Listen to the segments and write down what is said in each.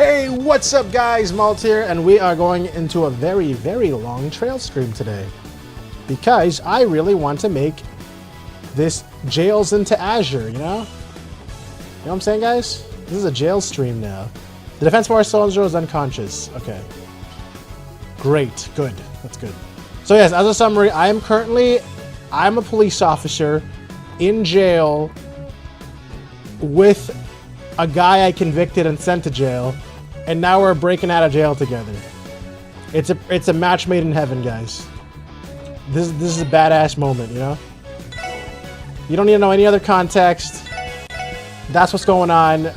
Hey, what's up guys, Maltosier, and we are going into a very, very long trail stream today. Because I really want to make this jails into Azure, you know? You know what I'm saying, guys? This is a jail stream now. The defense force soldier is unconscious. Okay. Great. Good. That's good. So yes, as a summary, I'm a police officer in jail with a guy I convicted and sent to jail, and now we're breaking out of jail together. It's a match made in heaven, guys. This is a badass moment, you know? You don't need to know any other context. That's what's going on.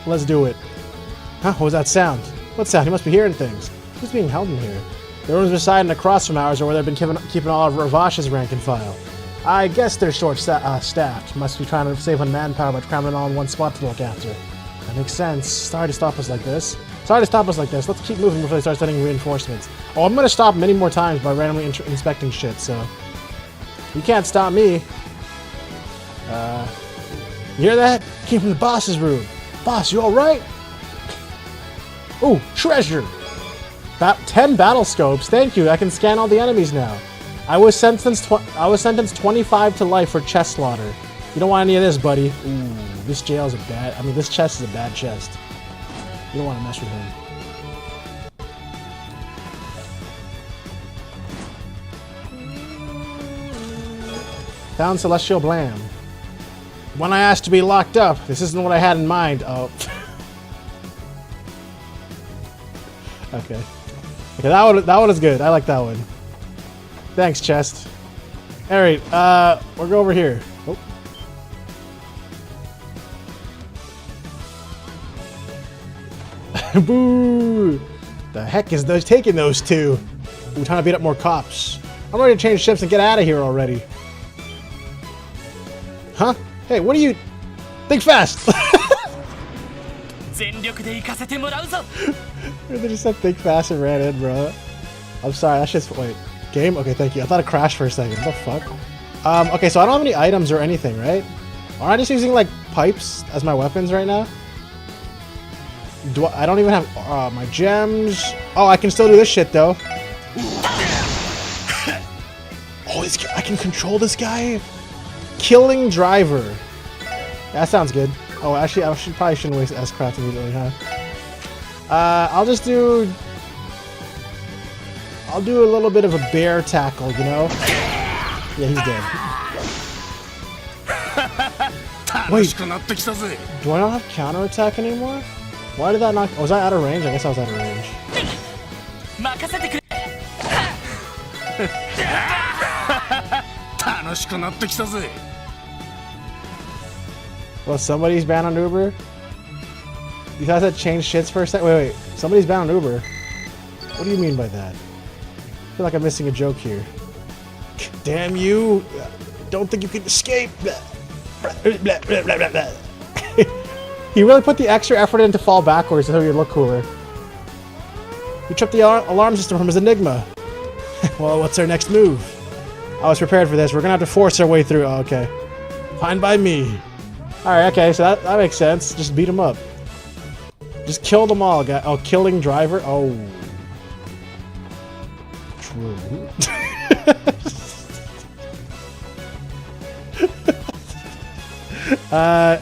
Let's do it. Huh? What was that sound? What sound? He must be hearing things. Who's being held in here? The rooms residing across from ours are where they've been keeping all of Ravash's rank and file. I guess they're short-staffed. Must be trying to save on manpower by cramming it all in one spot to look after. That makes sense. Sorry to stop us like this. Let's keep moving before they start sending reinforcements. Oh, I'm gonna stop many more times by randomly inspecting shit, so... You can't stop me. You hear that? Came from the boss's room. Boss, you alright? Ooh, treasure! 10 battle scopes. Thank you. I can scan all the enemies now. I was sentenced 25 to life for chest slaughter. You don't want any of this, buddy. Ooh, this jail's a bad... I mean, this chest is a bad chest. You don't want to mess with him. Found Celestial Blam. When I asked to be locked up, this isn't what I had in mind. Oh. Okay. Okay, that one is good. I like that one. Thanks, chest. Alright, we'll go over here. Oh. Boo! The heck is those taking those two? We're trying to beat up more cops. I'm ready to change ships and get out of here already. Huh? Hey, what are you... Think fast! They just said think fast and ran in, bro. I'm sorry, that's just... Wait. Game? Okay, thank you. I thought it crashed for a second. What the fuck? Okay, so I don't have any items or anything, right? Aren't I just using, like, pipes as my weapons right now? I don't even have my gems. Oh, I can still do this shit, though. Oh, I can control this guy? Killing driver. That sounds good. Oh, actually, probably shouldn't waste S-Craft immediately, huh? I'll do a little bit of a bear tackle, you know? Yeah, he's dead. Wait, do I not have counterattack anymore? Why did that not... Oh, was I out of range? I guess I was out of range. Well, somebody's banned on Uber? You guys had changed shits for a sec? Wait. Somebody's banned on Uber. What do you mean by that? I feel like I'm missing a joke here. Damn you! Don't think you can escape! He really put the extra effort in to fall backwards so he'd look cooler. You tripped the alarm system from his Enigma. Well, what's our next move? I was prepared for this. We're gonna have to force our way through. Oh, okay. Fine by me. Alright, okay, so that makes sense. Just beat him up. Just kill them all, guy. Oh, killing driver? Oh. True. I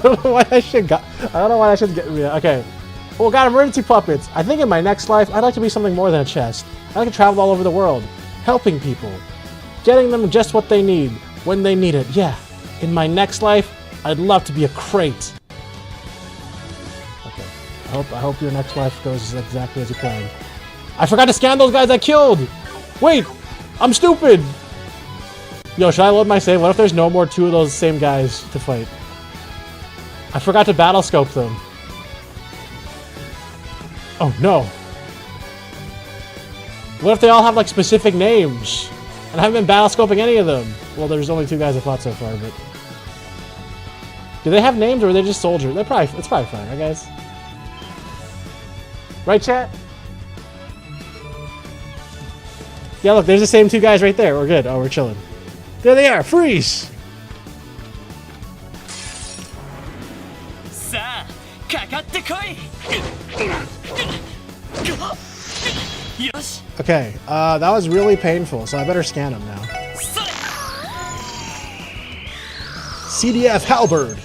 don't know why I should get... Yeah, okay. Well, got emergency puppets. I think in my next life, I'd like to be something more than a chest. I'd like to travel all over the world. Helping people. Getting them just what they need. When they need it. Yeah. In my next life, I'd love to be a crate. Okay. I hope your next life goes exactly as you planned. I forgot to scan those guys I killed! Wait! I'm stupid! Yo, should I load my save? What if there's no more two of those same guys to fight? I forgot to battle scope them. Oh no. What if they all have like specific names? And I haven't been battle scoping any of them. Well, there's only two guys I fought so far, but... Do they have names or are they just soldiers? It's probably fine, right guys? Right, chat? Yeah, look, there's the same two guys right there. We're good. Oh, we're chilling. There they are. Freeze! Okay, that was really painful, so I better scan him now. CDF Halberd!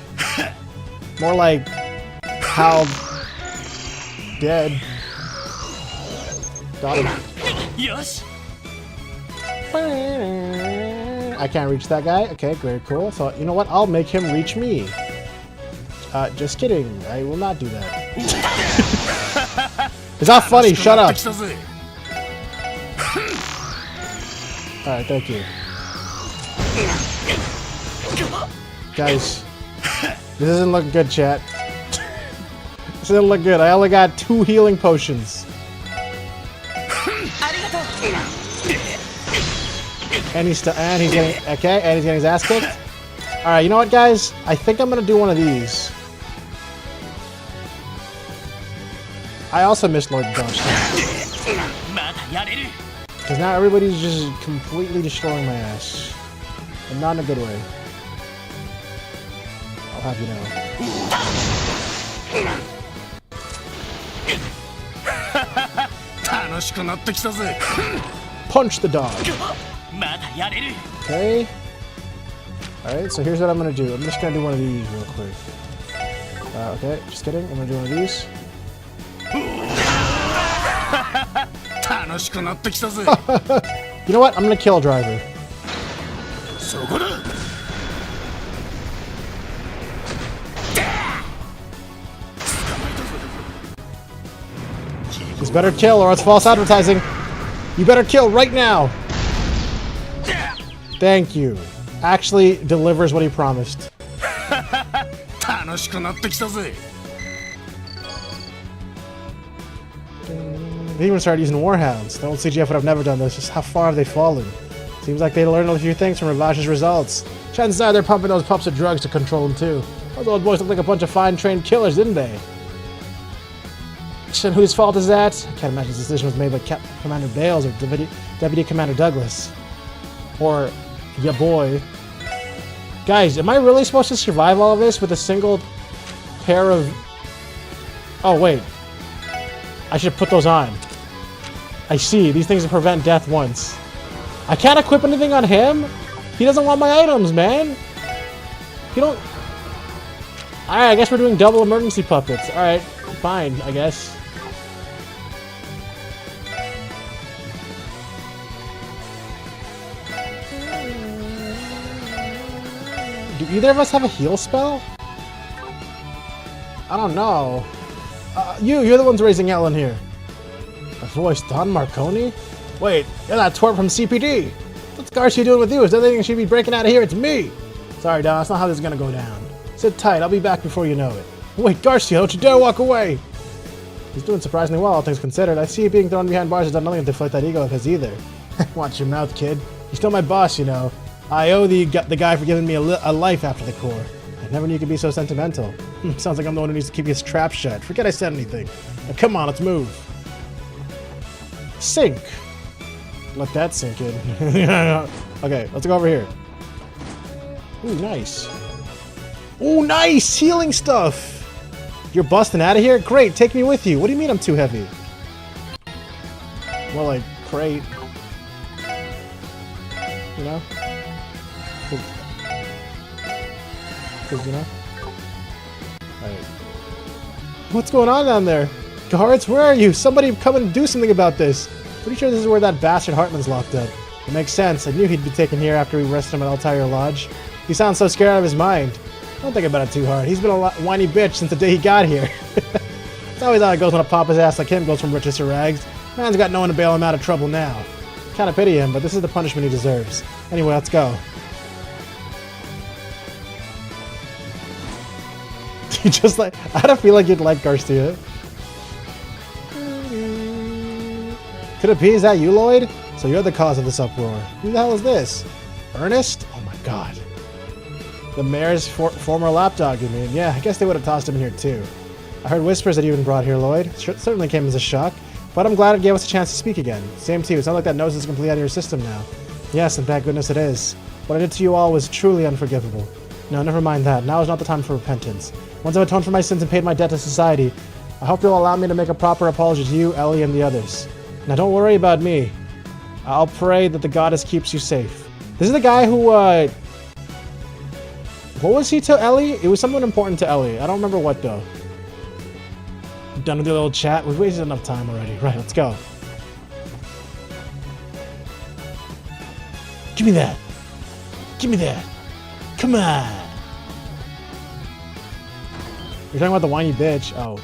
More like Hal dead. Got him. I can't reach that guy. Okay, very cool. So, you know what? I'll make him reach me. Just kidding. I will not do that. It's not funny. Shut up. Alright, thank you. Guys, this isn't looking good, chat. This doesn't look good. I only got 2 healing potions. And he's getting okay, and he's getting his ass kicked. Alright, you know what, guys? I think I'm gonna do one of these. I also missed Lord Dodge. Because now everybody's just completely destroying my ass. And not in a good way. I'll have you know. Punch the dog. Okay. Alright, so here's what I'm gonna do. I'm just gonna do one of these real quick. Okay, just kidding. I'm gonna do one of these. You know what? I'm gonna kill Driver. Just better kill or it's false advertising. You better kill right now. Thank you. Actually delivers what he promised. They even started using Warhounds. The old CGF would have never done this. Just how far have they fallen? Seems like they learned a few things from Ravage's results. Chances are they're pumping those pups of drugs to control them too. Those old boys look like a bunch of fine trained killers, didn't they? And whose fault is that? I can't imagine this decision was made by Commander Bales or Deputy Commander Douglas. Or ya boy. Guys, am I really supposed to survive all of this with a single pair of... Oh, wait. I should put those on. I see. These things prevent death once. I can't equip anything on him? He doesn't want my items, man. You don't... Alright, I guess we're doing double emergency puppets. Alright, fine, I guess. Do either of us have a heal spell? I don't know. You're the ones raising hell in here. A voice, Don Marconi? Wait, you're that twerp from CPD. What's Garcia doing with you? Is there anything she should be breaking out of here? It's me. Sorry, Don, that's not how this is gonna go down. Sit tight, I'll be back before you know it. Wait, Garcia, don't you dare walk away! He's doing surprisingly well, all things considered. I see you being thrown behind bars has done nothing to deflate that ego of his either. Watch your mouth, kid. You're still my boss, you know. I owe the guy for giving me a life after the Corps. I never knew you could be so sentimental. Sounds like I'm the one who needs to keep his trap shut. Forget I said anything. Now come on, let's move. Sink. Let that sink in. Okay, let's go over here. Ooh, nice. Ooh, nice! Healing stuff! You're busting out of here? Great, take me with you. What do you mean I'm too heavy? More like crate. You know? Cause you know? Alright. What's going on down there? Guards, where are you? Somebody come and do something about this. Pretty sure this is where that bastard Hartman's locked up. It makes sense. I knew he'd be taken here after we arrested him at Altair Lodge. He sounds so scared out of his mind. Don't think about it too hard. He's been a whiny bitch since the day he got here. It's always how it goes when a papa's ass like him goes from riches to rags. Man's got no one to bail him out of trouble now. Kinda pity him, but this is the punishment he deserves. Anyway, let's go. You just like... I don't feel like you'd like Garcia. Could it be? Is that you, Lloyd? So you're the cause of this uproar. Who the hell is this? Ernest? Oh my god. The mayor's former lapdog, you mean? Yeah, I guess they would have tossed him in here too. I heard whispers that you've been brought here, Lloyd. Certainly came as a shock, but I'm glad it gave us a chance to speak again. Same to you. It's not like that nose is completely out of your system now. Yes, and thank goodness it is. What I did to you all was truly unforgivable. No, never mind that. Now is not the time for repentance. Once I've atoned for my sins and paid my debt to society, I hope you'll allow me to make a proper apology to you, Ellie, and the others. Now don't worry about me. I'll pray that the goddess keeps you safe. This is the guy who, what was he to Ellie? It was something important to Ellie. I don't remember what, though. Done with the little chat? We've wasted enough time already. Right, let's go. Give me that. Give me that. Come on. You're talking about the whiny bitch. Oh.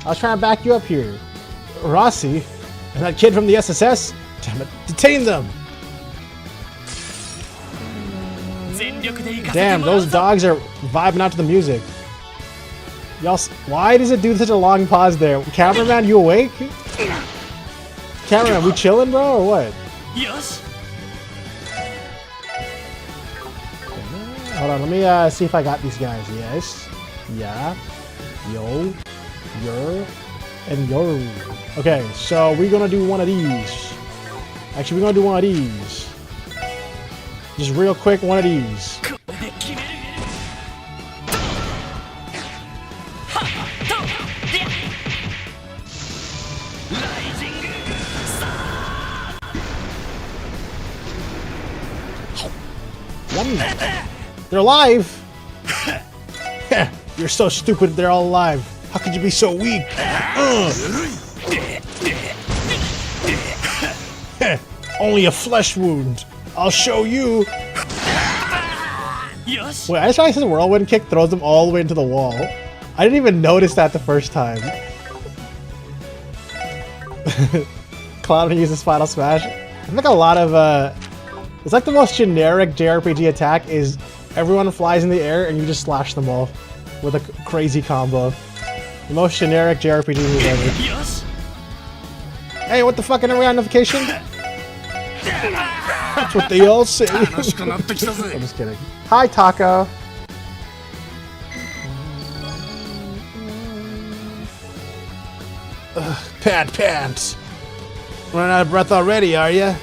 I was trying to back you up here. Rossi and that kid from the SSS? Damn it. Detain them! Damn, those dogs are vibing out to the music. Y'all, why does it do such a long pause there? Cameraman, you awake? Cameraman, we chilling, bro, or what? Yes. Hold on, let me see if I got these guys. Yes. Yeah. Yo. Yer. And yo. Okay, so we're gonna do one of these. Actually, we're gonna do one of these. Just real quick, one of these. They're alive! You're so stupid, they're all alive. How could you be so weak? Only a flesh wound. I'll show you. Yes. Wait, I just said whirlwind kick throws them all the way into the wall. I didn't even notice that the first time. Cloud uses Final Smash. I think a lot of it's like the most generic JRPG attack is everyone flies in the air and you just slash them all with a crazy combo. The most generic JRPG move ever. Yes. Hey, what the fuck? An notification? That's what they all say. I'm just kidding. Hi, Taco. Pants. Running out of breath already, are ya?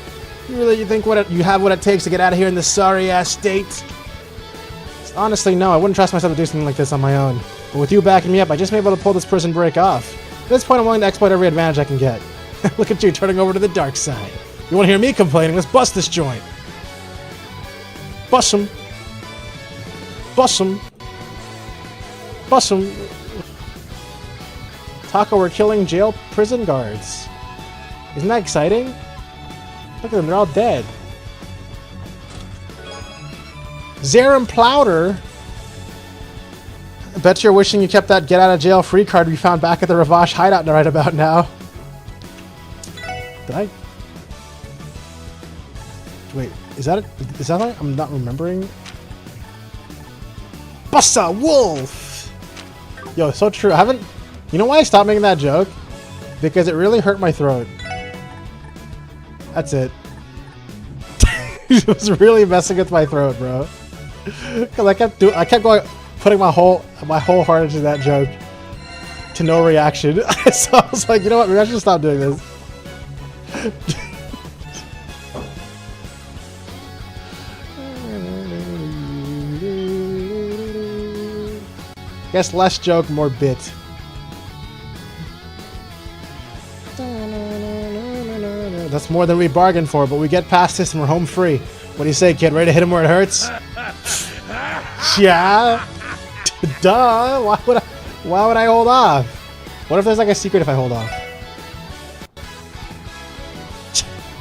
You really think you have what it takes to get out of here in this sorry-ass state? Honestly, no. I wouldn't trust myself to do something like this on my own. But with you backing me up, I just may be able to pull this prison break off. At this point, I'm willing to exploit every advantage I can get. Look at you, turning over to the dark side. You want to hear me complaining? Let's bust this joint. Bust him. Bust him. Bust him. Taco, we're killing jail prison guards. Isn't that exciting? Look at them, they're all dead. Zarum Plowder. I bet you're wishing you kept that get out of jail free card we found back at the Ravash hideout right about now. Did I? Wait, is that right? I'm not remembering. Bussa Wolf! Yo, so true. I haven't. You know why I stopped making that joke? Because it really hurt my throat. That's it. It was really messing with my throat, bro. Because I kept going, putting my whole heart into that joke, to no reaction. So I was like, you know what? Maybe I should stop doing this. Guess less joke, more bit. That's more than we bargained for, but we get past this and we're home free. What do you say, kid? Ready to hit him where it hurts? Yeah. Duh. Why would I hold off? What if there's like a secret if I hold off?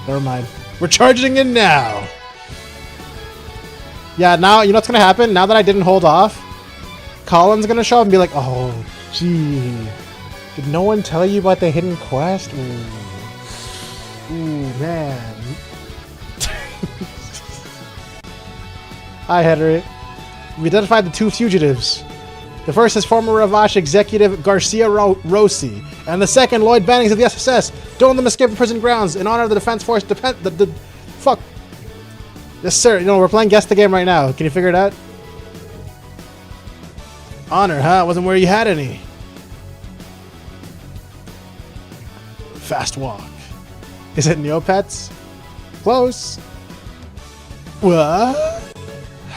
Never mind. We're charging in now. Yeah, now you know what's gonna happen? Now that I didn't hold off, Colin's gonna show up and be like, oh, gee. Did no one tell you about the hidden quest? Ooh, man. Hi, Henry. We identified the two fugitives. The first is former Ravash executive Garcia Rossi, and the second, Lloyd Bannings of the SSS. Don't let them escape from prison grounds in honor of the Defense Force. Fuck. Yes, sir. You know, we're playing Guess the Game right now. Can you figure it out? Honor, huh? Wasn't where you had any. Fast walk. Is it Neopets? Close. What?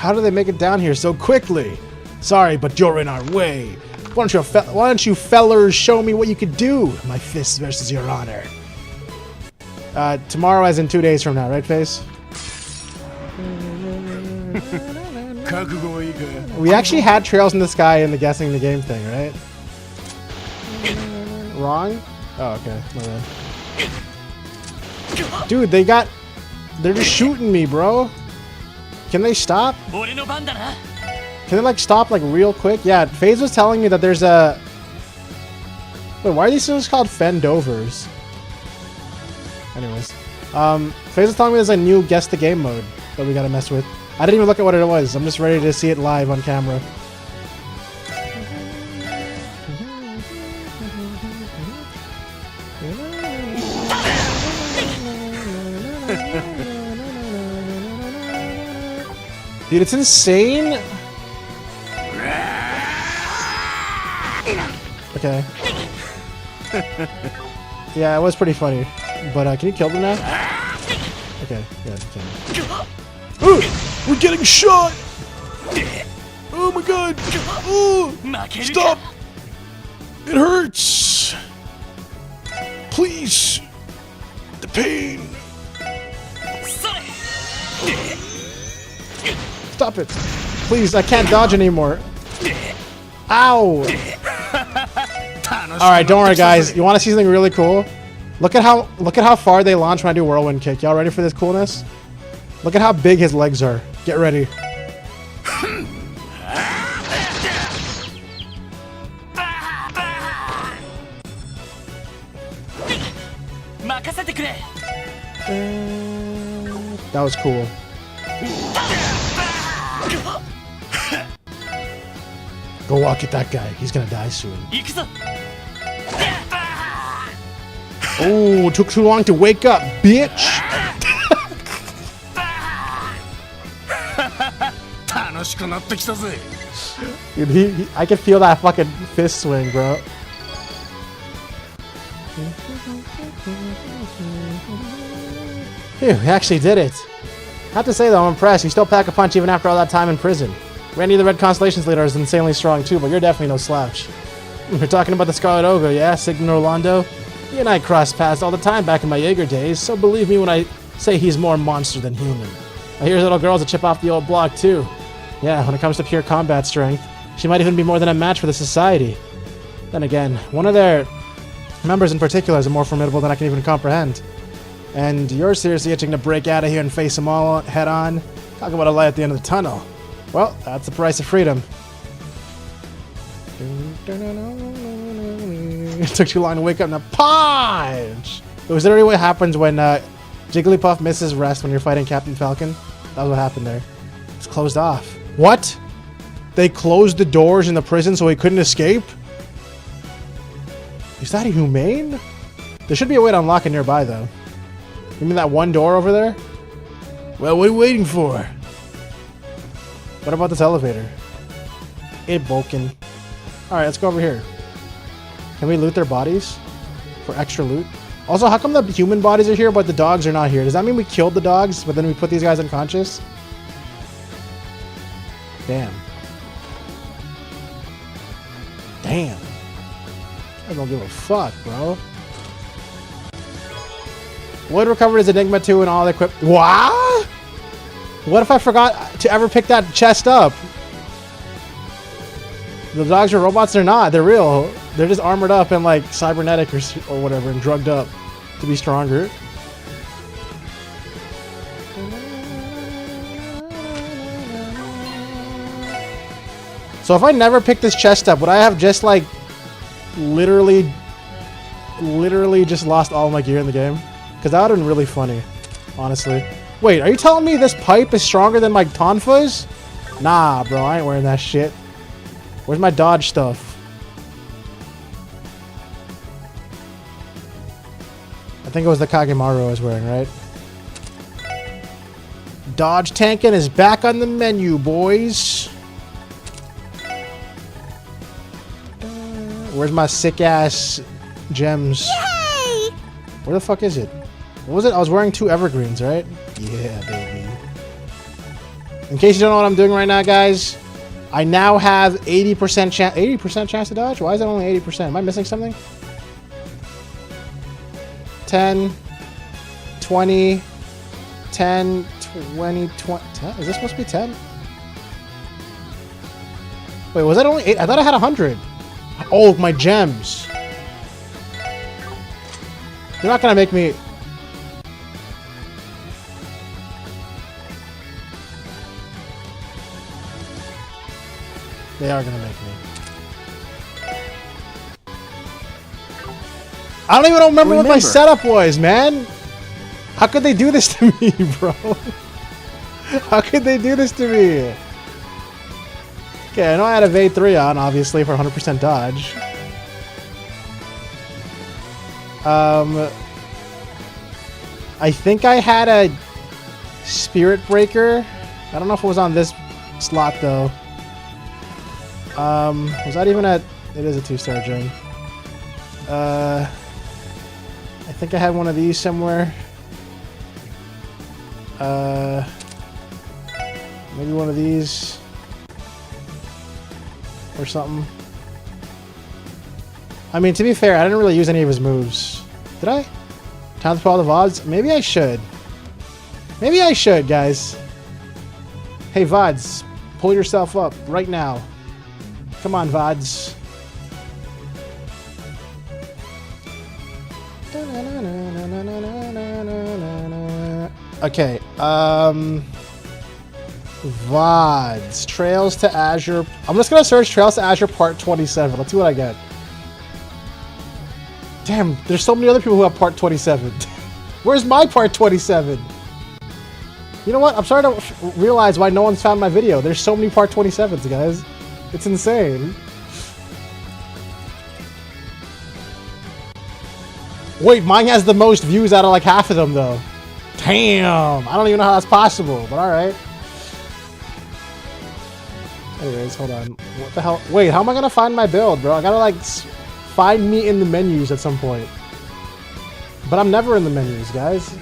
How do they make it down here so quickly? Sorry, but you're in our way. Why don't you fellers show me what you could do? My fists versus your honor. Tomorrow as in 2 days from now, right, Face? We actually had trails in the sky in the guessing the game thing, right? Wrong? Oh, okay. My bad. Dude, they're just shooting me, bro. Can they stop? Can they like stop like real quick? Yeah, FaZe was telling me that there's a... Wait, why are these things called Fendovers? Anyways. FaZe was telling me there's a new guess the game mode that we gotta mess with. I didn't even look at what it was. I'm just ready to see it live on camera. Dude, it's insane. Okay. Yeah, it was pretty funny. But can you kill them now? Okay, yeah, you can. We're getting shot! Oh my god! Oh! Stop! It hurts! Please! The pain! Stop it! Please, I can't dodge anymore. Ow! Alright, don't worry guys. You wanna see something really cool? Look at how far they launch when I do whirlwind kick. Y'all ready for this coolness? Look at how big his legs are. Get ready. That was cool. Go walk at that guy. He's gonna die soon. Oh, took too long to wake up, bitch. Dude, I can feel that fucking fist swing, bro. Phew, he actually did it. I have to say though, I'm impressed. You still pack a punch even after all that time in prison. Randy the Red Constellations leader is insanely strong too, but you're definitely no slouch. We're talking about the Scarlet Ogre, yeah? Sigma Orlando? He and I crossed paths all the time back in my Jaeger days, so believe me when I say he's more monster than human. I hear little girls that chip off the old block too. Yeah, when it comes to pure combat strength, she might even be more than a match for the society. Then again, one of their members in particular is more formidable than I can even comprehend. And you're seriously itching to break out of here and face them all head on? Talk about a light at the end of the tunnel. Well, that's the price of freedom. It took too long to wake up and a punch! It was literally what happens when Jigglypuff misses rest when you're fighting Captain Falcon. That was what happened there. It's closed off. What? They closed the doors in the prison so he couldn't escape? Is that humane? There should be a way to unlock it nearby, though. You mean that one door over there? Well, what are you waiting for? What about this elevator? It broken. Alright, let's go over here. Can we loot their bodies? For extra loot? Also, how come the human bodies are here but the dogs are not here? Does that mean we killed the dogs but then we put these guys unconscious? Damn. Damn. I don't give a fuck, bro. Wood recovered his Enigma 2 and all the equip. What? What if I forgot to ever pick that chest up? The dogs are robots? They're not. They're real. They're just armored up and like cybernetic or whatever and drugged up to be stronger. So if I never pick this chest up, would I have just like literally just lost all my gear in the game? Because that would have been really funny, honestly. Wait, are you telling me this pipe is stronger than my tonfas? Nah, bro, I ain't wearing that shit. Where's my dodge stuff? I think it was the Kagemaru I was wearing, right? Dodge tanking is back on the menu, boys. Where's my sick-ass gems? Yay! Where the fuck is it? What was it? I was wearing 2 evergreens, right? Yeah, baby. In case you don't know what I'm doing right now, guys, I now have 80% chance. 80% chance to dodge? Why is it only 80%? Am I missing something? 10, 20, 10, 20, 20. 10? Is this supposed to be 10? Wait, was that only 8? I thought I had 100. Oh, my gems. They're not gonna make me... They are gonna make me. I don't even remember what my setup was, man. How could they do this to me, bro? How could they do this to me? Okay, I know I had a V3 on, obviously, for 100% dodge. I think I had a Spirit Breaker. I don't know if it was on this slot, though. Was that even a... It is a 2-star gem. I think I had one of these somewhere. Maybe one of these. Or something. I mean, to be fair, I didn't really use any of his moves. Did I? Time to pull all the VODs? Maybe I should. Maybe I should, guys. Hey, VODs. Pull yourself up right now. Come on, VODs. Okay, VODs. Trails to Azure. I'm just gonna search Trails to Azure Part 27. Let's see what I get. Damn, there's so many other people who have Part 27. Where's my Part 27? You know what? I'm starting to realize why no one's found my video. There's so many Part 27s, guys. It's insane. Wait, mine has the most views out of like half of them, though. Damn! I don't even know how that's possible, but alright. Anyways, hold on. What the hell? Wait, how am I gonna find my build, bro? I gotta like find me in the menus at some point. But I'm never in the menus, guys.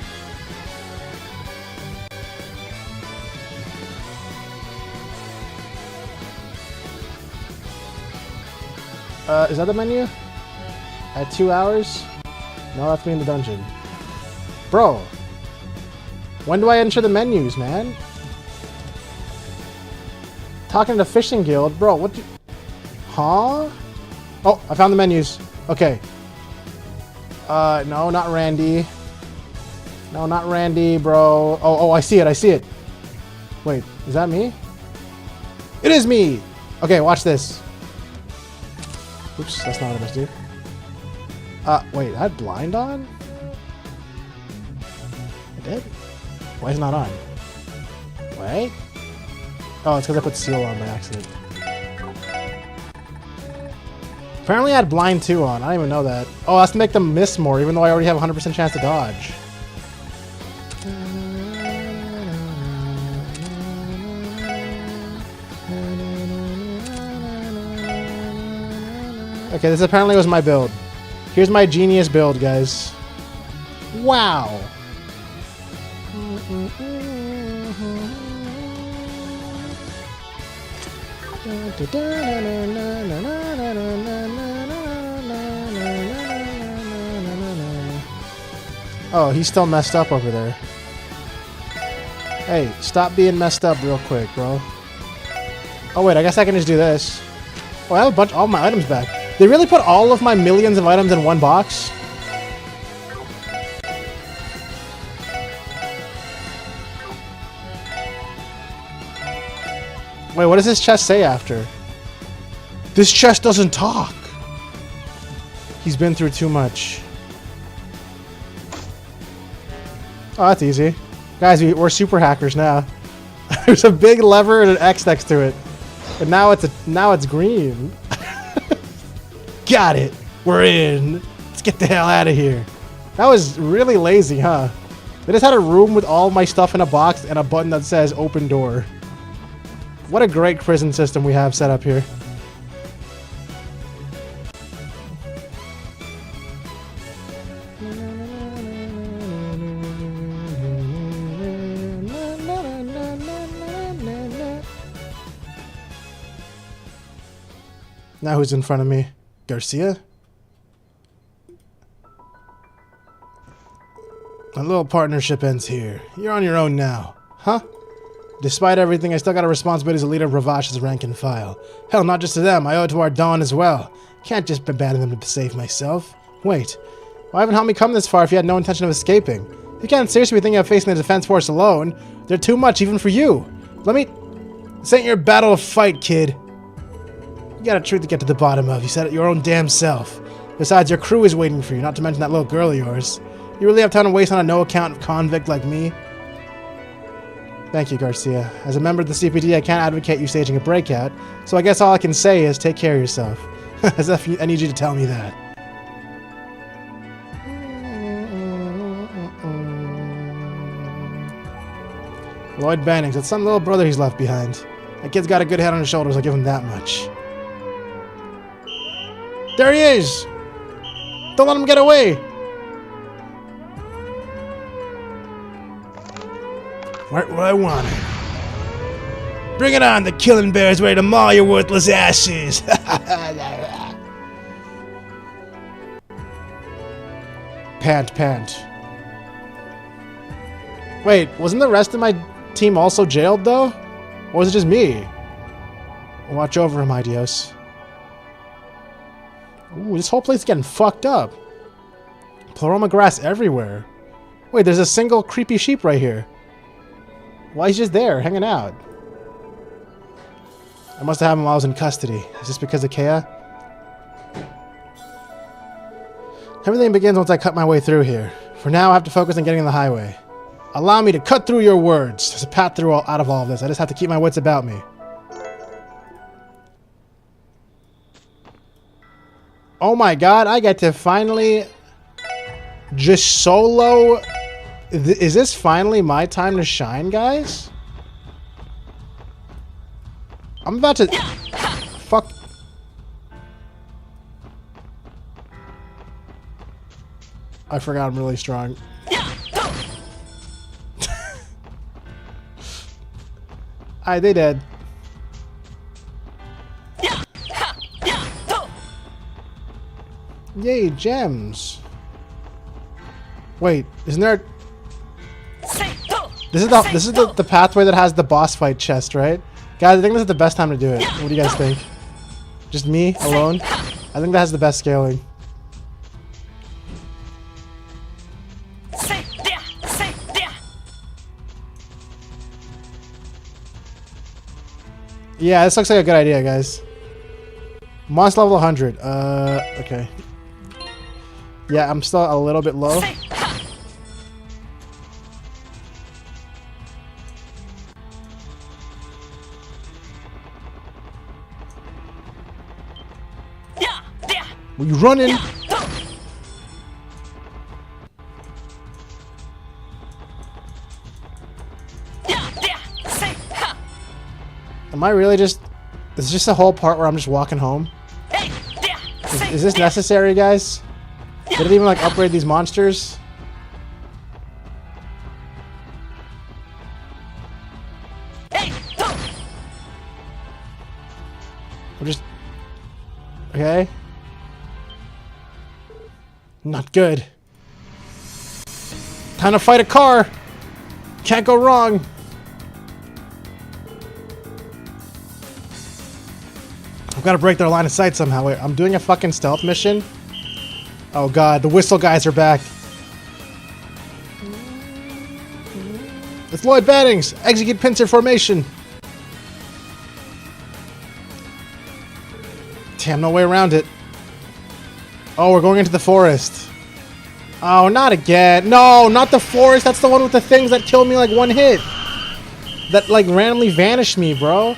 Is that the menu? At 2 hours? No, that's me in the dungeon. Bro. When do I enter the menus, man? Talking to Fishing Guild? Bro, what do... Huh? Oh, I found the menus. Okay. No, not Randy. No, not Randy, bro. Oh, I see it, I see it. Wait, is that me? It is me! Okay, watch this. Oops, that's not what I must do. Wait, I had blind on? I did? Why is it not on? Wait. Oh, it's because I put seal on by accident. Apparently I had blind 2 on. I didn't even know that. Oh, that's to make them miss more, even though I already have 100% chance to dodge. Okay, this apparently was my build. Here's my genius build, guys. Wow. Oh, he's still messed up over there. Hey, stop being messed up real quick, bro. Oh wait, I guess I can just do this. Oh, I have all my items back. They really put all of my millions of items in one box? Wait, what does this chest say after? This chest doesn't talk. He's been through too much. Oh, that's easy. Guys, we're super hackers now. There's a big lever and an X next to it. And now it's green. Got it. We're in. Let's get the hell out of here. That was really lazy, huh? They just had a room with all my stuff in a box and a button that says open door. What a great prison system we have set up here. Now who's in front of me? Garcia? My little partnership ends here. You're on your own now. Huh? Despite everything, I still got a responsibility as a leader of Ravash's rank and file. Hell, not just to them, I owe it to our Dawn as well. Can't just abandon them to save myself. Wait, why haven't helped me come this far if you had no intention of escaping? You can't seriously be thinking of facing the defense force alone. They're too much even for you. This ain't your battle to fight, kid. You got a truth to get to the bottom of. You said it your own damn self. Besides, your crew is waiting for you, not to mention that little girl of yours. You really have time to waste on a no-account convict like me? Thank you, Garcia. As a member of the CPD, I can't advocate you staging a breakout, so I guess all I can say is take care of yourself. As if I need you to tell me that. Lloyd Bannings, that's some little brother he's left behind. That kid's got a good head on his shoulders, I'll give him that much. There he is! Don't let him get away! Right where I want it. Bring it on, the killing bear's ready to maul your worthless ashes! Pant. Wait, wasn't the rest of my team also jailed, though? Or was it just me? Watch over him, Idios. Ooh, this whole place is getting fucked up. Pleroma grass everywhere. Wait, there's a single creepy sheep right here. Why is he just there, hanging out? I must have him while I was in custody. Is this because of Kea? Everything begins once I cut my way through here. For now, I have to focus on getting on the highway. Allow me to cut through your words. There's a path through out of all of this. I just have to keep my wits about me. Oh my god, I get to finally just solo. Is this finally my time to shine, guys? I'm about to... Fuck. I forgot I'm really strong. Alright, they dead. Yay, gems. Wait, isn't there... This is the pathway that has the boss fight chest, right? Guys, I think this is the best time to do it. What do you guys think? Just me, alone? I think that has the best scaling. Yeah, this looks like a good idea, guys. Monster level 100. Okay. Yeah, I'm still a little bit low. Were you running? Am I really just... Is this just a whole part where I'm just walking home? Is this necessary, guys? Did it even, like, upgrade these monsters? We're just... Okay. Not good. Time to fight a car! Can't go wrong! I've got to break their line of sight somehow. Wait, I'm doing a fucking stealth mission? Oh god, the whistle guys are back. It's Lloyd Bannings! Execute pincer formation! Damn, no way around it. Oh, we're going into the forest. Oh, not again. No, not the forest. That's the one with the things that killed me like one hit. That like randomly vanished me, bro.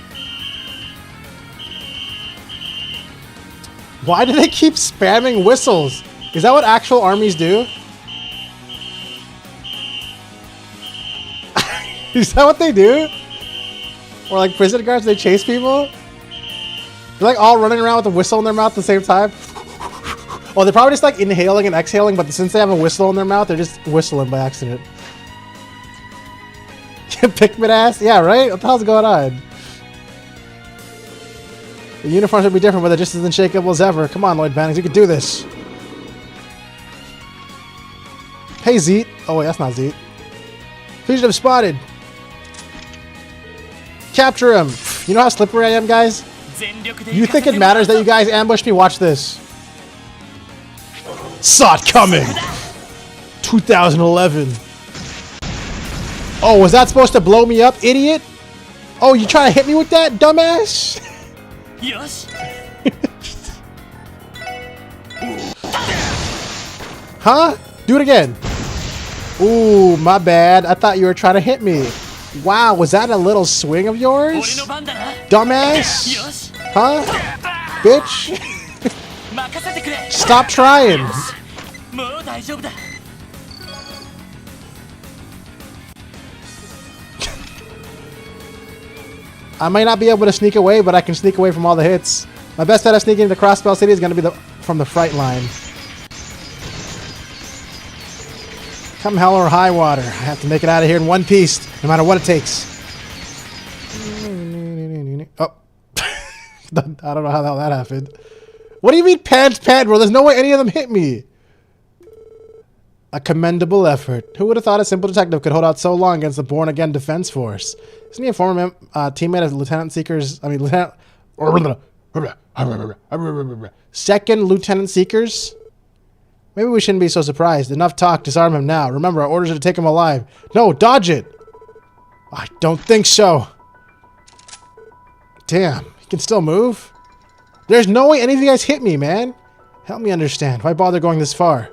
Why do they keep spamming whistles? Is that what actual armies do? Is that what they do? Or like prison guards, they chase people? They're like all running around with a whistle in their mouth at the same time. Well, they're probably just like inhaling and exhaling, but since they have a whistle in their mouth, they're just whistling by accident. Pikmin ass? Yeah, right? What the hell's going on? The uniforms would be different, but they're just as unshakable as ever. Come on, Lloyd Bannings, you can do this. Hey, Zeet. Oh, wait, that's not Zeet. Fugitive spotted. Capture him. You know how slippery I am, guys? You think it matters that you guys ambush me? Watch this. Saw it coming. 2011. Oh, was that supposed to blow me up, idiot? Oh, you trying to hit me with that, dumbass? Huh? Do it again. Ooh, my bad. I thought you were trying to hit me. Wow, was that a little swing of yours? Dumbass? Huh? Bitch? Stop trying. I might not be able to sneak away, but I can sneak away from all the hits. My best bet of sneaking into Crossbell City is going to be from the fright line. Come hell or high water. I have to make it out of here in one piece, no matter what it takes. Oh. I don't know how the hell that happened. What do you mean pants, bro? There's no way any of them hit me. A commendable effort. Who would have thought a simple detective could hold out so long against the born-again defense force? Isn't he a former teammate of Lieutenant Seekers? I mean, Second Lieutenant Seekers? Maybe we shouldn't be so surprised. Enough talk. Disarm him now. Remember, our orders are to take him alive. No, dodge it! I don't think so. Damn, he can still move? There's no way any of you guys hit me, man. Help me understand. Why bother going this far?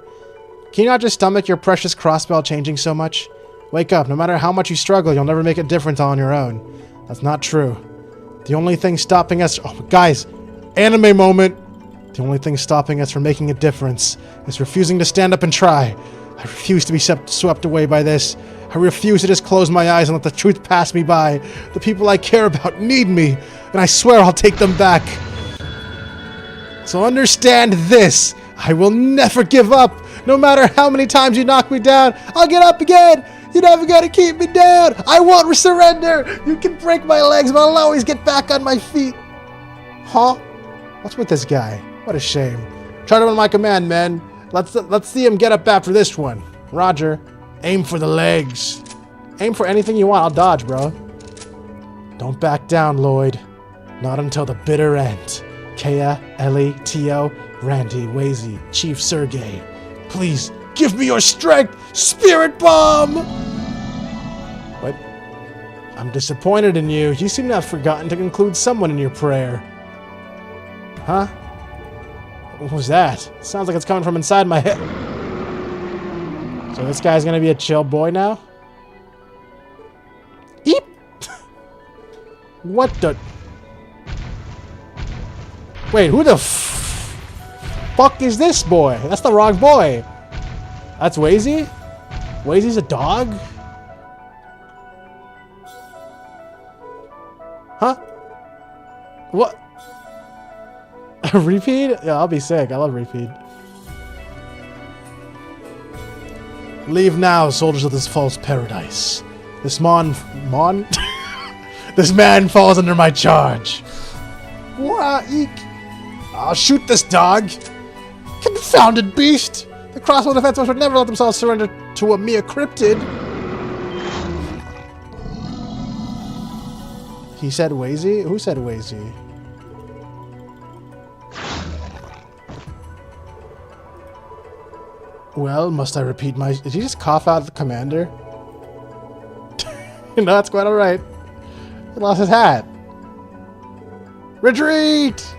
Can you not just stomach your precious crossbell changing so much? Wake up. No matter how much you struggle, you'll never make a difference on your own. That's not true. The only thing stopping us... Oh, guys, anime moment. The only thing stopping us from making a difference is refusing to stand up and try. I refuse to be swept away by this. I refuse to just close my eyes and let the truth pass me by. The people I care about need me, and I swear I'll take them back. So understand this. I will never give up. No matter how many times you knock me down, I'll get up again. You're never gonna keep me down. I won't surrender. You can break my legs, but I'll always get back on my feet. Huh? What's with this guy? What a shame. Charge him on my command, men. Let's see him get up after this one. Roger. Aim for the legs. Aim for anything you want. I'll dodge, bro. Don't back down, Lloyd. Not until the bitter end. Kea, Ellie, Tio, Randy, Wazy, Chief Sergey. Please, give me your strength! Spirit Bomb! What? I'm disappointed in you. You seem to have forgotten to include someone in your prayer. Huh? What was that? Sounds like it's coming from inside my head. So this guy's gonna be a chill boy now? Eep! What the... Wait, who the fuck is this boy? That's the wrong boy. That's Wazy? Wazy's a dog? Huh? What? A repeat? Yeah, I'll be sick. I love repeat. Leave now, soldiers of this false paradise. This this man falls under my charge. Wah, eek. I'll shoot this dog. Confounded beast! The crossbow defense would never let themselves surrender to a mere cryptid. He said Wazy? Who said Wazy? Well, must I repeat my... Did he just cough out the commander? No, that's quite alright. He lost his hat. Retreat!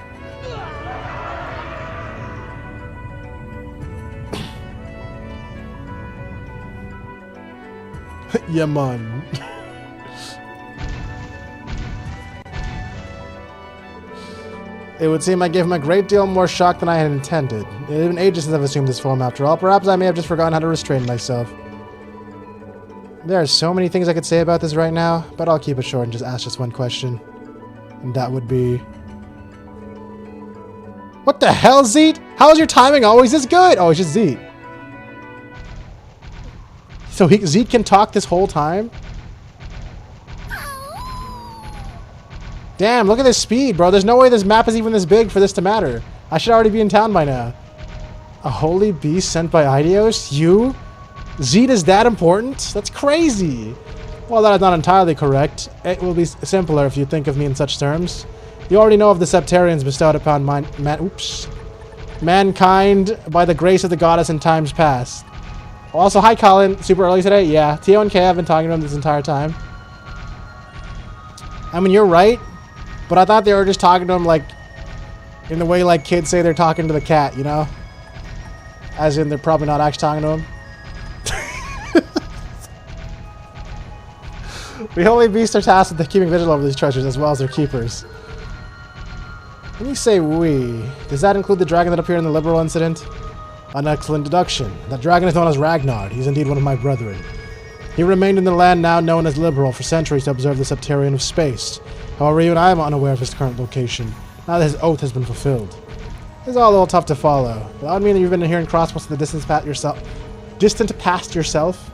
Yeah, man. It would seem I gave him a great deal more shock than I had intended. It had been ages since I've assumed this form after all. Perhaps I may have just forgotten how to restrain myself. There are so many things I could say about this right now, but I'll keep it short and just ask just one question. And that would be... What the hell, Zeet? How is your timing always this good? Oh, it's just Zeet. So Zeet can talk this whole time? Damn, look at this speed, bro. There's no way this map is even this big for this to matter. I should already be in town by now. A holy beast sent by Idios? You? Zed is that important? That's crazy. Well, that is not entirely correct. It will be simpler if you think of me in such terms. You already know of the Septarians bestowed upon mankind by the grace of the goddess in times past. Also, hi Colin. Super early today? Yeah. Tio and K have been talking to him this entire time. I mean, you're right. But I thought they were just talking to him like in the way like kids say they're talking to the cat, you know? As in they're probably not actually talking to him. The holy beasts are tasked with keeping vigil over these treasures as well as their keepers. When you say we, does that include the dragon that appeared in the Liberal incident? An excellent deduction. That dragon is known as Ragnar. He's indeed one of my brethren. He remained in the land now known as Liberal for centuries to observe the Septarian of space. However, even I am unaware of his current location, now that his oath has been fulfilled. It's all a little tough to follow. That would mean that you've been hearing crossbows in the distant past yourself.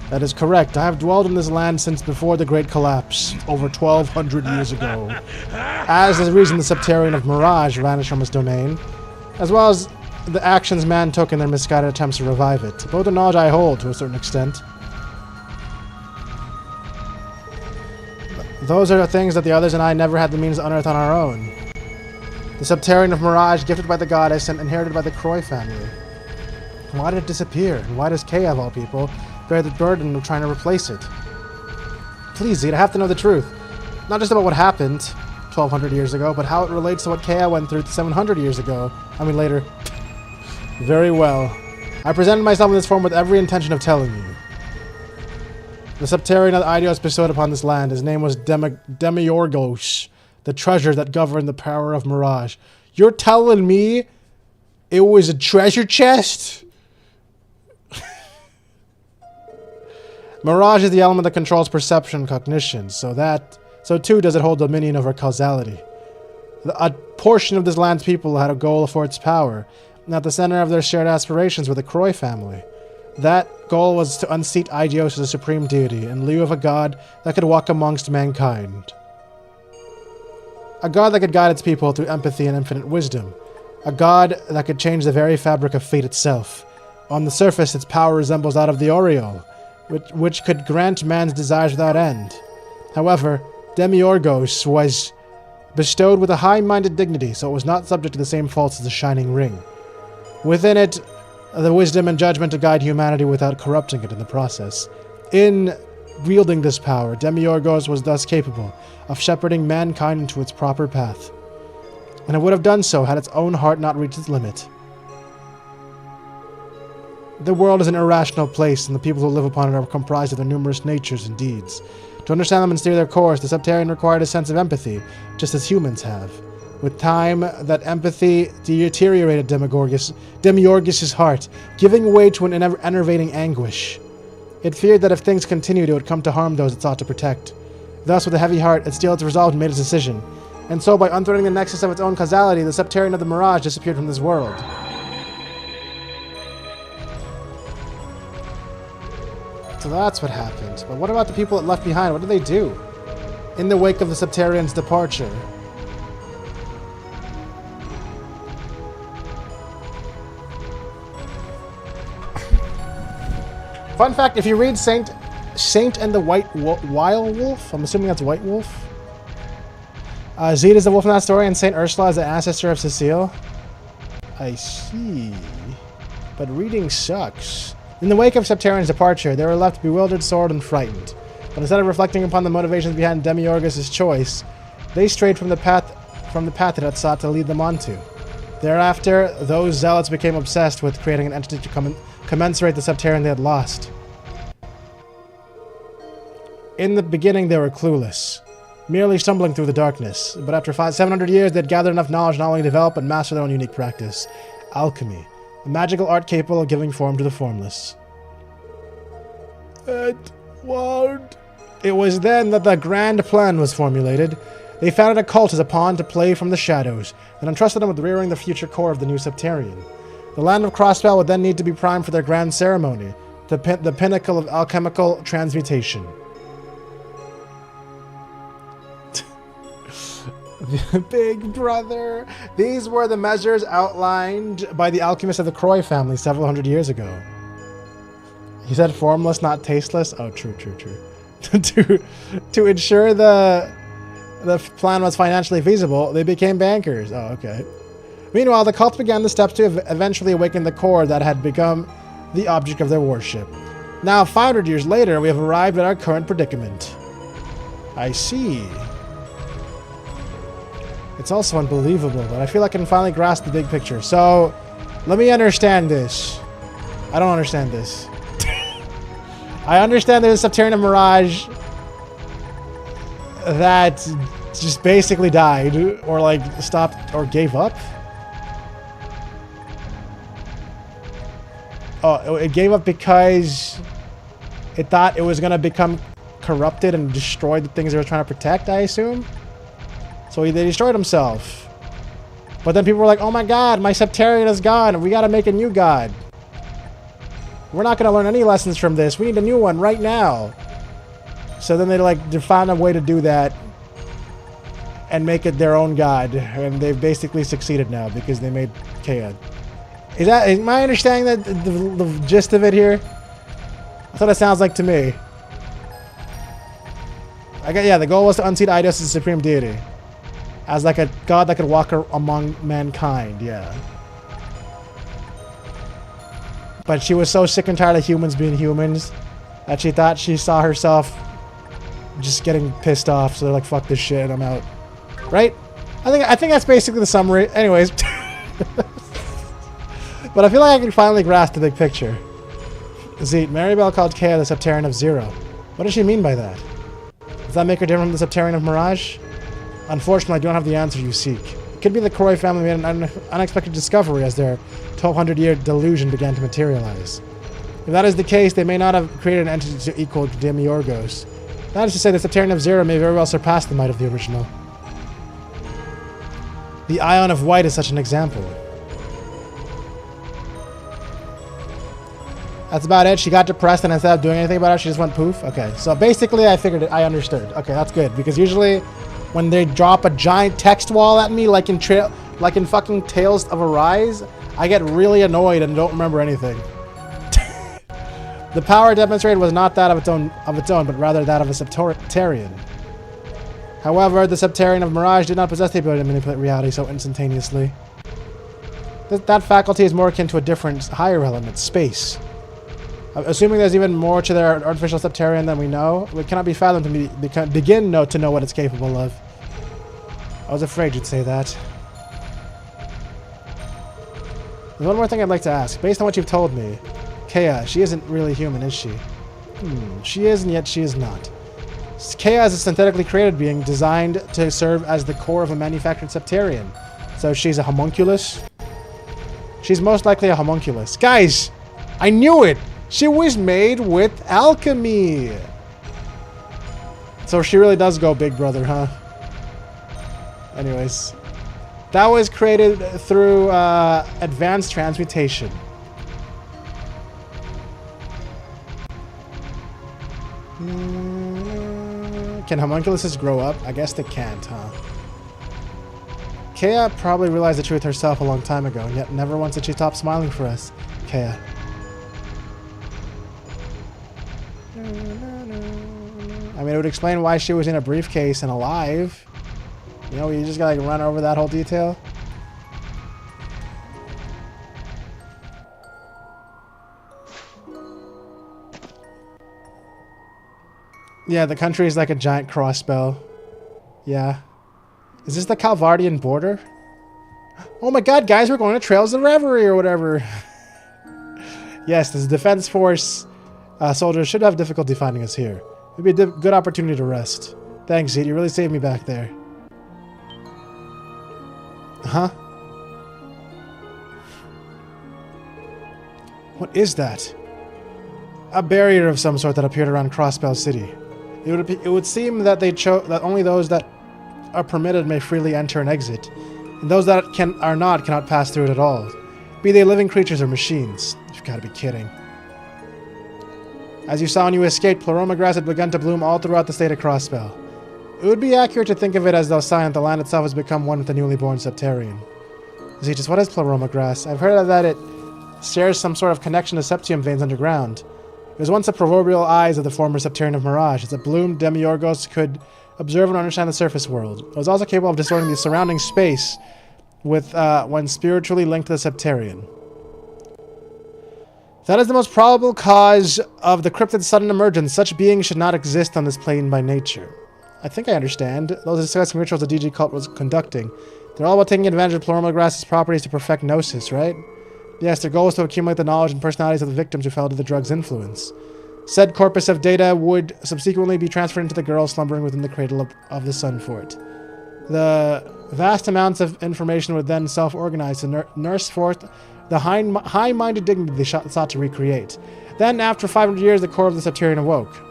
That is correct. I have dwelled in this land since before the Great Collapse, over 1,200 years ago. As is the reason the Septarian of Mirage vanished from his domain, as well as the actions man took in their misguided attempts to revive it. Both the knowledge I hold, to a certain extent. Those are the things that the others and I never had the means to unearth on our own. The Septarian of Mirage, gifted by the goddess and inherited by the Croy family. Why did it disappear? And why does Kay, of all people, bear the burden of trying to replace it? Please, Zed, I have to know the truth. Not just about what happened 1,200 years ago, but how it relates to what Kay went through 700 years ago. I mean, later. Very well. I presented myself in this form with every intention of telling you. The Septarian that Idios bestowed upon this land, his name was Demiorgos, the treasure that governed the power of Mirage. You're telling me it was a treasure chest? Mirage is the element that controls perception and cognition, so too does it hold dominion over causality. A portion of this land's people had a goal for its power, and at the center of their shared aspirations were the Croy family. That goal was to unseat Idios as a supreme deity in lieu of a god that could walk amongst mankind. A god that could guide its people through empathy and infinite wisdom. A god that could change the very fabric of fate itself. On the surface, its power resembles that of the Oriole, which could grant man's desires without end. However, Demiorgos was bestowed with a high-minded dignity, so it was not subject to the same faults as the Shining Ring. Within it, the wisdom and judgment to guide humanity without corrupting it in the process. In wielding this power, Demiorgos was thus capable of shepherding mankind into its proper path. And it would have done so had its own heart not reached its limit. The world is an irrational place, and the people who live upon it are comprised of their numerous natures and deeds. To understand them and steer their course, the Septarian required a sense of empathy, just as humans have. With time, that empathy deteriorated Demiorgos' heart, giving way to an enervating anguish. It feared that if things continued, it would come to harm those it sought to protect. Thus, with a heavy heart, it steeled its resolve and made its decision. And so, by unthreading the nexus of its own causality, the Septarian of the Mirage disappeared from this world. So that's what happened. But what about the people it left behind? What did they do? In the wake of the Septarian's departure. Fun fact, if you read Saint and the Wild Wolf, I'm assuming that's White Wolf. Zed is the wolf in that story, and Saint Ursula is the ancestor of Cecile. I see. But reading sucks. In the wake of Septarian's departure, they were left bewildered, sore, and frightened. But instead of reflecting upon the motivations behind Demiorgos' choice, they strayed from the path it had sought to lead them onto. Thereafter, those zealots became obsessed with creating an entity to commensurate the Septarian they had lost. In the beginning, they were clueless, merely stumbling through the darkness. But after 700 years, they had gathered enough knowledge not only to develop but master their own unique practice: alchemy, a magical art capable of giving form to the formless. It was then that the grand plan was formulated. They founded a cult as a pawn to play from the shadows, and entrusted them with rearing the future core of the new Septarian. The land of Crossfell would then need to be primed for their grand ceremony, the pinnacle of alchemical transmutation. Big brother. These were the measures outlined by the alchemists of the Croy family several hundred years ago. He said formless, not tasteless. Oh, true. to ensure the plan was financially feasible, they became bankers. Oh, okay. Meanwhile, the cult began the steps to eventually awaken the core that had become the object of their worship. Now, 500 years later, we have arrived at our current predicament. I see. It's also unbelievable, but I feel like I can finally grasp the big picture. So, let me understand this. I don't understand this. I understand there's a Septarian Mirage that just basically died, or like stopped, or gave up. Oh, it gave up because it thought it was going to become corrupted and destroy the things they were trying to protect, I assume. So they destroyed himself. But then people were like, oh my god, my Septarian is gone. We got to make a new god. We're not going to learn any lessons from this. We need a new one right now. So then they found a way to do that and make it their own god. And they've basically succeeded now because they made Kea. Is my understanding that the gist of it here? That's what it sounds like to me. Yeah, the goal was to unseat Eidos as the supreme deity. As like a god that could walk among mankind, yeah. But she was so sick and tired of humans being humans that she thought she saw herself just getting pissed off. So they're like, fuck this shit, I'm out. Right? I think that's basically the summary. Anyways. But I feel like I can finally grasp the big picture. Zeet, Maribel called Kea the Septarian of Zero. What does she mean by that? Does that make her different from the Septarian of Mirage? Unfortunately, I don't have the answer you seek. It could be the Croy family made an unexpected discovery as their 1200-year delusion began to materialize. If that is the case, they may not have created an entity to equal Demiurgos. That is to say, the Septarian of Zero may very well surpass the might of the original. The Ion of White is such an example. That's about it. She got depressed, and instead of doing anything about it, she just went poof. Okay, so basically I figured it. I understood. Okay, that's good, because usually when they drop a giant text wall at me, like in fucking Tales of Arise, I get really annoyed and don't remember anything. The power demonstrated was not that of its own, but rather that of a Septarian. However, the Septarian of Mirage did not possess the ability to manipulate reality so instantaneously. That faculty is more akin to a different, higher element, space. Assuming there's even more to their artificial Septarian than we know, it cannot be fathomed to begin to know what it's capable of. I was afraid you'd say that. There's one more thing I'd like to ask. Based on what you've told me, Kea, she isn't really human, is she? She is, and yet she is not. Kea is a synthetically created being designed to serve as the core of a manufactured Septarian. So she's a homunculus? She's most likely a homunculus. Guys! I knew it! She was made with alchemy! So she really does go Big Brother, huh? Anyways. That was created through advanced transmutation. Can homunculuses grow up? I guess they can't, huh? Kea probably realized the truth herself a long time ago, and yet never once did she stop smiling for us. Kea. I mean, it would explain why she was in a briefcase and alive. You know, you just gotta run over that whole detail. Yeah, the country is like a giant crossbow. Yeah. Is this the Calvardian border? Oh my god, guys, we're going to Trails of Reverie or whatever. Yes, this defense force soldiers should have difficulty finding us here. It'd be a good opportunity to rest. Thanks, Zed. You really saved me back there. Huh? What is that? A barrier of some sort that appeared around Crossbell City. It would seem that that only those that are permitted may freely enter and exit, and those that are not cannot pass through it at all. Be they living creatures or machines. You've got to be kidding. As you saw when you escaped, pleroma grass had begun to bloom all throughout the state of Crossbell. It It would be accurate to think of it as though Silent, the land itself, has become one with the newly born Septarian. Zetus, what is pleroma grass? I've heard that it shares some sort of connection to septium veins underground. It was once the proverbial eyes of the former Septarian of Mirage. As it bloomed, Demiurgos could observe and understand the surface world. It was also capable of discerning the surrounding space with when spiritually linked to the Septarian. That is the most probable cause of the cryptid's sudden emergence. Such beings should not exist on this plane by nature. I think I understand. Those discussing rituals the DG cult was conducting. They're all about taking advantage of pleroma grass's properties to perfect gnosis, right? Yes, their goal is to accumulate the knowledge and personalities of the victims who fell to the drug's influence. Said corpus of data would subsequently be transferred into the girl slumbering within the cradle of the Sun Fort. The vast amounts of information would then self-organize to nurse forth the high-minded dignity they sought to recreate. Then, after 500 years, the core of the Septarian awoke.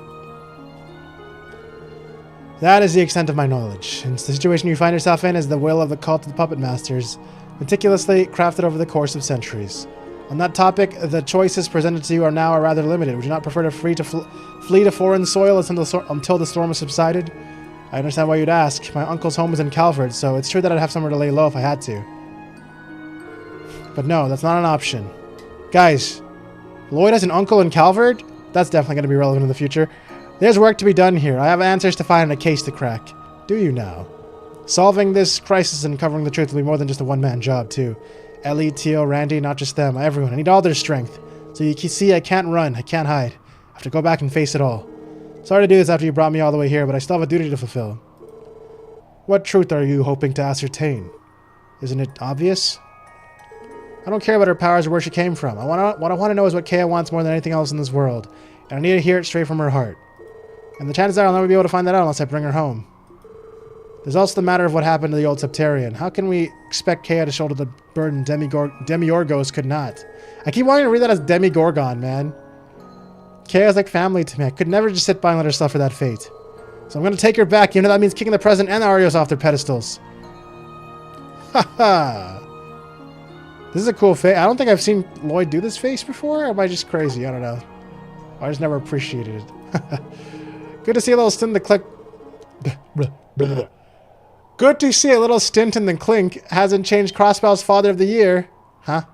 That is the extent of my knowledge. And the situation you find yourself in is the will of the cult of the Puppet Masters, meticulously crafted over the course of centuries. On that topic, the choices presented to you are rather limited. Would you not prefer to flee to foreign soil until the storm has subsided? I understand why you'd ask. My uncle's home is in Calvert, so it's true that I'd have somewhere to lay low if I had to. But no, that's not an option. Guys, Lloyd has an uncle in Calvert? That's definitely going to be relevant in the future. There's work to be done here. I have answers to find and a case to crack. Do you now? Solving this crisis and covering the truth will be more than just a one-man job, too. Ellie, Tio, Randy, not just them. Everyone. I need all their strength. So you can see I can't run. I can't hide. I have to go back and face it all. Sorry to do this after you brought me all the way here, but I still have a duty to fulfill. What truth are you hoping to ascertain? Isn't it obvious? I don't care about her powers or where she came from. What I want to know is what Kea wants more than anything else in this world. And I need to hear it straight from her heart. And the chances are I'll never be able to find that out unless I bring her home. There's also the matter of what happened to the old Septarian. How can we expect Kea to shoulder the burden Demiurgos could not? I keep wanting to read that as Demigorgon, man. Kea is like family to me. I could never just sit by and let her suffer that fate. So I'm going to take her back, even though that means kicking the President and the Arios off their pedestals. Haha. This is a cool face. I don't think I've seen Lloyd do this face before, or am I just crazy? I don't know. I just never appreciated it. Good to see a little stint in the click. Good to see a little stint in the clink. Hasn't changed Crossbell's Father of the Year. Huh?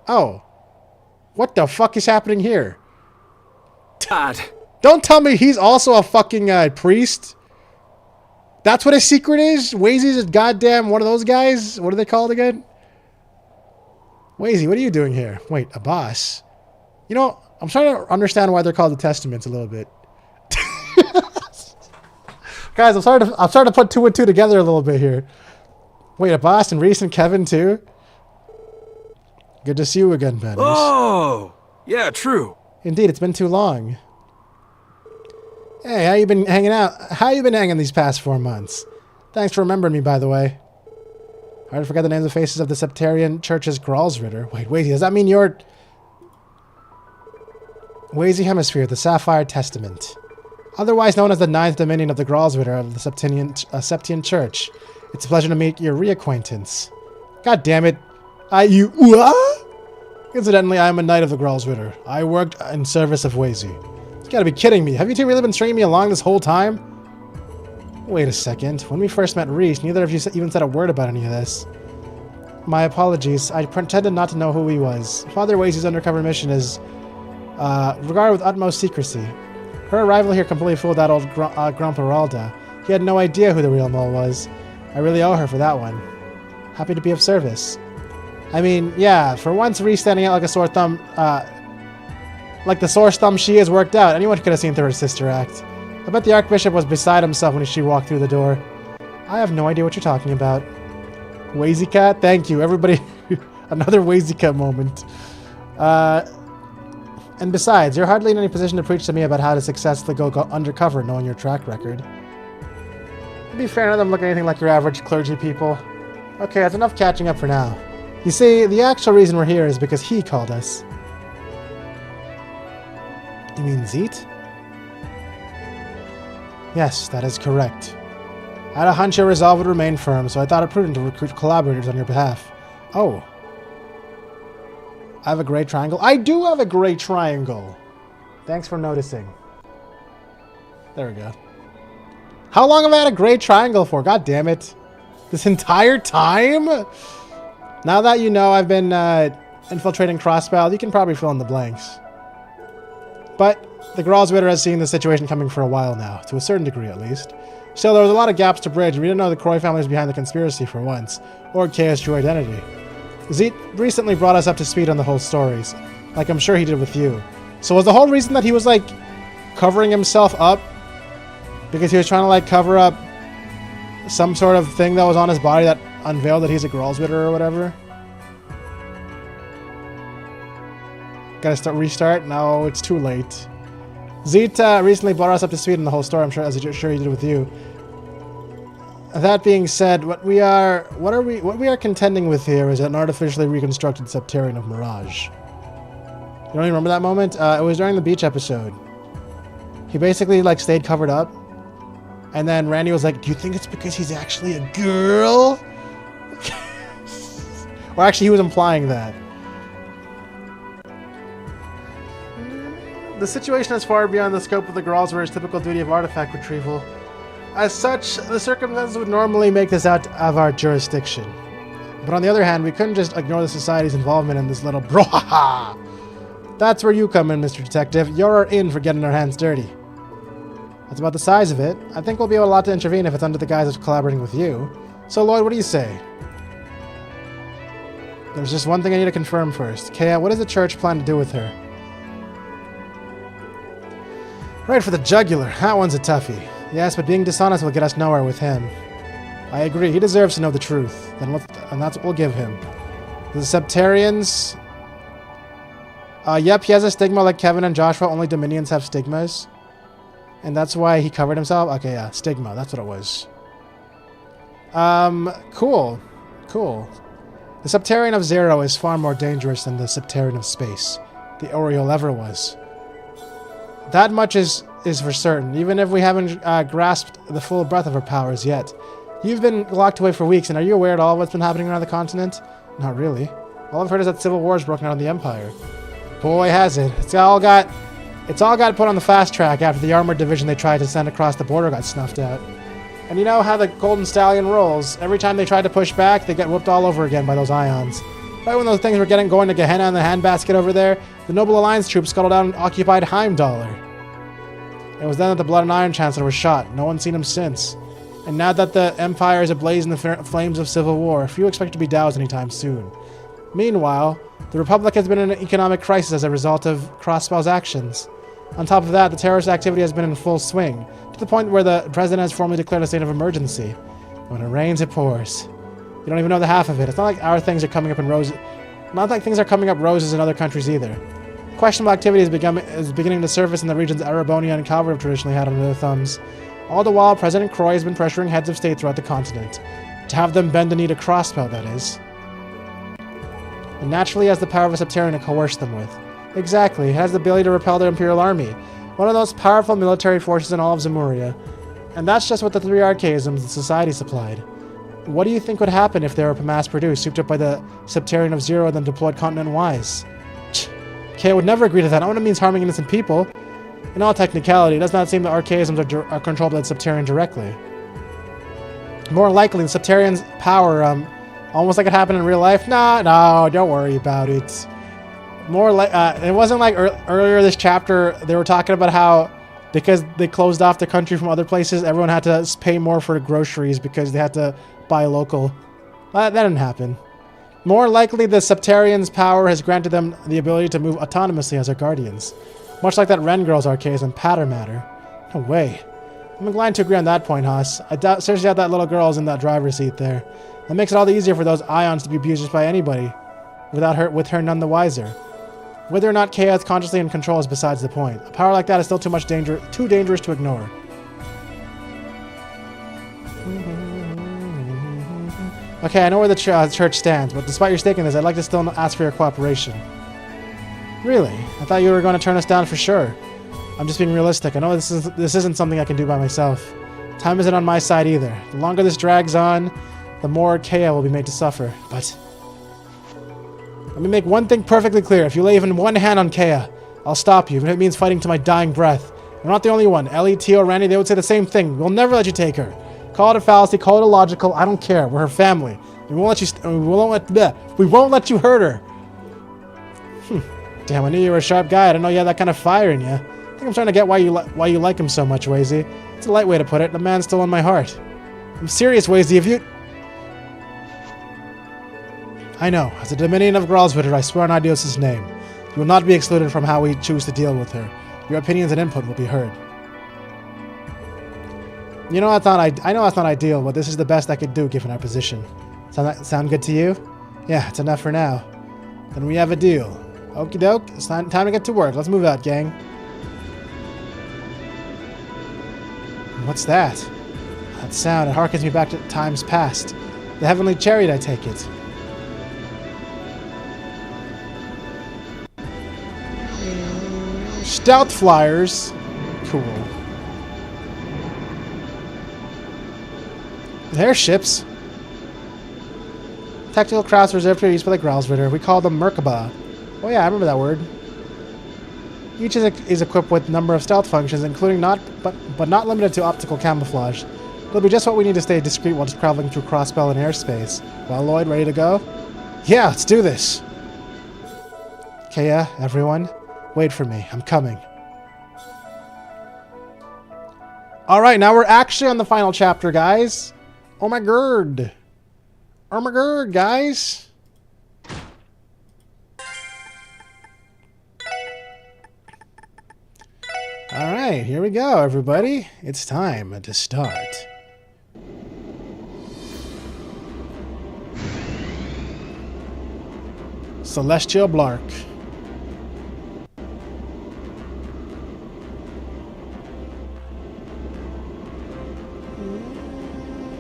Oh. What the fuck is happening here? Dad. Don't tell me he's also a fucking priest. That's what his secret is? Wazy's a goddamn one of those guys? What are they called again? Wazy, what are you doing here? Wait, a boss? You know, I'm trying to understand why they're called the Testaments a little bit. Guys, I'm starting to put two and two together a little bit here. Wait, a boss and Reese and Kevin too? Good to see you again, Ben. Oh, yeah, true. Indeed, it's been too long. Hey, how you been hanging out? How you been hanging these past 4 months? Thanks for remembering me, by the way. Hard to forget the names and faces of the Septarian Church's Gralsritter. Wait, does that mean you're... Wazy Hemisphere, the Sapphire Testament. Otherwise known as the Ninth Dominion of the Gralsritter of the Septian Church. It's a pleasure to meet your reacquaintance. God damn it. Incidentally, I am a Knight of the Gralsritter. I worked in service of Wazy. You gotta be kidding me. Have you two really been stringing me along this whole time? Wait a second. When we first met Reese, neither of you even said a word about any of this. My apologies. I pretended not to know who he was. Father Wazy's undercover mission is regarded with utmost secrecy. Her arrival here completely fooled that old Grumperalda. He had no idea who the real mole was. I really owe her for that one. Happy to be of service. I mean, yeah, for once Reese standing out like a sore thumb, like the sore thumb she is worked out. Anyone could have seen through her sister act. I bet the Archbishop was beside himself when she walked through the door. I have no idea what you're talking about. Wazy Cat? Thank you, everybody. Another Wazy Cat moment. And besides, you're hardly in any position to preach to me about how to successfully go undercover knowing your track record. To be fair, none of them look anything like your average clergy people. Okay, that's enough catching up for now. You see, the actual reason we're here is because he called us. You mean Zeet? Yes, that is correct. I had a hunch your resolve would remain firm, so I thought it prudent to recruit collaborators on your behalf. Oh. I have a great triangle? I do have a great triangle! Thanks for noticing. There we go. How long have I had a gray triangle for? God damn it. This entire time? Now that you know I've been infiltrating Crossbow, you can probably fill in the blanks. But the Gralswitter has seen the situation coming for a while now, to a certain degree at least. Still, there was a lot of gaps to bridge. We didn't know the Croy family was behind the conspiracy for once, or Chaos True Identity. Zeke recently brought us up to speed on the whole stories, like I'm sure he did with you. So was the whole reason that he was like covering himself up because he was trying to like cover up some sort of thing that was on his body that unveiled that he's a Gralswitter or whatever? Gotta restart? No, it's too late. Zeta recently brought us up to speed on the whole story. I'm sure, as he did with you. That being said, what we are contending with here is an artificially reconstructed Septarian of Mirage. You don't even remember that moment? It was during the beach episode. He basically like stayed covered up, and then Randy was like, "Do you think it's because he's actually a girl?" Or actually, he was implying that. The situation is far beyond the scope of the Gralswitter's typical duty of artifact retrieval. As such, the circumstances would normally make this out of our jurisdiction. But on the other hand, we couldn't just ignore the Society's involvement in this little brouhaha. That's where you come in, Mr. Detective. You're in for getting our hands dirty. That's about the size of it. I think we'll be able a lot to intervene if it's under the guise of collaborating with you. So, Lloyd, what do you say? There's just one thing I need to confirm first. Kea, what does the church plan to do with her? Right for the jugular. That one's a toughie. Yes, but being dishonest will get us nowhere with him. I agree. He deserves to know the truth. And that's what we'll give him. The Septarians... yep, he has a stigma like Kevin and Joshua. Only Dominions have stigmas. And that's why he covered himself? Okay, yeah. Stigma. That's what it was. Cool. Cool. The Septarian of Zero is far more dangerous than the Septarian of Space. The Oriole ever was. That much is for certain, even if we haven't grasped the full breadth of her powers yet. You've been locked away for weeks, and are you aware at all of what's been happening around the continent? Not really. All I've heard is that civil war has broken out in the Empire. Boy, has it. It's all got put on the fast track after the armored division they tried to send across the border got snuffed out. And you know how the Golden Stallion rolls. Every time they tried to push back, they get whooped all over again by those ions. Right when those things were going to Gehenna in the handbasket over there, the Noble Alliance troops scuttled out and occupied Heimdallr. It was then that the Blood and Iron Chancellor was shot. No one's seen him since. And now that the Empire is ablaze in the flames of civil war, few expect to be doused anytime soon. Meanwhile, the Republic has been in an economic crisis as a result of Crossbow's actions. On top of that, the terrorist activity has been in full swing, to the point where the President has formally declared a state of emergency. When it rains, it pours. You don't even know the half of it. It's not like our things are coming up in roses. Not like things are coming up roses in other countries either. Questionable activity is beginning to surface in the regions Arabonia and Calvary have traditionally had under their thumbs. All the while, President Croy has been pressuring heads of state throughout the continent. To have them bend the knee to Crossbow, that is. And naturally has the power of a Septarian to coerce them with. Exactly, it has the ability to repel their Imperial Army. One of the most powerful military forces in all of Zemuria. And that's just what the 3 archaisms the Society supplied. What do you think would happen if they were mass-produced, souped up by the Septarian of Zero, and then deployed continent-wise? Kea would never agree to that, not when it means harming innocent people. In all technicality, it does not seem that archaisms are controlled by the Septarian directly. More likely, the Septarian's power, almost like it happened in real life. No, don't worry about it. More like, it wasn't like earlier this chapter, they were talking about how, because they closed off the country from other places, everyone had to pay more for groceries because they had to buy local. That didn't happen. More likely, the Septarian's power has granted them the ability to move autonomously as their guardians. Much like that Ren girl's archaism, Patter Matter. No way. I'm inclined to agree on that point, Haas. I seriously doubt that little girl's in that driver's seat there. That makes it all the easier for those ions to be abused just by anybody, with her none the wiser. Whether or not Kea is consciously in control is besides the point. A power like that is still too dangerous to ignore. Okay, I know where the church stands, but despite your stake in this, I'd like to still ask for your cooperation. Really? I thought you were going to turn us down for sure. I'm just being realistic. I know this isn't something I can do by myself. Time isn't on my side either. The longer this drags on, the more Kea will be made to suffer. But let me make one thing perfectly clear. If you lay even one hand on Kea, I'll stop you, even if it means fighting to my dying breath. You're not the only one. Ellie, Tio, Randy, they would say the same thing. We'll never let you take her. Call it a fallacy, call it illogical. I don't care. We're her family. We won't let you. We won't let you hurt her. Damn, I knew you were a sharp guy. I didn't know you had that kind of fire in you. I think I'm starting to get why you like him so much, Wazy. It's a light way to put it. The man's still in my heart. I'm serious, Wazy. If you... I know. As a Dominion of Gralswitter, I swear on Ideos' name. You will not be excluded from how we choose to deal with her. Your opinions and input will be heard. You know, I know that's not ideal, but this is the best I could do given our position. Sound good to you? Yeah, it's enough for now. Then we have a deal. Okie doke, it's time to get to work. Let's move out, gang. What's that? That sound, it harkens me back to times past. The Heavenly Chariot, I take it. Stout flyers. Cool. Airships. Tactical crafts reserved for use by the Gralsritter. We call them Merkaba. Oh yeah, I remember that word. Each is equipped with a number of stealth functions, including but not limited to optical camouflage. It'll be just what we need to stay discreet while just traveling through crossspell and airspace. Well, Lloyd, ready to go? Yeah, let's do this. Okay, yeah, everyone. Wait for me. I'm coming. Alright, now we're actually on the final chapter, guys. Oh my god. Oh my god, guys. Alright, here we go, everybody. It's time to start. Celestial Blark.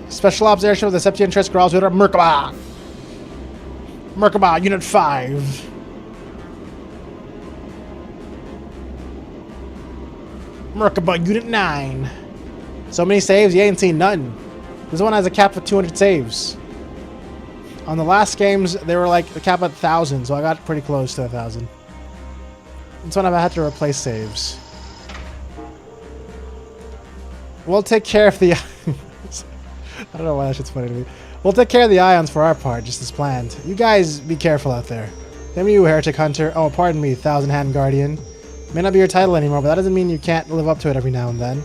Special Ops Airship with the Septian Trist Gralswitter Merkaba. Merkaba, Unit 5. Merkaba, Unit 9. So many saves, you ain't seen none. This one has a cap of 200 saves. On the last games, they were like the cap at 1,000, so I got pretty close to 1,000. This one I've had to replace saves. We'll take care of the... I don't know why that shit's funny to me. We'll take care of the ions for our part, just as planned. You guys be careful out there. Same to you, Heretic Hunter. Oh, pardon me, Thousand Hand Guardian. May not be your title anymore, but that doesn't mean you can't live up to it every now and then.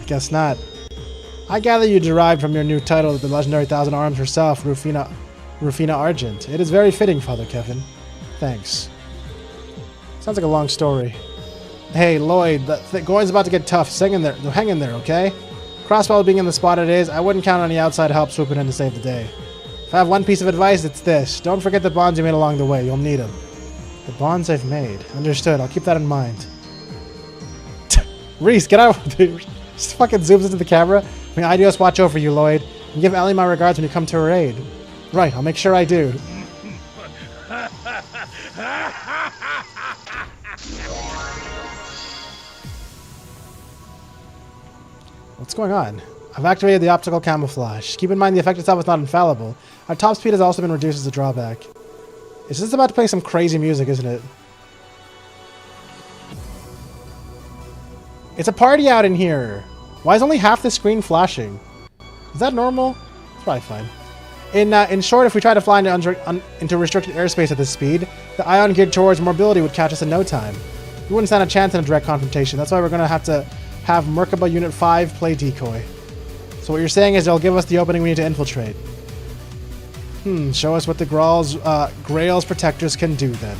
Guess not. I gather you derived from your new title the legendary Thousand Arms herself, Rufina Argent. It is very fitting, Father Kevin. Thanks. Sounds like a long story. Hey, Lloyd, going's about to get tough. Hang in there, okay? Crossbow being in the spot it is, I wouldn't count on any outside help swooping in to save the day. If I have one piece of advice, it's this. Don't forget the bonds you made along the way. You'll need them. The bonds I've made. Understood. I'll keep that in mind. Reese, get out. Just fucking zooms into the camera. May Ideos watch over you, Lloyd. And give Ellie my regards when you come to her aid. Right, I'll make sure I do. What's going on? I've activated the optical camouflage. Keep in mind the effect itself is not infallible. Our top speed has also been reduced as a drawback. It's just about to play some crazy music, isn't it? It's a party out in here! Why is only half the screen flashing? Is that normal? It's probably fine. In short, if we try to fly into restricted airspace at this speed, the ion geared towards mobility would catch us in no time. We wouldn't stand a chance in a direct confrontation. That's why we're going to have Merkaba Unit 5 play decoy. So what you're saying is they'll give us the opening we need to infiltrate. Show us what the Grail's protectors can do then.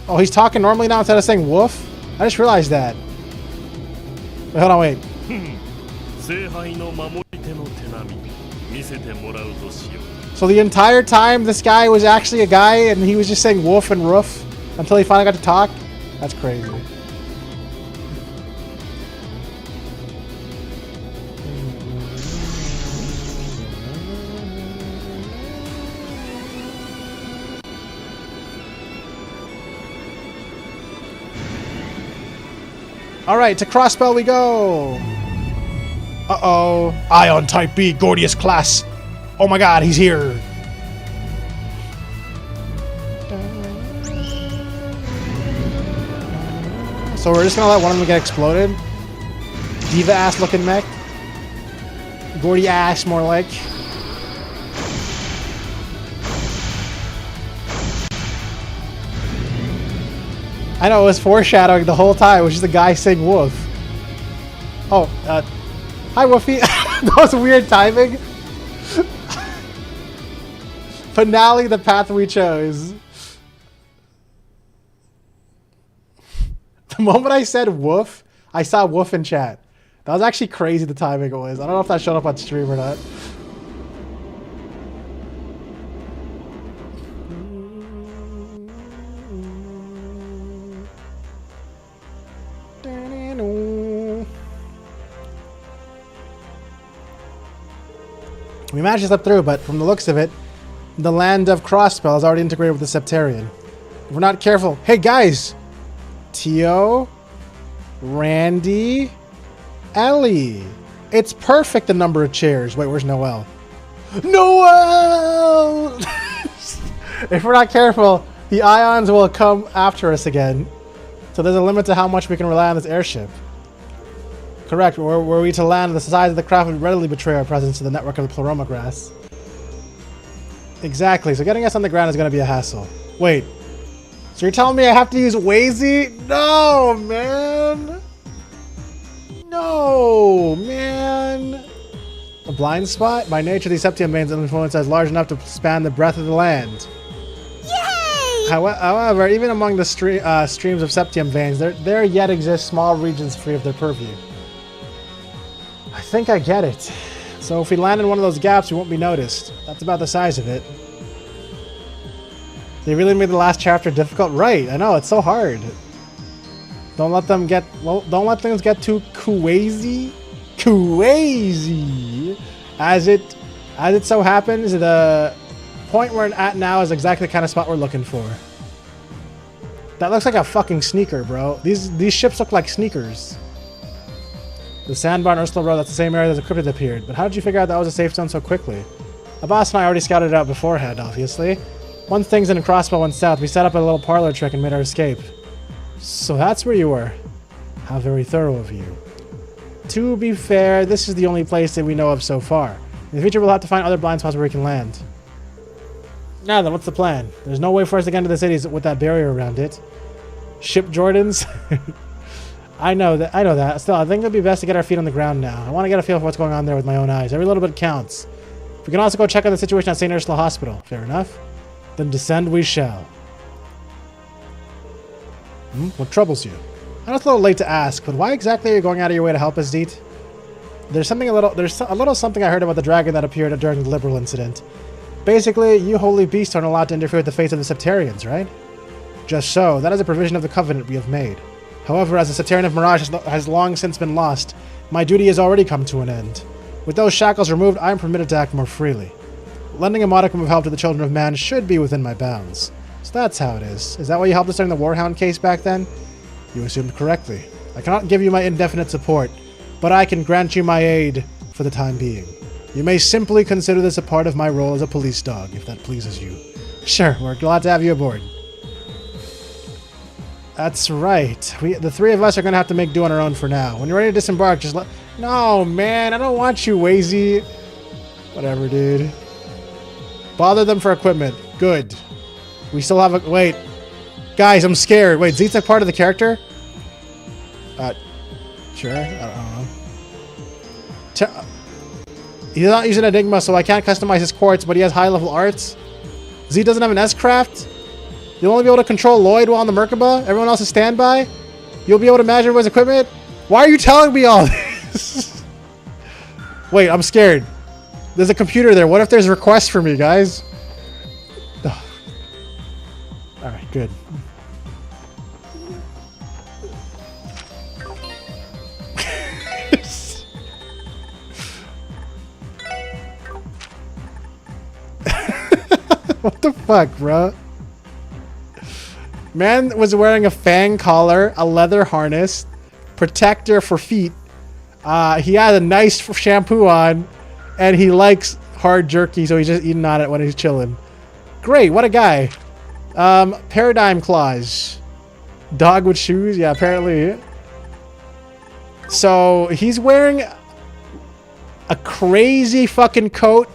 Oh, he's talking normally now instead of saying woof? I just realized that. Wait, hold on, wait. So the entire time this guy was actually a guy and he was just saying woof and roof until he finally got to talk? That's crazy. Alright, to Crossbell we go! Uh-oh. Ion Type B, Gordius class! Oh my god, he's here! So we're just gonna let one of them get exploded. Diva ass looking mech. Gordy ass, more like. I know, it was foreshadowing the whole time. It was just a guy saying woof. Oh, hi Woofy. That was weird timing. Finale, the path we chose. The moment I said woof, I saw woof in chat. That was actually crazy the timing it was. I don't know if that showed up on stream or not. We managed to slip through, but from the looks of it, the land of Crossspell is already integrated with the Septarian. If we're not careful... Hey guys! Tio, Randy, Ellie. It's perfect the number of chairs. Wait, where's Noelle? Noelle! If we're not careful, the ions will come after us again. So there's a limit to how much we can rely on this airship. Correct. Were we to land, the size of the craft would readily betray our presence to the network of the Pleroma grass. Exactly. So getting us on the ground is going to be a hassle. Wait. So you're telling me I have to use Wazy? No, man. No, man. A blind spot? By nature, these septium veins influence is large enough to span the breadth of the land. Yay! However, even among the streams of septium veins, there yet exist small regions free of their purview. I think I get it. So if we land in one of those gaps, we won't be noticed. That's about the size of it. They really made the last chapter difficult? Right, I know, it's so hard. Don't let them get... Well, don't let things get too crazy. Crazy! As it so happens, the point we're at now is exactly the kind of spot we're looking for. That looks like a fucking sneaker, bro. These ships look like sneakers. The sandbar on Ursula Road, that's the same area that the cryptid appeared. But how did you figure out that was a safe zone so quickly? The boss and I already scouted it out beforehand, obviously. Once things in Crossbow went south, we set up a little parlor trick and made our escape. So that's where you were. How very thorough of you. To be fair, this is the only place that we know of so far. In the future, we'll have to find other blind spots where we can land. Now then, what's the plan? There's no way for us to get into the cities with that barrier around it. Ship Jordans? I know that. Still, I think it'd be best to get our feet on the ground now. I want to get a feel for what's going on there with my own eyes. Every little bit counts. We can also go check on the situation at St. Ursula Hospital. Fair enough. Then descend we shall. What troubles you? I know it's a little late to ask, but why exactly are you going out of your way to help us, Deet? There's a little something I heard about the dragon that appeared during the Liberal incident. Basically, you holy beasts aren't allowed to interfere with the fates of the Septarians, right? Just so. That is a provision of the covenant we have made. However, as the Septarian of Mirage has long since been lost, my duty has already come to an end. With those shackles removed, I am permitted to act more freely. Lending a modicum of help to the children of man should be within my bounds. So that's how it is. Is that why you helped us during the Warhound case back then? You assumed correctly. I cannot give you my indefinite support, but I can grant you my aid for the time being. You may simply consider this a part of my role as a police dog, if that pleases you. Sure, we're glad to have you aboard. That's right. The three of us are going to have to make do on our own for now. When you're ready to disembark, just let... No, man, I don't want you, Wazy. Whatever, dude. Bother them for equipment. Good. We still have a... Wait. Guys, I'm scared. Wait, Zeet's a part of the character? Sure. I don't know. He's not using Enigma, so I can't customize his quartz, but he has high-level arts. Zeet doesn't have an S-Craft? You'll only be able to control Lloyd while on the Merkaba? Everyone else is standby? You'll be able to manage everyone's equipment? Why are you telling me all this? Wait, I'm scared. There's a computer there. What if there's requests for me, guys? Oh. Alright, good. What the fuck, bro? Man was wearing a fang collar, a leather harness, protector for feet. He had a nice shampoo on, and he likes hard jerky, so he's just eating on it when he's chilling. Great, what a guy. Paradigm claws. Dog with shoes? Yeah, apparently. So he's wearing a crazy fucking coat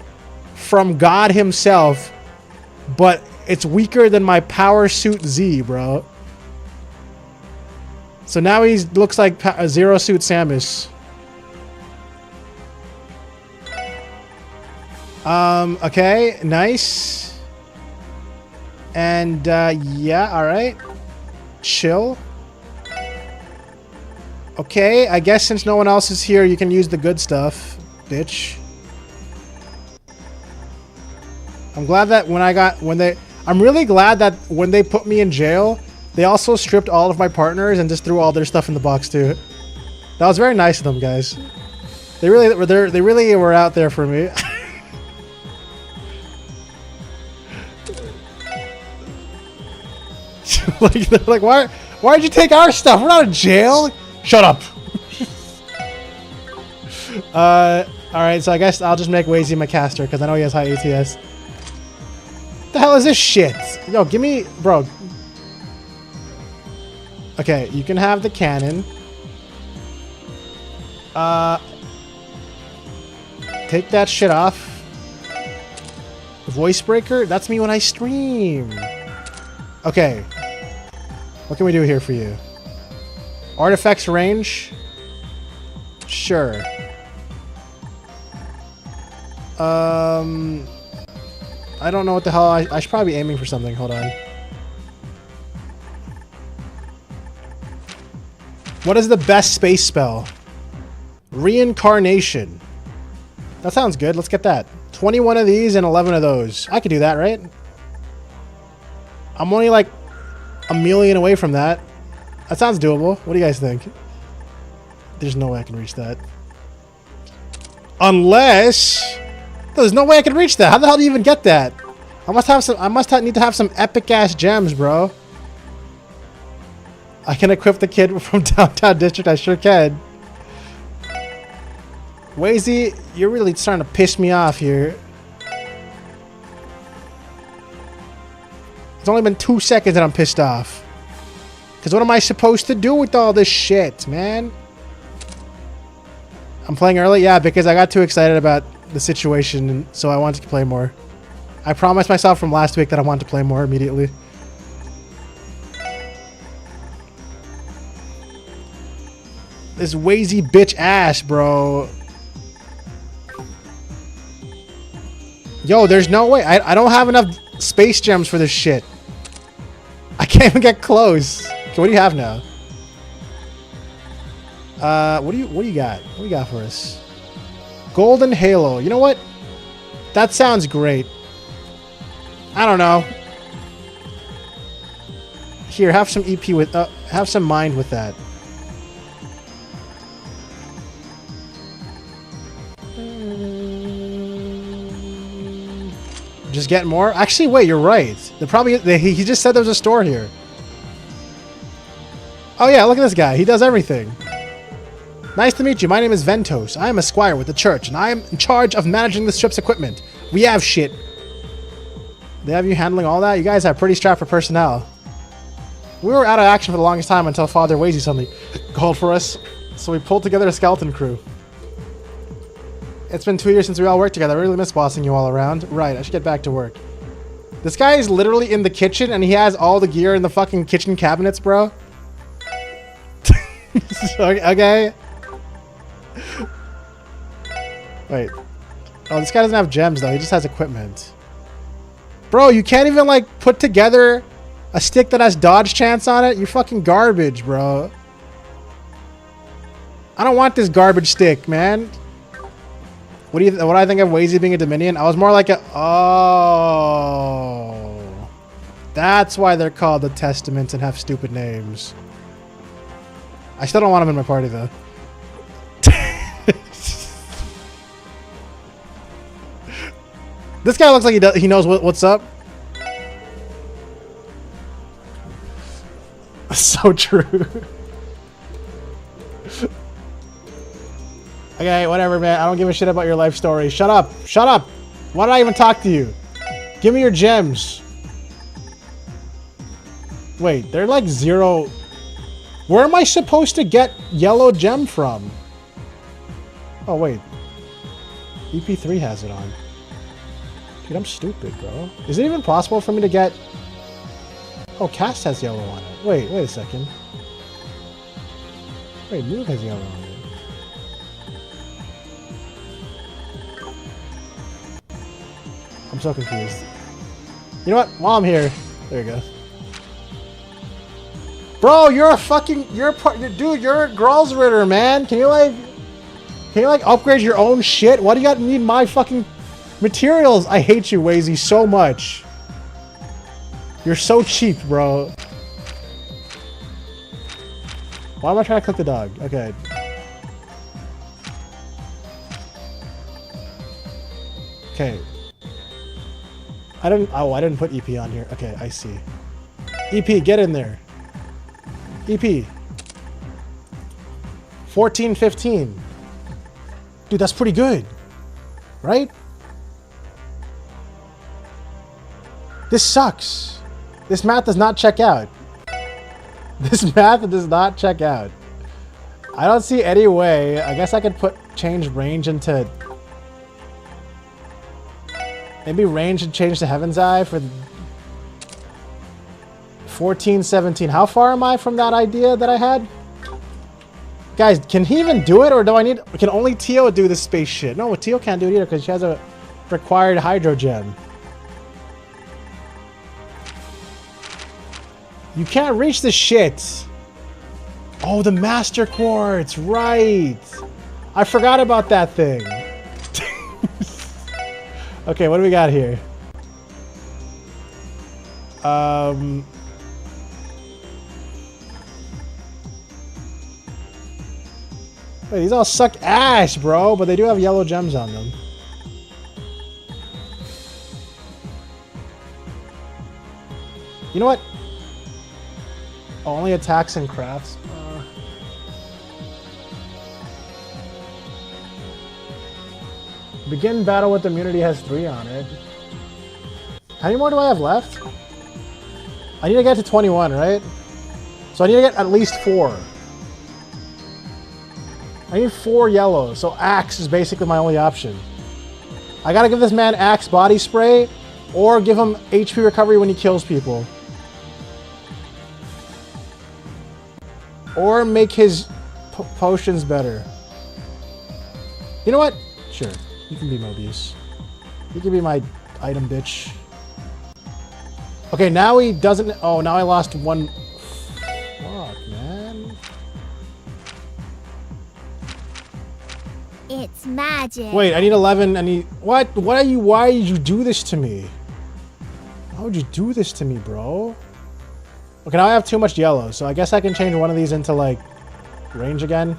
from God himself, but it's weaker than my Power Suit Z, bro. So now he looks like a Zero Suit Samus. Okay, nice. And yeah, all right. Chill. Okay, I guess since no one else is here, you can use the good stuff, bitch. I'm glad that I'm really glad that when they put me in jail, they also stripped all of my partners and just threw all their stuff in the box too. That was very nice of them, guys. They really were out there for me. They're like, why'd you take our stuff? We're not in jail. Shut up. Alright, so I guess I'll just make Wazy my caster because I know he has high ATS. The hell is this shit? Yo, give me... Bro. Okay, you can have the cannon. Take that shit off. Voice breaker? That's me when I stream. Okay. What can we do here for you? Artifacts range? Sure. I don't know what the hell. I should probably be aiming for something. Hold on. What is the best space spell? Reincarnation. That sounds good. Let's get that. 21 of these and 11 of those. I could do that, right? I'm only like a million away from that. That sounds doable. What do you guys think? There's no way I can reach that. Unless... There's no way I can reach that. How the hell do you even get that? I must need to have some epic ass gems, bro. I can equip the kid from Downtown District. I sure can. Wazy, you're really starting to piss me off here. It's only been 2 seconds and I'm pissed off. Because what am I supposed to do with all this shit, man? I'm playing early? Yeah, because I got too excited about the situation, and so I wanted to play more. I promised myself from last week that I wanted to play more immediately. This Wazy bitch ass, bro. Yo, there's no way. I don't have enough space gems for this shit. I can't even get close. Okay, what do you have now? What do you got? What do you got for us? Golden Halo. You know what? That sounds great. I don't know. Here, have some EP with have some mind with that. Just get more? Actually, wait, you're right. He just said there was a store here. Oh yeah, look at this guy. He does everything. Nice to meet you. My name is Ventos. I am a squire with the church, and I am in charge of managing the strip's equipment. We have shit. They have you handling all that? You guys have pretty strapped for personnel. We were out of action for the longest time until Father Wazy suddenly called for us, so we pulled together a skeleton crew. It's been 2 years since we all worked together. I really miss bossing you all around. Right, I should get back to work. This guy is literally in the kitchen, and he has all the gear in the fucking kitchen cabinets, bro. Okay. Wait. Oh, this guy doesn't have gems, though. He just has equipment. Bro, you can't even, like, put together a stick that has dodge chance on it? You're fucking garbage, bro. I don't want this garbage stick, man. What do I think of Wazy being a Dominion? I was more like a... Oh. That's why they're called the Testaments and have stupid names. I still don't want him in my party, though. This guy looks like he knows what's up. So true. Okay, whatever, man. I don't give a shit about your life story. Shut up. Shut up. Why did I even talk to you? Give me your gems. Wait, they're like 0 Where am I supposed to get yellow gem from? Oh, wait. EP3 has it on. Dude, I'm stupid, bro. Is it even possible for me to get... Oh, Cast has yellow on it. Wait a second. Wait, Move has yellow on it. I'm so confused. You know what? While I'm here... There you go. Bro, you're a fucking... Dude, you're a Gralls Ritter, man. Can you, like, upgrade your own shit? Why do you need my fucking materials? I hate you, Wazy, so much. You're so cheap, bro. Why am I trying to click the dog? Okay. Okay. I didn't put EP on here. Okay, I see. EP, get in there. EP. 14, 15. Dude, that's pretty good. Right? This sucks. This math does not check out. This math does not check out. I don't see any way. I guess I could change range into... Maybe range and change to Heaven's Eye for 14, 17. How far am I from that idea that I had? Guys, can he even do it, or do I need... Can only Tio do this space shit? No, Tio can't do it either because she has a required Hydro Gem. You can't reach the shit. Oh, the Master Quartz, right. I forgot about that thing. Okay, what do we got here? Wait, these all suck ass, bro, but they do have yellow gems on them. You know what? Only attacks and crafts. Begin battle with immunity has 3 on it. How many more do I have left? I need to get to 21, right? So I need to get at least 4. I need 4 yellows, so Axe is basically my only option. I gotta give this man Axe body spray, or give him HP recovery when he kills people. Or make his potions better. You know what? Sure. You can be Mobius. You can be my item bitch. Okay, now he doesn't... Oh, now I lost 1... Fuck, man. It's magic. Wait, I need 11. I need... What? What are you... Why did you do this to me? Why would you do this to me, bro? Okay, now I have too much yellow, so I guess I can change one of these into, like, range again.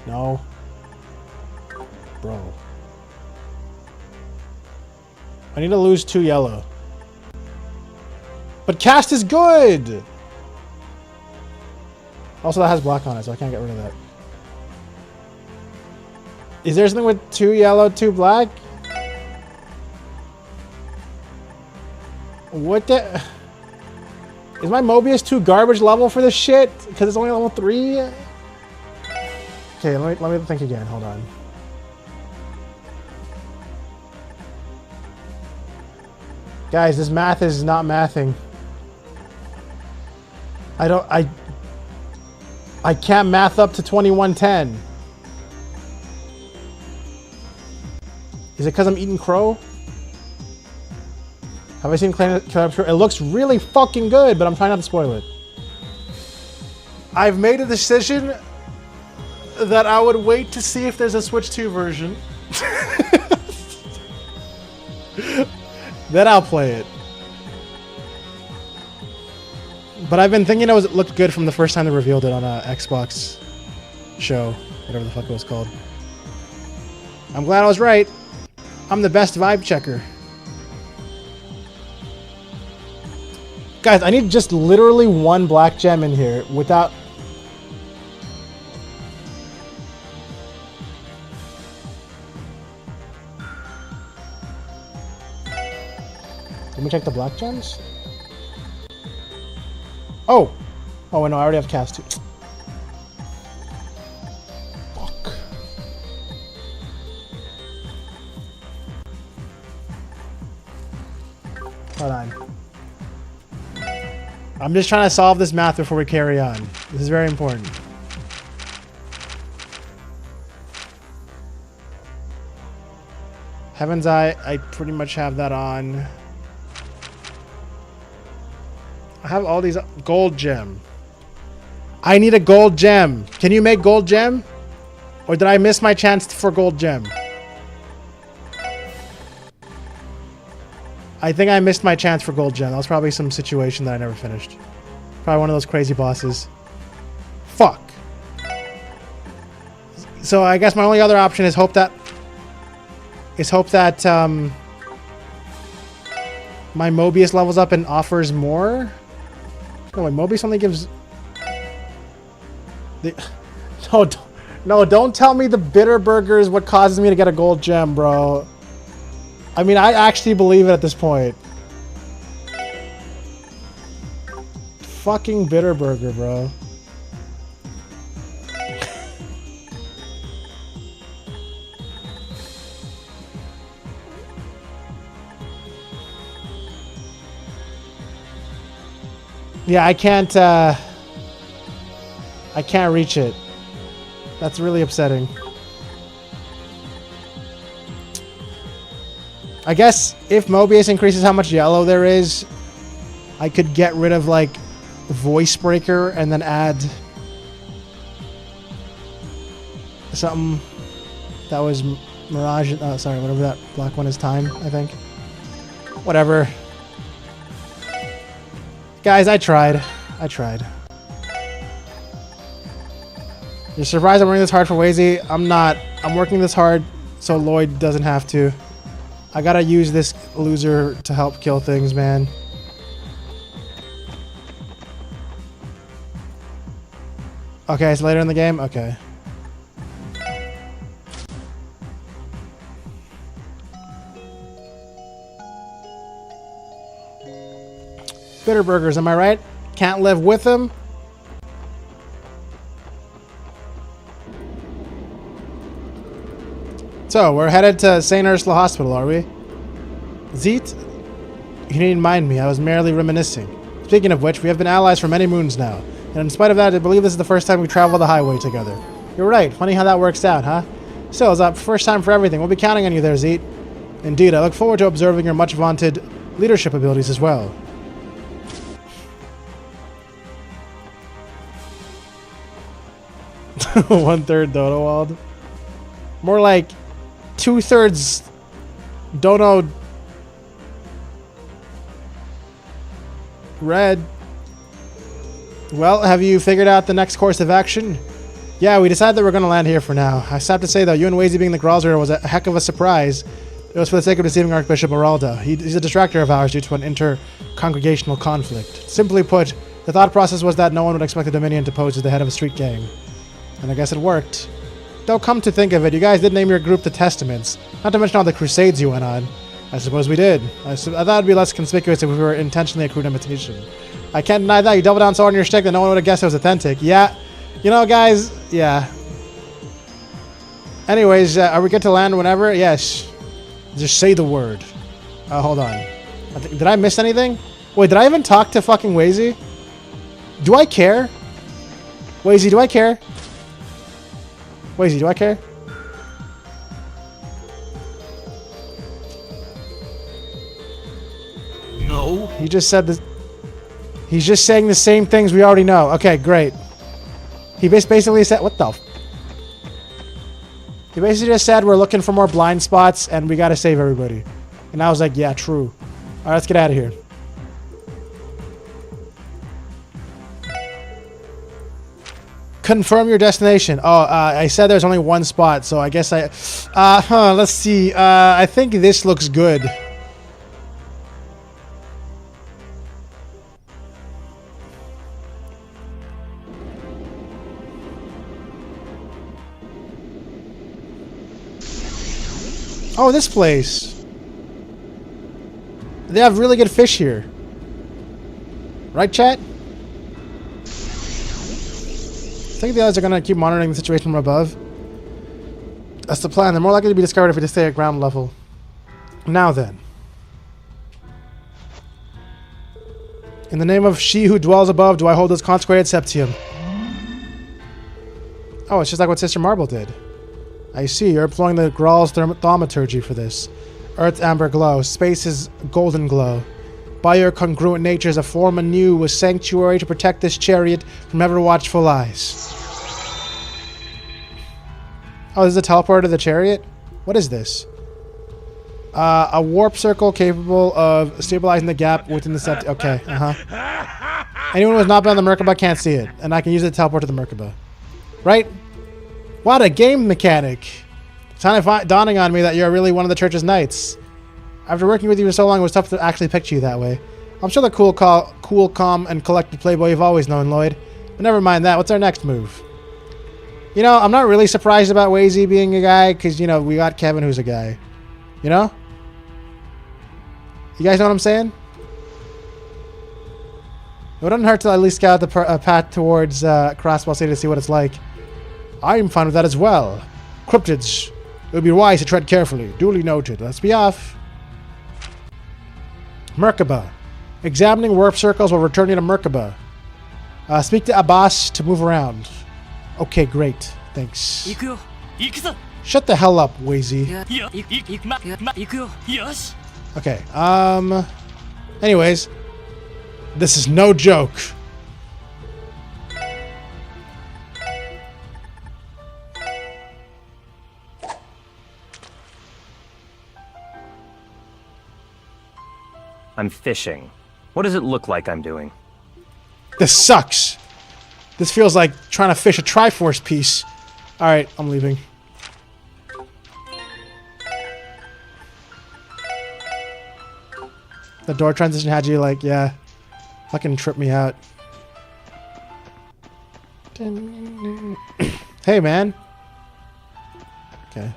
No. Bro. I need to lose 2 yellow. But Cast is good! Also, that has black on it, so I can't get rid of that. Is there something with 2 yellow, 2 black? What the... Is my Mobius too garbage level for this shit? Because it's only level 3? Okay, let me think again. Hold on. Guys, this math is not mathing. I can't math up to 2110. Is it because I'm eating crow? Have I seen Clan Capture? It looks really fucking good, but I'm trying not to spoil it. I've made a decision that I would wait to see if there's a Switch 2 version. Then I'll play it. But I've been thinking it looked good from the first time they revealed it on a Xbox show, whatever the fuck it was called. I'm glad I was right. I'm the best vibe checker. Guys, I need just literally 1 black gem in here without... Let me check the black gems. Oh! Oh, no, I already have cast too. Fuck. Hold on. I'm just trying to solve this math before we carry on. This is very important. Heaven's Eye, I pretty much have that on. I have all these. Gold gem. I need a gold gem. Can you make gold gem? Or did I miss my chance for gold gem? I think I missed my chance for gold gem. That was probably some situation that I never finished. Probably one of those crazy bosses. Fuck. So I guess my only other option is hope that my Mobius levels up and offers more. No, wait, Mobius only gives. No, don't tell me the bitter burger is what causes me to get a gold gem, bro. I mean, I actually believe it at this point. Fucking bitter burger, bro. Yeah, I can't reach it. That's really upsetting. I guess if Mobius increases how much yellow there is, I could get rid of like Voice Breaker and then add something that was Mirage. Oh, sorry, whatever that black one is. Time, I think. Whatever. Guys, I tried. You're surprised I'm working this hard for Wazy? I'm not. I'm working this hard so Lloyd doesn't have to. I gotta use this loser to help kill things, man. Okay, it's later in the game? Okay. Bitter burgers, am I right? Can't live with them? So, we're headed to St. Ursula Hospital, are we? Zeet? You needn't mind me, I was merely reminiscing. Speaking of which, we have been allies for many moons now. And in spite of that, I believe this is the first time we traveled the highway together. You're right, funny how that works out, huh? Still, it's the first time for everything. We'll be counting on you there, Zeet. Indeed, I look forward to observing your much-vaunted leadership abilities as well. One-third Donowald. More like two-thirds Dono Red. Well, have you figured out the next course of action? Yeah, we decided that we're going to land here for now. I just have to say, though, you and Wazy being the Gralzer was a heck of a surprise. It was for the sake of deceiving Archbishop Moralda. He's a distractor of ours due to an inter-congregational conflict. Simply put, the thought process was that no one would expect the Dominion to pose as the head of a street gang. And I guess it worked. Though come to think of it, you guys did name your group the Testaments. Not to mention all the crusades you went on. I suppose we did. I thought it'd be less conspicuous if we were intentionally a crude imitation. I can't deny that. You doubled down so hard on your shtick that no one would have guessed it was authentic. Yeah. You know, guys, yeah. Anyways, are we good to land whenever? Yes. Just say the word. Hold on. Did I miss anything? Wait, did I even talk to fucking Wazy? Do I care? Wazy, do I care? Wazy, do I care? No. He just said this. He's just saying the same things we already know. Okay, great. He basically said, what the? He basically just said we're looking for more blind spots and we gotta save everybody. And I was like, yeah, true. Alright, let's get out of here. Confirm your destination. Oh, I said there's only one spot, so I guess let's see. I think this looks good. Oh, this place. They have really good fish here. Right, chat? think the others are gonna keep monitoring the situation from above. That's the plan. They're more likely to be discovered if we just stay at ground level. Now then. In the name of she who dwells above, do I hold this consecrated septium. Oh, it's just like what Sister Marble did. I see, you're employing the Graal's thaumaturgy for this. Earth's amber glow, space's golden glow. By your congruent natures, a form anew, a sanctuary to protect this chariot from ever watchful eyes. Oh, this is a teleporter to the chariot? What is this? A warp circle capable of stabilizing the gap within the set. Okay, Anyone who has not been on the Merkaba can't see it, and I can use it to teleport to the Merkaba. Right? What a game mechanic! It's kind of dawning on me that you're really one of the church's knights. After working with you for so long, it was tough to actually picture you that way. I'm sure the cool, calm, and collected playboy you've always known, Lloyd. But never mind that. What's our next move? You know, I'm not really surprised about Wazy being a guy, because, you know, we got Kevin who's a guy. You know? You guys know what I'm saying? It wouldn't hurt to at least scout the path towards Crossball City to see what it's like. I'm fine with that as well. Cryptids. It would be wise to tread carefully. Duly noted. Let's be off. Merkaba. Examining warp circles will return you to Merkaba. Speak to Abbas to move around. Okay, great. Thanks. Shut the hell up, Wazy. Okay, anyways. This is no joke. I'm fishing. What does it look like I'm doing? This sucks. This feels like trying to fish a Triforce piece. Alright, I'm leaving. The door transition had you like, yeah. Fucking trip me out. Hey, man. Okay.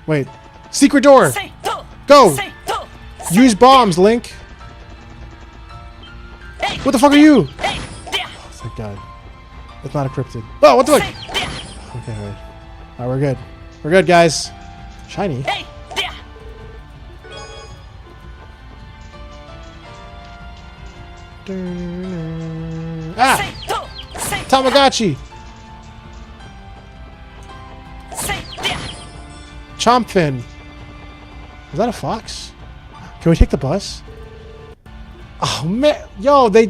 Wait. Secret door! Go! Use bombs, Link! What the fuck are you? Oh, thank God. It's not a cryptid. Oh, what the fuck? Okay, alright. Alright, we're good. We're good, guys. Shiny. Ah! Tamagotchi! Chompfin! Was that a fox? Can we take the bus? Oh man, yo, they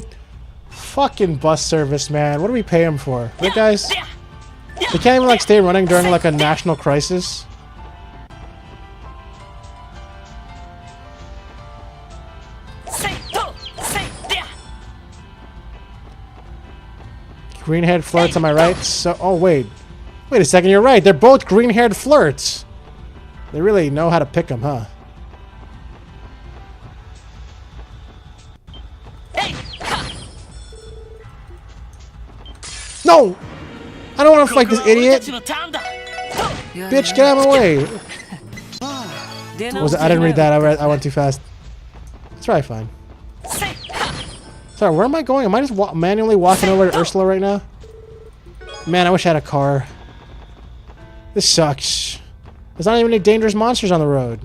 fucking bus service, man. What do we pay them for? Right, guys? They can't even like stay running during like a national crisis. Green-haired flirts, am I right? So, oh wait a second, you're right. They're both green-haired flirts. They really know how to pick them, huh? No! I don't want to fight this idiot! Bitch, get out of my way! I didn't read that. I went too fast. It's probably fine. Sorry, where am I going? Am I just manually walking over to Ursula right now? Man, I wish I had a car. This sucks. There's not even any dangerous monsters on the road.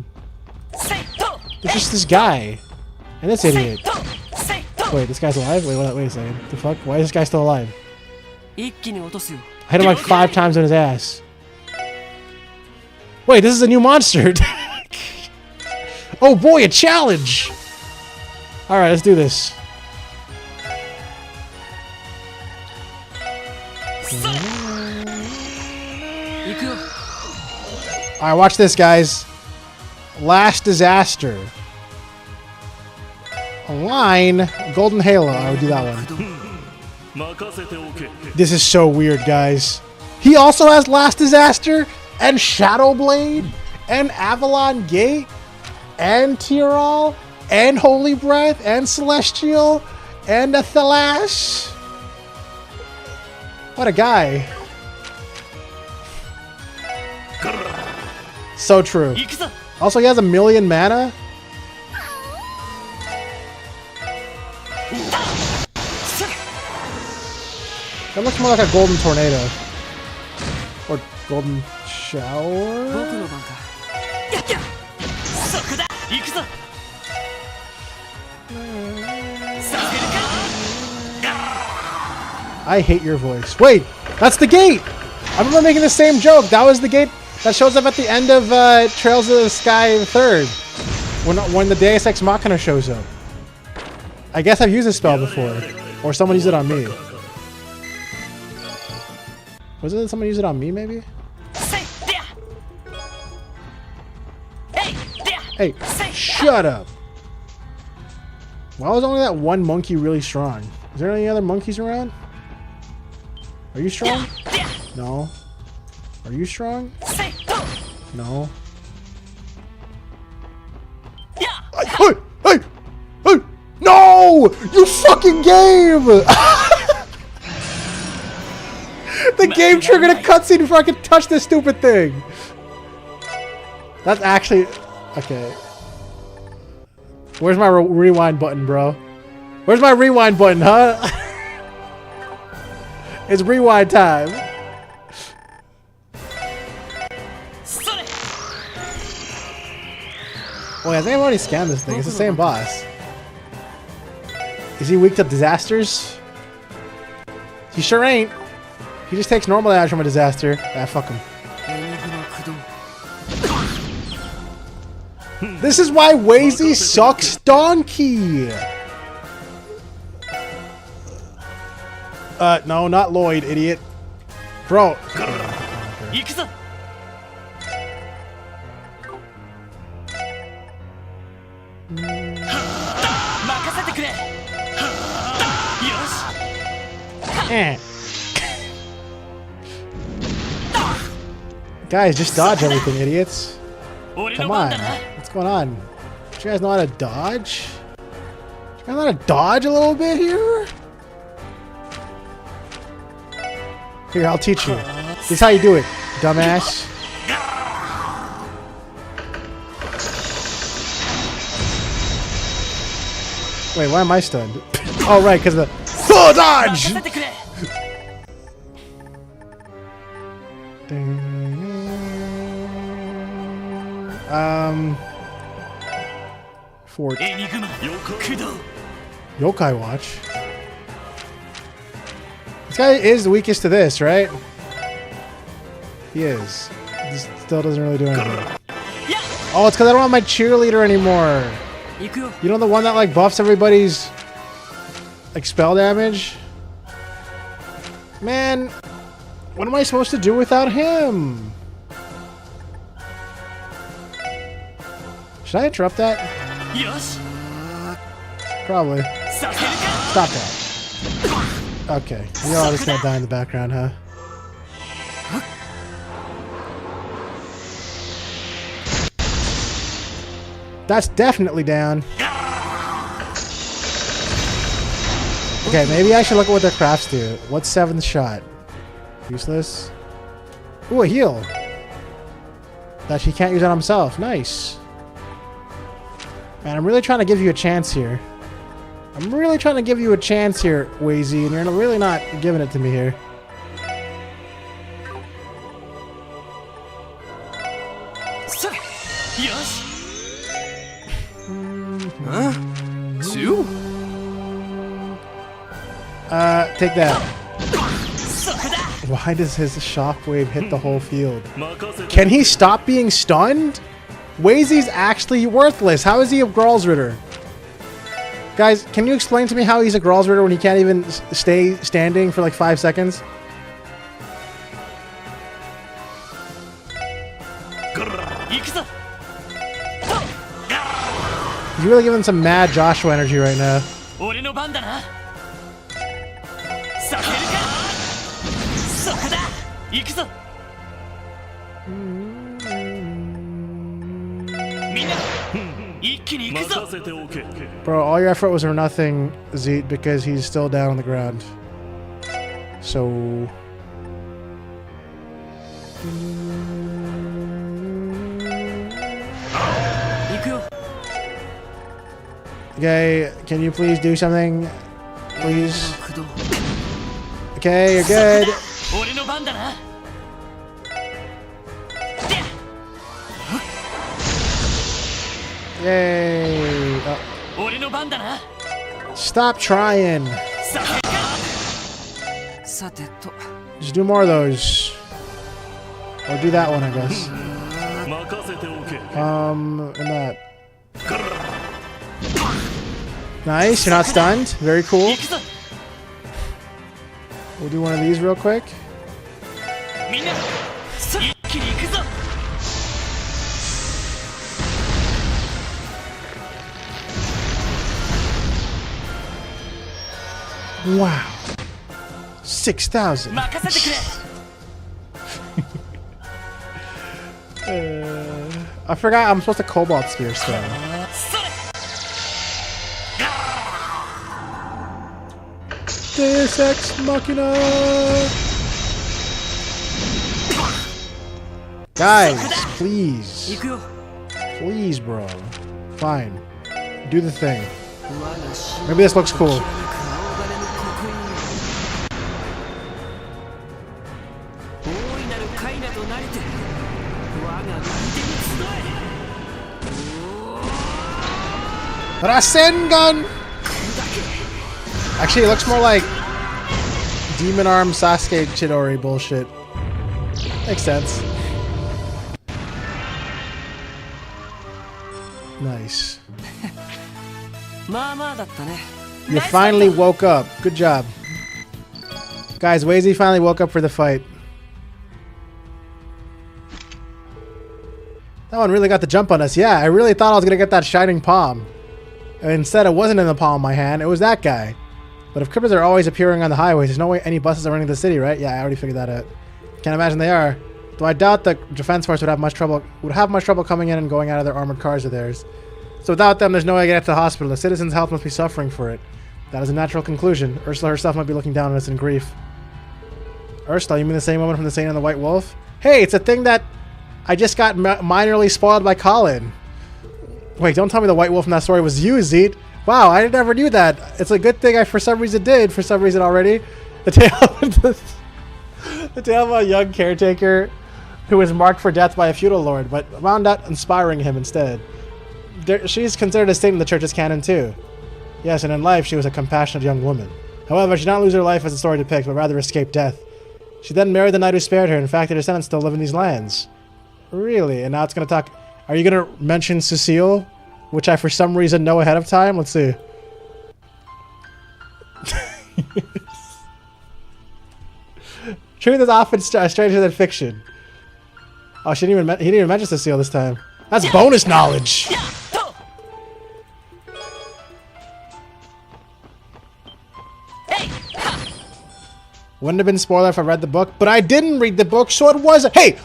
There's just this guy. And this idiot. Wait, this guy's alive? Wait a second. The fuck? Why is this guy still alive? I hit him like 5 times in his ass. Wait, this is a new monster. Oh boy, a challenge! Alright, let's do this. Alright, watch this, guys. Last disaster. A line. Golden Halo. I would do that one. This is so weird, guys. He also has Last Disaster, and Shadow Blade, and Avalon Gate, and Tyrol, and Holy Breath, and Celestial, and Athalash. What a guy. So true. Also, he has 1,000,000 mana. That looks more like a golden tornado. Or golden shower? I hate your voice. Wait, that's the gate! I remember making the same joke. That was the gate that shows up at the end of Trails of the Sky 3rd. When the Deus Ex Machina shows up. I guess I've used this spell before. Or someone used it on me. Was it someone used it on me, maybe? Hey, shut up! Why was only that one monkey really strong? Is there any other monkeys around? Are you strong? No. Are you strong? No. Hey! Hey! Hey! No! You fucking game! The game triggered a cutscene before I could touch this stupid thing! That's actually... Okay. Where's my rewind button, bro? Where's my rewind button, huh? It's rewind time. Wait, I think I've already scanned this thing. It's the same boss. Is he weak to disasters? He sure ain't. He just takes normal damage from a disaster. Ah, fuck him. This is why Wazy sucks donkey! No, not Lloyd, idiot. Bro. Guys, just dodge everything, idiots. Come on. What's going on? Do you guys know how to dodge? Do you guys know how to dodge a little bit here? Here, I'll teach you. This is how you do it, dumbass. Wait, why am I stunned? Oh, right, because of the... Oh, dodge! Fort. Yokai Watch. This guy is the weakest to this, right? He is. This still doesn't really do anything. Oh, it's because I don't have my cheerleader anymore. You know the one that like buffs everybody's like spell damage? Man, what am I supposed to do without him? Should I interrupt that? Probably. Stop that. Okay. You're all just gonna die in the background, huh? That's definitely down. Okay, maybe I should look at what their crafts do. What's 7th shot? Useless. Ooh, a heal. That he can't use on himself. Nice. Man, I'm really trying to give you a chance here. I'm really trying to give you a chance here, Wazy, and you're really not giving it to me here. Huh? 2? Take that. Why does his shockwave hit the whole field? Can he stop being stunned? Wazy's actually worthless. How is he a Gralsritter? Guys, can you explain to me how he's a Gralsritter when he can't even stay standing for like 5 seconds? He's really giving some mad Joshua energy right now. Bro, all your effort was for nothing, Zeet, because he's still down on the ground. So... Okay, can you please do something? Please? Okay, you're good. Yay. Stop trying. Just do more of those. Or do that one, I guess. And that. Nice, you're not stunned. Very cool. We'll do one of these real quick. Wow. 6,000. I forgot I'm supposed to Cobalt Spear still. Deus Ex Machina! Guys, please. Please, bro. Fine. Do the thing. Maybe this looks cool. Rasengan! Actually, it looks more like Demon Arm Sasuke Chidori bullshit. Makes sense. Nice. You finally woke up. Good job. Guys, Wazy finally woke up for the fight. That one really got the jump on us. Yeah, I really thought I was going to get that shining palm. And instead, it wasn't in the palm of my hand. It was that guy. But if crippers are always appearing on the highways, there's no way any buses are running the city, right? Yeah, I already figured that out. Can't imagine they are. Though I doubt the defense force would have much trouble coming in and going out of their armored cars of theirs. So without them, there's no way to get to the hospital. The citizens' health must be suffering for it. That is a natural conclusion. Ursula herself might be looking down on us in grief. Ursula, you mean the same woman from the Saint and the White Wolf? Hey, it's a thing that I just got minorly spoiled by Colin. Wait, don't tell me the White Wolf in that story was you, Zeet. Wow, I never knew that. It's a good thing I for some reason did, for some reason already. The tale of a young caretaker who was marked for death by a feudal lord, but wound up inspiring him instead. She's considered a saint in the church's canon too. Yes, and in life she was a compassionate young woman. However, she did not lose her life as the story depicts, but rather escape death. She then married the knight who spared her. In fact, her descendants still live in these lands. Really? And now it's going to talk... Are you going to mention Cecile? Which I, for some reason, know ahead of time? Let's see. Truth is often stranger than fiction. Oh, he didn't even mention Cecile this time. That's bonus knowledge! Wouldn't have been spoiler if I read the book, but I didn't read the book, so it wasn't. Hey!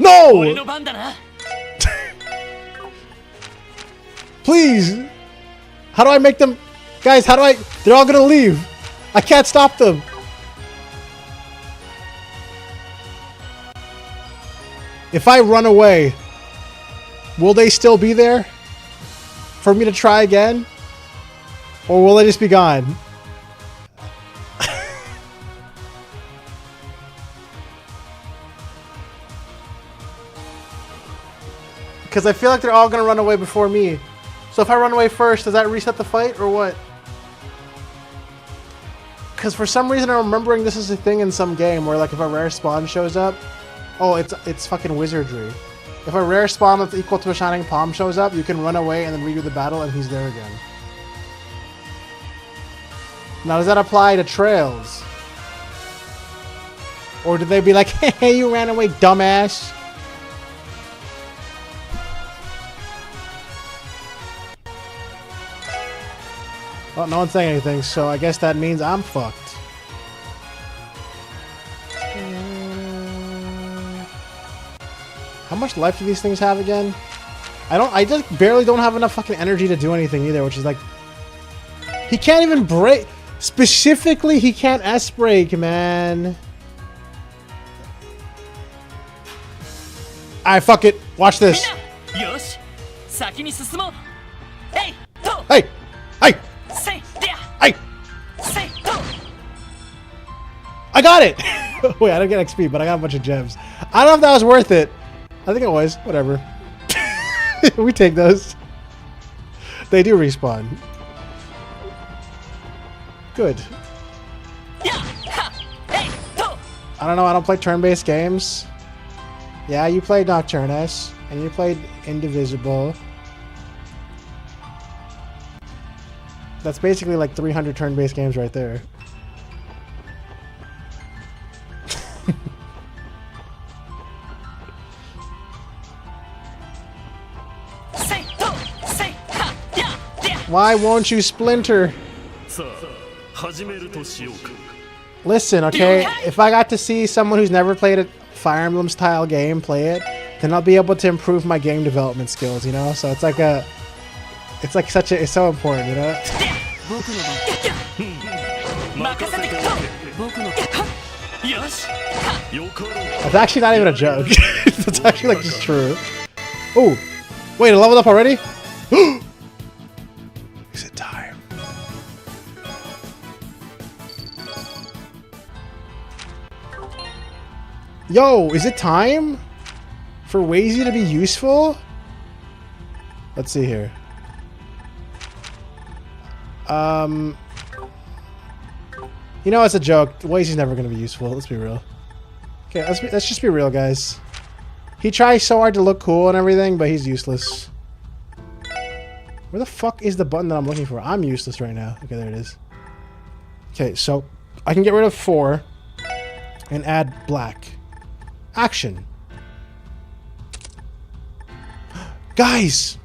No! Please! How do I make them... Guys, how do I... They're all gonna leave. I can't stop them. If I run away, will they still be there? For me to try again? Or will they just be gone? Because I feel like they're all going to run away before me. So if I run away first, does that reset the fight or what? Because for some reason I'm remembering this is a thing in some game where like if a rare spawn shows up... Oh, it's fucking wizardry. If a rare spawn that's equal to a shining palm shows up, you can run away and then redo the battle and he's there again. Now does that apply to trails? Or do they be like, hey, you ran away, dumbass? Well, no one's saying anything, so I guess that means I'm fucked. How much life do these things have again? I just barely don't have enough fucking energy to do anything either, which is like... He can't even break... Specifically, he can't S-break, man. Alright, fuck it. Watch this. Hey! Hey! I got it! Wait, I didn't get XP, but I got a bunch of gems. I don't know if that was worth it. I think it was. Whatever. We take those. They do respawn. Good. I don't know, I don't play turn-based games. Yeah, you played Nocturnus, and you played Indivisible. That's basically like 300 turn-based games right there. Why won't you splinter? Listen, okay, if I got to see someone who's never played a Fire Emblem style game play it, then I'll be able to improve my game development skills, you know? So it's like a, it's like such a, it's so important, you know? That's actually not even a joke. That's actually like just true. Oh, wait, it leveled up already? Is it time? Yo, is it time for Wazy to be useful? Let's see here. You know, it's a joke. Wazy's never gonna be useful. Let's be real. Okay, let's just be real, guys. He tries so hard to look cool and everything, but he's useless. Where the fuck is the button that I'm looking for? I'm useless right now. Okay, there it is. Okay, so I can get rid of 4 and add black. Action. Guys!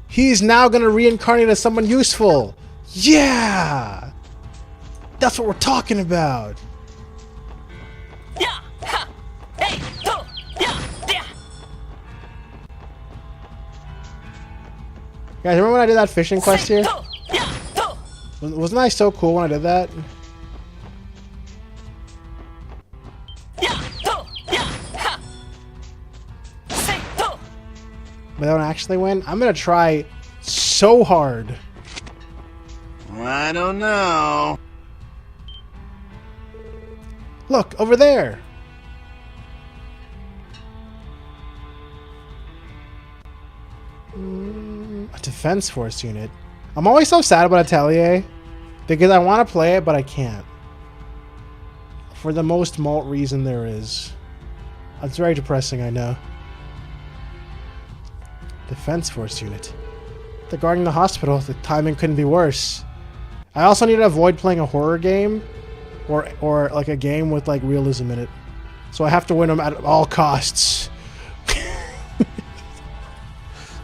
He's now gonna reincarnate as someone useful. Yeah! That's what we're talking about. Guys, remember when I did that fishing quest here? Wasn't I so cool when I did that? But I don't actually win? I'm gonna try so hard. I don't know. Look, over there! A defense force unit. I'm always so sad about Atelier because I want to play it, but I can't. For the most malt reason there is. It's very depressing, I know. Defense force unit. They're guarding the hospital. The timing couldn't be worse. I also need to avoid playing a horror game or like a game with like realism in it. So I have to win them at all costs.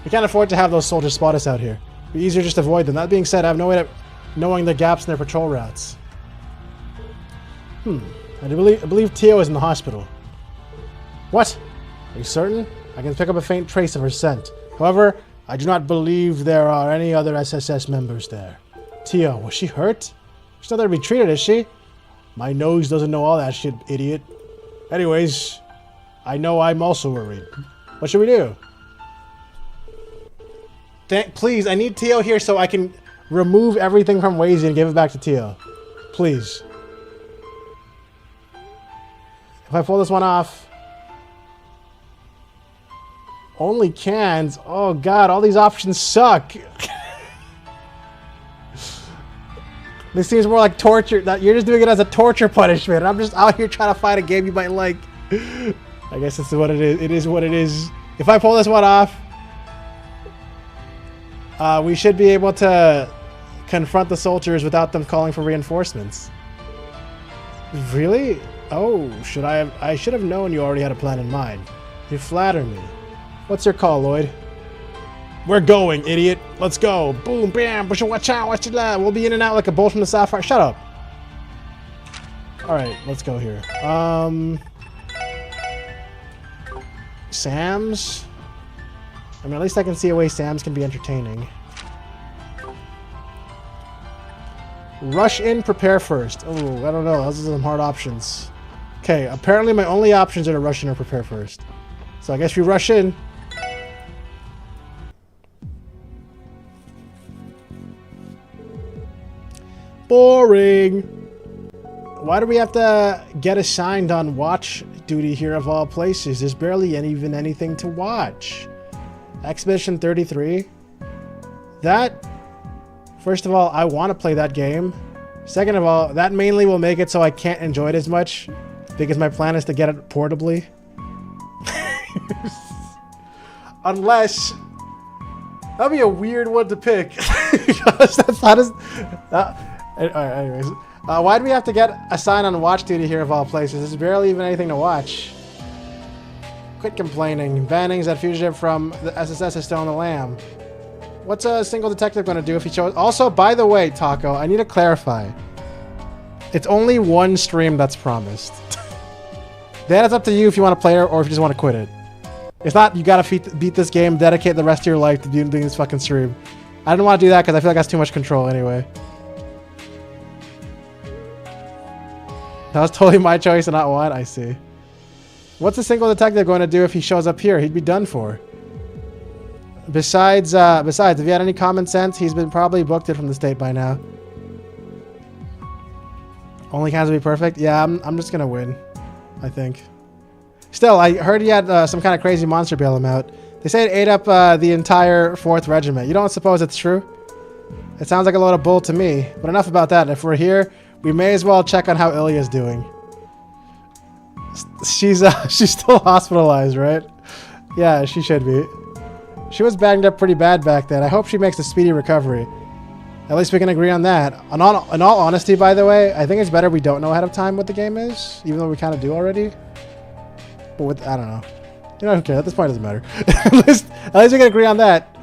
We can't afford to have those soldiers spot us out here. It'd be easier just to avoid them. That being said, I have no way of knowing the gaps in their patrol routes. I believe Tio is in the hospital. What? Are you certain? I can pick up a faint trace of her scent. However, I do not believe there are any other SSS members there. Tio, was she hurt? She's not there to be treated, is she? My nose doesn't know all that shit, idiot. Anyways, I know I'm also worried. What should we do? Please, I need Tio here so I can remove everything from Wazy and give it back to Tio. Please. If I pull this one off... Only cans? Oh god, all these options suck. This seems more like torture. You're just doing it as a torture punishment. I'm just out here trying to fight a game you might like. I guess that's what it is. It is what it is. If I pull this one off... we should be able to confront the soldiers without them calling for reinforcements. Really? Oh, I should have known you already had a plan in mind. You flatter me. What's your call, Lloyd? We're going, idiot. Let's go. Boom, bam, watch out, watch it. We'll be in and out like a bolt from the sapphire. Shut up. Alright, let's go here. Sam's? I mean, at least I can see a way Sam's can be entertaining. Rush in, prepare first. Oh, I don't know. Those are some hard options. Okay, apparently my only options are to rush in or prepare first. So I guess we rush in. Boring. Why do we have to get assigned on watch duty here of all places? There's barely even anything to watch. Expedition 33. That, first of all, I want to play that game. Second of all, that mainly will make it so I can't enjoy it as much because my plan is to get it portably. Unless, that'd be a weird one to pick. Because that's not as... anyways, why do we have to get assigned on watch duty here of all places? There's barely even anything to watch. Quit complaining. Bannings that fugitive from the SSS is still on the lam. What's a single detective going to do if he shows... Also, by the way, Taco, I need to clarify. It's only one stream that's promised. Then it's up to you if you want to play it or if you just want to quit it. It's not, you gotta beat this game, dedicate the rest of your life to doing this fucking stream. I didn't want to do that because I feel like that's too much control anyway. That was totally my choice and not one, I see. What's a single detective going to do if he shows up here? He'd be done for. Besides, if you had any common sense, he's been probably booked it from the state by now. Only has to be perfect? Yeah, I'm just gonna win, I think. Still, I heard he had some kind of crazy monster bail him out. They say it ate up the entire 4th Regiment. You don't suppose it's true? It sounds like a load of bull to me. But enough about that. If we're here, we may as well check on how Ilya's doing. She's still hospitalized, right? Yeah, she should be. She was banged up pretty bad back then. I hope she makes a speedy recovery. At least we can agree on that. In all honesty, by the way, I think it's better we don't know ahead of time what the game is, even though we kind of do already. But with, I don't know. You know, who cares? At this point, it doesn't matter. at least we can agree on that.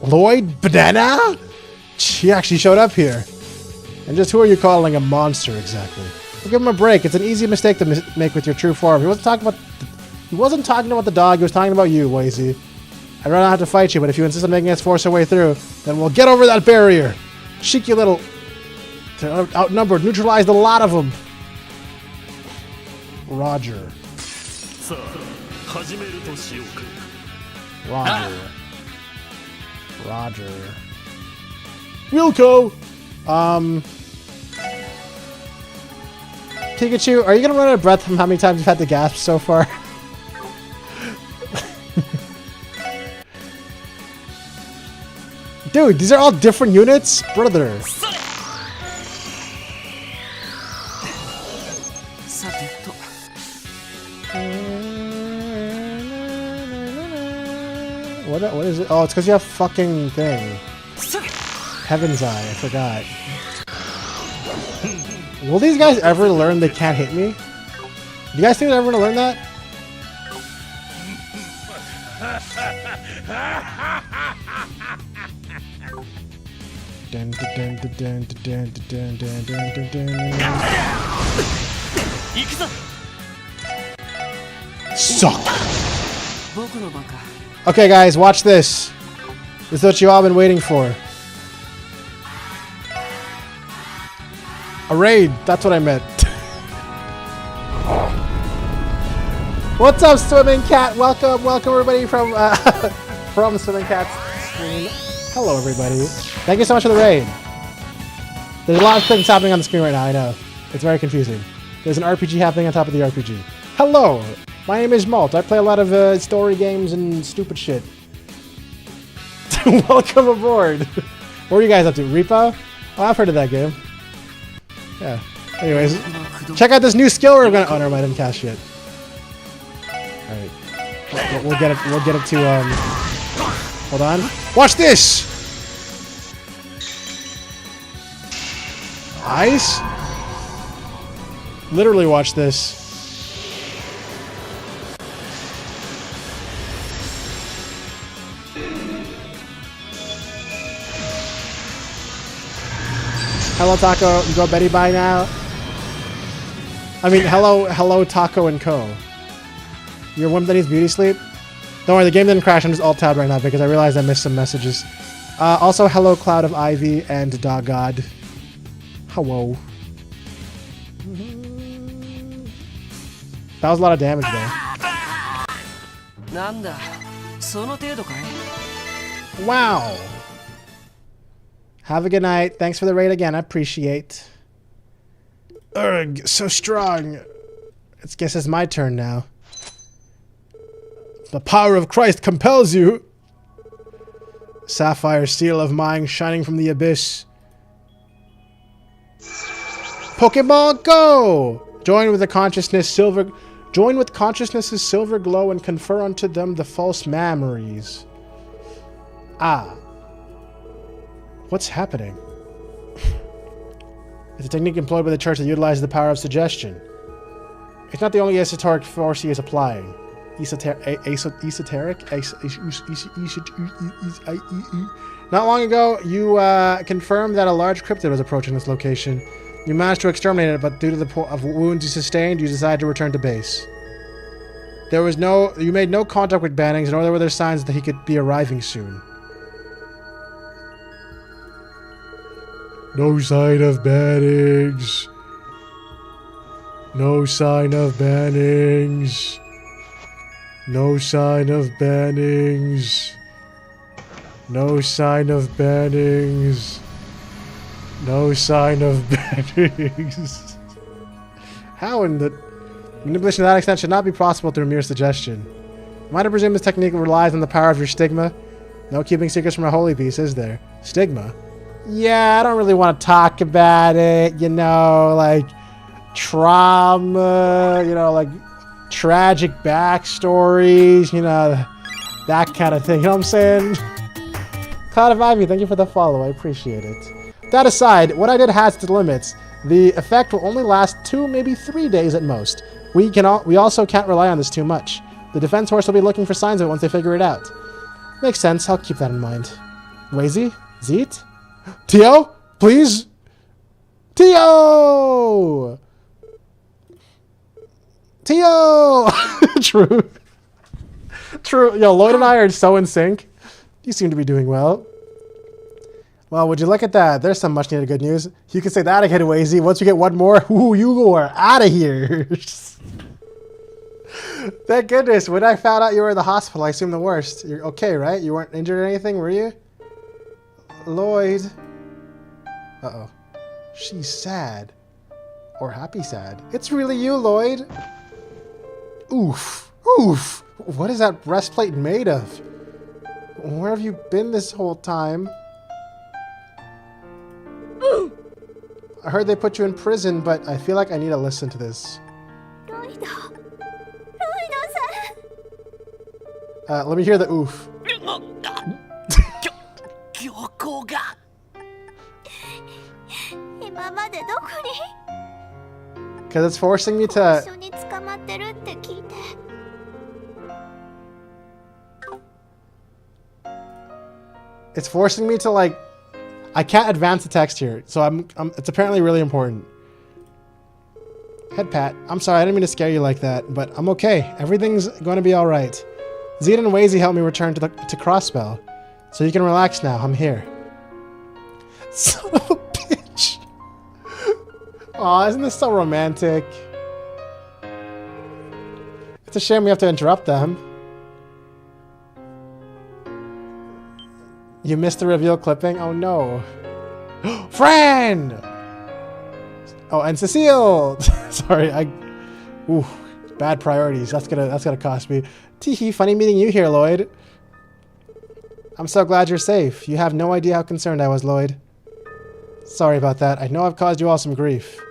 Lloyd Banana? She actually showed up here. And just who are you calling a monster exactly? Well, give him a break. It's an easy mistake to make with your true form. He wasn't talking about the dog. He was talking about you, Wazy. I'd rather not have to fight you, but if you insist on making us force our way through, then we'll get over that barrier. Cheeky little... Outnumbered. Neutralized a lot of them. Roger. Roger. Wilco! Pikachu, are you gonna run out of breath from how many times you've had to gasp so far? Dude, these are all different units? Brother. What is it? Oh, it's because you have fucking thing. Heaven's Eye, I forgot. Will these guys ever learn they can't hit me? Do you guys think they're ever gonna learn that? Suck! Okay guys, watch this. This is what you all been waiting for. A raid, that's what I meant. What's up, Swimming Cat? Welcome everybody from from Swimming Cat's stream. Hello everybody. Thank you so much for the raid. There's a lot of things happening on the screen right now, I know. It's very confusing. There's an RPG happening on top of the RPG. Hello! My name is Malt. I play a lot of story games and stupid shit. Welcome aboard. What are you guys up to? Repo? Oh, I've heard of that game. Yeah. Anyways, check out this new skill we're gonna. Oh, never mind. I didn't cast shit. All right. We'll get it. We'll get it to. Hold on. Watch this. Nice. Literally, watch this. Hello, Taco. You go Betty Bye now. I mean, hello, Taco and Co. You're one that needs beauty sleep. Don't worry, the game didn't crash. I'm just alt-tabbed right now because I realized I missed some messages. Also, hello, Cloud of Ivy and Dog God. Hello. That was a lot of damage there. Wow. Have a good night. Thanks for the raid again. I appreciate. Ugh, so strong. I guess it's my turn now. The power of Christ compels you. Sapphire seal of mine shining from the abyss. Pokeball Go! Join with consciousness's silver glow and confer unto them the false memories. Ah. What's happening? It's a technique employed by the church that utilizes the power of suggestion. It's not the only esoteric force he is applying. Esoteric? Not long ago, you confirmed that a large cryptid was approaching this location. You managed to exterminate it, but due to the wounds you sustained, you decided to return to base. You made no contact with Bannings, nor were there signs that he could be arriving soon. No sign of Bannings. No sign of Bannings. No sign of Bannings. No sign of Bannings. No sign of Bannings. How in the... Manipulation to that extent should not be possible through mere suggestion. Am I to presume this technique relies on the power of your stigma? No keeping secrets from a holy beast, is there? Stigma? Yeah, I don't really want to talk about it, you know, like trauma, you know, like tragic backstories, you know, that kind of thing, you know what I'm saying? Cloud of Ivy, thank you for the follow, I appreciate it. That aside, what I did has its limits. The effect will only last 2, maybe 3 days at most. We also can't rely on this too much. The defense force will be looking for signs of it once they figure it out. Makes sense, I'll keep that in mind. Wazy? Zeet? Tio? Please? Tio! Tio! True. True. Yo, Lloyd and I are so in sync. You seem to be doing well. Well, would you look at that? There's some much needed good news. You can say that again, Wazy. Once we get one more, ooh, you are out of here. Thank goodness. When I found out you were in the hospital, I assumed the worst. You're okay, right? You weren't injured or anything, were you? Lloyd. Uh-oh. She's sad. Or happy sad. It's really you, Lloyd. Oof. Oof. What is that breastplate made of? Where have you been this whole time? I heard they put you in prison, but I feel like I need to listen to this. Let me hear the oof. Because it's forcing me to... It's forcing me to, like... I can't advance the text here, so it's apparently really important. Head pat. I'm sorry, I didn't mean to scare you like that, but I'm okay. Everything's going to be alright. Zed and Wazy helped me return to Crosspell. So you can relax now, I'm here. Son of a bitch! Aw, isn't this so romantic? It's a shame we have to interrupt them. You missed the reveal clipping? Oh no. Fran! Oh, and Cecile! Sorry, ooh, bad priorities. That's gonna cost me. Teehee, funny meeting you here, Lloyd. I'm so glad you're safe. You have no idea how concerned I was, Lloyd. Sorry about that. I know I've caused you all some grief.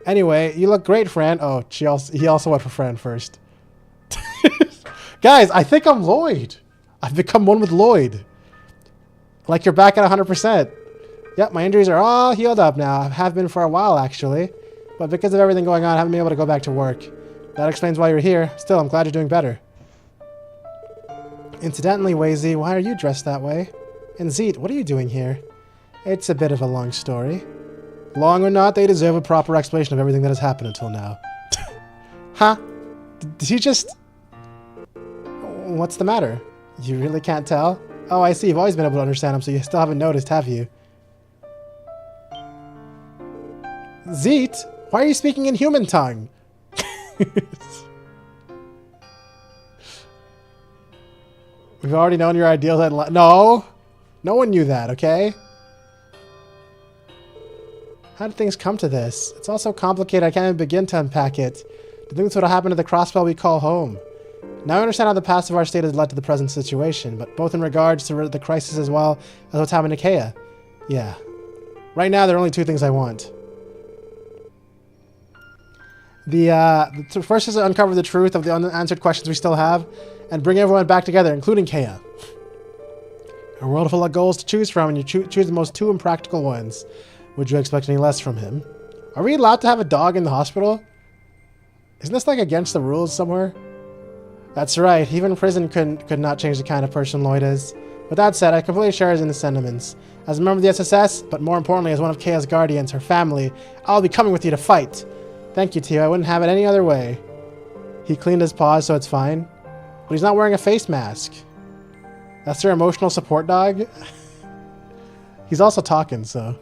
Anyway, you look great, Fran. Oh, he also went for Fran first. Guys, I think I'm Lloyd. I've become one with Lloyd. Like you're back at 100%. Yep, my injuries are all healed up now. I have been for a while, actually. But because of everything going on, I haven't been able to go back to work. That explains why you're here. Still, I'm glad you're doing better. Incidentally, Wazy, why are you dressed that way? And Zeet, what are you doing here? It's a bit of a long story. Long or not, they deserve a proper explanation of everything that has happened until now. Huh? Did you just... What's the matter? You really can't tell? Oh, I see. You've always been able to understand them, so you still haven't noticed, have you? Zeet, why are you speaking in human tongue? We've already known your ideals. No, No one knew that, okay? How did things come to this? It's all so complicated I can't even begin to unpack it. To think this would have happened to the crossbell we call home. Now I understand how the past of our state has led to the present situation, but both in regards to the crisis as well as what's happened to Kea. Yeah. Right now, there are only two things I want. The first is to uncover the truth of the unanswered questions we still have, and bring everyone back together, including Kea. A world full of goals to choose from, and you choose the most two impractical ones. Would you expect any less from him? Are we allowed to have a dog in the hospital? Isn't this like against the rules somewhere? That's right, even prison could not change the kind of person Lloyd is. With that said, I completely share his sentiments. As a member of the SSS, but more importantly as one of Kea's guardians, her family, I'll be coming with you to fight. Thank you, Tio, I wouldn't have it any other way. He cleaned his paws, so it's fine. But he's not wearing a face mask. That's their emotional support dog? He's also talking, so...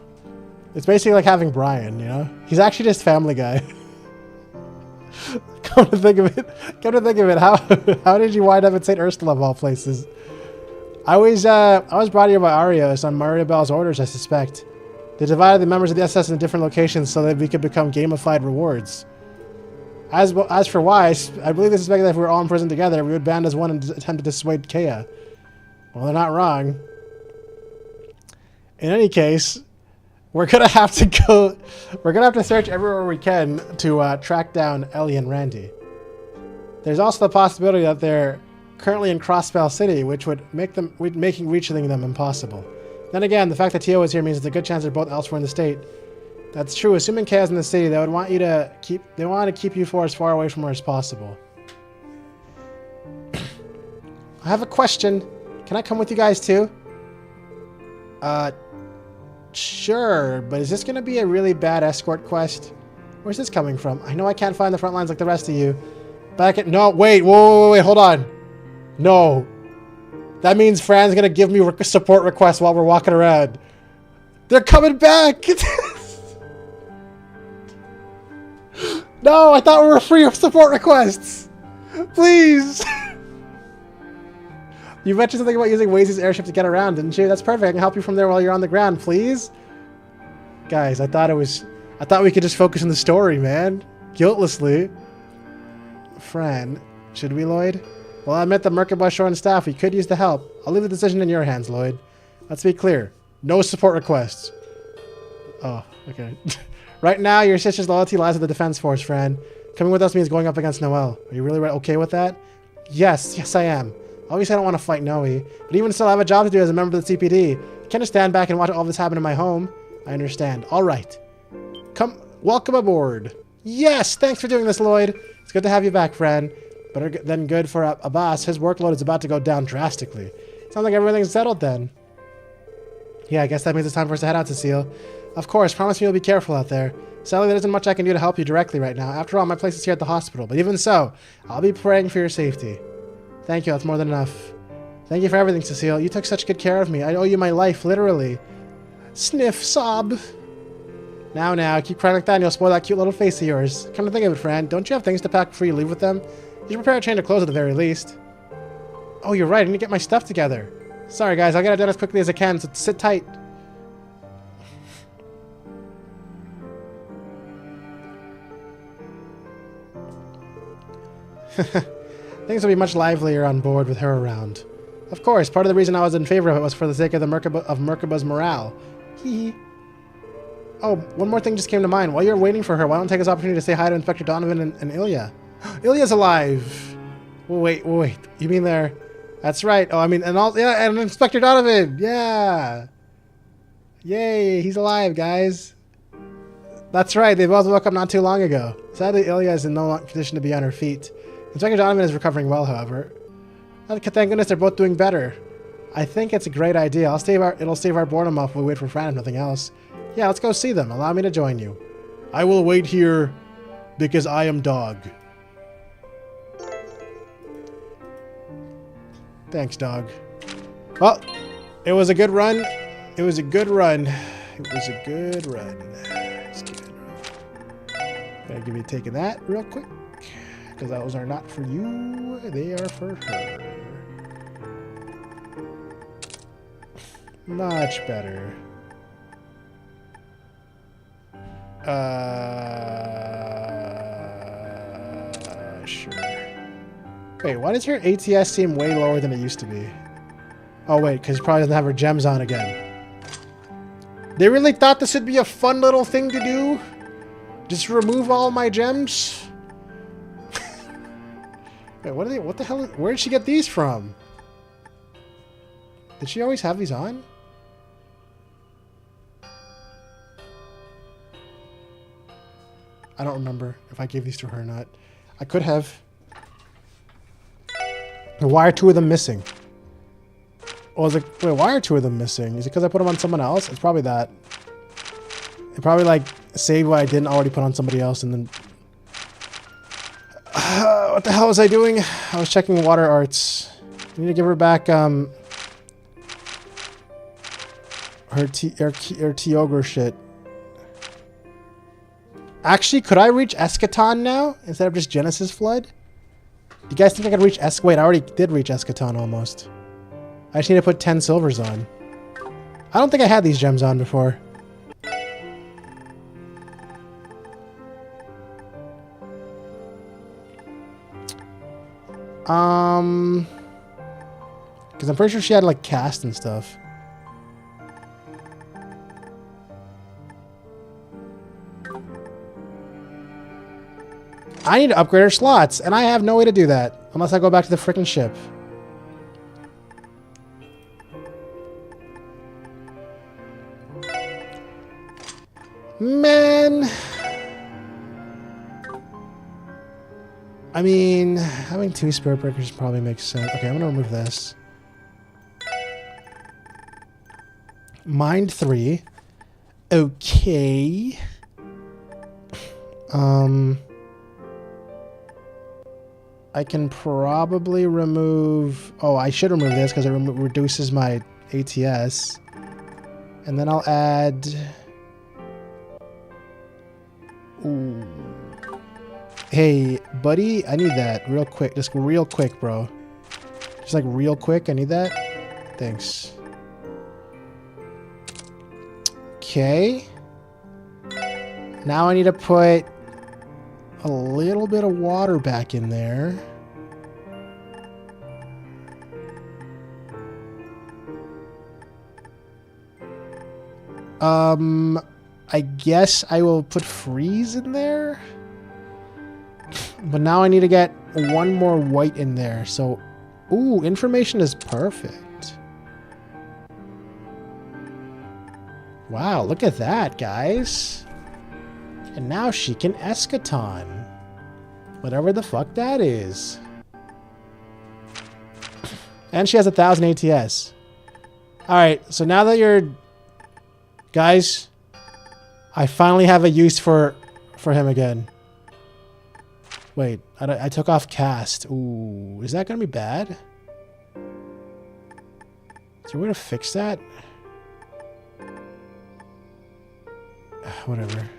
It's basically like having Brian, you know? He's actually just Family Guy. Come to think of it, how did you wind up at St. Ursula of all places? I was brought here by Arios on Maria Bell's orders, I suspect. They divided the members of the SS in different locations so that we could become gamified rewards. As for why, I believe they suspected that if we were all in prison together, we would band as one and attempt to dissuade Kea. Well, they're not wrong. In any case, we're gonna have to search everywhere we can to track down Ellie and Randy. There's also the possibility that they're currently in Crossbell City, which would make reaching them impossible. Then again, the fact that Tio is here means there's a good chance they're both elsewhere in the state. That's true. Assuming Kea's in the city, they want to keep you four as far away from her as possible. I have a question. Can I come with you guys too? Sure, but is this going to be a really bad escort quest? Where's this coming from? I know I can't find the front lines like the rest of you. But I can... No, wait, wait, hold on. No. That means Fran's going to give me support requests while we're walking around. They're coming back! No, I thought we were free of support requests! Please! You mentioned something about using Waze's airship to get around, didn't you? That's perfect. I can help you from there while you're on the ground, please. Guys, I thought we could just focus on the story, man. Guiltlessly. Fran, should we, Lloyd? Well, I met the Merkaba shore and staff. We could use the help. I'll leave the decision in your hands, Lloyd. Let's be clear. No support requests. Oh, okay. Right now, your sister's loyalty lies with the Defense Force, Fran. Coming with us means going up against Noelle. Are you really okay with that? Yes, I am. Obviously, I don't want to fight Noe, but even still, I have a job to do as a member of the CPD. I can't just stand back and watch all this happen in my home. I understand. All right. Welcome aboard. Yes, thanks for doing this, Lloyd. It's good to have you back, Fran. Better than good for Abbas. His workload is about to go down drastically. Sounds like everything's settled then. Yeah, I guess that means it's time for us to head out, Cecile. Of course, promise me you'll be careful out there. Sadly, there isn't much I can do to help you directly right now. After all, my place is here at the hospital, but even so, I'll be praying for your safety. Thank you, that's more than enough. Thank you for everything, Cecile. You took such good care of me. I owe you my life, literally. Sniff, sob. Now, keep crying like that and you'll spoil that cute little face of yours. Come to think of it, Fran, don't you have things to pack before you leave with them? You should prepare a change of clothes at the very least. Oh, you're right, I need to get my stuff together. Sorry, guys, I'll get it done as quickly as I can, so sit tight. Things will be much livelier on board with her around. Of course, part of the reason I was in favor of it was for the sake of Merkaba's morale. Hee. Oh, one more thing just came to mind. While you're waiting for her, why don't take this opportunity to say hi to Inspector Donovan and Ilya? Ilya's alive! Wait. You mean they're... That's right. Oh, I mean, and Inspector Donovan! Yeah! Yay, he's alive, guys. That's right, they both woke up not too long ago. Sadly, Ilya is in no condition to be on her feet. Inspector Donovan is recovering well, however. Thank goodness they're both doing better. I think it's a great idea. It'll save our boredom if we wait for Fran if nothing else. Yeah, let's go see them. Allow me to join you. I will wait here because I am dog. Thanks, dog. Well, it was a good run. It's good. Gotta give me a take of that real quick. Because those are not for you. They are for her. Much better. Sure. Wait, why does her ATS seem way lower than it used to be? Oh wait, because she probably doesn't have her gems on again. They really thought this would be a fun little thing to do? Just remove all my gems? Wait, what the hell? Where did she get these from? Did she always have these on? I don't remember if I gave these to her or not. I could have. Why are two of them missing? Oh, wait, why are two of them missing? Is it because I put them on someone else? It's probably that. It probably like saved what I didn't already put on somebody else and then... what the hell was I doing? I was checking water arts. I need to give her back her Kyogre shit. Actually, could I reach Eschaton now instead of just Genesis Flood? Do you guys think I could reach Wait, I already did reach Eschaton almost. I just need to put 10 silvers on. I don't think I had these gems on before. Because I'm pretty sure she had like cast and stuff. I need to upgrade her slots, and I have no way to do that unless I go back to the frickin' ship. Man. I mean, having 2 spirit breakers probably makes sense. Okay, I'm gonna remove this. Mind 3. Okay. I can probably remove... Oh, I should remove this because it reduces my ATS. And then I'll add... Ooh. Hey, buddy, I need that real quick. Just real quick, bro. Just like real quick, I need that. Thanks. Okay. Now I need to put a little bit of water back in there. I guess I will put freeze in there. But now I need to get one more white in there. So, ooh, information is perfect. Wow, look at that, guys. And now she can Eschaton. Whatever the fuck that is. And she has 1,000 ATS. Alright, so now that you're... Guys, I finally have a use for him again. Wait, I took off cast. Ooh, is that going to be bad? Is there a way to fix that? Whatever.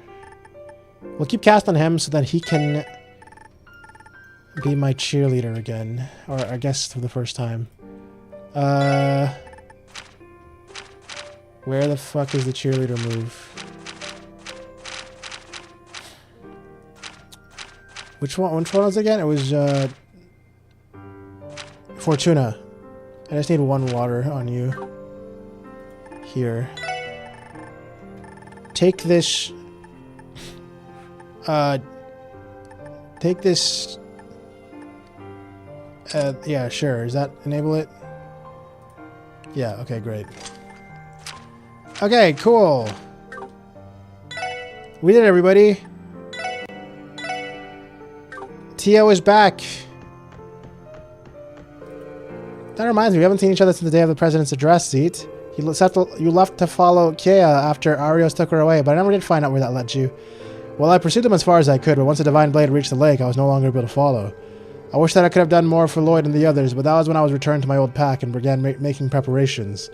We'll keep cast on him so that he can be my cheerleader again. Or I guess for the first time. Where the fuck is the cheerleader move? Which one was it again? It was Fortuna. I just need one water on you. Here. Take this... take this... yeah, sure. Does that enable it? Yeah, okay, great. Okay, cool. We did it, everybody. Tio is back. That reminds me, we haven't seen each other since the day of the president's address, Zeke. You left to follow Kea after Arios took her away, but I never did find out where that led you. Well, I pursued them as far as I could, but once the Divine Blade reached the lake, I was no longer able to follow. I wish that I could have done more for Lloyd and the others, but that was when I was returned to my old pack and began making preparations.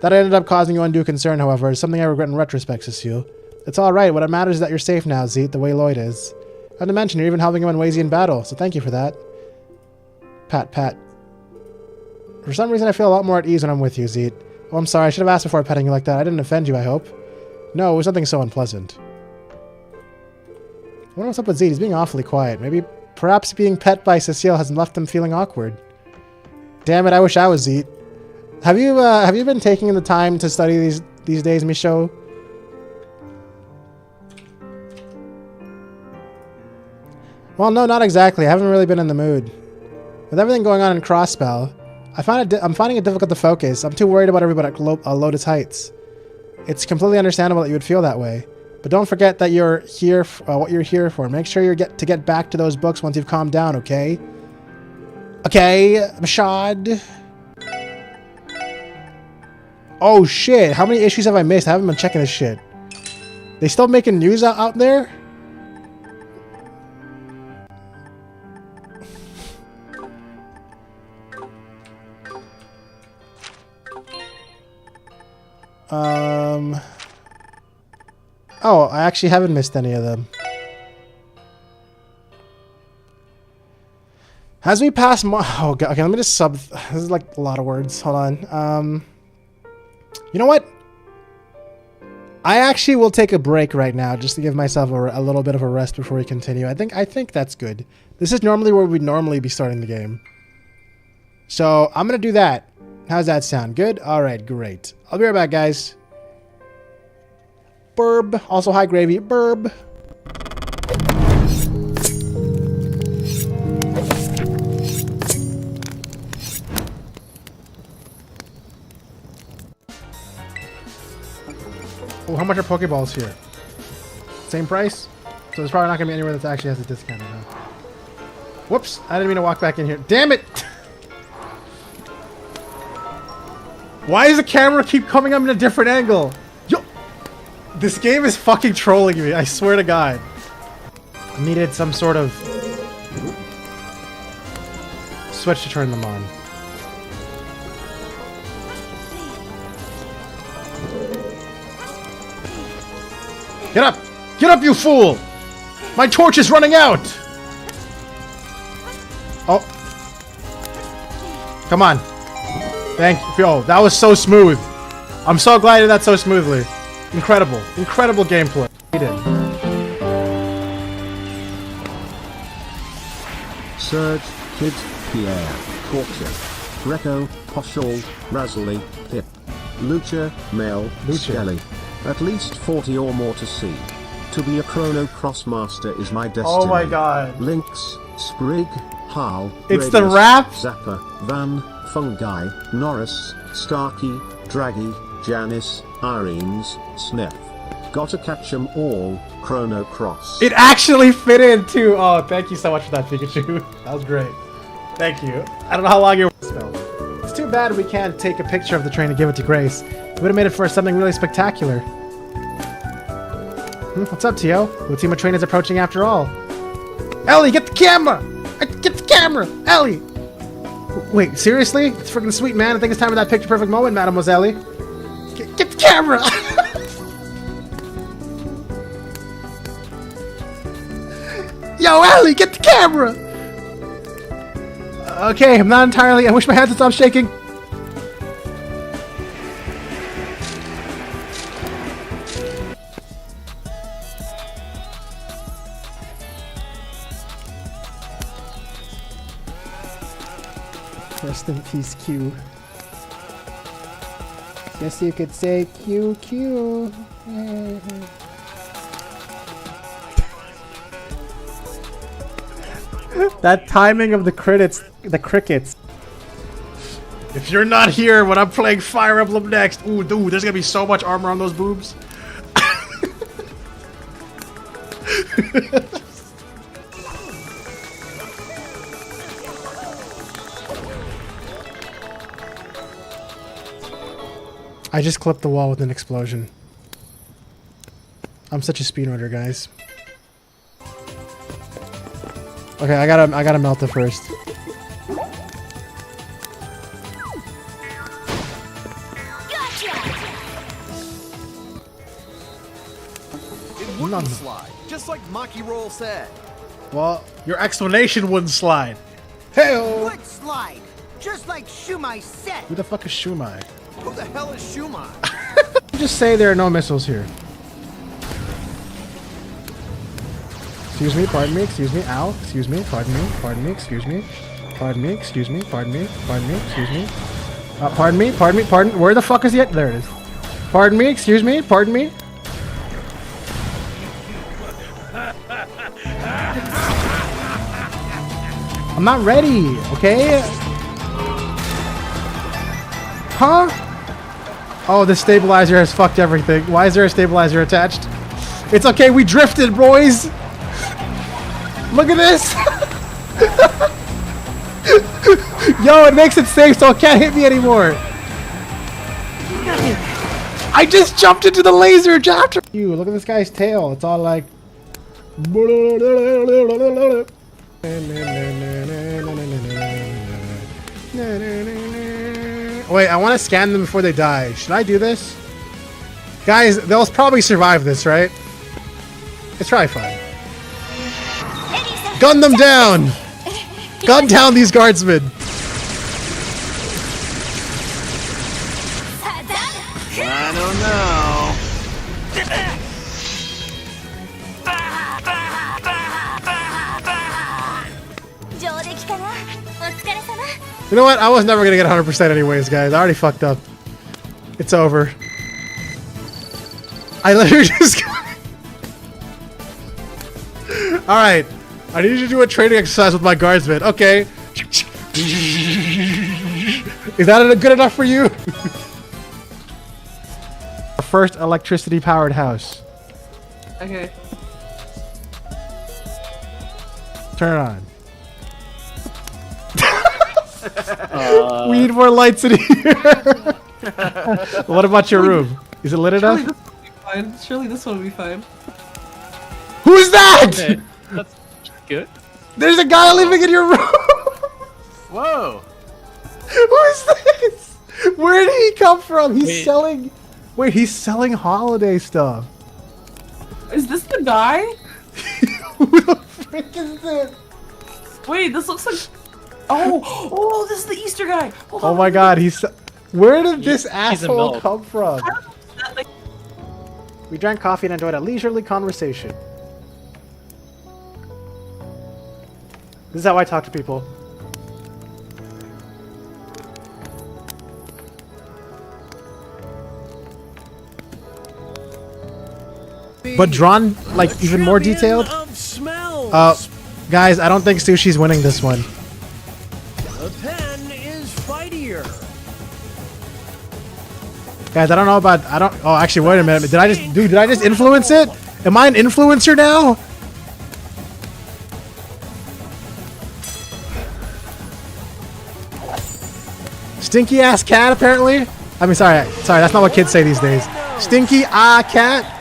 That ended up causing you undue concern, however, is something I regret in retrospect, Cecile. It's alright, what matters is that you're safe now, Zeke, the way Lloyd is. Not to mention, you're even helping him in Wazian battle, so thank you for that. Pat, pat. For some reason, I feel a lot more at ease when I'm with you, Zeke. Oh, I'm sorry. I should have asked before petting you like that. I didn't offend you, I hope. No, it was nothing so unpleasant. I wonder what's up with Zeke. He's being awfully quiet. Perhaps being pet by Cecile has left him feeling awkward. Damn it, I wish I was Zeke. Have you been taking the time to study these days, Micho? Well, no, not exactly. I haven't really been in the mood. With everything going on in Crossspell, I'm finding it difficult to focus. I'm too worried about everybody at Lotus Heights. It's completely understandable that you would feel that way. But don't forget that you're here, what you're here for. Make sure you get back to those books once you've calmed down, okay? Okay, Mashad. Oh shit, how many issues have I missed? I haven't been checking this shit. They still making news out there? Oh, I actually haven't missed any of them. As we pass oh god, okay, let me just sub. This is like a lot of words. Hold on. You know what? I actually will take a break right now just to give myself a little bit of a rest before we continue. I think that's good. This is normally where we'd normally be starting the game. So I'm gonna do that. How's that sound? Good? Alright, great. I'll be right back, guys. Burb. Also, hi, Gravy. Burb. Oh, how much are Pokeballs here? Same price? So there's probably not going to be anywhere that actually has a discount right now. Whoops! I didn't mean to walk back in here. Damn it! Why does the camera keep coming up in a different angle? Yo! This game is fucking trolling me, I swear to God. I needed some sort of switch to turn them on. Get up! Get up, you fool! My torch is running out! Oh. Come on. Thank you. Oh, that was so smooth. I'm so glad you did that so smoothly. Incredible. Incredible gameplay. Surge, Kid, Pierre, Torture, Greco, Poshol, Razzly, Pip, Lucha, Mel, Skelly. At least 40 or more to see. To be a Chrono Cross Master is my destiny. Oh my god. Lynx, Sprig, Hal, It's Radius, the rap! Zapper, Van, Fungi, Norris, Starkey, Draggy, Janice, Irene's, Sniff. Gotta catch 'em all, Chrono Cross. It actually fit in too. Oh, thank you so much for that, Pikachu. That was great. Thank you. I don't know how long your spelled. It's too bad we can't take a picture of the train and give it to Grace. It would have made it for something really spectacular. What's up, Tio? Would seem a train is approaching after all. Ellie, get the camera! Get the camera! Ellie! Wait, seriously? It's freaking sweet, man. I think it's time for that picture-perfect moment, Mademoiselle. Get the camera! Yo, Ellie, get the camera! Okay, I'm not entirely... I wish my hands would stop shaking. Rest in peace, Q. Guess you could say Q, Q. That timing of the crickets. If you're not here when I'm playing Fire Emblem next, ooh, dude, there's gonna be so much armor on those boobs. I just clipped the wall with an explosion. I'm such a speedrunner, guys. Okay, I gotta melt it first. It wouldn't slide, just like Maki Roll said. Well, your explanation wouldn't slide. Hey-oh! Would slide, just like Shumai said. Who the fuck is Shumai? Who the hell is Schumann? Just say there are no missiles here. Excuse me, pardon me, excuse me, ow, excuse me, pardon me, excuse me, pardon me, excuse me, pardon me, excuse me. Pardon, where the fuck is it? There it is. Pardon me, excuse me, pardon me. I'm not ready, okay? Huh? Oh, the stabilizer has fucked everything. Why is there a stabilizer attached? It's okay, we drifted, boys! Look at this! Yo, it makes it safe so it can't hit me anymore! I just jumped into the laser chapter! You, look at this guy's tail. It's all like... Wait, I want to scan them before they die. Should I do this? Guys, they'll probably survive this, right? It's probably fine. Gun them down! Gun down these guardsmen! I don't know. You know what? I was never gonna get 100% anyways, guys. I already fucked up. It's over. I literally just... Alright. I need you to do a training exercise with my guardsmen. Okay. Is that good enough for you? Our first electricity-powered house. Okay. Turn it on. We need more lights in here. What about your room? Is it lit enough? Surely this one will be fine. Who's that? Okay, that's good. There's a guy living in your room. Whoa! Who is this? Where did he come from? He's Wait. selling... Wait, he's selling holiday stuff. Is this the guy? Who the frick is this? Wait, this looks like... Oh, this is the Easter guy. Hold Oh on, my god, he's... Where did this He's in asshole milk. come from? We drank coffee and enjoyed a leisurely conversation. This is how I talk to people. But drawn, like, even more detailed? Guys, I don't think Sushi's winning this one. The pen is fightier. Guys, I don't know about... Oh, actually, wait a minute. Did I just influence it? Am I an influencer now? Stinky ass cat, apparently. I mean, sorry, that's not what kids say these days. Stinky cat.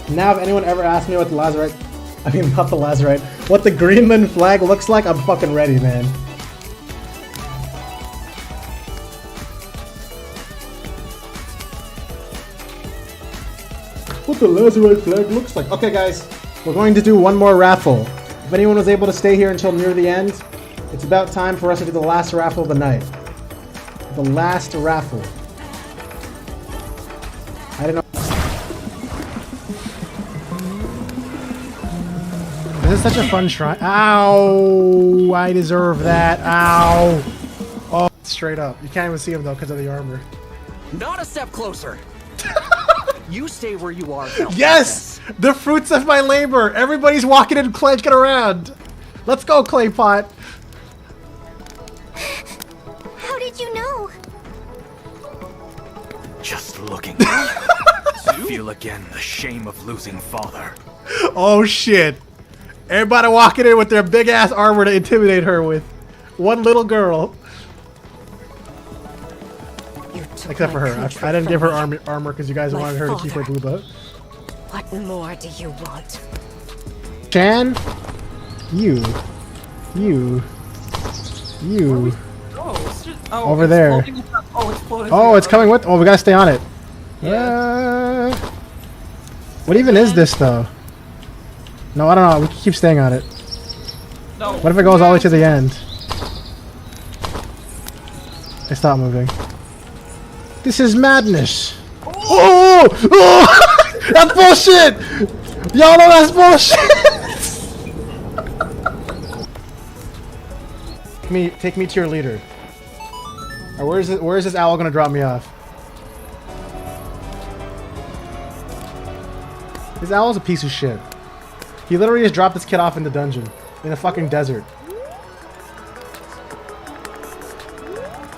Now, if anyone ever asks me what the Lazarite, not the Lazarite, what the Greenland flag looks like, I'm fucking ready, man. What the Lazarite flag looks like. Okay, guys, we're going to do one more raffle. If anyone was able to stay here until near the end, it's about time for us to do the last raffle of the night. The last raffle. I don't know. This is such a fun shrine. Ow! I deserve that. Ow! Oh, straight up. You can't even see him though because of the armor. Not a step closer. You stay where you are. Yes! The fruits of my labor! Everybody's walking and clanking around! Let's go, Claypot! How did you know? Just looking. Feel again the shame of losing father. Oh shit! Everybody walking in with their big ass armor to intimidate her with. One little girl. Except for her. I didn't give her armor because you guys wanted her to keep her booba. What more do you want? Chan? You. Oh, it's just, Over it's there. floating with that- Oh, it's floating. Oh, it's coming with. Oh, we gotta stay on it. Yeah. What even is this though? No, I don't know. We can keep staying on it. No. What if it goes all the way to the end? I stopped moving. This is madness. Oh! Oh! That's bullshit! Y'all know that's bullshit! Take me to your leader. Or where is this owl gonna drop me off? This owl's a piece of shit. He literally just dropped this kid off in the dungeon. In a fucking desert.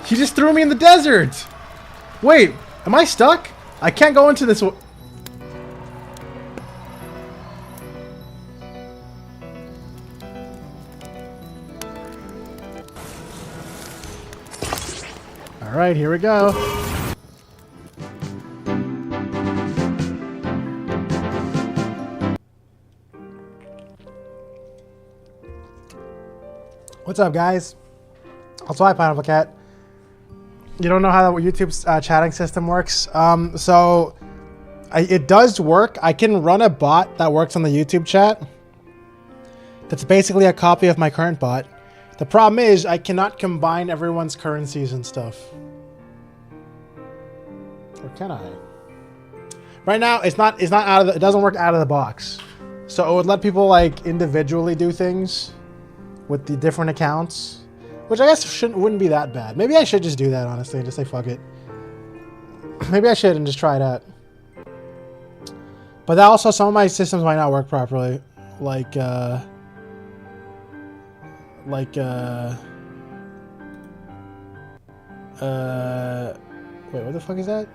He just threw me in the desert! Wait, am I stuck? I can't go into this one. Alright, here we go. What's up, guys? Also, hi, Pineapple Cat. You don't know how YouTube's chatting system works? It does work. I can run a bot that works on the YouTube chat. That's basically a copy of my current bot. The problem is I cannot combine everyone's currencies and stuff. Or can I? Right now, it doesn't work out of the box. So it would let people like individually do things with the different accounts. Which I guess wouldn't be that bad. Maybe I should just do that, honestly, and just say fuck it. Maybe I should and just try that. But that also, some of my systems might not work properly. Wait, what the fuck is that?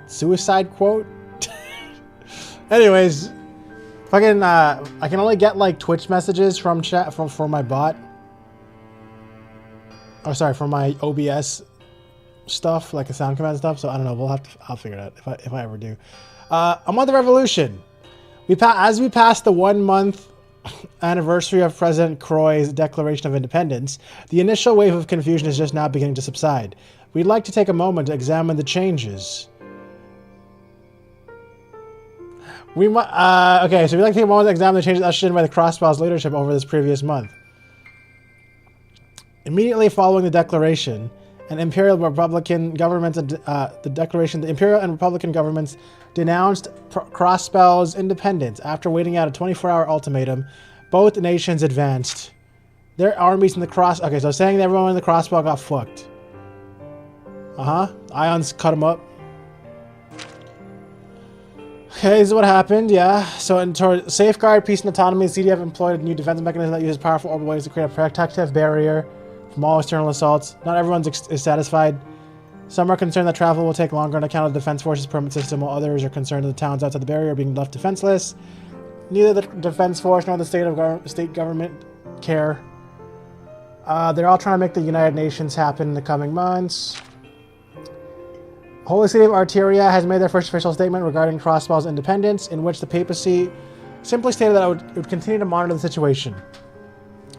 Suicide quote? Anyways. Fucking, I can only get like Twitch messages from chat from my bot. Oh, sorry, from my OBS stuff, like a sound command stuff. So I don't know. I'll figure it out if I ever do. A month of revolution. As we pass the 1 month anniversary of President Croix's Declaration of Independence, the initial wave of confusion is just now beginning to subside. We'd like to take a moment to examine the changes. Okay, so we'd like to take a moment to examine the changes ushered in by the Crossbow's leadership over this previous month. Immediately following the declaration, the Imperial and Republican governments denounced Crossbow's independence. After waiting out a 24-hour ultimatum, both nations advanced their armies in the cross. Okay, so saying that everyone in the Crossbow got fucked. Ions cut them up. Okay, this is what happened, yeah. So, to safeguard peace and autonomy, the CDF employed a new defense mechanism that uses powerful orbital waves to create a protective barrier from all external assaults. Not everyone is satisfied. Some are concerned that travel will take longer on account of the Defense Force's permit system, while others are concerned that the towns outside the barrier are being left defenseless. Neither the Defense Force nor the state government care. They're all trying to make the United Nations happen in the coming months. Holy City of Arteria has made their first official statement regarding Crossbow's independence, in which the papacy simply stated that it would continue to monitor the situation.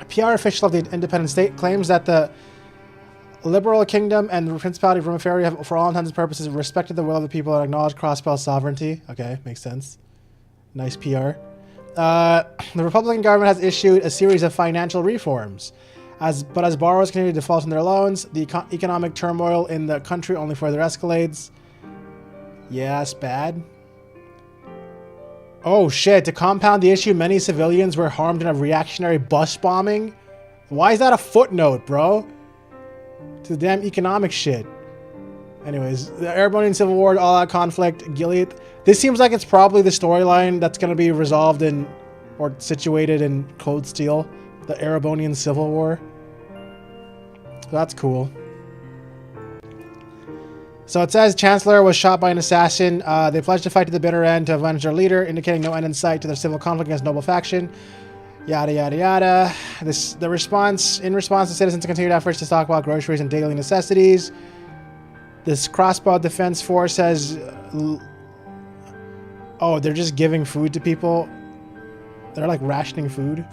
A PR official of the independent state claims that the Liberal Kingdom and the Principality of Romaferia have, for all intents and purposes, respected the will of the people and acknowledged Crossbow's sovereignty. Okay, makes sense. Nice PR. The Republican government has issued a series of financial reforms. But as borrowers continue to default on their loans, the economic turmoil in the country only further escalates. Yeah, it's bad. Oh shit, to compound the issue, many civilians were harmed in a reactionary bus bombing? Why is that a footnote, bro? To the damn economic shit. Anyways, the Erebonian Civil War, all-out conflict, Gilead. This seems like it's probably the storyline that's going to be resolved in, or situated in Cold Steel. The Erebonian Civil War. That's cool. So it says Chancellor was shot by an assassin. They pledged to fight to the bitter end to avenge their leader, indicating no end in sight to their civil conflict against noble faction. Yada yada yada. In response, the citizens continued efforts to stockpile groceries and daily necessities. This Crossbow Defense Force has... Oh, they're just giving food to people. They're like rationing food.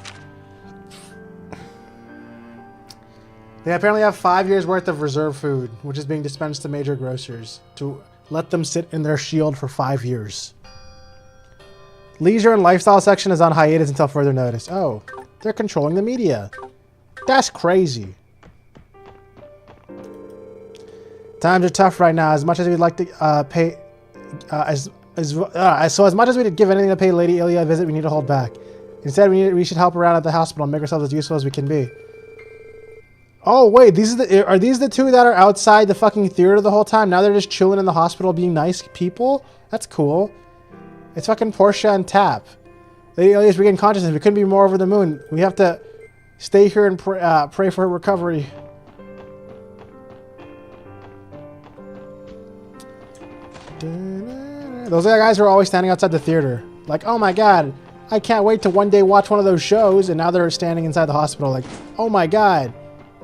They apparently have 5 years worth of reserve food, which is being dispensed to major grocers to let them sit in their shield for 5 years. Leisure and lifestyle section is on hiatus until further notice. Oh, they're controlling the media. That's crazy. Times are tough right now. As much as we'd like to pay, so as much as we'd give anything to pay Lady Ilya a visit, we need to hold back. Instead, we should help around at the hospital and make ourselves as useful as we can be. Oh wait, are these the two that are outside the fucking theater the whole time? Now they're just chilling in the hospital, being nice people. That's cool. It's fucking Portia and Tap. Lady Ilya's regained consciousness. We couldn't be more over the moon. We have to stay here and pray for her recovery. Those are the guys who are always standing outside the theater. Like, oh my god, I can't wait to one day watch one of those shows, and now they're standing inside the hospital like, oh my god,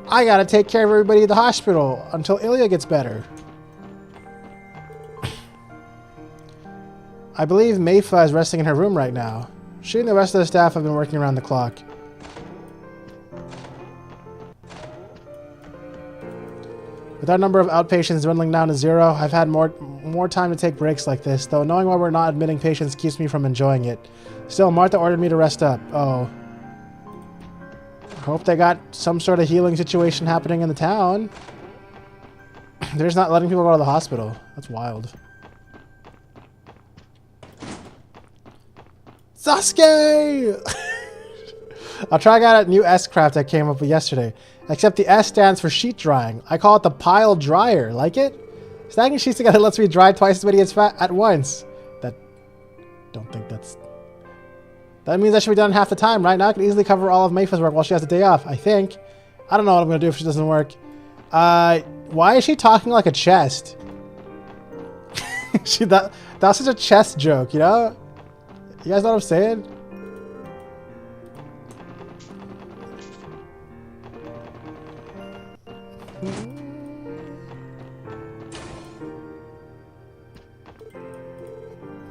I gotta take care of everybody at the hospital until Ilya gets better. I believe Mayfa is resting in her room right now. She and the rest of the staff have been working around the clock. With our number of outpatients dwindling down to 0, I've had more time to take breaks like this, though knowing why we're not admitting patients keeps me from enjoying it. Still, Martha ordered me to rest up. Oh. I hope they got some sort of healing situation happening in the town. They're just not letting people go to the hospital. That's wild. Sasuke! I'll try out a new S craft I came up with yesterday. Except the S stands for sheet drying. I call it the pile dryer. Like it? Stacking sheets together lets me dry twice as many at once. Don't think that's... That means that should be done in half the time, right? Now I can easily cover all of Mayfa's work while she has a day off, I think. I don't know what I'm going to do if she doesn't work. Why is she talking like a chest? That was such a chest joke, you know? You guys know what I'm saying?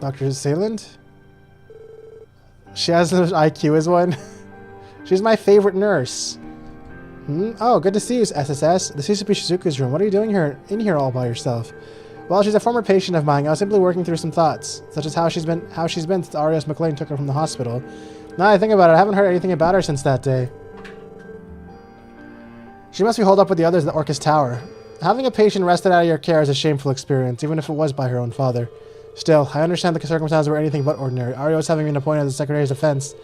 Dr. Sayland? She has as much IQ as one. She's my favorite nurse. Oh, good to see you, SSS. This used to be Shizuku's room. What are you doing in here all by yourself? Well, she's a former patient of mine. I was simply working through some thoughts, such as how she's been since Arias McLean took her from the hospital. Now that I think about it, I haven't heard anything about her since that day. She must be holed up with the others at the Orcus Tower. Having a patient wrested out of your care is a shameful experience, even if it was by her own father. Still, I understand the circumstances were anything but ordinary. Arios having been appointed as the Secretary of Defense.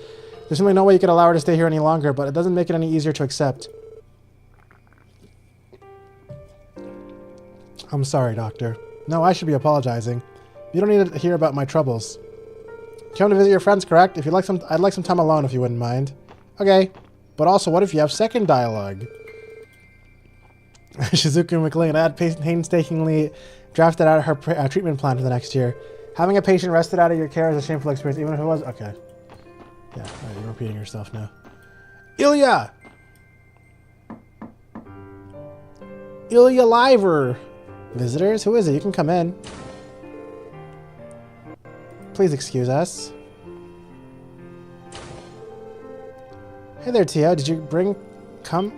There's simply no way you could allow her to stay here any longer, but it doesn't make it any easier to accept. I'm sorry, Doctor. No, I should be apologizing. You don't need to hear about my troubles. You come to visit your friends, correct? If you'd like I'd like some time alone, if you wouldn't mind. Okay. But also, what if you have second dialogue? Shizuku and McLean had painstakingly drafted out her treatment plan for the next year. Having a patient wrested out of your care is a shameful experience, even if it was... Okay. Yeah, right, you're repeating yourself now. Ilya! Ilya Liver! Visitors? Who is it? You can come in. Please excuse us. Hey there, Tio. Did you come?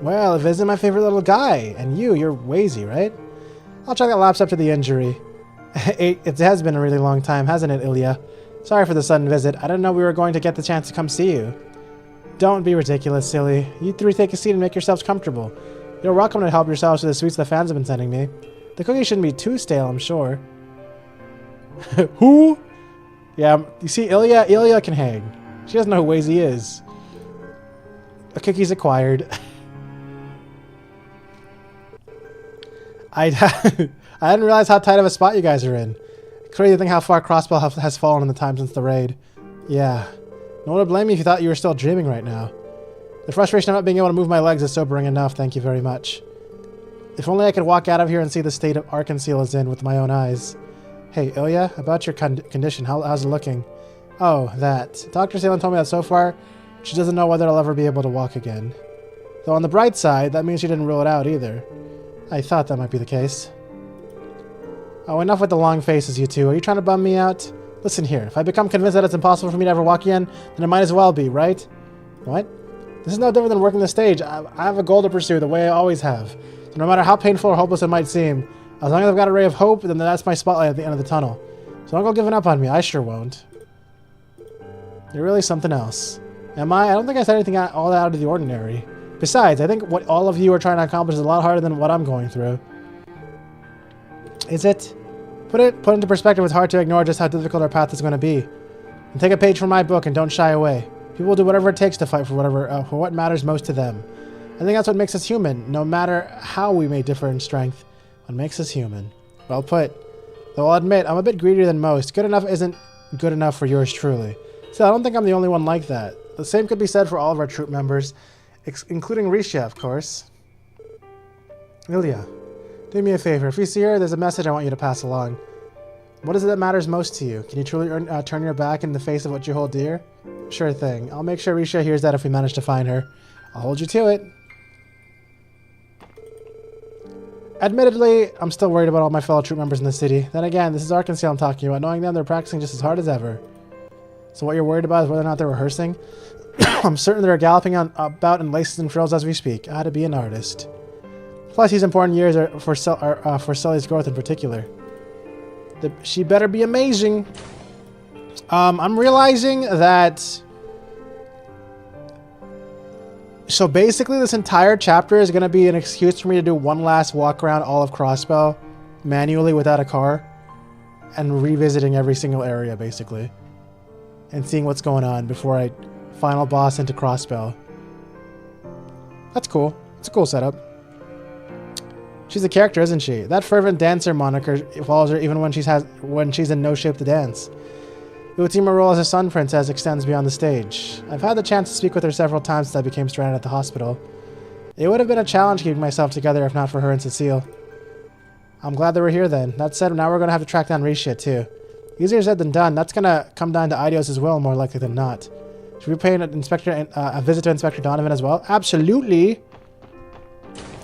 Well, visit my favorite little guy. And you're Wazy, right? I'll chalk that lapse up to the injury. It has been a really long time, hasn't it, Ilya? Sorry for the sudden visit. I didn't know we were going to get the chance to come see you. Don't be ridiculous, silly. You three take a seat and make yourselves comfortable. You're welcome to help yourselves to the sweets the fans have been sending me. The cookies shouldn't be too stale, I'm sure. Who? Yeah, you see, Ilya can hang. She doesn't know who Wazy is. The cookies acquired. I didn't realize how tight of a spot you guys are in. Crazy to think how far Crossbell has fallen in the time since the raid. Yeah. No one would blame me if you thought you were still dreaming right now. The frustration of not being able to move my legs is sobering enough, thank you very much. If only I could walk out of here and see the state of Arkansas is in with my own eyes. Hey, Ilya, about your condition, how's it looking? Oh, that. Dr. Salem told me that so far, she doesn't know whether I'll ever be able to walk again. Though on the bright side, that means she didn't rule it out either. I thought that might be the case. Oh, enough with the long faces, you two. Are you trying to bum me out? Listen here, if I become convinced that it's impossible for me to ever walk again, then it might as well be, right? What? This is no different than working the stage. I have a goal to pursue the way I always have. So no matter how painful or hopeless it might seem, as long as I've got a ray of hope, then that's my spotlight at the end of the tunnel. So don't go giving up on me. I sure won't. You're really something else. Am I? I don't think I said anything all out of the ordinary. Besides, I think what all of you are trying to accomplish is a lot harder than what I'm going through. Is it? Put into perspective, it's hard to ignore just how difficult our path is going to be. And take a page from my book and don't shy away. People will do whatever it takes to fight for what matters most to them. I think that's what makes us human, no matter how we may differ in strength. What makes us human. Well put. Though I'll admit, I'm a bit greedier than most. Good enough isn't good enough for yours truly. Still, I don't think I'm the only one like that. The same could be said for all of our troop members, including Risha, of course. Ilya, do me a favor. If you see her, there's a message I want you to pass along. What is it that matters most to you? Can you truly turn your back in the face of what you hold dear? Sure thing. I'll make sure Risha hears that if we manage to find her. I'll hold you to it. Admittedly, I'm still worried about all my fellow troop members in the city. Then again, this is Arkansas I'm talking about. Knowing them, they're practicing just as hard as ever. So what you're worried about is whether or not they're rehearsing? I'm certain they're galloping about in laces and frills as we speak. I had to be an artist. Plus, these important years are for Sully's growth in particular. She better be amazing. I'm realizing that... So basically, this entire chapter is going to be an excuse for me to do one last walk around all of Crossbow manually without a car and revisiting every single area, basically, and seeing what's going on before I final boss into Crossbow. That's cool. It's a cool setup. She's a character, isn't she? That fervent dancer moniker follows her even when she's in no shape to dance. It would seem her role as a sun princess extends beyond the stage. I've had the chance to speak with her several times since I became stranded at the hospital. It would have been a challenge keeping myself together if not for her and Cecile. I'm glad they were here then. That said, now we're going to have to track down Risha too. Easier said than done. That's going to come down to Idios' will more likely than not. Should we pay a visit to Inspector Donovan as well? Absolutely!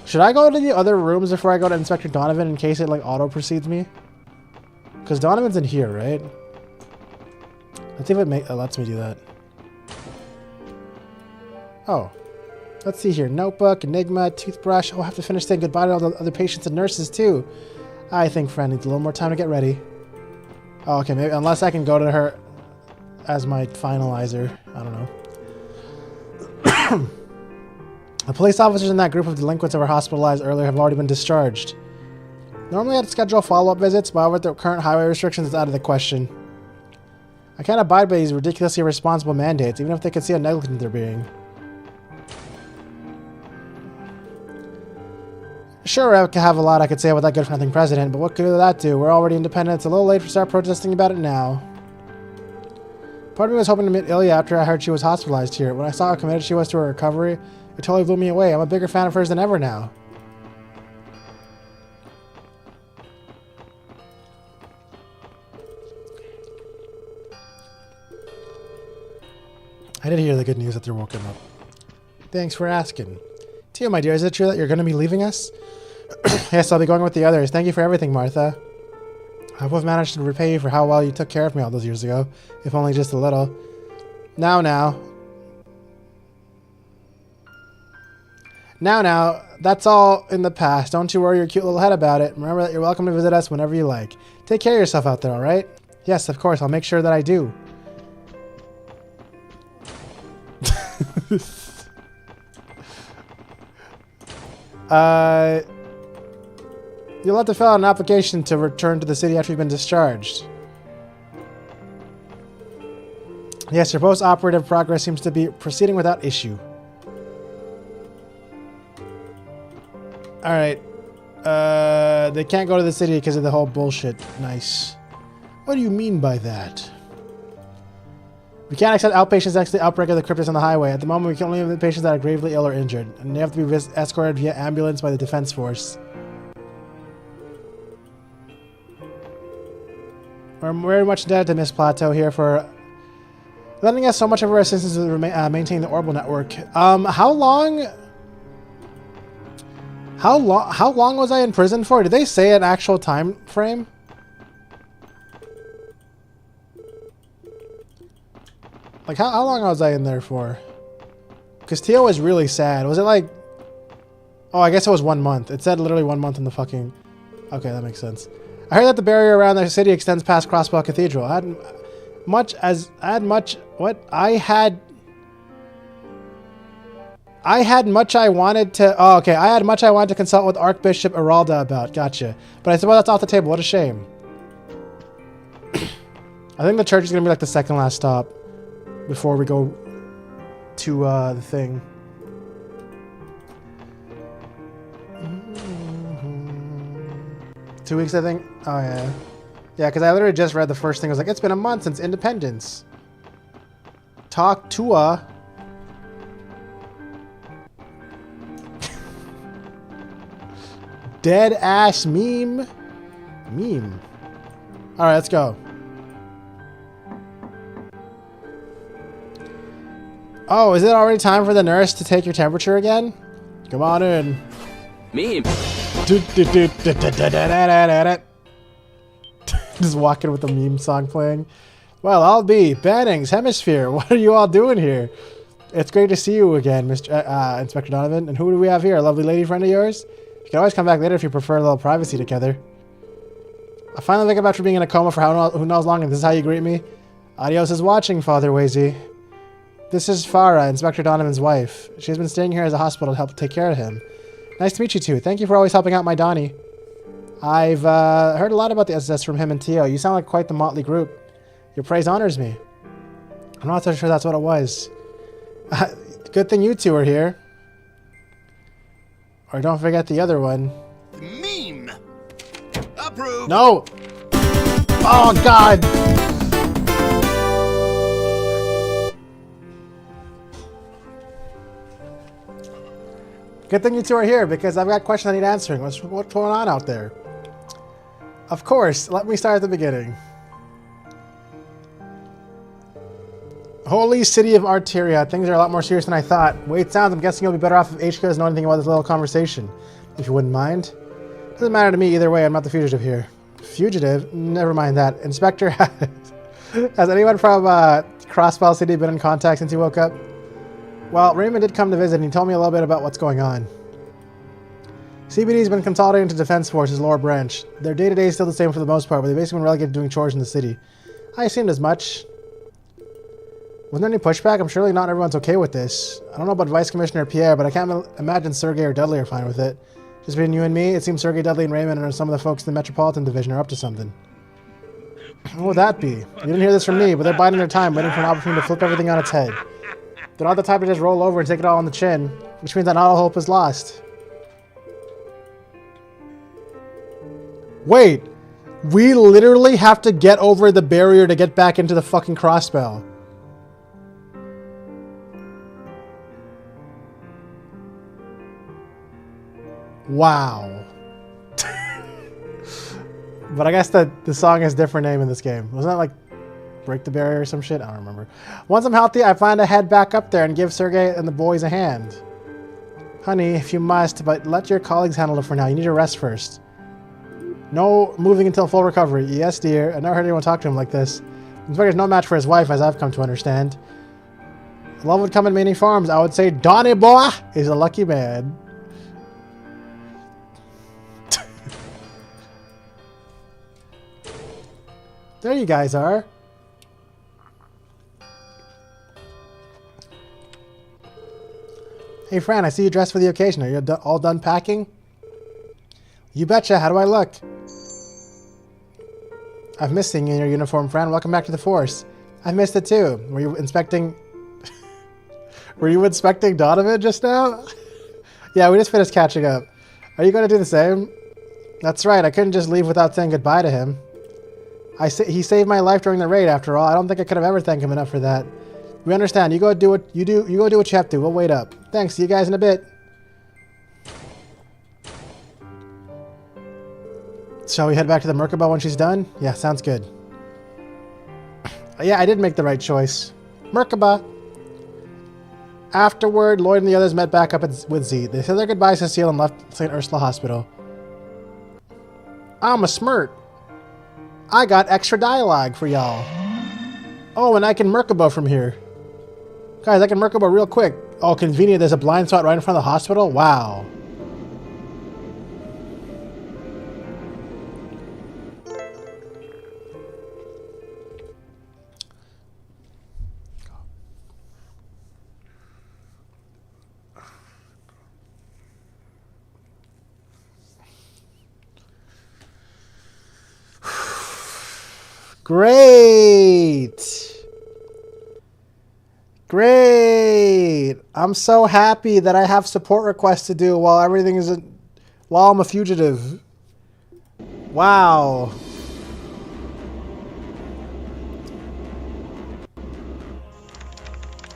Should I go to the other rooms before I go to Inspector Donovan in case it like auto-proceeds me? Because Donovan's in here, right? Let's see if it lets me do that. Oh. Let's see here. Notebook, Enigma, toothbrush. Oh, I have to finish saying goodbye to all the other patients and nurses too. I think Fran needs a little more time to get ready. Oh, okay, maybe unless I can go to her as my finalizer. I don't know. The police officers in that group of delinquents that were hospitalized earlier have already been discharged. Normally I'd schedule follow-up visits, but with the current highway restrictions, it's out of the question. I can't abide by these ridiculously irresponsible mandates, even if they can see how negligent they're being. Sure, I could have a lot I could say about that good-for-nothing president, but what good did that do? We're already independent. It's a little late to start protesting about it now. Part of me was hoping to meet Ilya after I heard she was hospitalized here. When I saw how committed she was to her recovery, it totally blew me away. I'm a bigger fan of hers than ever now. I did hear the good news that they're woken up. Thanks for asking. Tia, my dear, is it true that you're going to be leaving us? Yes, I'll be going with the others. Thank you for everything, Martha. I hope I've managed to repay you for how well you took care of me all those years ago, if only just a little. Now, that's all in the past. Don't you worry your cute little head about it. Remember that you're welcome to visit us whenever you like. Take care of yourself out there, alright? Yes, of course, I'll make sure that I do. You'll have to fill out an application to return to the city after you've been discharged. Yes, your post-operative progress seems to be proceeding without issue. Alright. They can't go to the city because of the whole bullshit. Nice. What do you mean by that? We can't accept outpatients next to the outbreak of the cryptis on the highway. At the moment, we can only have patients that are gravely ill or injured, and they have to be escorted via ambulance by the defense force. We're very much indebted to Miss Plateau here for lending us so much of her assistance to maintain the orbital network. How long was I in prison for? Did they say an actual time frame? Like, how long was I in there for? Because Tio was really sad. Was it like... Oh, I guess it was 1 month. It said literally 1 month in the fucking... Okay, that makes sense. I heard that the barrier around the city extends past Crossbow Cathedral. I had I had much I wanted to... Oh, okay. I had much I wanted to consult with Archbishop Aralda about. Gotcha. But I suppose that's off the table. What a shame. I think the church is going to be like the second last stop before we go to the thing. 2 weeks, I think. Oh, yeah. Yeah, because I literally just read the first thing. I was like, it's been a month since independence. Talk to a... Dead ass meme. Meme. Alright, let's go. Oh, is it already time for the nurse to take your temperature again? Come on in. Meme. Just walking with the meme song playing. Well, I'll be. Bannings, Hemisphere. What are you all doing here? It's great to see you again, Mr. Inspector Donovan. And who do we have here? A lovely lady friend of yours? You can always come back later if you prefer a little privacy together. I finally think about you being in a coma for who knows long, and this is how you greet me? Adios is watching, Father Wazy. This is Farah, Inspector Donovan's wife. She's been staying here as a hospital to help take care of him. Nice to meet you two. Thank you for always helping out my Donnie. I've heard a lot about the SS from him and Tio. You sound like quite the motley group. Your praise honors me. I'm not so sure that's what it was. Good thing you two are here. Or don't forget the other one. Meme. Approved. No! Oh, God! Good thing you two are here, because I've got questions I need answering. What's going on out there? Of course, let me start at the beginning. Holy city of Arteria. Things are a lot more serious than I thought. Wait, sounds. I'm guessing you'll be better off if HQ doesn't know anything about this little conversation. If you wouldn't mind. Doesn't matter to me either way. I'm not the fugitive here. Fugitive? Never mind that. Inspector, has anyone from Crossbell City been in contact since you woke up? Well, Raymond did come to visit and he told me a little bit about what's going on. CBD's been consolidated into Defense Force's lower branch. Their day-to-day is still the same for the most part, but they've basically been relegated to doing chores in the city. I assumed as much. Wasn't there any pushback? I'm surely not everyone's okay with this. I don't know about Vice Commissioner Pierre, but I can't imagine Sergey or Dudley are fine with it. Just between you and me, it seems Sergey, Dudley, and Raymond and some of the folks in the Metropolitan Division are up to something. What would that be? You didn't hear this from me, but they're biding their time, waiting for an opportunity to flip everything on its head. They're not the type to just roll over and take it all on the chin, which means that not all hope is lost. Wait, we literally have to get over the barrier to get back into the fucking crossbell. Wow. But I guess the song has a different name in this game. Wasn't that like Break the Barrier or some shit? I don't remember. Once I'm healthy, I plan to head back up there and give Sergey and the boys a hand. Honey, if you must, but let your colleagues handle it for now. You need to rest first. No moving until full recovery. Yes, dear. I never heard anyone talk to him like this. Inspector's no match for his wife, as I've come to understand. Love would come in many forms. I would say Donny Boy is a lucky man. There you guys are. Hey, Fran, I see you dressed for the occasion. Are you all done packing? You betcha. How do I look? I've missed seeing you in your uniform, Fran. Welcome back to the force. I've missed it too. Were you inspecting... Were you inspecting Donovan just now? Yeah, we just finished catching up. Are you going to do the same? That's right. I couldn't just leave without saying goodbye to him. He saved my life during the raid, after all. I don't think I could have ever thanked him enough for that. We understand. You go do what you do. You go do what you have to. We'll wait up. Thanks. See you guys in a bit. Shall we head back to the Merkaba when she's done? Yeah, sounds good. Yeah, I did make the right choice. Merkaba. Afterward, Lloyd and the others met back up with Z. They said their goodbyes to Cecile and left St. Ursula Hospital. I'm a smirt. I got extra dialogue for y'all. Oh, and I can Merkaba from here. Guys, I can Merkaba real quick. Oh, convenient. There's a blind spot right in front of the hospital? Wow. Great. Great. I'm so happy that I have support requests to do while everything is while I'm a fugitive. Wow.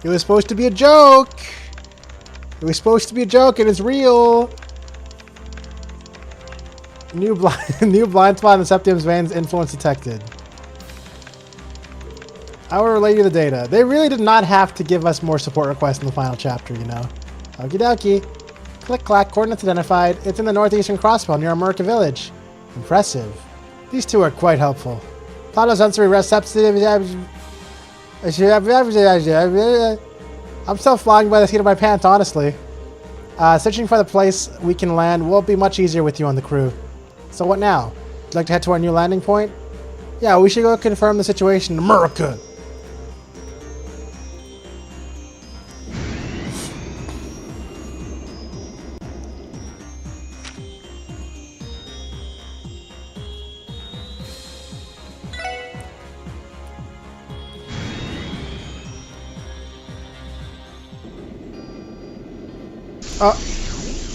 It was supposed to be a joke. It was supposed to be a joke and it's real. New blind spot in the septium's veins, influence detected. I will relay you the data. They really did not have to give us more support requests in the final chapter, you know. Okie dokie. Click clack, coordinates identified. It's in the northeastern crossbow near America Village. Impressive. These two are quite helpful. Plato's sensory receptive. I'm still flying by the seat of my pants, honestly. Searching for the place we can land will be much easier with you on the crew. So what now? Would you like to head to our new landing point? Yeah, we should go confirm the situation in America.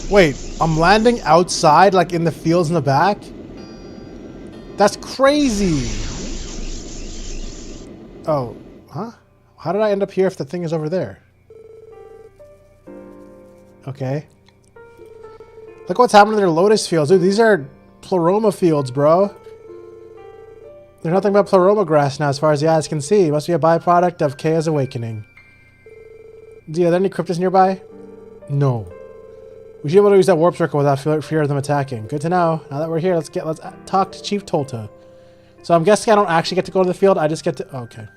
Wait, I'm landing outside, like in the fields in the back? That's crazy! Oh, huh? How did I end up here if the thing is over there? Okay. Look what's happening to their lotus fields. Dude, these are pleroma fields, bro. There's nothing but pleroma grass now as far as the eyes can see. It must be a byproduct of Kaya's awakening. Are there any cryptids nearby? No. We should be able to use that warp circle without fear of them attacking. Good to know. Now that we're here, let's talk to Chief Tolta. So I'm guessing I don't actually get to go to the field. I just get to... Okay.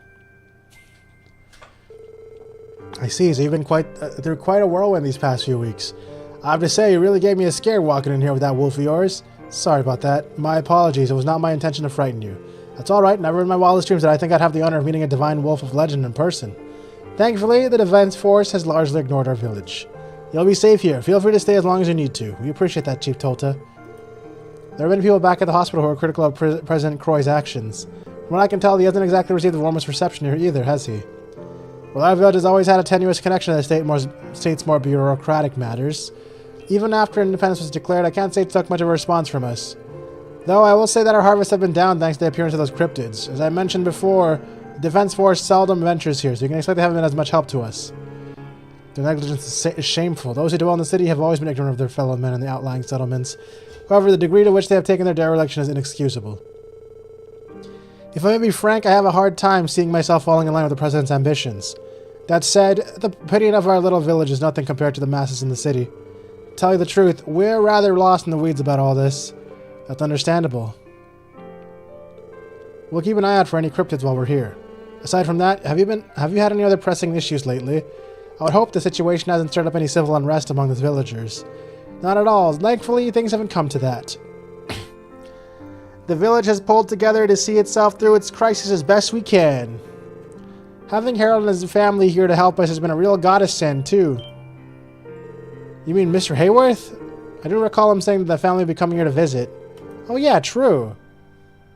I see. So you've been through quite a whirlwind these past few weeks. I have to say, you really gave me a scare walking in here with that wolf of yours. Sorry about that. My apologies. It was not my intention to frighten you. That's all right. Never in my wildest dreams did I think I'd have the honor of meeting a divine wolf of legend in person. Thankfully, the defense force has largely ignored our village. You'll be safe here. Feel free to stay as long as you need to. We appreciate that, Chief Tolta. There have been people back at the hospital who are critical of President Croy's actions. From what I can tell, he hasn't exactly received the warmest reception here either, has he? Well, our village has always had a tenuous connection to the state's more bureaucratic matters. Even after independence was declared, I can't say it took much of a response from us. Though I will say that our harvests have been down thanks to the appearance of those cryptids. As I mentioned before, the defense force seldom ventures here, so you can expect they haven't been as much help to us. Their negligence is shameful. Those who dwell in the city have always been ignorant of their fellow men in the outlying settlements. However, the degree to which they have taken their dereliction is inexcusable. If I may be frank, I have a hard time seeing myself falling in line with the President's ambitions. That said, the opinion of our little village is nothing compared to the masses in the city. To tell you the truth, we're rather lost in the weeds about all this. That's understandable. We'll keep an eye out for any cryptids while we're here. Aside from that, have you had any other pressing issues lately? I would hope the situation hasn't stirred up any civil unrest among the villagers. Not at all. Thankfully, things haven't come to that. The village has pulled together to see itself through its crisis as best we can. Having Harold and his family here to help us has been a real godsend, too. You mean Mr. Hayworth? I do recall him saying that the family would be coming here to visit. Oh yeah, true.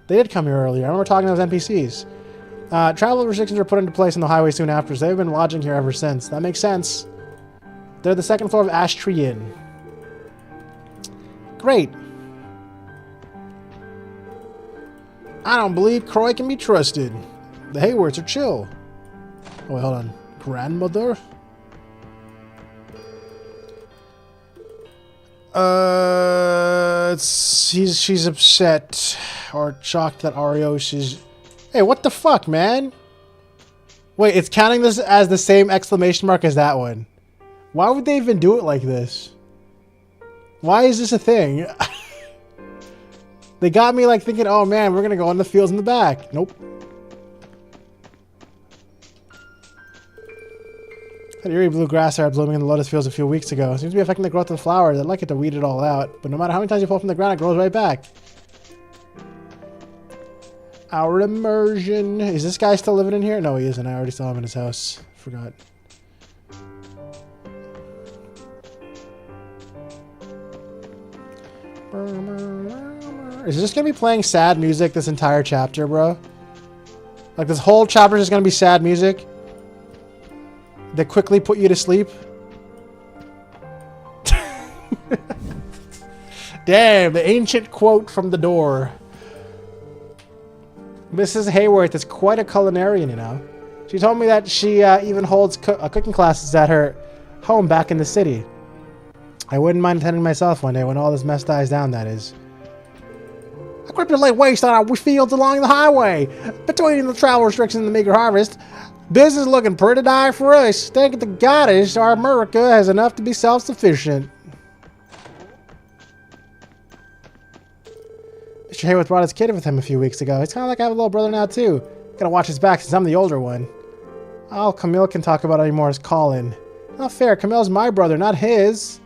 They did come here earlier. I remember talking to those NPCs. Travel restrictions were put into place on the highway soon after, so they've been lodging here ever since. That makes sense. They're the second floor of Ash Tree Inn. Great. I don't believe Croy can be trusted. The Hayworths are chill. Oh, wait, hold on. Grandmother? She's upset or shocked that Arios is... Hey, what the fuck, man? Wait, it's counting this as the same exclamation mark as that one. Why would they even do it like this? Why is this a thing? They got me like thinking, oh man, we're gonna go in the fields in the back. Nope. That eerie blue grass started blooming in the lotus fields a few weeks ago. It seems to be affecting the growth of the flowers. I'd like it to weed it all out, but no matter how many times you pull from the ground, it grows right back. Our immersion. Is this guy still living in here? No, he isn't. I already saw him in his house. Forgot. Is this gonna be playing sad music this entire chapter, bro? Like this whole chapter is just gonna be sad music that quickly put you to sleep. Damn, the ancient quote from the door. Mrs. Hayworth is quite a culinarian, you know. She told me that she even holds cooking classes at her home back in the city. I wouldn't mind attending myself one day when all this mess dies down, that is. A cryptid lay waste on our fields along the highway. Between the travel restrictions and the meager harvest, business looking pretty dire for us. Thank the goddess, our America has enough to be self-sufficient. Mr. Hayworth brought his kid with him a few weeks ago. It's kind of like I have a little brother now, too. Gotta watch his back since I'm the older one. Oh, Camille can talk about it anymore as Colin. Not fair. Camille's my brother, not his.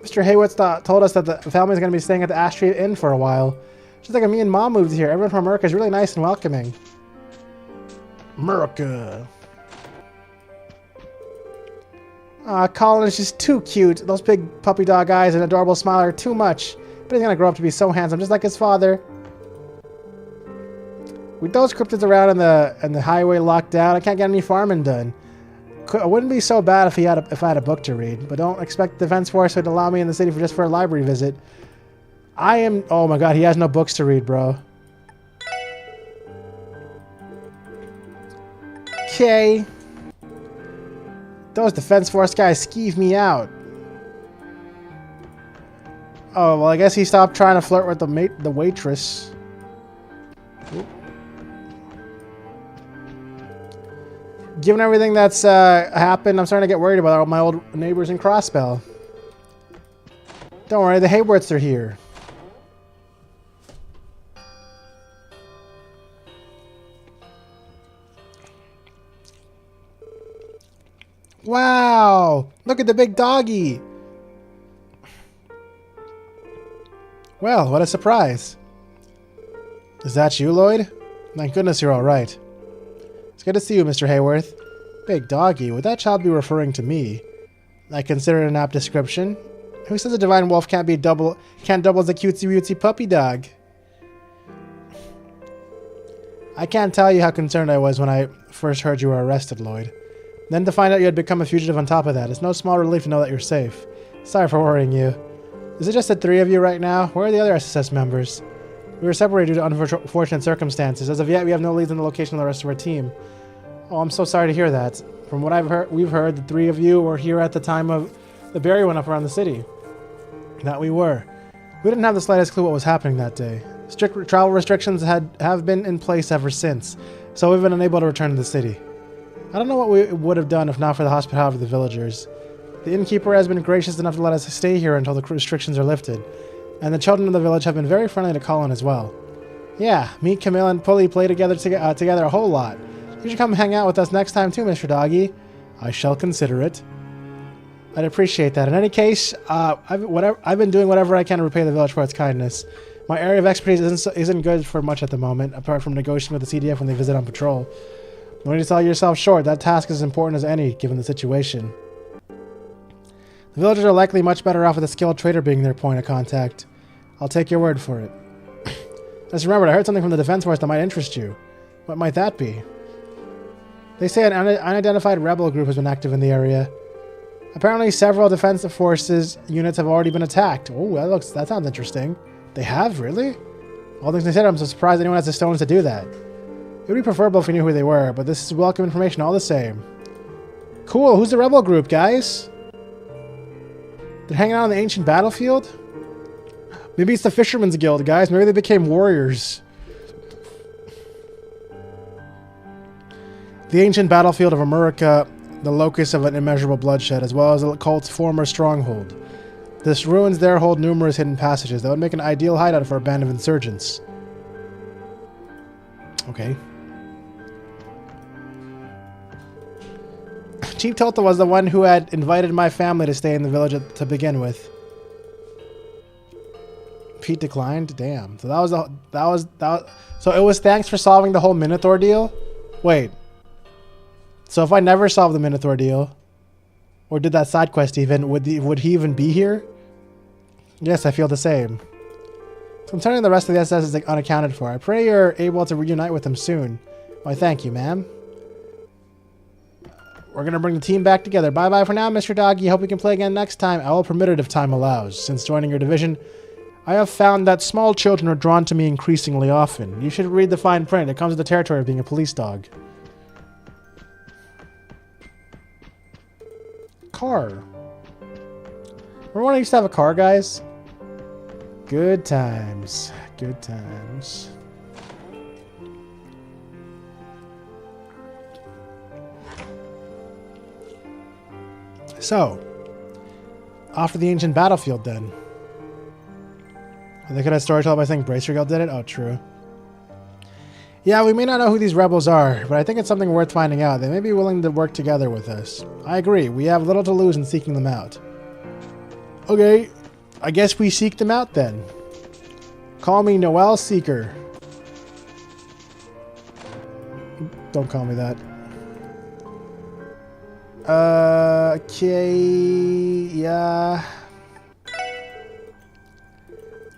Mr. Hayworth told us that the family's going to be staying at the Ash Street Inn for a while. Just like me and Mom moved here. Everyone from America is really nice and welcoming. America. Colin is just too cute. Those big puppy dog eyes and adorable smile are too much. But he's going to grow up to be so handsome, just like his father. With those cryptids around and the highway locked down, I can't get any farming done. It wouldn't be so bad if I had a book to read, but don't expect the Defense Force would allow me in the city for a library visit. Oh my god, he has no books to read, bro. Okay. Those Defense Force guys skeeve me out. Oh, well, I guess he stopped trying to flirt with the waitress. Oop. Given everything that's happened, I'm starting to get worried about all my old neighbors in Crossbell. Don't worry, the Hayworths are here. Wow! Look at the big doggy! Well, what a surprise. Is that you, Lloyd? Thank goodness you're alright. It's good to see you, Mr. Hayworth. Big doggy, would that child be referring to me? I consider it an apt description. Who says a divine wolf can't double as a cutesy-wootsy puppy dog? I can't tell you how concerned I was when I first heard you were arrested, Lloyd. Then to find out you had become a fugitive on top of that, it's no small relief to know that you're safe. Sorry for worrying you. Is it just the three of you right now? Where are the other SSS members? We were separated due to unfortunate circumstances. As of yet, we have no leads on the location of the rest of our team. Oh, I'm so sorry to hear that. From what we've heard, the three of you were here at the time of the berry went up around the city. That we were. We didn't have the slightest clue what was happening that day. Strict travel restrictions have been in place ever since, so we've been unable to return to the city. I don't know what we would have done if not for the hospitality of the villagers. The innkeeper has been gracious enough to let us stay here until the restrictions are lifted, and the children of the village have been very friendly to Colin as well. Yeah, me, Camille, and Pulley play together a whole lot. You should come hang out with us next time too, Mr. Doggy. I shall consider it. I'd appreciate that. In any case, I've been doing whatever I can to repay the village for its kindness. My area of expertise isn't good for much at the moment, apart from negotiating with the CDF when they visit on patrol. No need to sell yourself short. That task is as important as any, given the situation. The villagers are likely much better off with a skilled trader being their point of contact. I'll take your word for it. Just remembered, I heard something from the Defense Force that might interest you. What might that be? They say an unidentified rebel group has been active in the area. Apparently, several Defensive Forces units have already been attacked. Oh, that sounds interesting. They have, really? All things considered, I'm so surprised anyone has the stones to do that. It would be preferable if we knew who they were, but this is welcome information all the same. Cool, who's the rebel group, guys? They're hanging out on the ancient battlefield? Maybe it's the Fisherman's Guild, guys. Maybe they became warriors. The ancient battlefield of America, the locus of an immeasurable bloodshed, as well as the cult's former stronghold. This ruins there hold numerous hidden passages that would make an ideal hideout for a band of insurgents. Okay. Chief Tota was the one who had invited my family to stay in the village to begin with. Pete declined? Damn. So that was so it was thanks for solving the whole Minotaur deal? Wait. So if I never solved the Minotaur deal, or did that side quest even, would he even be here? Yes, I feel the same. Concerning the rest of the SS is unaccounted for. I pray you're able to reunite with them soon. Why, thank you, ma'am. We're going to bring the team back together. Bye-bye for now, Mr. Doggy. Hope we can play again next time. I will permit it if time allows. Since joining your division, I have found that small children are drawn to me increasingly often. You should read the fine print. It comes with the territory of being a police dog. Car. Remember when I used to have a car, guys? Good times. Good times. So, off to the ancient battlefield then. They could have storytelling by saying Bracergill did it? Oh, true. Yeah, we may not know who these rebels are, but I think it's something worth finding out. They may be willing to work together with us. I agree. We have little to lose in seeking them out. Okay, I guess we seek them out then. Call me Noel Seeker. Don't call me that. Okay, yeah.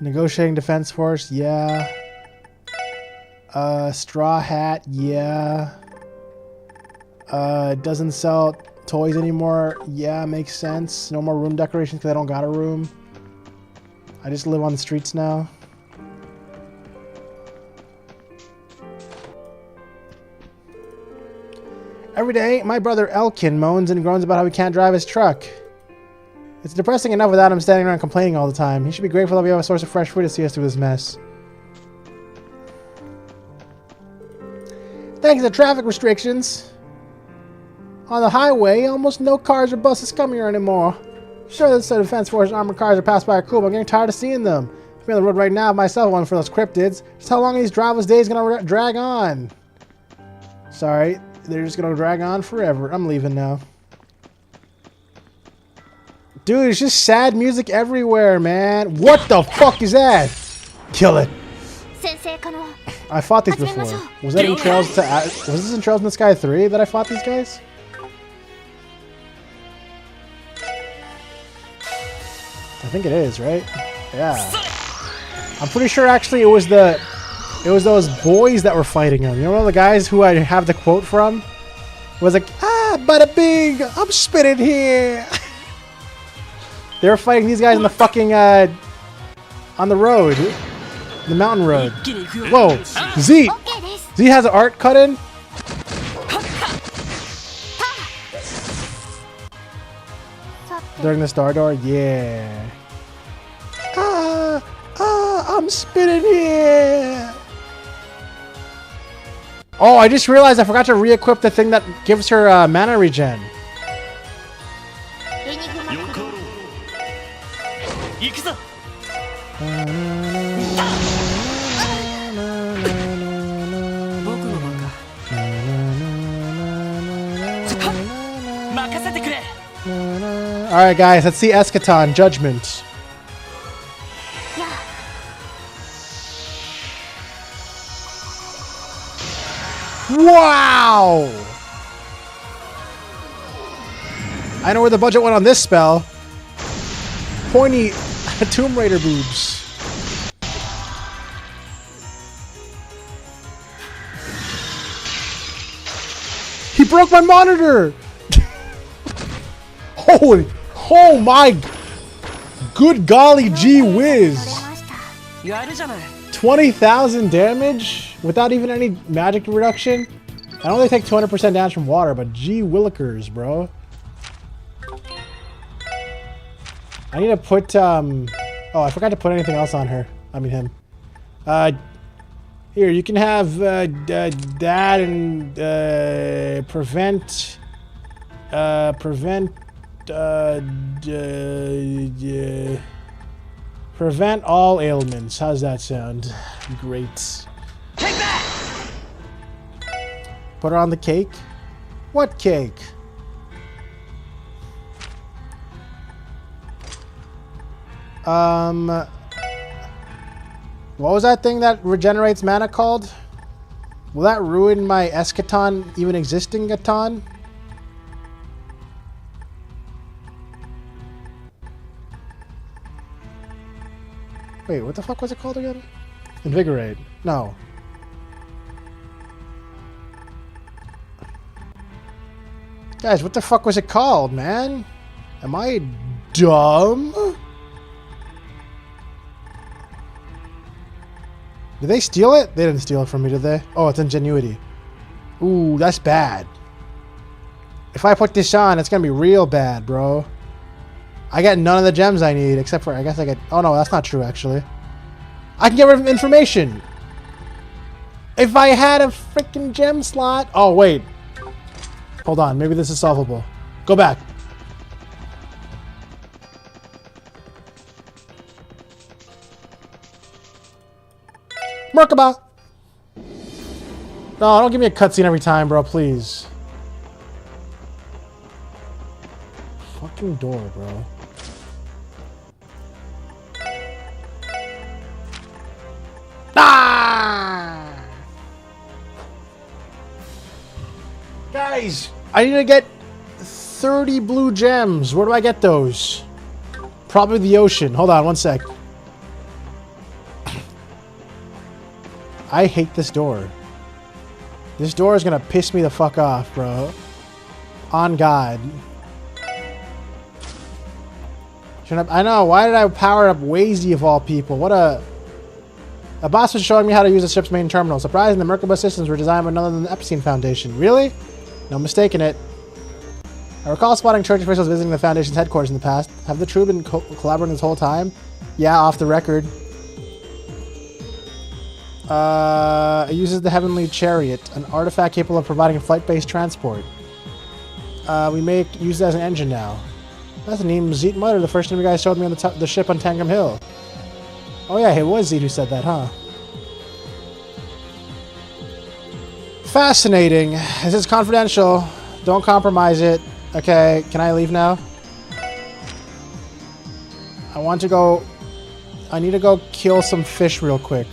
Negotiating defense force, yeah. Straw hat, yeah. Doesn't sell toys anymore, yeah, makes sense. No more room decorations because I don't got a room. I just live on the streets now. Every day, my brother Elkin moans and groans about how he can't drive his truck. It's depressing enough without him standing around complaining all the time. He should be grateful that we have a source of fresh food to see us through this mess. Thanks to traffic restrictions on the highway, almost no cars or buses come here anymore. Sure, the Defense Force armored cars are passed by are cool, but I'm getting tired of seeing them. I'm on the road right now myself, one for those cryptids. Just how long are these driverless days gonna drag on? Sorry. They're just gonna drag on forever. I'm leaving now. Dude, it's just sad music everywhere, man. What the fuck is that? Kill it. I fought these before. Was that in Trails to... Was this in Trails in the Sky 3 that I fought these guys? I think it is, right? Yeah. I'm pretty sure actually it was those boys that were fighting him. You know, one of the guys who I have the quote from was like, "Ah, bada bing, I'm spitting here." They were fighting these guys on the fucking on the road, the mountain road. Whoa, Z has an art cut in. During the Star Door, yeah. I'm spitting here. Oh, I just realized I forgot to re-equip the thing that gives her mana regen. Alright guys, let's see Eschaton, Judgment. Wow! I know where the budget went on this spell. Pointy Tomb Raider boobs. He broke my monitor! Holy, oh my, good golly gee whiz. 20,000 damage without even any magic reduction. I know they take 200% damage from water, but gee willikers, bro. I need to put, oh, I forgot to put anything else on her. I mean him. Here, you can have that and prevent prevent all ailments. How's that sound? Great. Take that! Put her on the cake. What cake? What was that thing that regenerates mana called? Will that ruin my Eschaton even existing Gaton? Wait, what the fuck was it called again? Invigorate. No. Guys, what the fuck was it called, man? Am I dumb? Did they steal it? They didn't steal it from me, did they? Oh, it's ingenuity. Ooh, that's bad. If I put this on, it's gonna be real bad, bro. I get none of the gems I need, except for, I guess I get... Oh no, that's not true, actually. I can get rid of information! If I had a freaking gem slot... Oh, wait. Hold on, maybe this is solvable. Go back. Merkaba! No, don't give me a cutscene every time, bro, please. Fucking door, bro. Ah! Guys, I need to get 30 blue gems. Where do I get those? Probably the ocean. Hold on, one sec. I hate this door. This door is gonna piss me the fuck off, bro. On God. I know, why did I power up Wazy of all people? What a... A boss was showing me how to use the ship's main terminal. Surprising, the Merkaba systems were designed by none other than the Epstein Foundation. Really? No mistaking it. I recall spotting church officials visiting the Foundation's headquarters in the past. Have the crew been collaborating this whole time? Yeah, off the record. It uses the Heavenly Chariot, an artifact capable of providing flight-based transport. We use it as an engine now. That's the name Zeet Mutter, the first name you guys showed me on the ship on Tangram Hill. Oh yeah, it was Zeet who said that, huh? Fascinating. This is confidential. Don't compromise it. Okay, can I leave now? I need to go kill some fish real quick.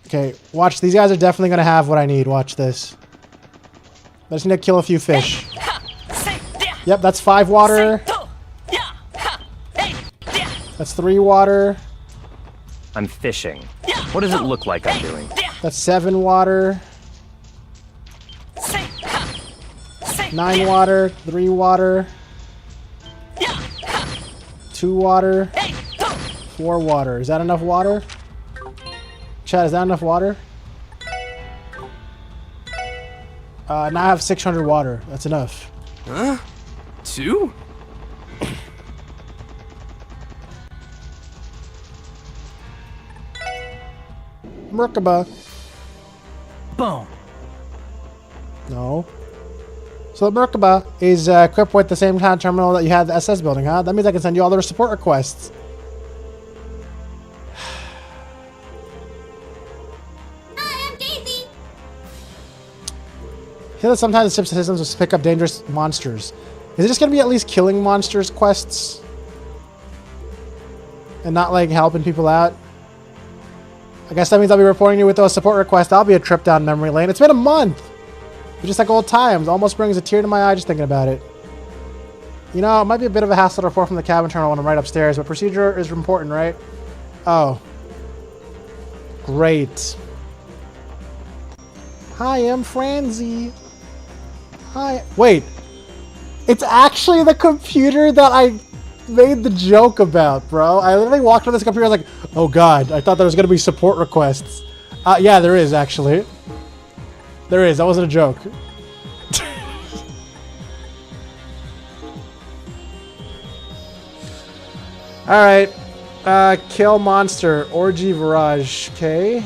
Okay, watch. These guys are definitely going to have what I need. Watch this. I just need to kill a few fish. Yep, that's 5 water. That's 3 water. I'm fishing. What does it look like I'm doing? That's 7 water. 9 water. 3 water. 2 water. 4 water. Is that enough water? Chad, is that enough water? Now I have 600 water. That's enough. Huh? 2? Merkaba. Boom. No. So the Merkaba is equipped with the same kind of terminal that you had at the SS building, huh? That means I can send you all the support requests. Hi, I'm Daisy. Hear that sometimes the ship's systems will pick up dangerous monsters. Is it just going to be at least killing monsters quests? And not, like, helping people out? I guess that means I'll be reporting you with those support requests. I'll be a trip down memory lane. It's been a month! It's just like old times. Almost brings a tear to my eye just thinking about it. You know, it might be a bit of a hassle to report from the cabin terminal when I'm right upstairs, but procedure is important, right? Oh. Great. Hi, I'm Franzi. Hi. Wait. It's actually the computer that I made the joke about, bro. I literally walked on this computer, I was like, oh god, I thought there was going to be support requests. Yeah, there is, actually. There is. That wasn't a joke. Alright. Kill monster. Orgy Virage. Okay.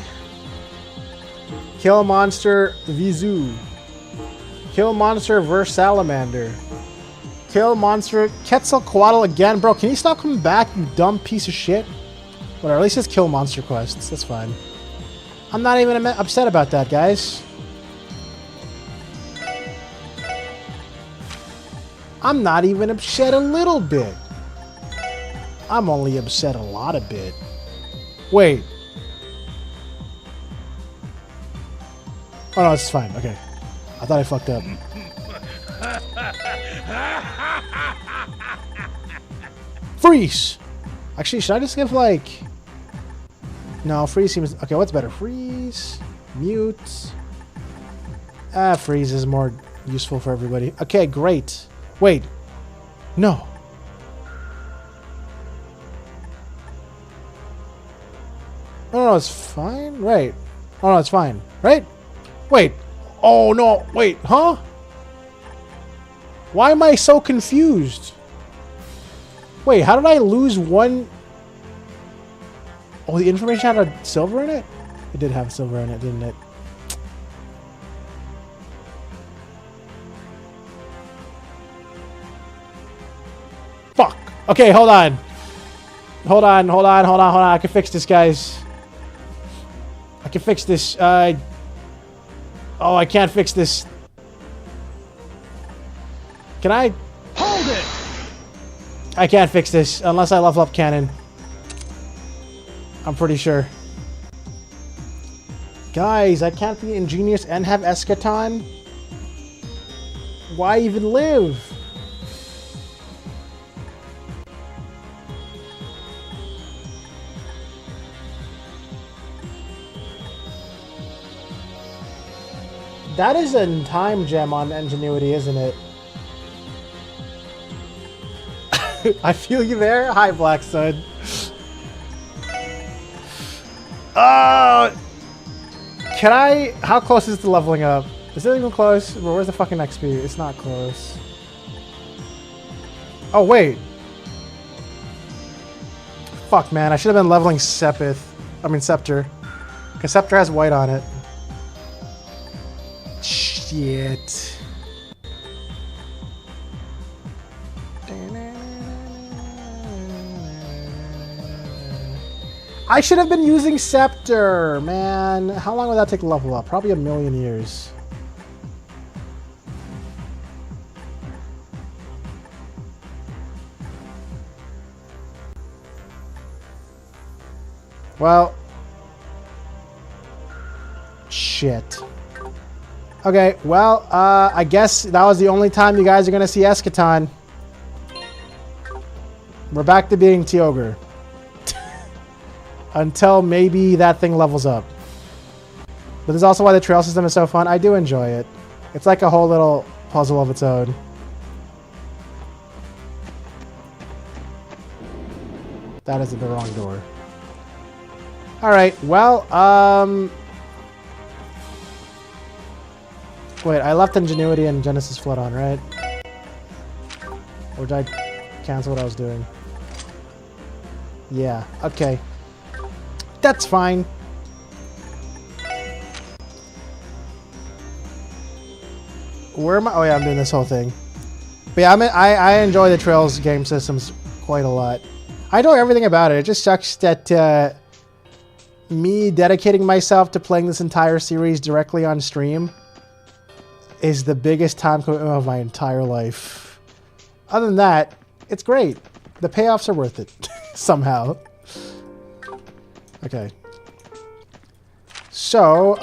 Kill monster Vizu. Kill monster Versalamander. Kill monster Quetzalcoatl again. Bro, can you stop coming back, you dumb piece of shit? Whatever, at least just kill monster quests. That's fine. I'm not even upset about that, guys. I'm not even upset a little bit. I'm only upset a lot of bit. Wait. Oh no, it's fine. Okay. I thought I fucked up. Freeze! Actually, should I just give like... No, freeze seems... Okay, what's better? Freeze. Mute. Freeze is more useful for everybody. Okay, great. Wait. No. No, it's fine. Right. Oh, no, it's fine. Right? Wait. Oh, no. Wait. Huh? Why am I so confused? Wait, how did I lose one? Oh, the information had a silver in it? It did have silver in it, didn't it? Fuck. Okay, hold on. Hold on. I can fix this, guys. I can fix this. Oh, I can't fix this. Can I? Hold it! I can't fix this unless I level up cannon. I'm pretty sure. Guys, I can't be ingenious and have eschaton. Why even live? That is a time gem on ingenuity, isn't it? I feel you there. Hi, Black Sun. Can I? How close is the leveling up? Is it even close? Well, where's the fucking XP? It's not close. Oh wait. Fuck, man. I should have been leveling Scepter. Because Scepter has white on it. Shit. I should have been using Scepter, man. How long would that take to level up? Probably a million years. Well. Shit. Okay, well, I guess that was the only time you guys are going to see Eschaton. We're back to being Kyogre. Until maybe that thing levels up. But this is also why the trail system is so fun. I do enjoy it. It's like a whole little puzzle of its own. That is the wrong door. Alright, well, wait, I left Ingenuity and Genesis Flood on, right? Or did I cancel what I was doing? Yeah, okay. That's fine. Where am I? Oh yeah, I'm doing this whole thing. But yeah, I enjoy the Trails game systems quite a lot. I enjoy everything about it. It just sucks that me dedicating myself to playing this entire series directly on stream is the biggest time commitment of my entire life. Other than that, it's great. The payoffs are worth it. Somehow. Okay. So,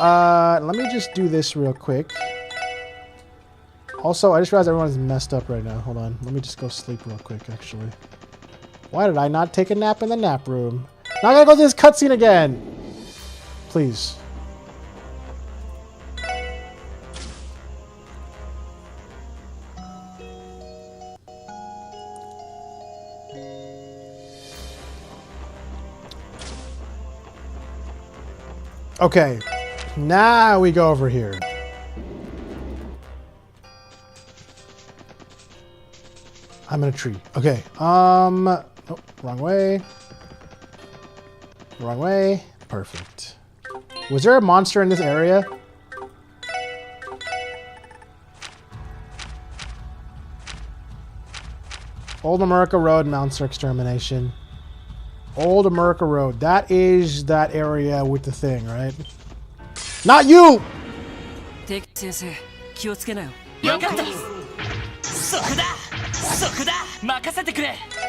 let me just do this real quick. Also, I just realized everyone's messed up right now. Hold on. Let me just go sleep real quick, actually. Why did I not take a nap in the nap room? Now I gotta go through this cutscene again! Please. Okay, now we go over here. I'm in a tree. Okay, oh, wrong way. Wrong way. Perfect. Was there a monster in this area? Old America Road, Monster Extermination. Old America Road. That is that area with the thing, right? Not you!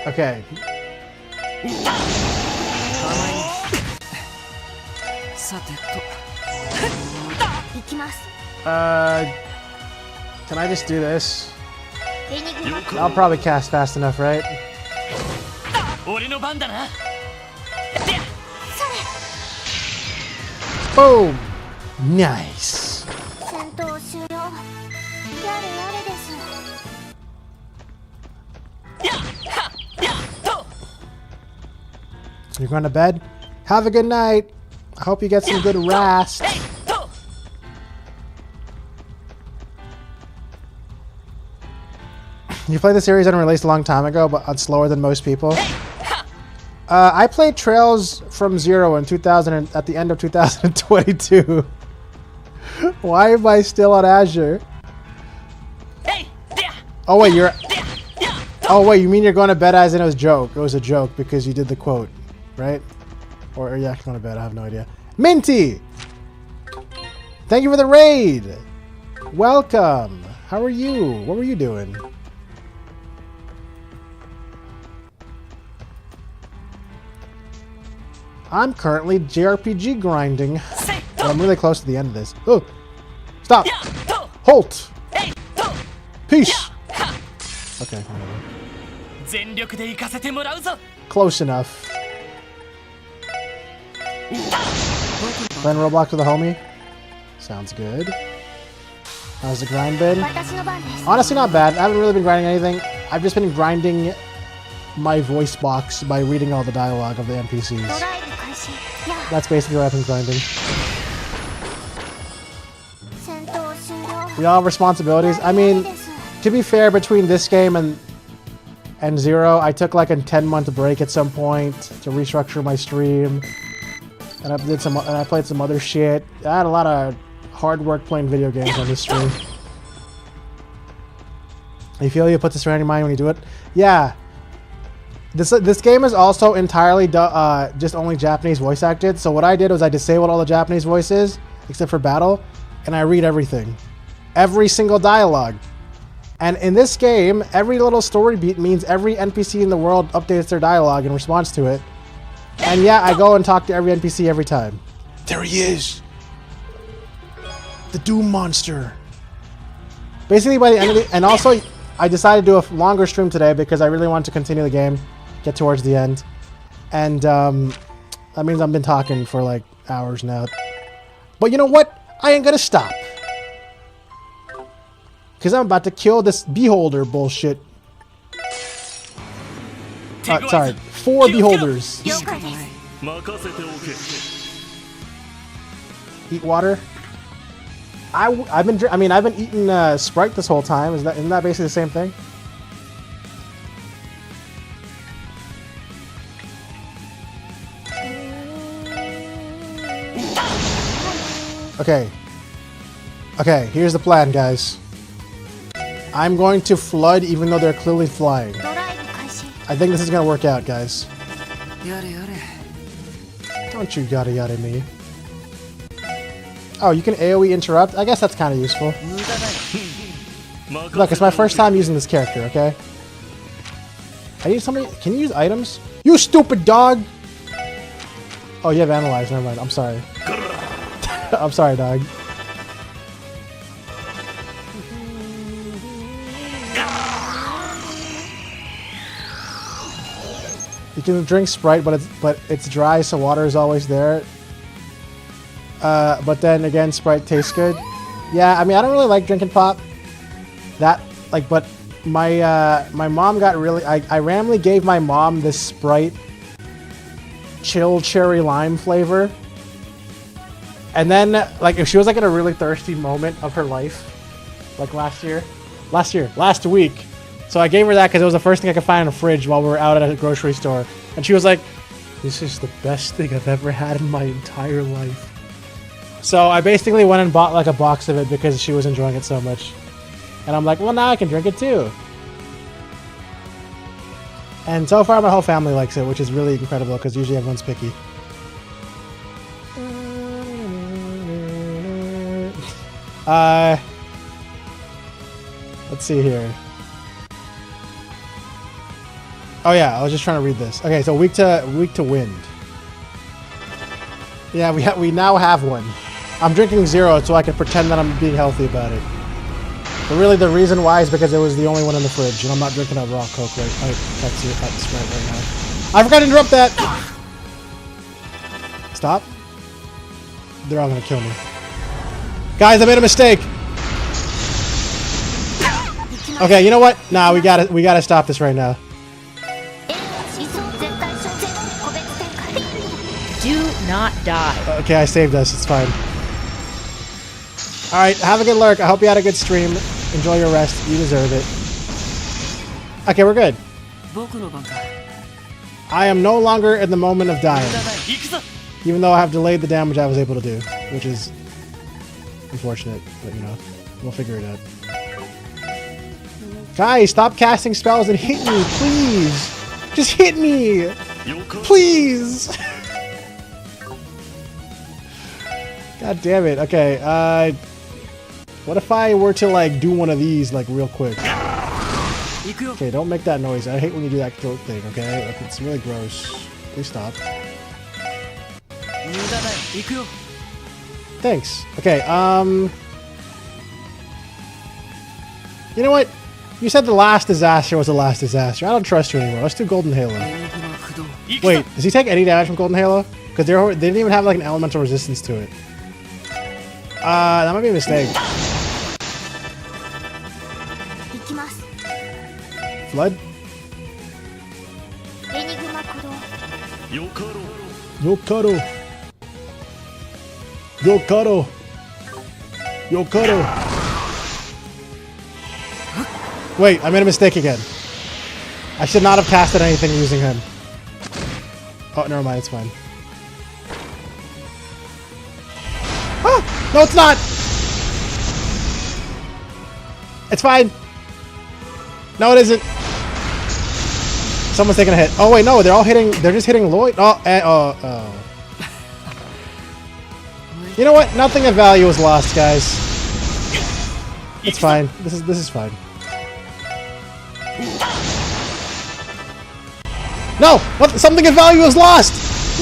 Okay. Can I just do this? I'll probably cast fast enough, right? Boom! Nice. 闘終了。やれやれです。 You're going to bed? Have a good night. I hope you get some good rest. You played the series unreleased a long time ago, but it's slower than most people. I played Trails from Zero in 2000 at the end of 2022. Why am I still on Azure? Oh wait, you're. Oh wait, you mean you're going to bed as in it was a joke? It was a joke because you did the quote, right? Or are you actually going to bed? I have no idea. Minty, thank you for the raid. Welcome. How are you? What were you doing? I'm currently JRPG grinding. But I'm really close to the end of this. Oh! Stop! Halt! Peace! Okay, whatever. Close enough. Playing Roblox with a homie? Sounds good. How's the grind been? Honestly, not bad. I haven't really been grinding anything. I've just been grinding my voice box by reading all the dialogue of the NPCs. That's basically what I've been grinding. We all have responsibilities. I mean, to be fair, between this game and Zero, I took like a 10-month break at some point to restructure my stream, and I played some other shit. I had a lot of hard work playing video games on this stream. You feel you put this around your mind when you do it? Yeah. This game is also entirely just only Japanese voice acted. So what I did was I disabled all the Japanese voices except for battle, and I read everything, every single dialogue. And in this game, every little story beat means every NPC in the world updates their dialogue in response to it. And yeah, I go and talk to every NPC every time. There he is, the Doom monster. Basically, by the end of the, and also I decided to do a longer stream today because I really wanted to continue the game. Get towards the end, and that means I've been talking for like hours now. But you know what? I ain't gonna stop because I'm about to kill this beholder bullshit. Sorry, 4 beholders. Eat water. I've been eating Sprite this whole time. Isn't that basically the same thing? Okay, here's the plan, guys. I'm going to flood even though they're clearly flying. I think this is gonna work out, guys. Don't you yada yada me. Oh, you can AoE interrupt? I guess that's kind of useful. Look, it's my first time using this character, okay? I need somebody. Can you use items? You stupid dog! Oh, you have analyzed. Never mind. I'm sorry. I'm sorry, dog. You can drink Sprite, but it's dry, so water is always there. But then again, Sprite tastes good. Yeah, I mean, I don't really like drinking pop. But my mom got really. I randomly gave my mom this Sprite chill cherry lime flavor. And then, like, if she was like in a really thirsty moment of her life, like last week. So I gave her that because it was the first thing I could find in a fridge while we were out at a grocery store. And she was like, "This is the best thing I've ever had in my entire life." So I basically went and bought like a box of it because she was enjoying it so much. And I'm like, well, now I can drink it too. And so far my whole family likes it, which is really incredible because usually everyone's picky. Let's see here. Oh yeah, I was just trying to read this. Okay, so weak to wind. Yeah, we now have one. I'm drinking zero so I can pretend that I'm being healthy about it. But really the reason why is because it was the only one in the fridge and I'm not drinking a raw Coke right now. I forgot to interrupt that! Stop. They're all gonna kill me. Guys, I made a mistake! Okay, you know what? Nah, we gotta stop this right now. Do not die. Okay, I saved us. It's fine. All right, have a good lurk. I hope you had a good stream. Enjoy your rest. You deserve it. Okay, we're good. I am no longer in the moment of dying, even though I have delayed the damage I was able to do, which is unfortunate. But you know, we'll figure it out. Guys, stop casting spells and hit me, please. Just hit me, please. God damn it. Okay, what if I were to like do one of these like real quick? Okay, don't make that noise. I hate when you do that throat thing, okay? Like, it's really gross. Please stop. Thanks. Okay, you know what? You said the last disaster was the last disaster. I don't trust you anymore. Let's do Golden Halo. Wait, does he take any damage from Golden Halo? Because they didn't even have like an elemental resistance to it. That might be a mistake. Flood? Yokaro. Yokaro. Yokaro. Wait, I made a mistake again. I should not have casted anything using him. Oh, never mind, it's fine. Ah! No, it's not! It's fine. No, it isn't. Someone's taking a hit. Oh wait, no, they're all hitting. They're just hitting Lloyd. Oh, oh. You know what? Nothing of value was lost, guys. It's fine. This is fine. No, what? Something of value was lost.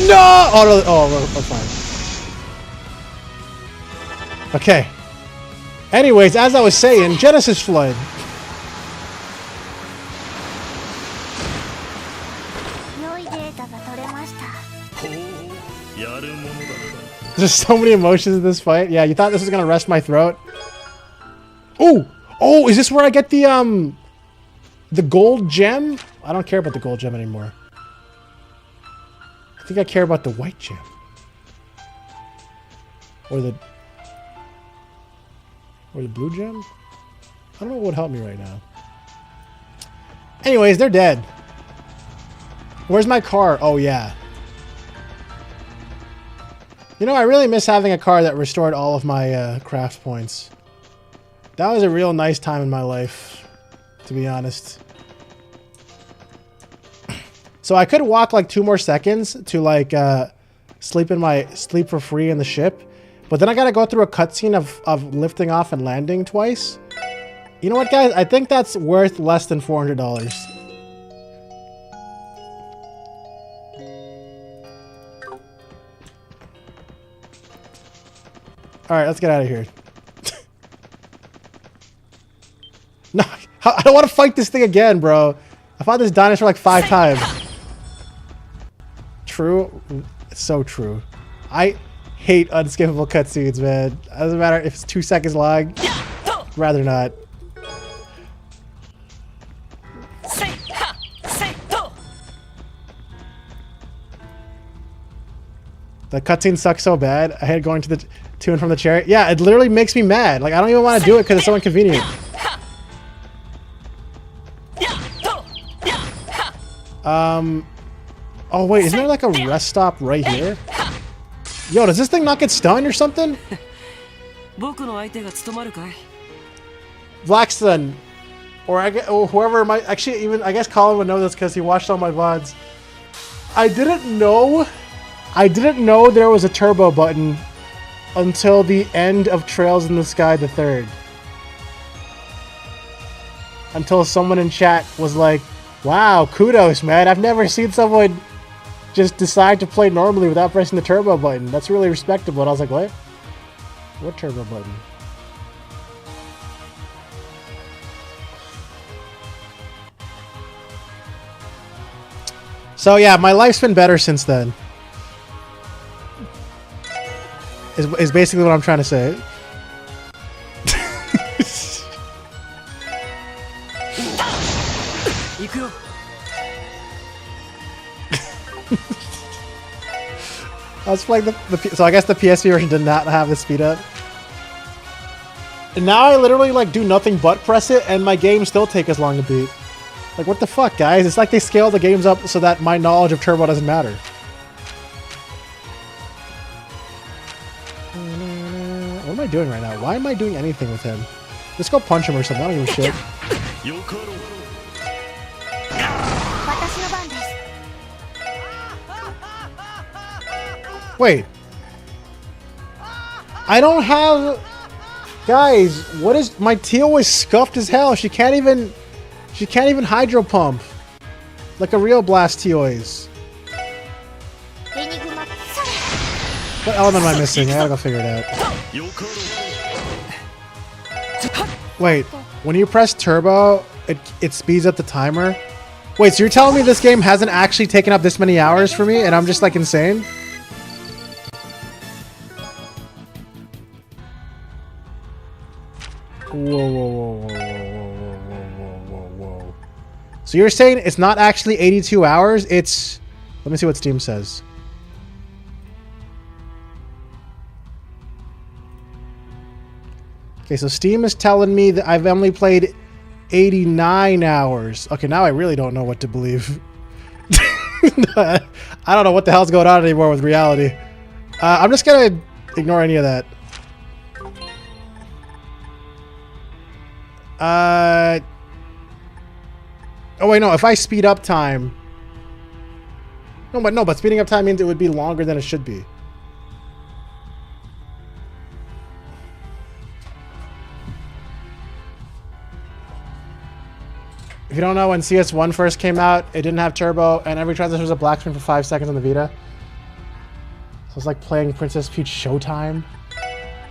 No. Oh, no. Oh, we're fine. Okay. Anyways, as I was saying, Genesis Flood. There's so many emotions in this fight. Yeah, you thought this was gonna rest my throat? Ooh! Oh, is this where I get the gold gem? I don't care about the gold gem anymore. I think I care about the white gem. Or the blue gem? I don't know what would help me right now. Anyways, they're dead. Where's my car? Oh, yeah. You know, I really miss having a car that restored all of my craft points. That was a real nice time in my life, to be honest. So I could walk like 2 more seconds to like sleep for free in the ship, but then I gotta go through a cutscene of lifting off and landing twice. You know what, guys? I think that's worth less than $400. Alright, let's get out of here. No, I don't want to fight this thing again, bro. I fought this dinosaur like 5 times. True. It's so true. I hate unskippable cutscenes, man. Doesn't matter if it's 2 seconds long. Rather not. The cutscene sucks so bad. I hate going to and from the chariot. Yeah, it literally makes me mad. Like, I don't even want to do it because it's so inconvenient. Oh wait, isn't there like a rest stop right here? Yo, does this thing not get stunned or something? Blackstone, or whoever might actually even I guess Colin would know this because he watched all my VODs. I didn't know there was a turbo button until the end of Trails in the Sky the Third. Until someone in chat was like, "Wow, kudos, man! I've never seen someone just decide to play normally without pressing the turbo button. That's really respectable." And I was like, "What? What turbo button?" So yeah, my life's been better since then. Is basically what I'm trying to say. I was playing so I guess the PSP version did not have the speed up. And now I literally like do nothing but press it, and my games still take as long to beat. Like, what the fuck, guys? It's like they scale the games up so that my knowledge of turbo doesn't matter. What am I doing right now? Why am I doing anything with him? Just go punch him or something. I don't give a shit. Wait. I don't have... Guys, what is... My Teal is scuffed as hell. She can't even hydro pump. Like a real Blast Teal is. What element am I missing? I gotta go figure it out. Wait, when you press turbo, it speeds up the timer? Wait, so you're telling me this game hasn't actually taken up this many hours for me and I'm just like insane? Whoa. So you're saying it's not actually 82 hours, it's... Let me see what Steam says. Okay, so Steam is telling me that I've only played 89 hours. Okay, now I really don't know what to believe. I don't know what the hell's going on anymore with reality. I'm just gonna ignore any of that. Oh wait, no, if I speed up time... No, but speeding up time means it would be longer than it should be. If you don't know, when CS1 first came out, it didn't have turbo, and every transition was a black screen for 5 seconds on the Vita. So it's like playing Princess Peach Showtime.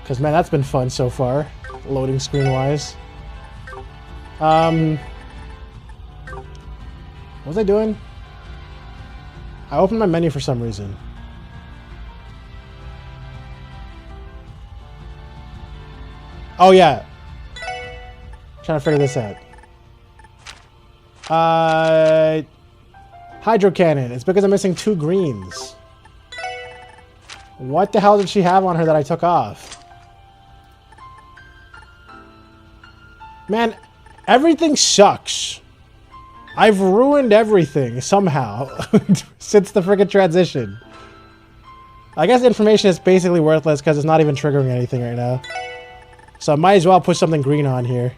Because, man, that's been fun so far, loading screen-wise. What was I doing? I opened my menu for some reason. Oh, yeah. Trying to figure this out. Hydro Cannon. It's because I'm missing 2 greens. What the hell did she have on her that I took off? Man, everything sucks. I've ruined everything somehow since the friggin' transition. I guess information is basically worthless because it's not even triggering anything right now. So I might as well put something green on here.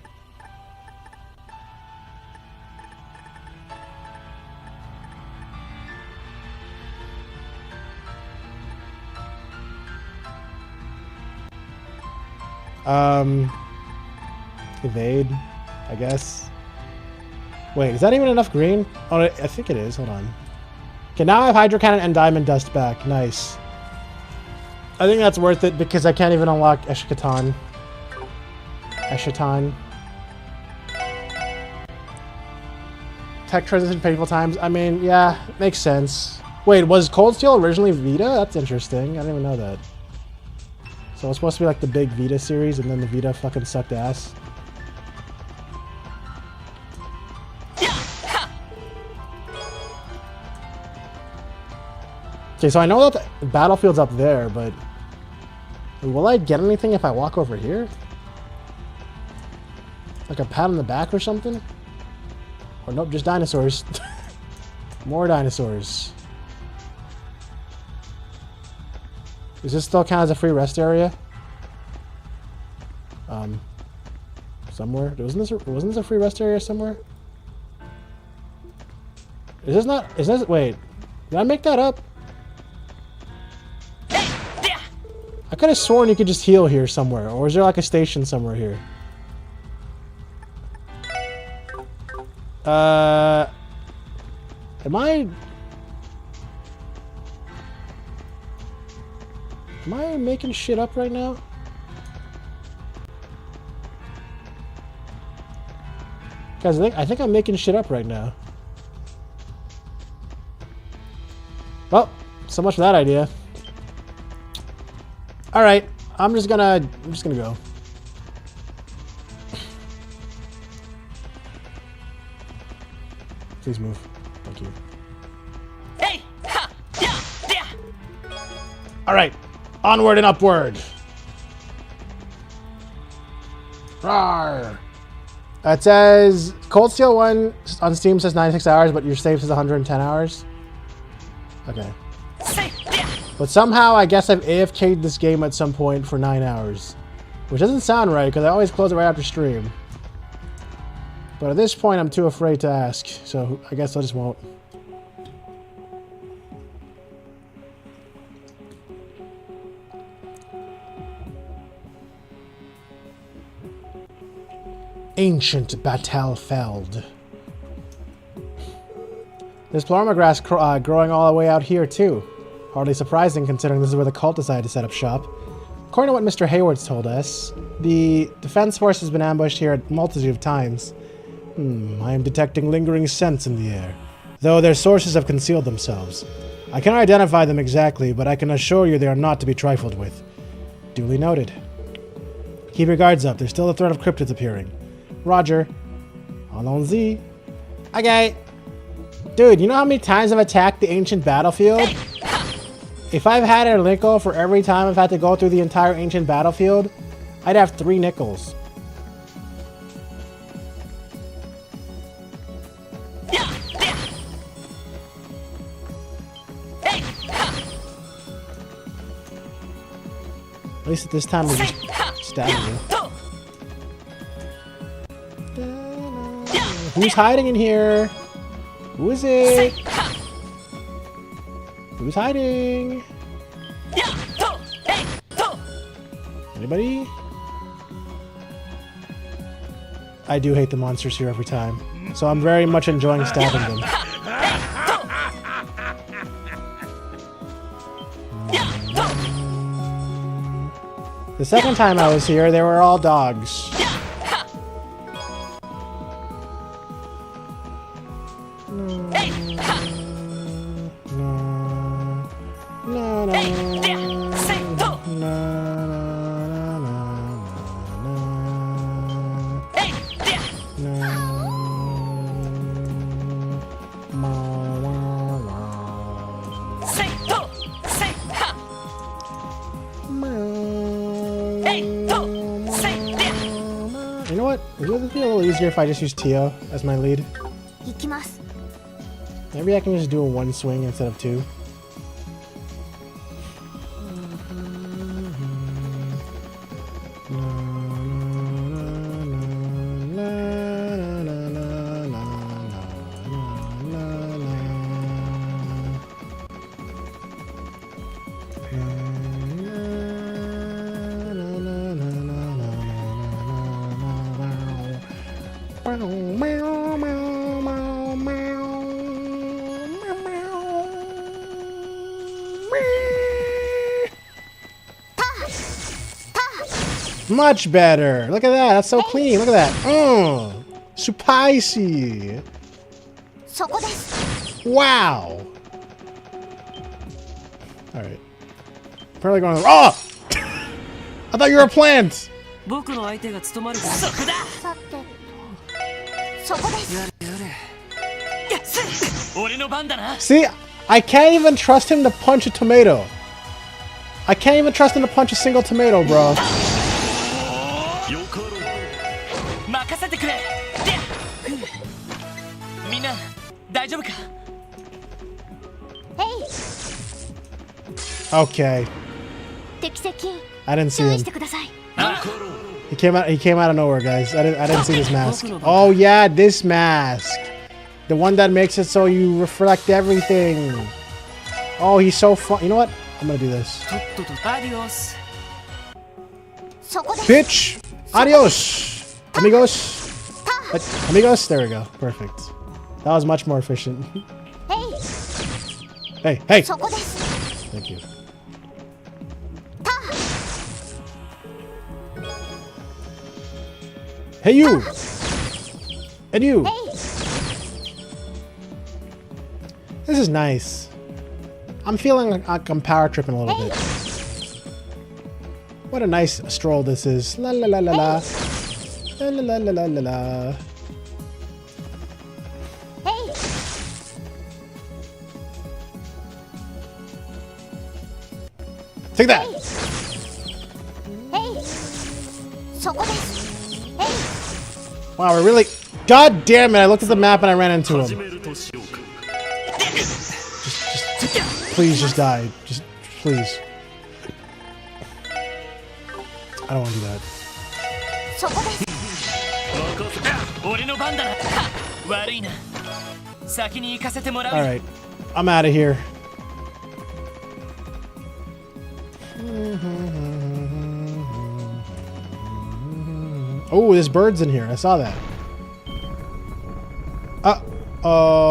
Evade, I guess. Wait, is that even enough green? Oh, I think it is. Hold on. Okay, now I have Hydro Cannon and Diamond Dust back. Nice. I think that's worth it because I can't even unlock Eshkatan. Tech transition painful times. I mean, yeah, makes sense. Wait, was Cold Steel originally Vita? That's interesting. I didn't even know that. So it's supposed to be like the big Vita series, and then the Vita fucking sucked ass. Okay, so I know that the battlefield's up there, but will I get anything if I walk over here? Like a pat on the back or something? Or nope, just dinosaurs. More dinosaurs. Does this still count as a free rest area? Somewhere? Wasn't this a free rest area somewhere? Is this not... Is this... Wait. Did I make that up? I could have sworn you could just heal here somewhere. Or is there like a station somewhere here? Am I making shit up right now? Guys, I think I'm making shit up right now. Well, so much for that idea. All right, I'm just gonna go. Please move. Thank you. Hey! Ha! Yeah! Yeah! Alright. Onward and upward. Rawr. It says Cold Steel 1 on Steam says 96 hours, but your save says 110 hours. Okay. But somehow I guess I've AFK'd this game at some point for 9 hours. Which doesn't sound right, because I always close it right after stream. But at this point I'm too afraid to ask, so I guess I just won't. Ancient Battlefield. There's Paloma grass growing all the way out here too. Hardly surprising considering this is where the cult decided to set up shop. According to what Mr. Hayward's told us, the defense force has been ambushed here a multitude of times. I am detecting lingering scents in the air, though their sources have concealed themselves. I cannot identify them exactly, but I can assure you they are not to be trifled with. Duly noted. Keep your guards up, there's still the threat of cryptids appearing. Roger. Allons-y. Okay. Dude, you know how many times I've attacked the ancient battlefield? If I've had a nickel for every time I've had to go through the entire ancient battlefield, I'd have 3 nickels. At least at this time we're just stabbing you. Who's hiding in here? Who is it? Who's hiding? Anybody? I do hate the monsters here every time, so I'm very much enjoying stabbing them. The second time I was here, they were all dogs. You know what? Would it be a little easier if I just use Tio as my lead? Maybe I can just do a 1 swing instead of 2. Much better. Look at that. That's so clean. Look at that. Spicy. Wow. All right. Apparently going. Oh! I thought you were a plant. See, I can't even trust him to punch a tomato. I can't even trust him to punch a single tomato, bro. Okay. I didn't see him. He came out of nowhere, guys. I didn't see this mask. Oh yeah, this mask. The one that makes it so you reflect everything. Oh, he's so fun. You know what? I'm gonna do this. Fitch! Adios! Amigos! Amigos? There we go. Perfect. That was much more efficient. Hey, hey! Thank you. Hey, you! And you! This is nice. I'm feeling like I'm power tripping a little bit. What a nice stroll this is. La la la la la. La la la la la la. Take that! Hey! そこです。Hey! Wow, we're really... God damn it, I looked at the map and I ran into him. Please just die. Just, please. I don't want to do that. そこです。俺の番だな。悪いな。先に行かせてもらう。 Alright, I'm out of here. Oh, there's birds in here. I saw that. Uh-oh.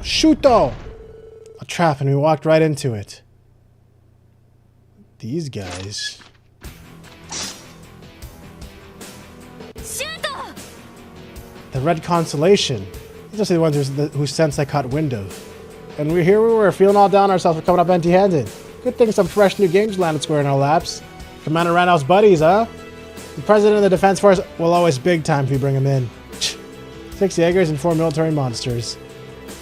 Shuto! A trap, and we walked right into it. These guys. The Red Constellation. These are the ones who sense I caught wind of. And we were feeling all down ourselves for coming up empty-handed. Good thing some fresh new games landed square in our laps. Commander Randolph's buddies, huh? The President of the Defense Force will always big time if you bring him in. 6 Jaegers and 4 military monsters.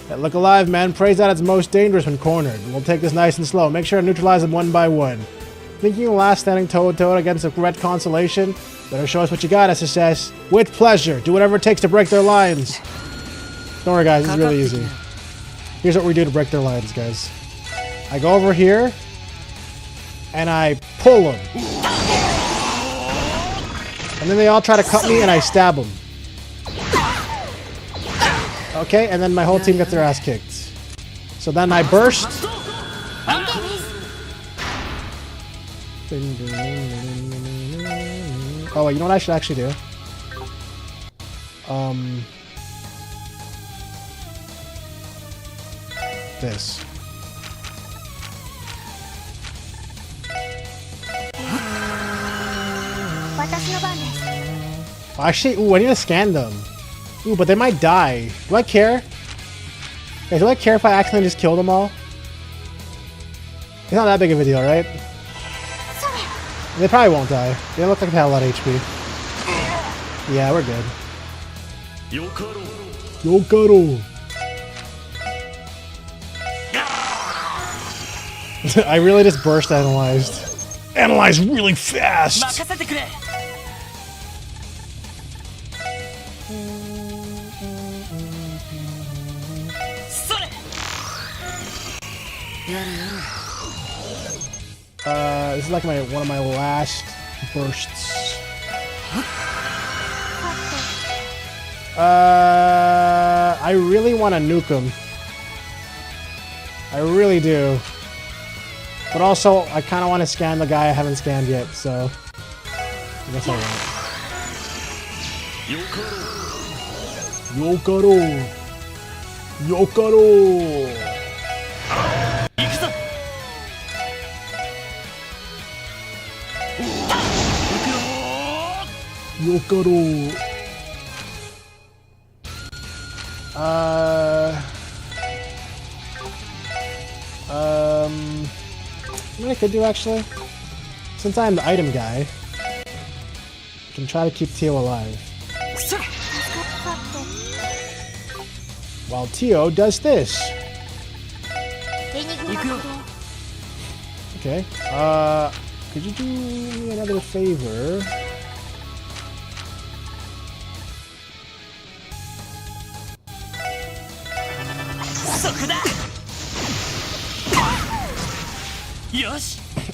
That look alive, man. Prey's at its most dangerous when cornered. We'll take this nice and slow. Make sure to neutralize them one by one. Think you can last standing toe-to-toe against the Red Constellation? Better show us what you got, SSS. With pleasure. Do whatever it takes to break their lines. Don't worry, guys. It's really easy. Here's what we do to break their lines, guys. I go over here, and I pull them. And then they all try to cut me, and I stab them. Okay, and then my whole team gets their ass kicked. So then I burst. Oh wait, you know what I should actually do? This. Actually, ooh, I need to scan them. Ooh, but they might die. Do I care? Okay, do I care if I accidentally just kill them all? It's not that big of a deal, right? They probably won't die. They look like they have a lot of HP. Yeah, we're good. Yokaro! I really just burst analyzed. Analyze really fast! This is like one of my last bursts. I really want to nuke him. I really do. But also, I kind of want to scan the guy I haven't scanned yet, so I guess I won't. Yokaro! Yokaro! Yokaro! What I could do actually, since I'm the item guy, I can try to keep Tio alive. While Tio does this. Okay. Could you do me another favor?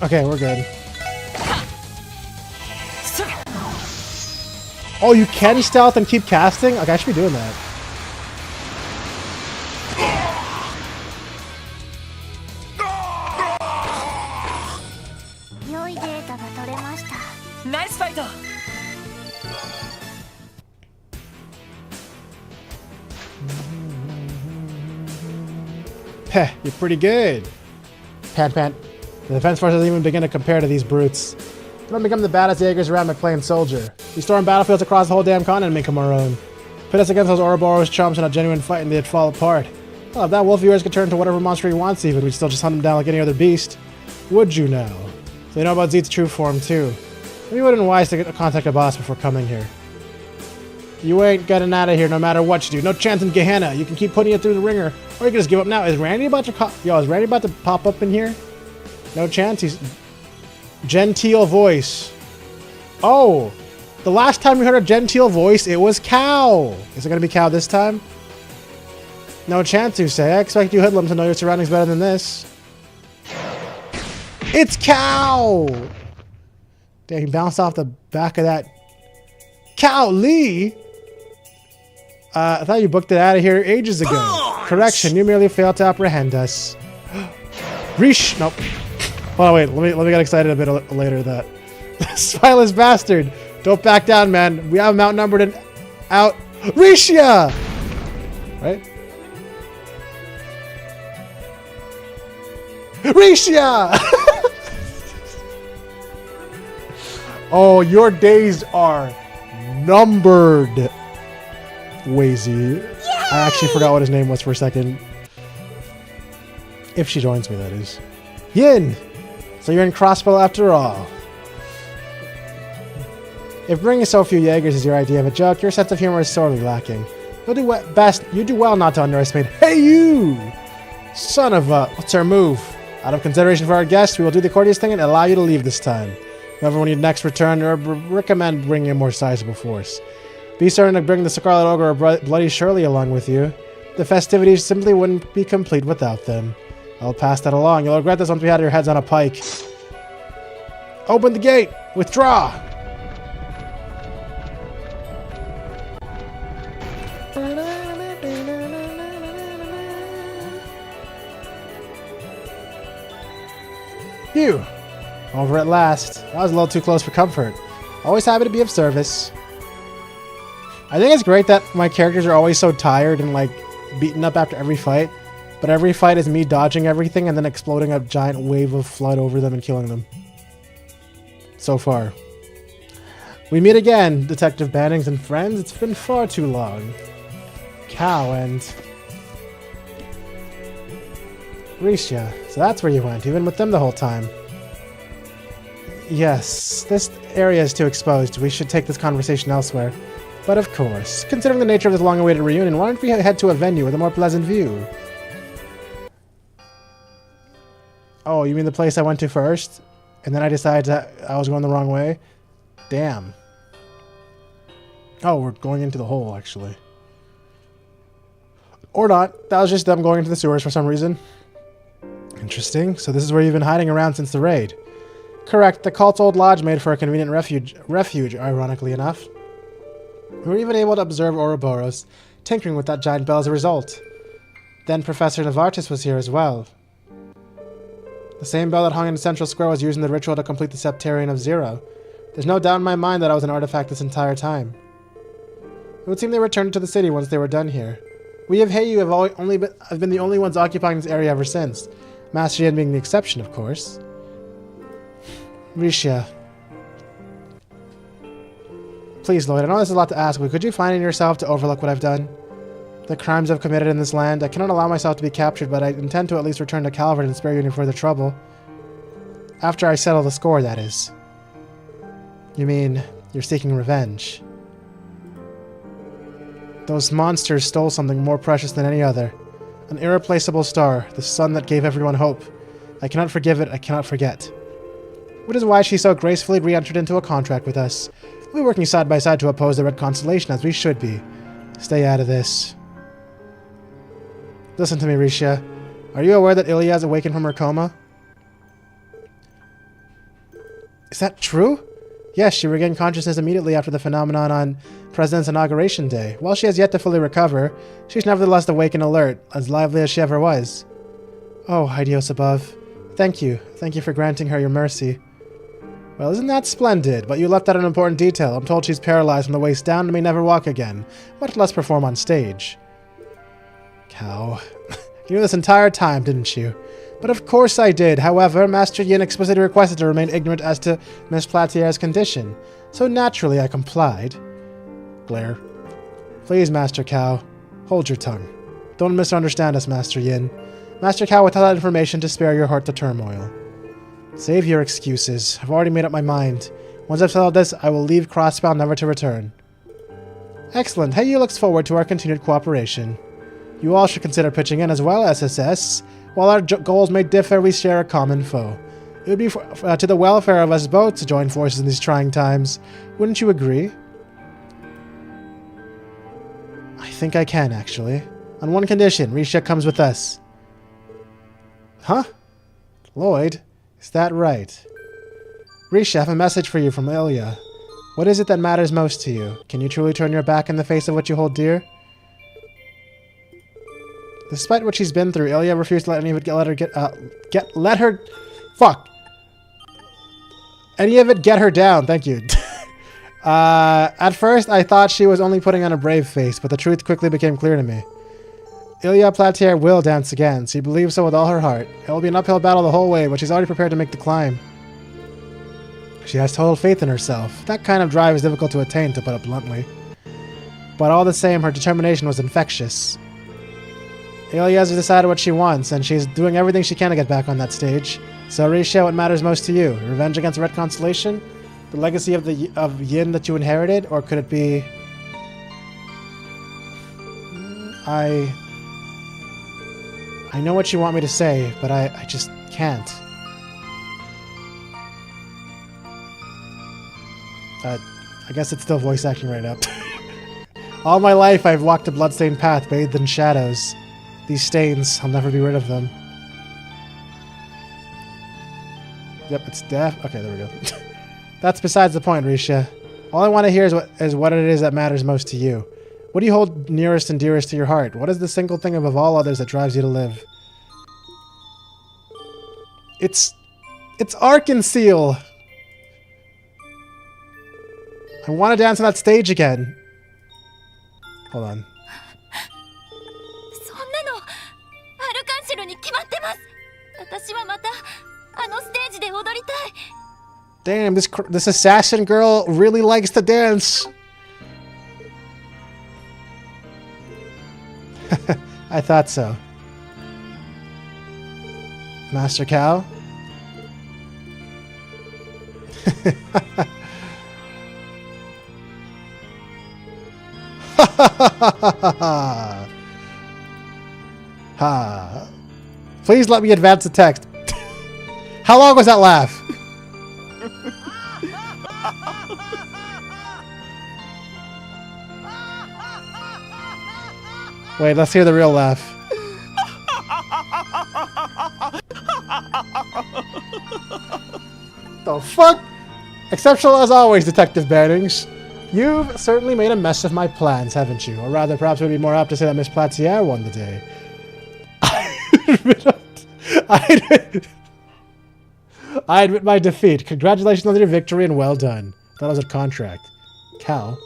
Okay, we're good. Oh, you can stealth and keep casting? Okay, I should be doing that. Nice fight. Heh, you're pretty good. Pant. The defense force doesn't even begin to compare to these brutes. We don't become the baddest Jaegers around McLean soldier. We storm battlefields across the whole damn continent and make them our own. Pit us against those Ouroboros chumps in a genuine fight and they'd fall apart. Well, if that wolf of yours could turn into whatever monster he wants even, we'd still just hunt him down like any other beast. Would you now? So you know about Zeet's true form too. Maybe it would have been wise to contact a boss before coming here. You ain't getting out of here no matter what you do. No chance in Gehenna. You can keep putting it through the ringer, or you can just give up now. Is Randy about to pop up in here? No chance. He's genteel voice. Oh, the last time we heard a genteel voice, it was Cow. Is it going to be Cow this time? No chance, you say. I expect you hoodlums to know your surroundings better than this. It's Cow! Damn, he bounced off the back of that. Cow Lee? I thought you booked it out of here ages ago. Punch! Correction, you merely failed to apprehend us. Reesh! Nope. Hold on, wait. Let me get excited a bit later. That spineless bastard. Don't back down, man. We have him outnumbered and out. Risha! Right? Risha! Oh, your days are numbered, Wazy. I actually forgot what his name was for a second. If she joins me, that is. Yin! So you're in Crossbow after all. If bringing so few Jaegers is your idea of a joke, your sense of humor is sorely lacking. You do well not to underestimate. Hey, you! Son of a... What's our move? Out of consideration for our guests, we will do the courteous thing and allow you to leave this time. However, when you next return, I recommend bringing a more sizable force. Be certain to bring the Scarlet Ogre or Bloody Shirley along with you. The festivities simply wouldn't be complete without them. I'll pass that along. You'll regret this once we had your heads on a pike. Open the gate! Withdraw! You! Over at last. I was a little too close for comfort. Always happy to be of service. I think it's great that my characters are always so tired and like beaten up after every fight. But every fight is me dodging everything and then exploding a giant wave of flood over them and killing them. So far. We meet again, Detective Bannings and friends. It's been far too long. Cow and... Risha. So that's where you went. You've been with them the whole time. Yes, this area is too exposed. We should take this conversation elsewhere. But of course, considering the nature of this long-awaited reunion, why don't we head to a venue with a more pleasant view? Oh, you mean the place I went to first? And then I decided I was going the wrong way? Damn. Oh, we're going into the hole, actually. Or not. That was just them going into the sewers for some reason. Interesting. So this is where you've been hiding around since the raid. Correct. The cult's old lodge made for a convenient refuge, ironically enough. We were even able to observe Ouroboros tinkering with that giant bell as a result. Then Professor Novartis was here as well. The same bell that hung in the central square was used in the ritual to complete the Septarian of Zero. There's no doubt in my mind that I was an artifact this entire time. It would seem they returned to the city once they were done here. We of Heiyu have been the only ones occupying this area ever since. Master Yin being the exception, of course. Risha. Please, Lloyd, I know this is a lot to ask, but could you find in yourself to overlook what I've done? The crimes I've committed in this land, I cannot allow myself to be captured, but I intend to at least return to Calvert and spare you any further trouble. After I settle the score, that is. You mean, you're seeking revenge? Those monsters stole something more precious than any other. An irreplaceable star, the sun that gave everyone hope. I cannot forgive it, I cannot forget. Which is why she so gracefully re-entered into a contract with us. We're working side by side to oppose the Red Constellation as we should be. Stay out of this. Listen to me, Risha. Are you aware that Ilya has awakened from her coma? Is that true? Yes, she regained consciousness immediately after the phenomenon on President's Inauguration Day. While she has yet to fully recover, she's nevertheless awake and alert, as lively as she ever was. Oh, Hideos above. Thank you. Thank you for granting her your mercy. Well, isn't that splendid? But you left out an important detail. I'm told she's paralyzed from the waist down and may never walk again, much less perform on stage. Cow. You knew this entire time, didn't you? But of course I did. However, Master Yin explicitly requested to remain ignorant as to Miss Platier's condition, so naturally I complied. Glare. Please, Master Cow, hold your tongue. Don't misunderstand us, Master Yin. Master Cow withheld that information to spare your heart the turmoil. Save your excuses. I've already made up my mind. Once I've settled this, I will leave Crossbound never to return. Excellent. Heiyu looks forward to our continued cooperation. You all should consider pitching in as well, SSS. While our goals may differ, we share a common foe. It would be to the welfare of us both to join forces in these trying times. Wouldn't you agree? I think I can, actually. On one condition, Risha comes with us. Huh? Lloyd? Is that right? Risha, I have a message for you from Ilya. What is it that matters most to you? Can you truly turn your back in the face of what you hold dear? Despite what she's been through, Ilya refused to let any of it any of it get her down. Thank you. At first, I thought she was only putting on a brave face, but the truth quickly became clear to me. Ilya Platier will dance again. She believes so with all her heart. It will be an uphill battle the whole way, but she's already prepared to make the climb. She has total faith in herself. That kind of drive is difficult to attain, to put it bluntly. But all the same, her determination was infectious. Ilya has decided what she wants, and she's doing everything she can to get back on that stage. So, Risha, what matters most to you? Revenge against the Red Constellation? The legacy of Yin that you inherited? Or could it be... I know what you want me to say, but I just can't. I guess it's still voice acting right up. All my life I've walked a bloodstained path bathed in shadows. These stains, I'll never be rid of them. Yep, it's death. Okay, there we go. That's besides the point, Risha. All I want to hear is what it is that matters most to you. What do you hold nearest and dearest to your heart? What is the single thing above all others that drives you to live? It's Arkanseal! I want to dance on that stage again. Hold on. Damn, this assassin girl really likes to dance. I thought so. Master Cal? Ha. Please let me advance the text. How long was that laugh? Wait, let's hear the real laugh. The fuck? Exceptional as always, Detective Bannings. You've certainly made a mess of my plans, haven't you? Or rather, perhaps it would be more apt to say that Miss Platier won the day. I admit my defeat. Congratulations on your victory and well done. That was a contract. Cal,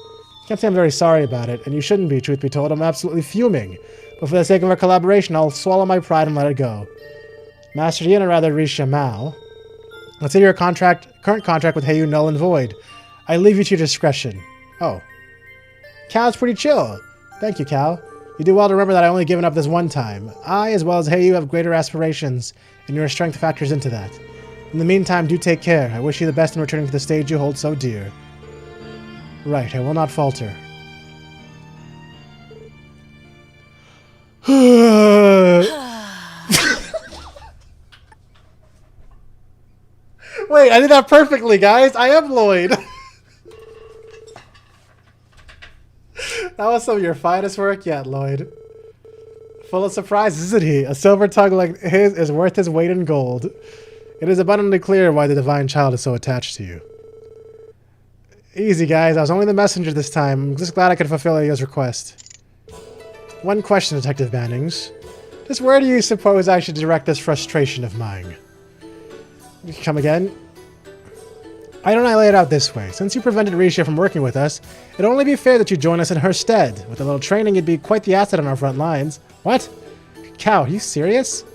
can't say I'm very sorry about it, and you shouldn't be, truth be told. I'm absolutely fuming. But for the sake of our collaboration, I'll swallow my pride and let it go. Master Yin, or rather Risha Mao, consider your current contract with Heiyu null and void. I leave you to your discretion. Oh. Cal's pretty chill. Thank you, Cal. You do well to remember that I only given up this one time. I, as well as Heiyu, have greater aspirations, and your strength factors into that. In the meantime, do take care. I wish you the best in returning to the stage you hold so dear. Right, I will not falter. Wait, I did that perfectly, guys! I am Lloyd! That was some of your finest work yet, Lloyd. Full of surprises, isn't he? A silver tongue like his is worth his weight in gold. It is abundantly clear why the divine child is so attached to you. Easy, guys. I was only the messenger this time. I'm just glad I could fulfill Ilya's request. One question, Detective Bannings. Just where do you suppose I should direct this frustration of mine? Come again? Why don't I lay it out this way? Since you prevented Risha from working with us, it'd only be fair that you join us in her stead. With a little training, you'd be quite the asset on our front lines. What? Cal, are you serious?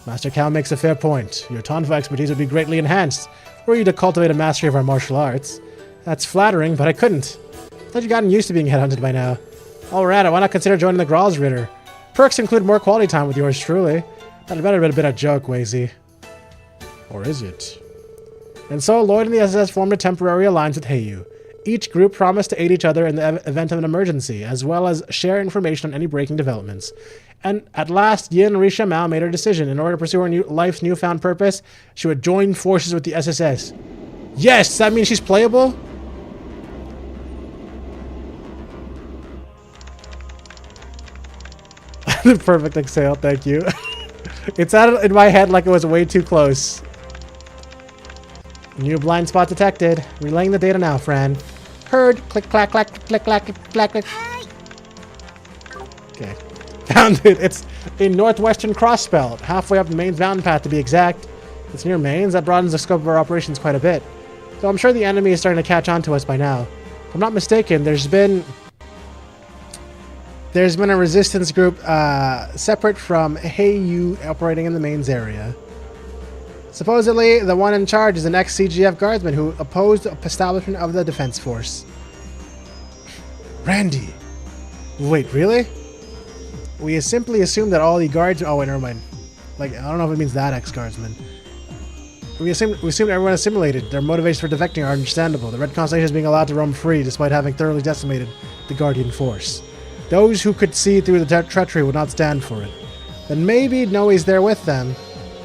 Master Cal makes a fair point. Your Tonfa expertise would be greatly enhanced were you to cultivate a mastery of our martial arts. That's flattering, but I couldn't. I thought you'd gotten used to being headhunted by now. Alright, why not consider joining the Gralsritter? Perks include more quality time with yours truly. That'd better been a joke, Wazy. Or is it? And so, Lloyd and the SS formed a temporary alliance with Heiyu. Each group promised to aid each other in the event of an emergency, as well as share information on any breaking developments. And at last, Yin Risha Mao made her decision. In order to pursue her life's newfound purpose, she would join forces with the SSS. Yes, does that mean she's playable? Perfect exhale, thank you. It sounded in my head like it was way too close. New blind spot detected. Relaying the data now, Fran. Heard. Click, clack, clack, click, clack, click, clack, click. Okay. Found it. It's in northwestern Crossbelt, halfway up the Maine's mountain path to be exact. It's near Maine's. That broadens the scope of our operations quite a bit. So I'm sure the enemy is starting to catch on to us by now. If I'm not mistaken, there's been a resistance group separate from Heyu operating in the Maine's area. Supposedly, the one in charge is an ex-CGF guardsman who opposed the establishment of the defense force. Randy. Wait, really? We simply assume that all the guards... Oh, wait, never mind. Like, I don't know if it means that ex-guardsman. We assume everyone assimilated. Their motivations for defecting are understandable. The Red Constellation is being allowed to roam free despite having thoroughly decimated the Guardian force. Those who could see through the treachery would not stand for it. Then maybe Noe's there with them.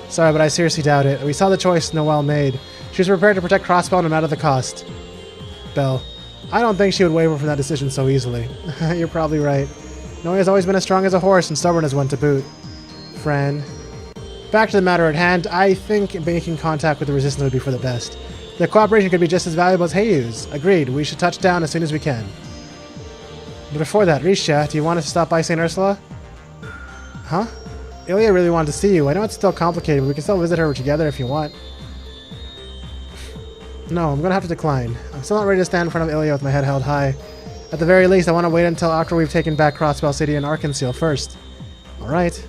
Sorry, but I seriously doubt it. We saw the choice Noelle made. She was prepared to protect Crossbell no matter the cost. Belle. I don't think she would waver from that decision so easily. You're probably right. Noe has always been as strong as a horse and stubborn as one to boot. Fran. Back to the matter at hand, I think making contact with the Resistance would be for the best. Their cooperation could be just as valuable as Heiyu's. Agreed, we should touch down as soon as we can. But before that, Risha, do you want us to stop by St. Ursula? Huh? Ilya really wanted to see you. I know it's still complicated, but we can still visit her together if you want. No, I'm gonna have to decline. I'm still not ready to stand in front of Ilya with my head held high. At the very least, I want to wait until after we've taken back Crossbell City and Arkansas first. Alright.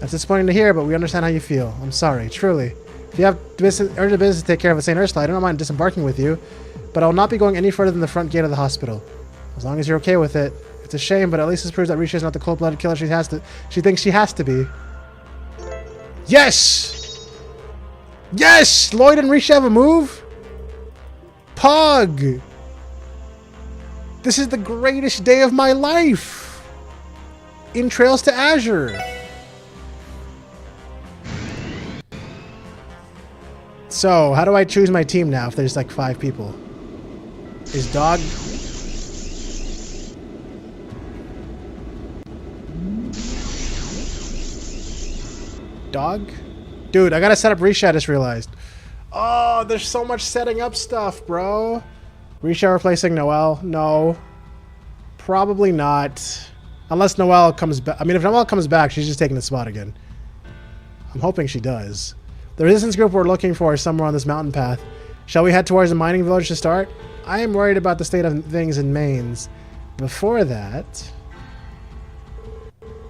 That's disappointing to hear, but we understand how you feel. I'm sorry, truly. If you have urgent business to take care of at St. Ursula, I don't mind disembarking with you, but I will not be going any further than the front gate of the hospital. As long as you're okay with it. It's a shame, but at least this proves that Risha is not the cold-blooded killer she thinks she has to be. Yes! Yes! Lloyd and Risha have a move? Pog! This is the greatest day of my life! In Trails to Azure! So, how do I choose my team now if there's like 5 people? Is Dog... Dog? Dude, I gotta set up Risha, I just realized. Oh, there's so much setting up stuff, bro. Risha replacing Noelle? No. Probably not. Unless Noelle comes back. I mean, if Noelle comes back, she's just taking the spot again. I'm hoping she does. The resistance group we're looking for is somewhere on this mountain path. Shall we head towards the mining village to start? I am worried about the state of things in Maine's. Before that...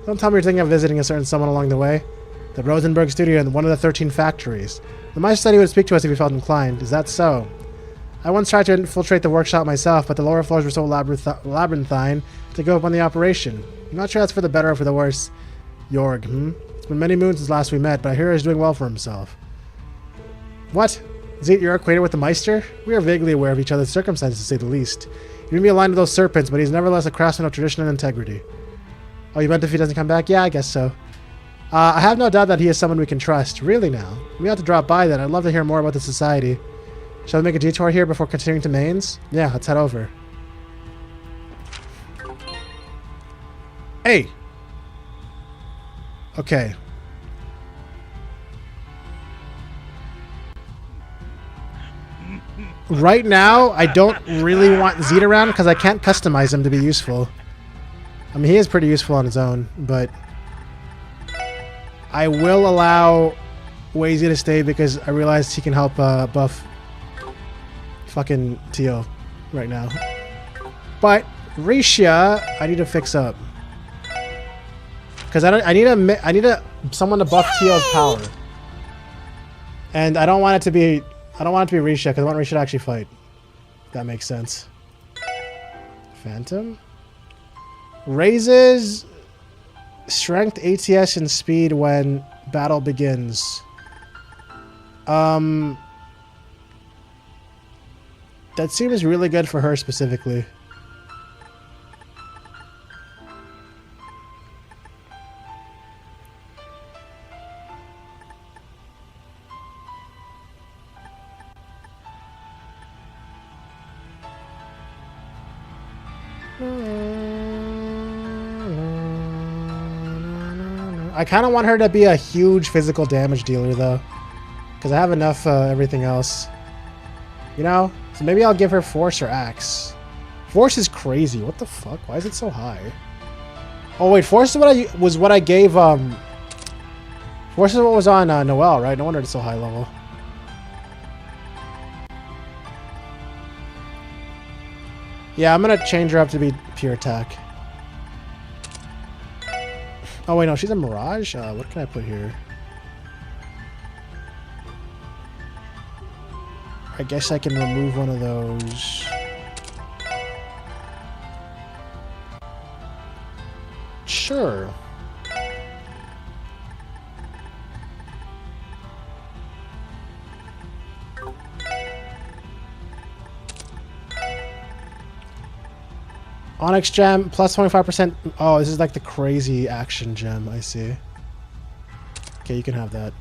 Don't tell me you're thinking of visiting a certain someone along the way. The Rosenberg studio and one of the 13 factories. The Meister said he would speak to us if he felt inclined. Is that so? I once tried to infiltrate the workshop myself, but the lower floors were so labyrinthine to give up on the operation. I'm not sure that's for the better or for the worse. Jorg, It's been many moons since last we met, but I hear he's doing well for himself. What? Zeet, you're acquainted with the Meister? We are vaguely aware of each other's circumstances, to say the least. He may be aligned with those serpents, but he's nevertheless a craftsman of tradition and integrity. Oh, you meant if he doesn't come back? Yeah, I guess so. I have no doubt that he is someone we can trust. Really now. We ought to drop by then. I'd love to hear more about the society. Shall we make a detour here before continuing to Maine's? Yeah, let's head over. Hey! Okay. Right now, I don't really want Zeet around because I can't customize him to be useful. I mean, he is pretty useful on his own, but... I will allow Wazy to stay because I realized he can help buff fucking Tio right now. But Risha, I need to fix up because I need someone to buff Tio's power, and I don't want it to be Risha because I want Risha to actually fight. If that makes sense. Phantom raises strength, ATS, and speed when battle begins. That seems really good for her specifically. I kind of want her to be a huge physical damage dealer, though. Because I have enough everything else. You know? So maybe I'll give her Force or Axe. Force is crazy. What the fuck? Why is it so high? Oh, wait. Force is what I gave... Force is what was on Noelle, right? No wonder it's so high level. Yeah, I'm going to change her up to be pure attack. Oh, wait, no, she's a Mirage? What can I put here? I guess I can remove one of those. Sure. Onyx gem plus 25%. Oh, this is like the crazy action gem. I see. Okay, you can have that.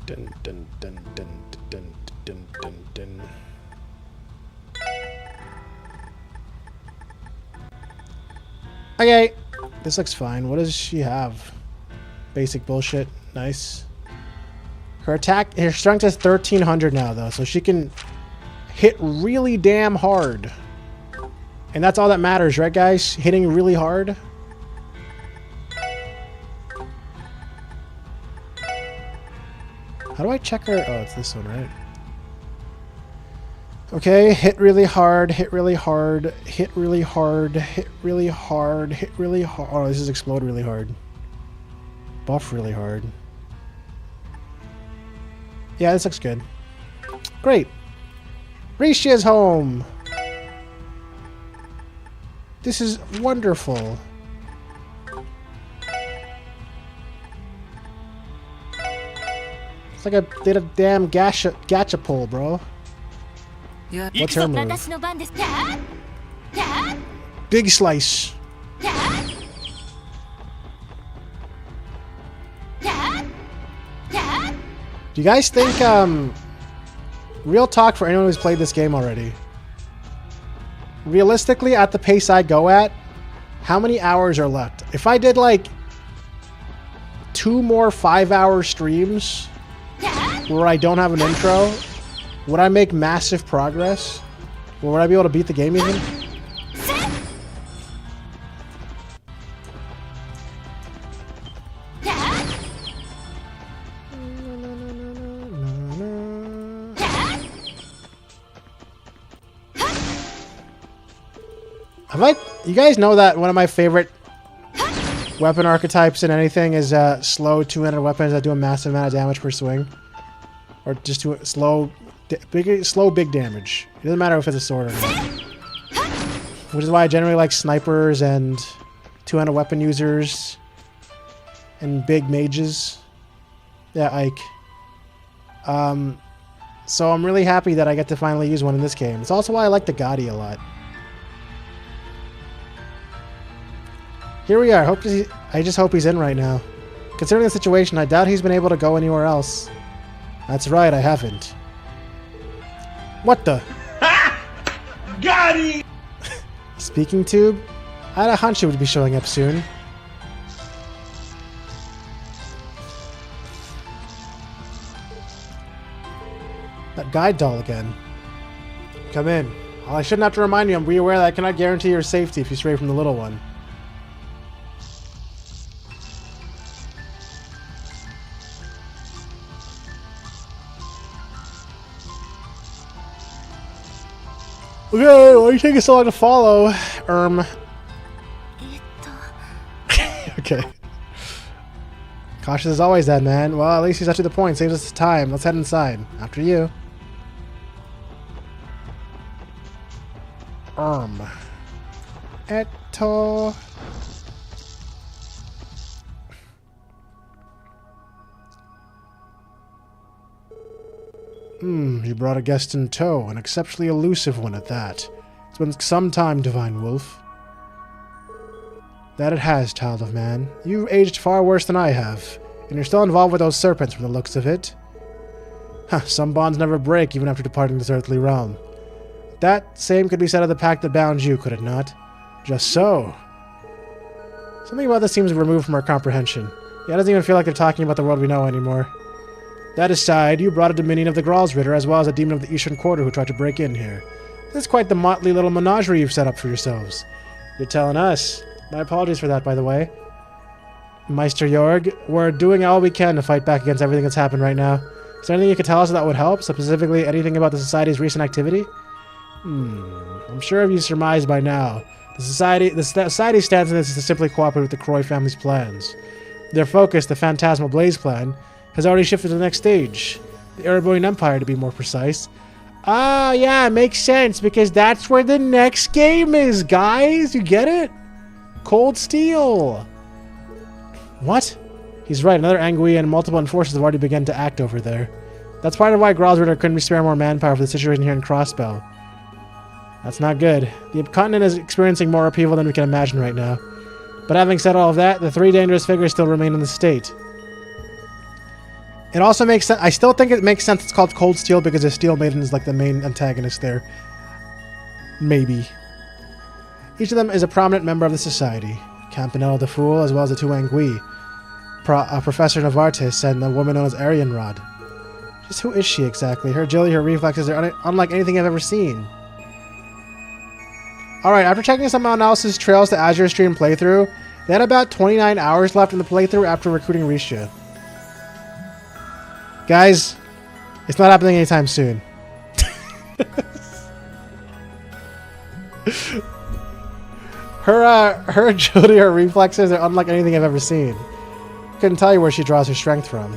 Dun, dun, dun, dun, dun, dun, dun, dun. Okay, this looks fine. What does she have? Basic bullshit. Nice. Her strength is 1300 now, though, so she can hit really damn hard. And that's all that matters, right, guys? Hitting really hard. How do I check her? Oh, it's this one, right? Okay, hit really hard, hit really hard, hit really hard, hit really hard, hit really hard. Oh, this is explode really hard. Buff really hard. Yeah, this looks good. Great. Rishia's home. This is wonderful. It's like a did a damn gacha pull, bro. What's her move? Big slice. Do you guys think, real talk for anyone who's played this game already, realistically, at the pace I go at, how many hours are left? If I did like 2 more 5-hour streams where I don't have an intro, would I make massive progress? Or would I be able to beat the game even? You guys know that one of my favorite weapon archetypes in anything is slow two-handed weapons that do a massive amount of damage per swing, or just do slow big damage. It doesn't matter if it's a sword or not. Which is why I generally like snipers and two-handed weapon users and big mages. Yeah, Ike. So I'm really happy that I get to finally use one in this game. It's also why I like the Gotti a lot. Here we are. I just hope he's in right now. Considering the situation, I doubt he's been able to go anywhere else. That's right, I haven't. What the? Got it! Speaking tube? I had a hunch it would be showing up soon. That guide doll again. Come in. Well, I shouldn't have to remind you, be aware that I cannot guarantee your safety if you stray from the little one. Okay, why are you taking so long to follow? Okay. Cautious as always then, man. Well, at least he's up to the point. Saves us time. Let's head inside. After you. Eto. You brought a guest in tow, an exceptionally elusive one at that. It's been some time, Divine Wolf. That it has, child of man. You've aged far worse than I have, and you're still involved with those serpents from the looks of it. Huh, some bonds never break even after departing this earthly realm. That same could be said of the pact that bound you, could it not? Just so. Something about this seems removed from our comprehension. Yeah, it doesn't even feel like they're talking about the world we know anymore. That aside, you brought a dominion of the Gralsritter as well as a demon of the Eastern Quarter who tried to break in here. This is quite the motley little menagerie you've set up for yourselves. You're telling us. My apologies for that, by the way. Meister Jorg, we're doing all we can to fight back against everything that's happened right now. Is there anything you could tell us that would help? Specifically, anything about the Society's recent activity? I'm sure you've surmised by now. The Society's stance in this is to simply cooperate with the Croy family's plans. Their focus, the Phantasmal Blaze plan, has already shifted to the next stage. The Erebonian Empire, to be more precise. Ah, yeah, makes sense, because that's where the next game is, guys! You get it? Cold Steel! What? He's right, another Angui and multiple enforcers have already begun to act over there. That's part of why Gralsritter couldn't spare more manpower for the situation here in Crossbell. That's not good. The continent is experiencing more upheaval than we can imagine right now. But having said all of that, the three dangerous figures still remain in the state. It also makes sense. I still think it makes sense it's called Cold Steel because the Steel Maiden is like the main antagonist there. Maybe. Each of them is a prominent member of the society. Campanella the Fool, as well as the two Angui. Professor Novartis and the woman known as Arianrod. Just who is she exactly? Her agility, her reflexes are unlike anything I've ever seen. Alright, after checking someone else's trails to Azure Stream playthrough, they had about 29 hours left in the playthrough after recruiting Risha. Guys, it's not happening anytime soon. Her agility, her reflexes are unlike anything I've ever seen. Couldn't tell you where she draws her strength from.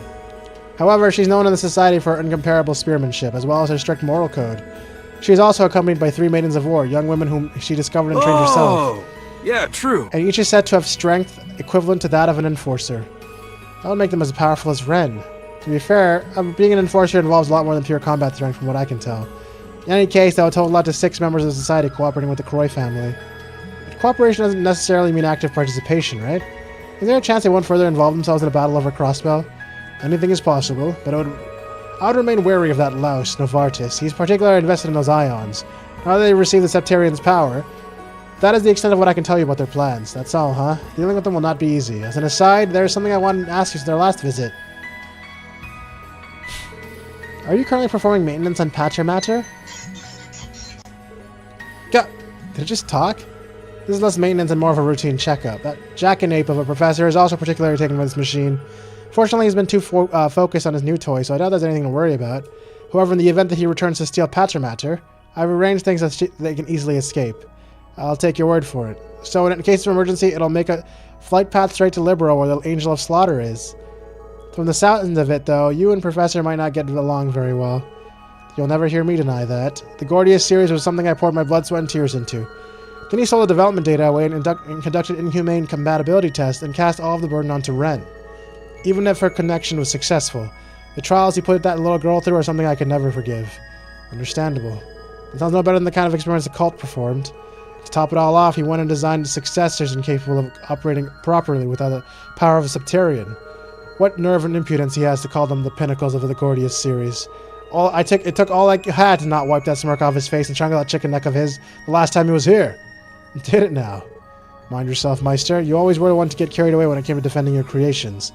However, she's known in the society for her incomparable spearmanship, as well as her strict moral code. She is also accompanied by 3 maidens of war, young women whom she discovered and trained herself. Yeah, true. And each is said to have strength equivalent to that of an enforcer. That would make them as powerful as Ren. To be fair, being an enforcer involves a lot more than pure combat strength from what I can tell. In any case, that would total out to 6 members of the society cooperating with the Croy family. But cooperation doesn't necessarily mean active participation, right? Is there a chance they won't further involve themselves in a battle over Crossbell? Anything is possible, but I would remain wary of that louse, Novartis. He's particularly invested in those ions. Now that they receive the Septarian's power, that is the extent of what I can tell you about their plans. That's all, huh? Dealing with them will not be easy. As an aside, there's something I wanted to ask you since their last visit. Are you currently performing maintenance on Patcher Matter? Did it just talk? This is less maintenance and more of a routine checkup. That jackanape of a professor is also particularly taken with this machine. Fortunately, he's been too focused on his new toy, so I doubt there's anything to worry about. However, in the event that he returns to steal Patcher Matter, I've arranged things so they can easily escape. I'll take your word for it. So in case of emergency, it'll make a flight path straight to Libero, where the Angel of Slaughter is. From the sounds of it, though, you and Professor might not get along very well. You'll never hear me deny that. The Gordius series was something I poured my blood, sweat, and tears into. Then he stole the development data away and conducted inhumane compatibility tests and cast all of the burden onto Ren. Even if her connection was successful, the trials he put that little girl through are something I could never forgive. Understandable. It sounds no better than the kind of experiments the cult performed. To top it all off, he went and designed successors incapable of operating properly without the power of a Septarian. What nerve and impudence he has to call them the pinnacles of the Gordius series. It took all I had to not wipe that smirk off his face and strangle that chicken neck of his the last time he was here. Did it now. Mind yourself, Meister. You always were the one to get carried away when it came to defending your creations.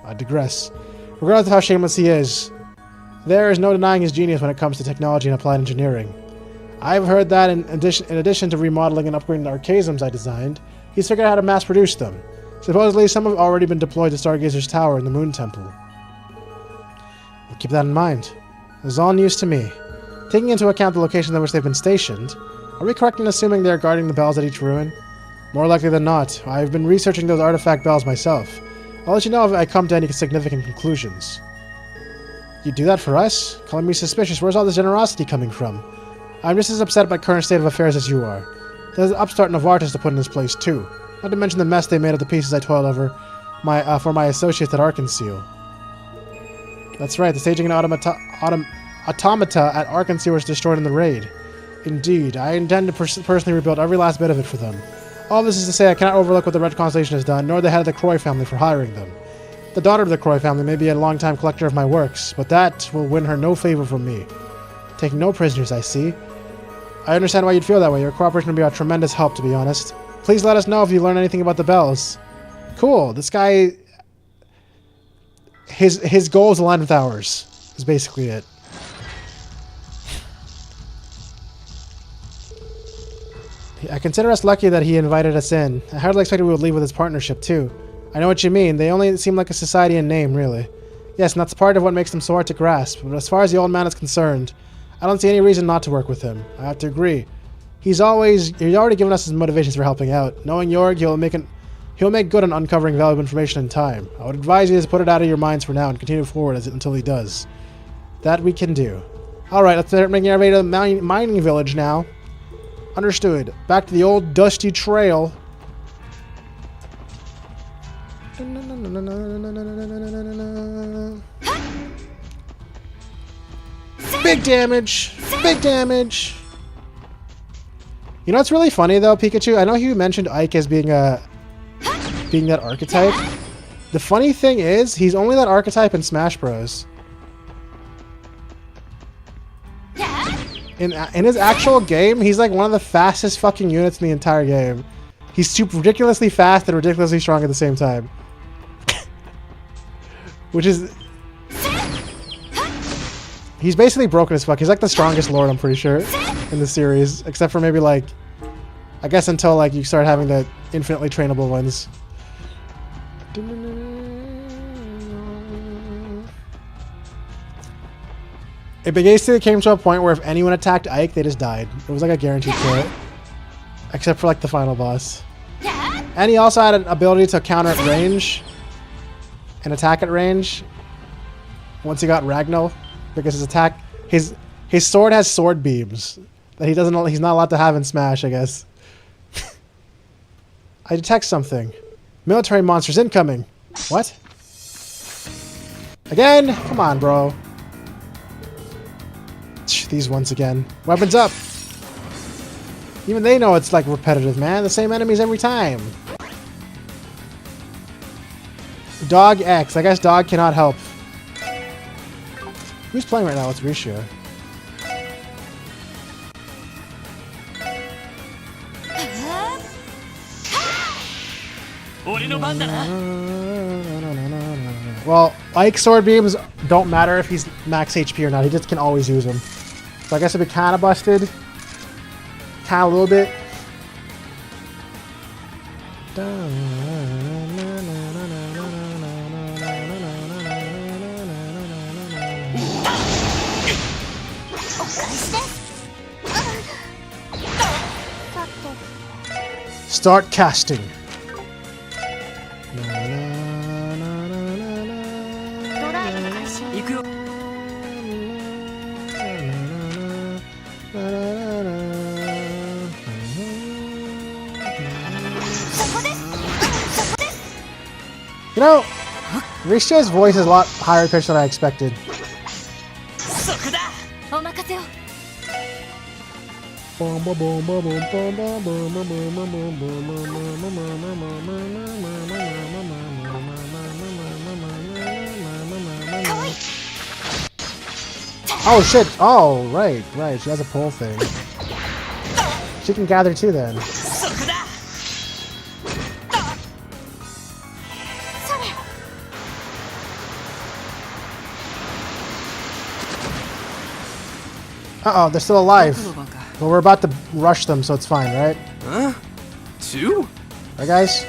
I digress. Regardless of how shameless he is, there is no denying his genius when it comes to technology and applied engineering. I've heard that in addition to remodeling and upgrading the archaisms I designed, he's figured out how to mass-produce them. Supposedly, some have already been deployed to Stargazer's Tower in the Moon Temple. I'll keep that in mind. This is all news to me. Taking into account the location in which they've been stationed, are we correct in assuming they are guarding the bells at each ruin? More likely than not. I've been researching those artifact bells myself. I'll let you know if I come to any significant conclusions. You do that for us? Calling me suspicious, where's all this generosity coming from? I'm just as upset by the current state of affairs as you are. There's an upstart Novartis to put in his place too. Not to mention the mess they made of the pieces I toiled over for my associates at Arkansas. That's right, the staging and automata at Arkansas was destroyed in the raid. Indeed, I intend to personally rebuild every last bit of it for them. All this is to say I cannot overlook what the Red Constellation has done, nor the head of the Croy family for hiring them. The daughter of the Croy family may be a long-time collector of my works, but that will win her no favor from me. Taking no prisoners, I see. I understand why you'd feel that way. Your cooperation would be a tremendous help, to be honest. Please let us know if you learn anything about the bells. Cool. This guy... His goals align with ours, is basically it. I consider us lucky that he invited us in. I hardly expected we would leave with his partnership, too. I know what you mean. They only seem like a society in name, really. Yes, and that's part of what makes them so hard to grasp. But as far as the old man is concerned, I don't see any reason not to work with him. I have to agree. He's already given us his motivations for helping out. Knowing Jorg, he'll make good on uncovering valuable information in time. I would advise you to put it out of your minds for now and continue forward until he does. That we can do. Alright, let's start making our way to the mining village now. Understood. Back to the old dusty trail. Big damage! Big damage! You know what's really funny though, Pikachu? I know you mentioned Ike as being that archetype. The funny thing is, he's only that archetype in Smash Bros. In his actual game, he's like one of the fastest fucking units in the entire game. He's super ridiculously fast and ridiculously strong at the same time. Which is... He's basically broken as fuck. He's like the strongest lord, I'm pretty sure, in the series. Except for maybe like... I guess until like you start having the infinitely trainable ones. It basically came to a point where if anyone attacked Ike, they just died. It was like a guaranteed kill. Except for like the final boss. And he also had an ability to counter at range. And attack at range. Once he got Ragnall. Because his attack... His sword has sword beams. That he's not allowed to have in Smash, I guess. I detect something. Military monsters incoming. What? Again? Come on, bro. These ones again. Weapons up! Even they know it's like repetitive, man. The same enemies every time. Dog X. I guess Dog cannot help. Who's playing right now? It's Risha. Well, Ike's sword beams don't matter if he's max HP or not. He just can always use them. So I guess it'd be kind of busted. Kind of a little bit. Start casting. You know, Risha's voice is a lot higher pitched than I expected. Oh shit! Oh, right. She has a pole thing. She can gather too then. Uh-oh, they're still alive. But we're about to rush them, so it's fine, right? Huh? 2? Right, guys?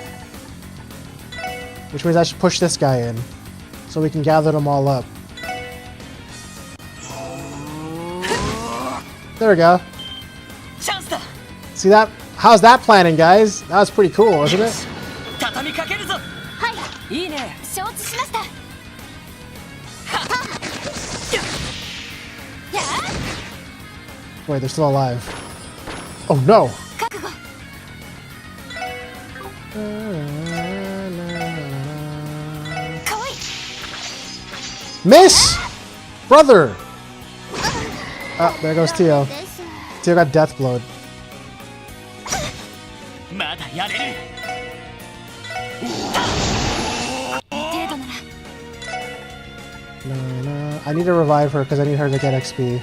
Which means I should push this guy in. So we can gather them all up. There we go. See that? How's that planning, guys? That was pretty cool, wasn't it? Wait, they're still alive. Oh no! Miss! Brother! Oh, there goes Tio. Tio got death blowed. まだやれる I need to revive her because I need her to get XP.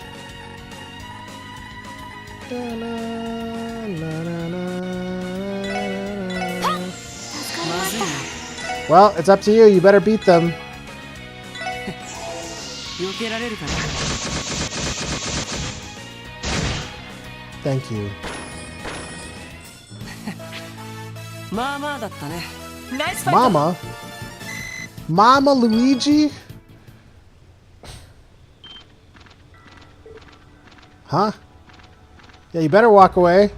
Well, it's up to you. You better beat them. Thank you. Mama? Mama Luigi? Huh? Yeah, you better walk away.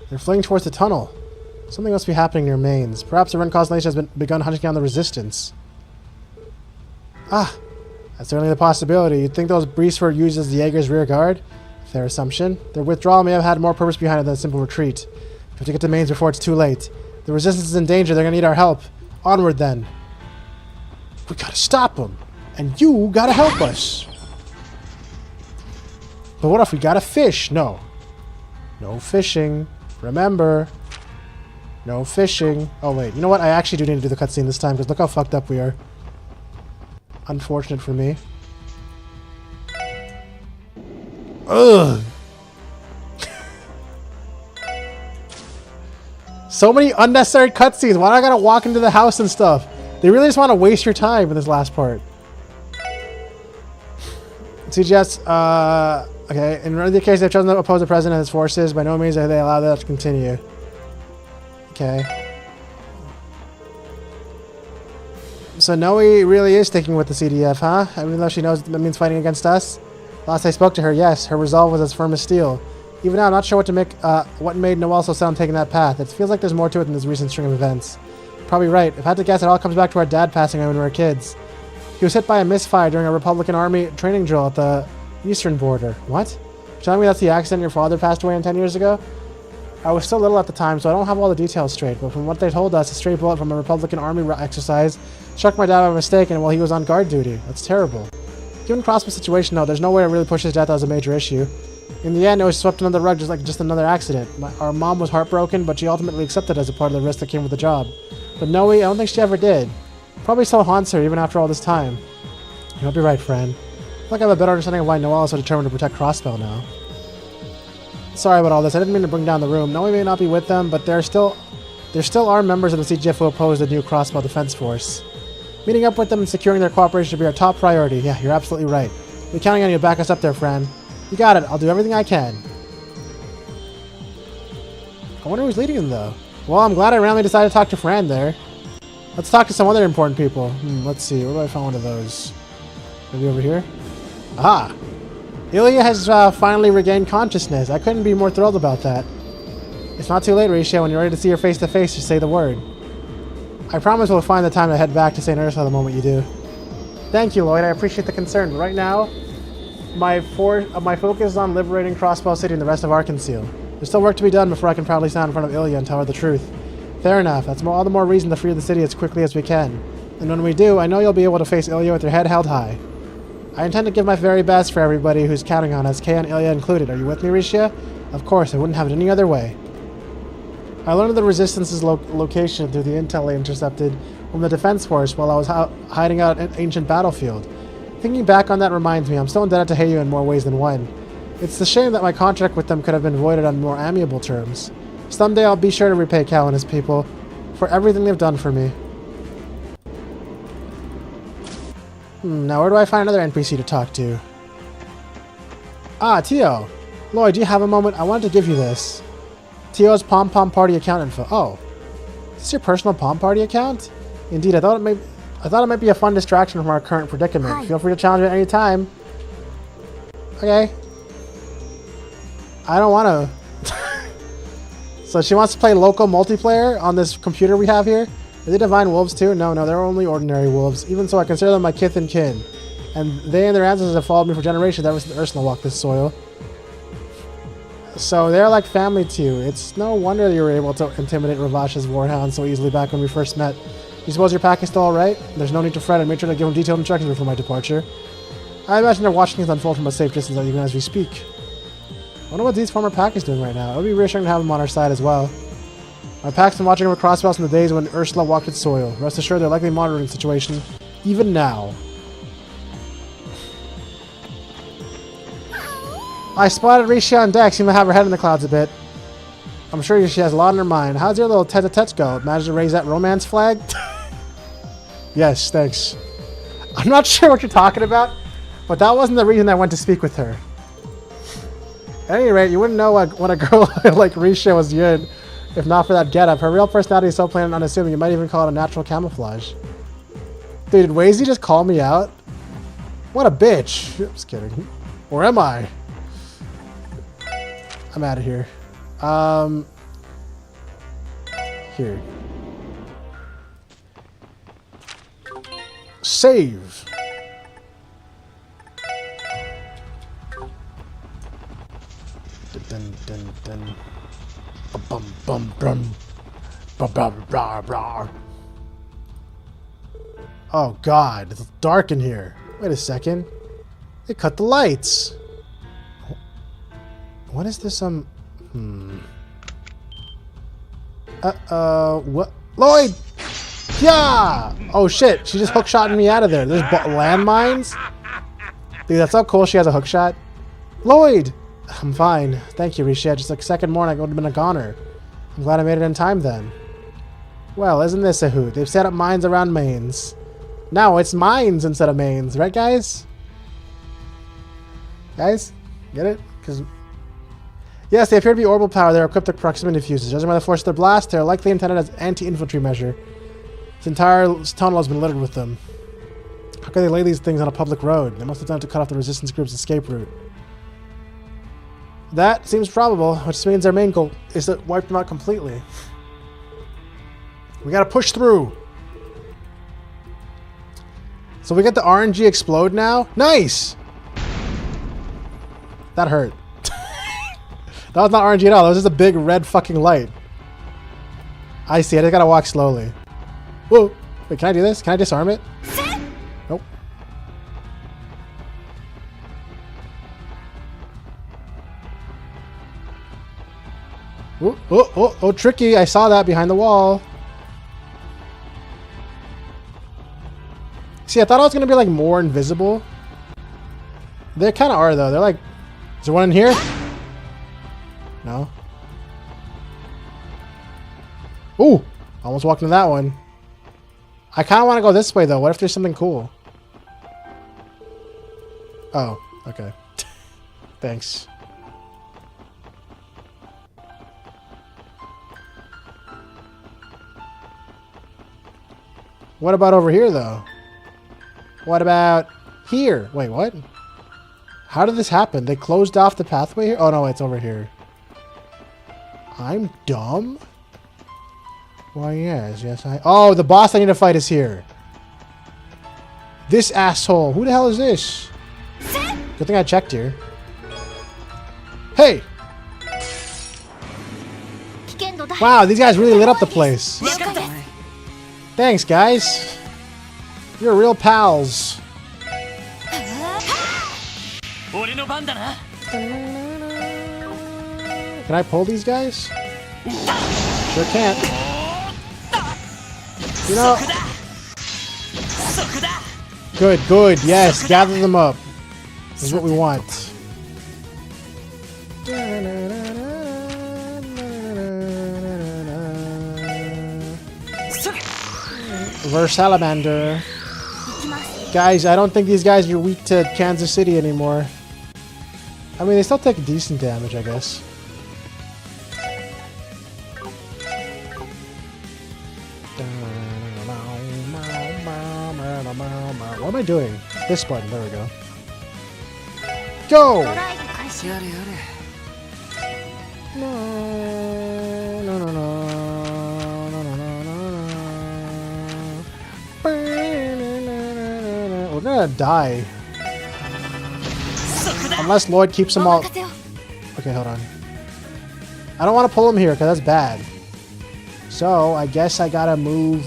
They're fleeing towards the tunnel. Something must be happening near Mains. Perhaps the Ren Constellation has begun hunting down the Resistance. Ah, that's certainly the possibility. You'd think those beasts were used as the Jaeger's rear guard? Fair assumption. Their withdrawal may have had more purpose behind it than a simple retreat. We have to get to Mains before it's too late. The Resistance is in danger. They're gonna need our help. Onward, then. We gotta stop them. And you gotta help us. But what if we gotta fish? No. No fishing. Remember. No fishing. Oh, wait. You know what? I actually do need to do the cutscene this time, because look how fucked up we are. Unfortunate for me. Ugh. So many unnecessary cutscenes. Why do I gotta walk into the house and stuff? They really just want to waste your time in this last part. CGS, okay. In the case they've chosen to oppose the president and his forces, by no means are they allowed that to continue. Okay. So Noe really is sticking with the CDF, huh? Even though she knows that means fighting against us? Last I spoke to her, yes, her resolve was as firm as steel. Even now, I'm not sure what made Noelle so sound taking that path. It feels like there's more to it than this recent string of events. Probably right. If I had to guess, it all comes back to our dad passing away when we were kids. He was hit by a misfire during a Republican Army training drill at the eastern border. What? You're telling me that's the accident your father passed away in 10 years ago? I was still little at the time, so I don't have all the details straight, but from what they told us, a stray bullet from a Republican Army exercise struck my dad by mistake and while he was on guard duty. That's terrible. Given Crossbow's situation, though, there's no way to really push his death as a major issue. In the end, it was swept under the rug just another accident. Our mom was heartbroken, but she ultimately accepted it as a part of the risk that came with the job. But Noe, I don't think she ever did. Probably still haunts her even after all this time. You might be right, friend. I feel like I have a better understanding of why Noelle is so determined to protect Crossbow now. Sorry about all this. I didn't mean to bring down the room. Noe may not be with them, but there still are members of the CGF who oppose the new Crossbow Defense Force. Meeting up with them and securing their cooperation should be our top priority. Yeah, you're absolutely right. We're counting on you to back us up there, friend. You got it. I'll do everything I can. I wonder who's leading them, though. Well, I'm glad I randomly decided to talk to Fran there. Let's talk to some other important people. Let's see. Where do I find one of those? Maybe over here? Aha! Ilya has finally regained consciousness. I couldn't be more thrilled about that. It's not too late, Risha. When you're ready to see her face to face, just say the word. I promise we'll find the time to head back to St. Ursula the moment you do. Thank you, Lloyd. I appreciate the concern, but right now, my focus is on liberating Crossbow City and the rest of Arkansas. There's still work to be done before I can proudly stand in front of Ilya and tell her the truth. Fair enough. That's all the more reason to free the city as quickly as we can. And when we do, I know you'll be able to face Ilya with your head held high. I intend to give my very best for everybody who's counting on us, Kay and Ilya included. Are you with me, Risha? Of course, I wouldn't have it any other way. I learned of the Resistance's location through the intel I intercepted from the Defense Force while I was hiding out at an ancient battlefield. Thinking back on that reminds me, I'm still indebted to Heiyu in more ways than one. It's a shame that my contract with them could have been voided on more amiable terms. Someday I'll be sure to repay Cal and his people for everything they've done for me. Now where do I find another NPC to talk to? Ah, Tio. Lloyd, do you have a moment? I wanted to give you this. Tio's Pom Pom Party account info. Oh. Is this your personal Pom Party account? Indeed, I thought it might be a fun distraction from our current predicament. Hi. Feel free to challenge it at any time. Okay. I don't want to. So she wants to play local multiplayer on this computer we have here? Are they divine wolves too? No, they're only ordinary wolves. Even so, I consider them my kith and kin. And they and their ancestors have followed me for generations ever since Ursula walked this soil. So they're like family to you. It's no wonder you were able to intimidate Ravash's warhound so easily back when we first met. You suppose your pack is still alright? There's no need to fret and make sure to give them detailed instructions before my departure. I imagine they're watching things unfold from a safe distance even as we speak. I wonder what these former pack is doing right now. It would be reassuring to have them on our side as well. My pack's been watching over crossbows in the days when Ursula walked its soil. Rest assured they're likely monitoring the situation, even now. I spotted Risha on deck. Seemed to have her head in the clouds a bit. I'm sure she has a lot on her mind. How's your little tete-a-tete go? Managed to raise that romance flag? Yes, thanks. I'm not sure what you're talking about, but that wasn't the reason I went to speak with her. At any rate, you wouldn't know what a girl like Risha was doing if not for that getup. Her real personality is so plain and unassuming, you might even call it a natural camouflage. Dude, did Wazy just call me out? What a bitch. Just kidding. Or am I? I'm out of here. Here. Save. Dun dun dun. Bum bum bum. Bum bum blah blah. Oh god, it's dark in here. Wait a second. They cut the lights. What is this? What? Lloyd! Yeah! Oh shit, she just hookshotted me out of there. There's landmines? Dude, that's so cool she has a hookshot. Lloyd! I'm fine. Thank you, Risha. Just a second more and I would have been a goner. I'm glad I made it in time then. Well, isn't this a hoot? They've set up mines around mains. Now it's mines instead of mains, right guys? Guys? Get it? Because... Yes, they appear to be orbital power. They're equipped with proximity fuses. Judging by the force of their blast, they're likely intended as anti-infantry measure. This entire tunnel has been littered with them. How can they lay these things on a public road? They must have done it to cut off the resistance group's escape route. That seems probable, which means their main goal is to wipe them out completely. We gotta push through. So we get the RNG explode now? Nice! That hurt. That was not RNG at all. That was just a big red fucking light. I see. I just gotta walk slowly. Whoa. Wait, can I do this? Can I disarm it? Nope. Oh, tricky. I saw that behind the wall. See, I thought I was gonna be like more invisible. They kind of are though. They're like, is there one in here? No. Ooh! Almost walked into that one. I kind of want to go this way, though. What if there's something cool? Oh, okay. Thanks. What about over here, though? What about here? Wait, what? How did this happen? They closed off the pathway here? Oh, no, it's over here. I'm dumb? Why, yes, I... Oh, the boss I need to fight is here. This asshole. Who the hell is this? Good thing I checked here. Hey! Wow, these guys really lit up the place. Thanks, guys. You're real pals. Can I pull these guys? Sure can't. You know... Good, yes, gather them up. This is what we want. Reverse Salamander. Guys, I don't think these guys are weak to Kansas City anymore. I mean, they still take decent damage, I guess. What am I doing? This button, there we go. Go! We're gonna die. Unless Lloyd keeps them all... Okay, hold on. I don't want to pull him here, because that's bad. So, I guess I gotta move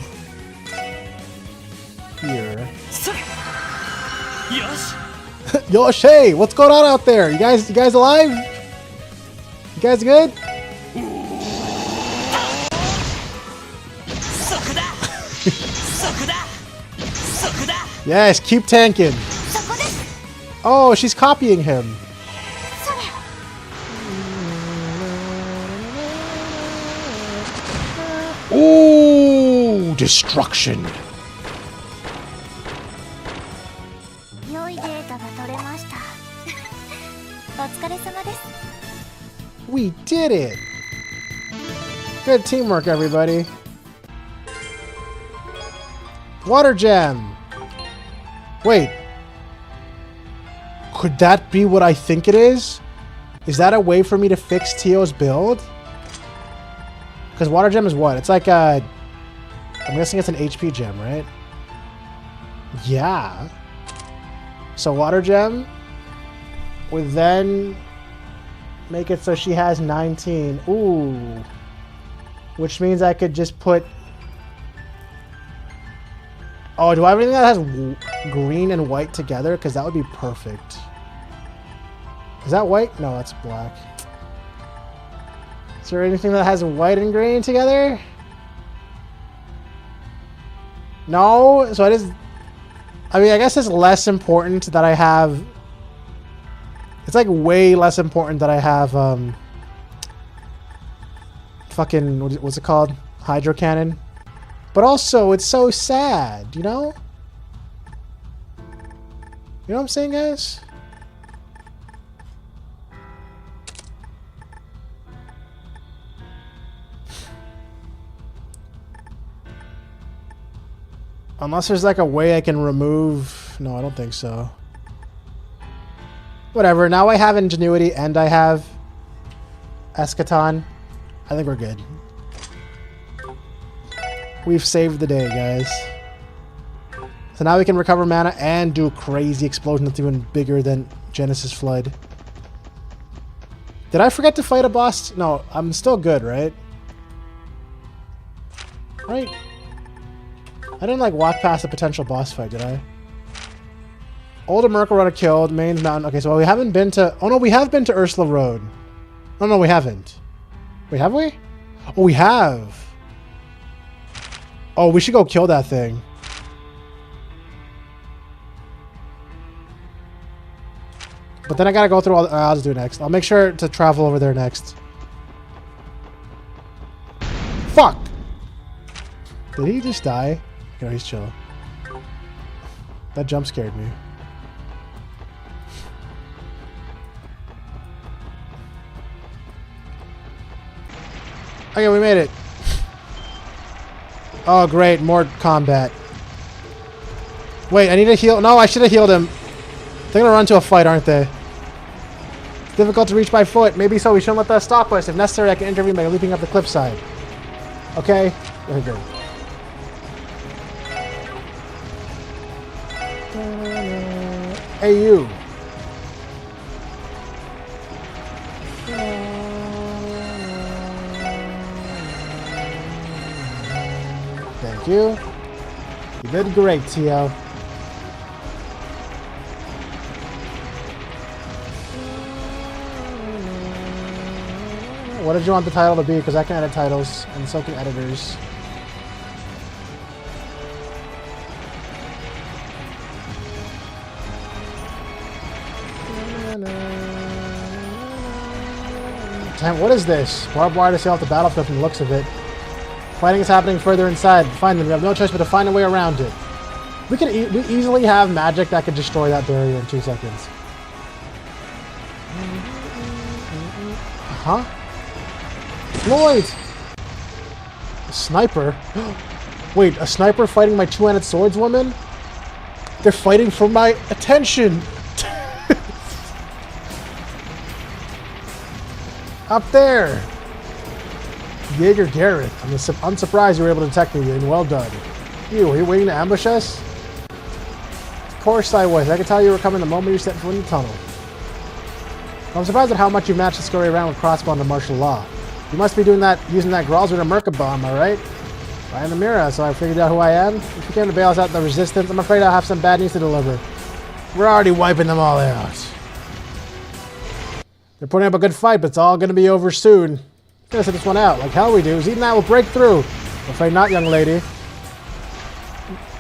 Yo, Shay, what's going on out there? You guys alive? You guys good? Yes, keep tanking. Oh, she's copying him. Ooh, destruction. We did it. Good teamwork, everybody. Water gem. Wait. Could that be what I think it is? Is that a way for me to fix Tio's build? Because water gem is what? It's like a... I'm guessing it's an HP gem, right? Yeah. So water gem would then make it so she has 19. Ooh. Which means I could just put... Oh, do I have anything that has green and white together? Because that would be perfect. Is that white? No, that's black. Is there anything that has white and green together? No? So it is... I mean, I guess it's less important that I have... It's like way less important that I have, fucking, what's it called? Hydro cannon. But also, it's so sad, you know? You know what I'm saying, guys? Unless there's like a way I can remove... No, I don't think so. Whatever, now I have Ingenuity and I have Eschaton. I think we're good. We've saved the day, guys. So now we can recover mana and do a crazy explosion that's even bigger than Genesis Flood. Did I forget to fight a boss? No, I'm still good, right? Right? I didn't like walk past a potential boss fight, did I? Old Merkle Runner killed. Main's Mountain. Okay, so we haven't been to... Oh, no, we have been to Ursula Road. Oh, no, we haven't. Wait, have we? Oh, we have. Oh, we should go kill that thing. But then I gotta go through all... I'll just do it next. I'll make sure to travel over there next. Fuck! Did he just die? No, he's chill. That jump scared me. Okay, we made it. Oh, great. More combat. Wait, I need to heal. No, I should have healed him. They're going to run to a fight, aren't they? It's difficult to reach by foot. Maybe so. We shouldn't let that stop us. If necessary, I can intervene by leaping up the cliffside. Okay? Very good. Hey, you. Thank you. You did great, Tio. What did you want the title to be? Because I can edit titles, and so can editors. Damn, what is this? Barbed wire to sail off the battlefield from the looks of it. Fighting is happening further inside. Find them. We have no choice but to find a way around it. We could we easily have magic that could destroy that barrier in 2 seconds. Huh? Lloyd! A sniper? Wait, a sniper fighting my two-handed swordswoman? They're fighting for my attention! Up there! Jaeger Gareth. I'm surprised you were able to detect me, and well done. Were you waiting to ambush us? Of course I was. I could tell you were coming the moment you stepped foot in the tunnel. I'm surprised at how much you matched to scurry around with crossbow under martial law. You must be doing that using that Gralswood and Merkaba, am I right? I am the mirror, so I figured out who I am. If you came to bail us out the resistance, I'm afraid I'll have some bad news to deliver. We're already wiping them all out. They're putting up a good fight, but it's all gonna be over soon. Gonna set this one out like hell we do. Even that will break through. I'm afraid not, young lady.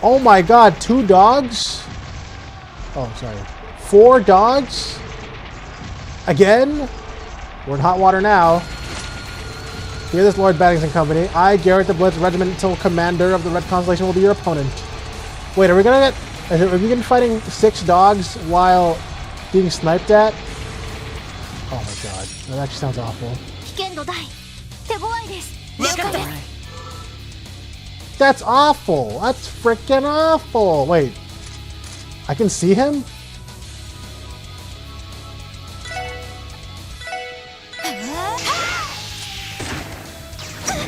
Oh my god, 2 dogs? Oh, sorry. 4 dogs? Again? We're in hot water now. Hear this, Lord Baddings and Company. I, Garrett the Blitz, Regimental Commander of the Red Constellation, will be your opponent. Wait, are we gonna get... Are we gonna be fighting 6 dogs while being sniped at? Oh my god. That actually sounds awful. That's awful! That's freaking awful! Wait. I can see him?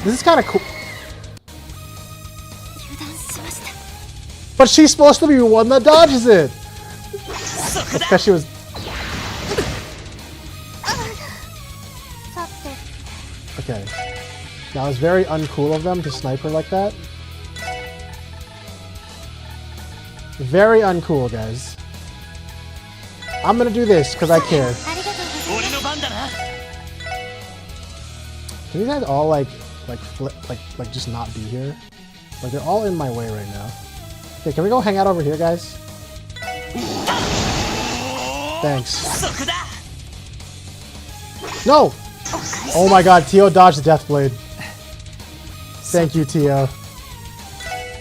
This is kind of cool. But she's supposed to be the one that dodges it! Because she was... Okay. Now it's very uncool of them to snipe her like that. Very uncool, guys. I'm gonna do this because I care. Can you guys all like just not be here? Like they're all in my way right now. Okay, can we go hang out over here, guys? Thanks. No! Oh my god, Tio dodged the Death Blade. Thank you, Tio.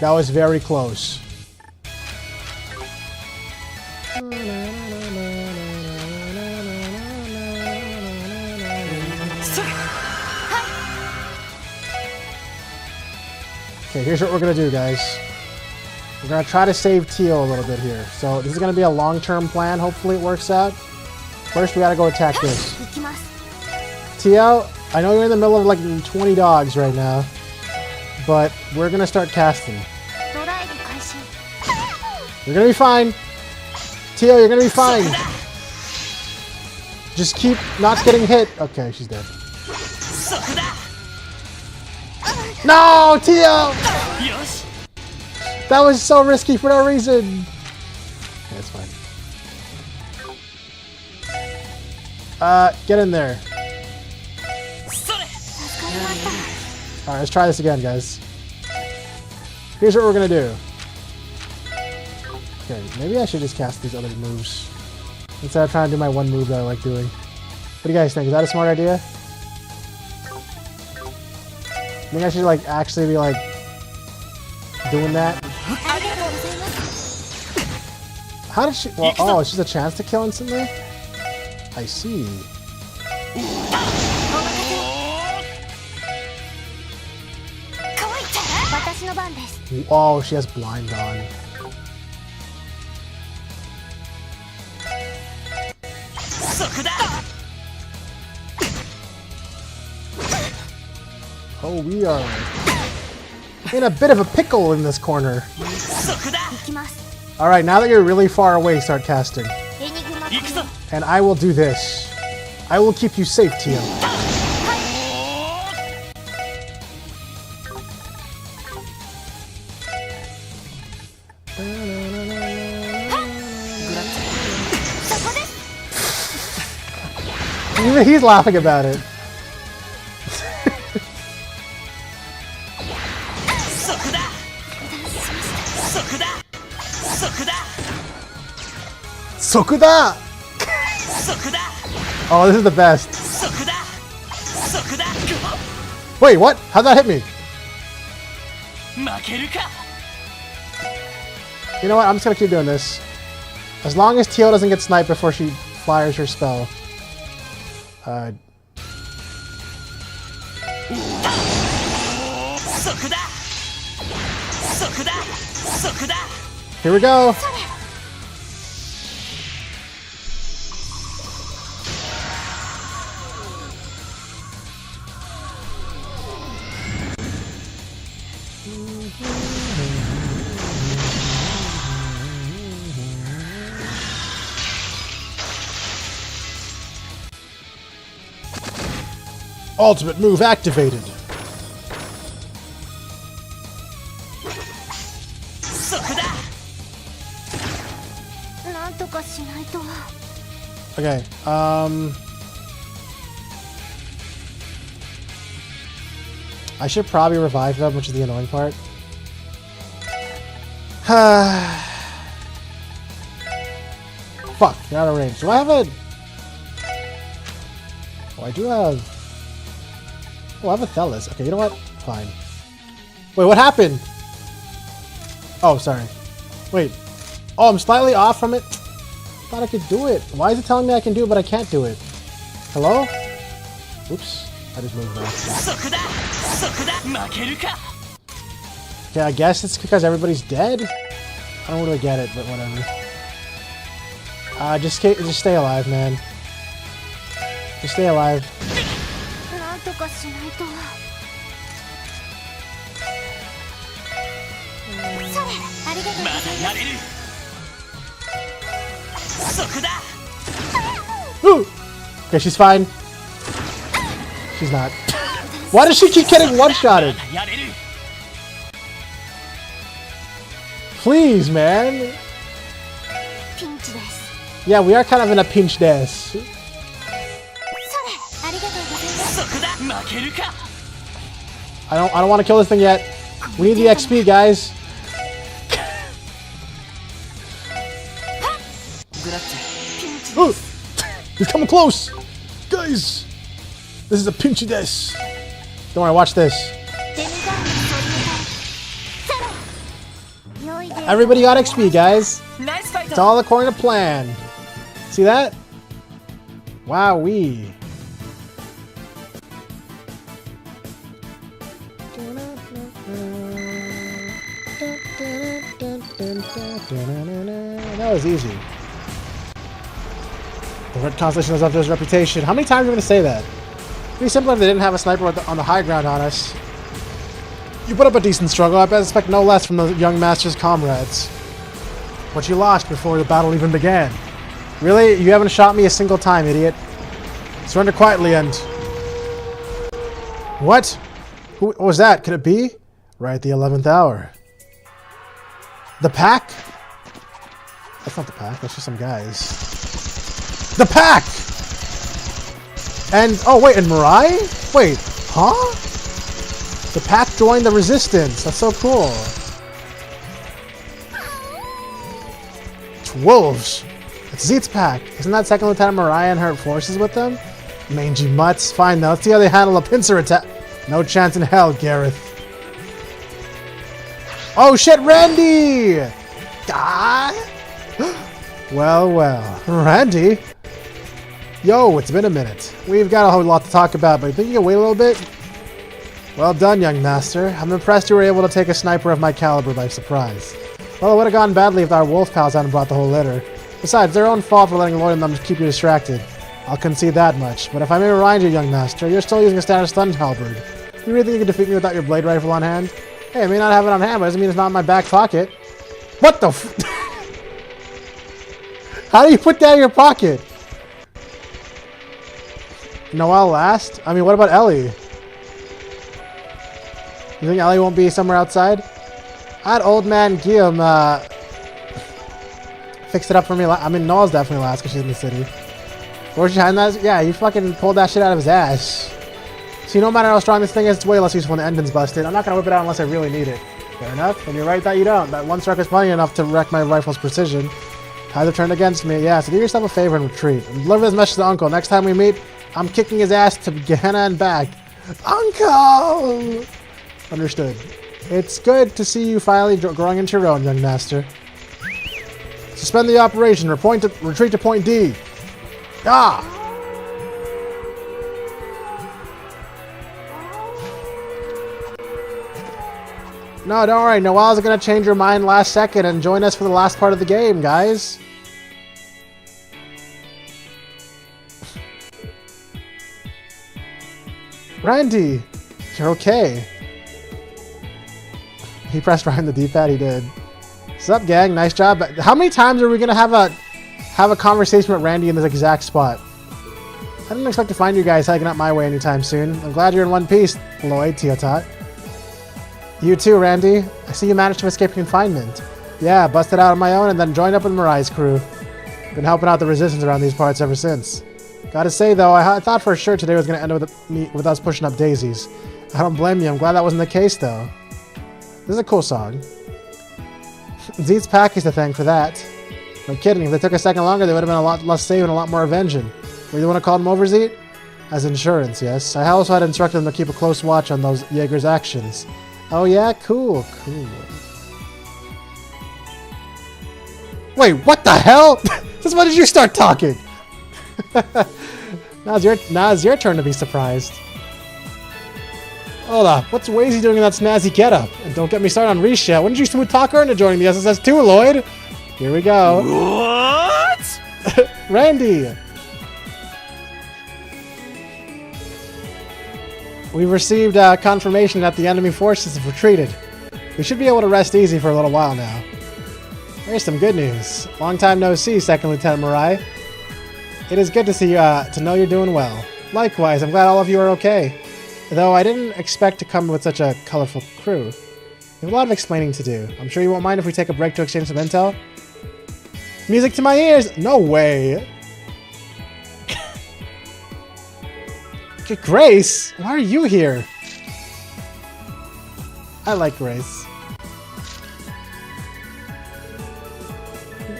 That was very close. Okay, here's what we're gonna do, guys. We're gonna try to save Tio a little bit here. So this is gonna be a long-term plan. Hopefully it works out. First, we gotta go attack this. Tio, I know you're in the middle of like 20 dogs right now, but we're gonna start casting. You're gonna be fine. Tio, you're gonna be fine. Just keep not getting hit. Okay, she's dead. No, Tio! That was so risky for no reason. Okay, that's fine. Get in there. Alright, let's try this again, guys. Here's what we're gonna do. Okay, maybe I should just cast these other moves instead of trying to do my one move that I like doing. What do you guys think? Is that a smart idea? I think I should like actually be like doing that. How did she? Well, oh, it's just a chance to kill instantly. I see. Oh, she has blind on. Oh, we are in a bit of a pickle in this corner. Alright, now that you're really far away, start casting. And I will do this. I will keep you safe, Tio. Even he's laughing about it. Sokuda! Oh, this is the best. Wait, what? How'd that hit me? You know what? I'm just gonna keep doing this. As long as Tio doesn't get sniped before she fires her spell. Here we go. Ultimate move activated. Okay. I should probably revive them, which is the annoying part. Fuck, you're out of range. Do I have a... Oh, I do have... Oh, I have a Thelis. Okay, you know what? Fine. Wait, what happened? Oh, sorry. Wait. Oh, I'm slightly off from it? I thought I could do it. Why is it telling me I can do it, but I can't do it? Hello? Oops. I just moved back. Okay, I guess it's because everybody's dead? I don't really get it, but whatever. Just stay alive, man. Just stay alive. Ooh! Okay, she's fine. She's not. Why does she keep getting one-shotted? Please, man. Yeah, we are kind of in a pinch des. I don't want to kill this thing yet. We need the XP, guys. Ooh. He's coming close, guys. This is a pinchy des. Don't worry, watch this. Everybody got XP, guys. It's all according to plan. See that? Wowee. That was easy. The Red Constellation has up to his reputation. How many times are we going to say that? It'd be simple if they didn't have a sniper on the high ground on us. You put up a decent struggle. I expect no less from the young master's comrades. But you lost before the battle even began. Really? You haven't shot me a single time, idiot. Surrender quietly and... What? Who was that? Could it be? Right at the 11th hour. The pack? That's not the pack. That's just some guys. The pack! And... Oh, wait. And Mirai? Wait. Huh? The pack joined the resistance. That's so cool. It's wolves. It's Zeet's pack. Isn't that Second Lieutenant Mirai and her forces with them? Mangy mutts. Fine though. Let's see how they handle a pincer attack. No chance in hell, Gareth. Oh shit, Randy! Ah! Well, well. Randy? Yo, it's been a minute. We've got a whole lot to talk about, but you think you can wait a little bit? Well done, young master. I'm impressed you were able to take a sniper of my caliber by surprise. Well, it would have gone badly if our wolf pals hadn't brought the whole litter. Besides, their own fault for letting Lloyd and them keep you distracted. I'll concede that much, but if I may remind you, young master, you're still using a standard stun halberd. You really think you can defeat me without your blade rifle on hand? Hey, I may not have it on hand, but it doesn't mean it's not in my back pocket. What the f- How do you put that in your pocket? Noelle last? I mean, what about Ellie? You think Ellie won't be somewhere outside? I had old man Guillaume fixed it up for me. I mean, Noelle's definitely last because she's in the city. Where's she hiding that? Yeah, he fucking pulled that shit out of his ass. See, no matter how strong this thing is, it's way less useful when the engine's busted. I'm not gonna whip it out unless I really need it. Fair enough. And you're right that you don't. That one struck is plenty enough to wreck my rifle's precision. Tides have turned against me. Yeah, so do yourself a favor and retreat. And deliver this message to Uncle. Next time we meet, I'm kicking his ass to Gehenna and back. Uncle! Understood. It's good to see you finally growing into your own, young master. Suspend the operation. Retreat to point D. Ah! No, don't worry. Noelle's gonna change her mind last second and join us for the last part of the game, guys. Randy, you're okay. He pressed right on the D-pad. He did. What's up, gang? Nice job. How many times are we gonna have a conversation with Randy in this exact spot? I didn't expect to find you guys hiking up my way anytime soon. I'm glad you're in one piece, Lloyd Tiotot. You too, Randy. I see you managed to escape confinement. Yeah, busted out on my own and then joined up with Mirai's crew. Been helping out the resistance around these parts ever since. Gotta say though, I thought for sure today was gonna end with us pushing up daisies. I don't blame you, I'm glad that wasn't the case though. This is a cool song. Zeet's pack is to thank for that. No kidding, if they took a second longer, they would have been a lot less safe and a lot more avenging. Were you the one who called him over, Zeet? As insurance, yes. I also had instructed them to keep a close watch on those Jaeger's actions. Oh yeah? Cool. Wait, what the hell? Since when did you start talking? Now it's your turn to be surprised. Hold up, what's Wazy doing in that snazzy getup? And don't get me started on Risha. When did you smooth talk her into joining the SSS too, Lloyd? Here we go. What? Randy! We've received confirmation that the enemy forces have retreated. We should be able to rest easy for a little while now. Here's some good news. Long time no see, Second Lieutenant Mirai. It is good to see you, to know you're doing well. Likewise, I'm glad all of you are okay. Though I didn't expect to come with such a colorful crew. We have a lot of explaining to do. I'm sure you won't mind if we take a break to exchange some intel? Music to my ears! No way! Grace? Why are you here? I like Grace.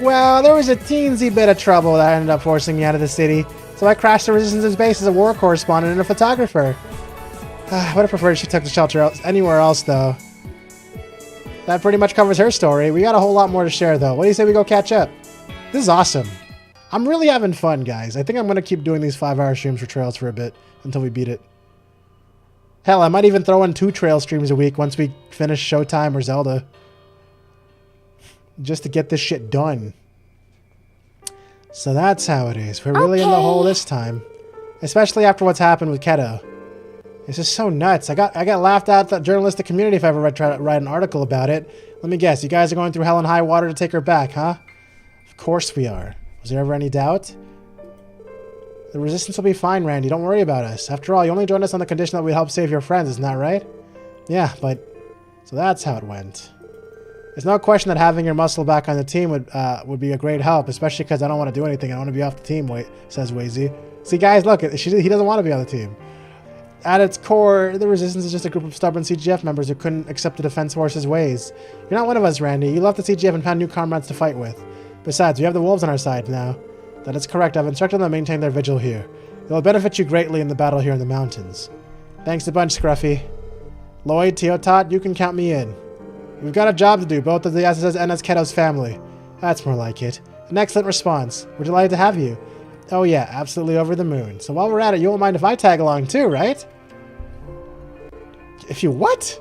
Well, there was a teensy bit of trouble that ended up forcing me out of the city, so I crashed the Resistance's base as a war correspondent and a photographer. I would have preferred she took the shelter anywhere else, though. That pretty much covers her story. We got a whole lot more to share, though. What do you say we go catch up? This is awesome. I'm really having fun, guys. I think I'm going to keep doing these 5-hour streams for Trails for a bit until we beat it. Hell, I might even throw in 2 Trail streams a week once we finish Showtime or Zelda. Just to get this shit done. So that's how it is. We're really in the hole this time. Especially after what's happened with Keto. This is so nuts. I got laughed at the journalistic community if I ever try to write an article about it. Let me guess, you guys are going through hell and high water to take her back, huh? Of course we are. Was there ever any doubt? The Resistance will be fine, Randy. Don't worry about us. After all, you only joined us on the condition that we'd help save your friends, isn't that right? Yeah, but... So that's how it went. There's no question that having your muscle back on the team would be a great help, especially because I don't want to do anything. I want to be off the team, says Wazy. See, guys, look, he doesn't want to be on the team. At its core, the Resistance is just a group of stubborn CGF members who couldn't accept the Defense Force's ways. You're not one of us, Randy. You left the CGF and found new comrades to fight with. Besides, we have the wolves on our side now. That is correct. I've instructed them to maintain their vigil here. It will benefit you greatly in the battle here in the mountains. Thanks a bunch, Scruffy. Lloyd, Teotot, you can count me in. We've got a job to do, both as the SSS and as Keto's family. That's more like it. An excellent response. We're delighted to have you. Oh yeah, absolutely over the moon. So while we're at it, you won't mind if I tag along too, right? If you what?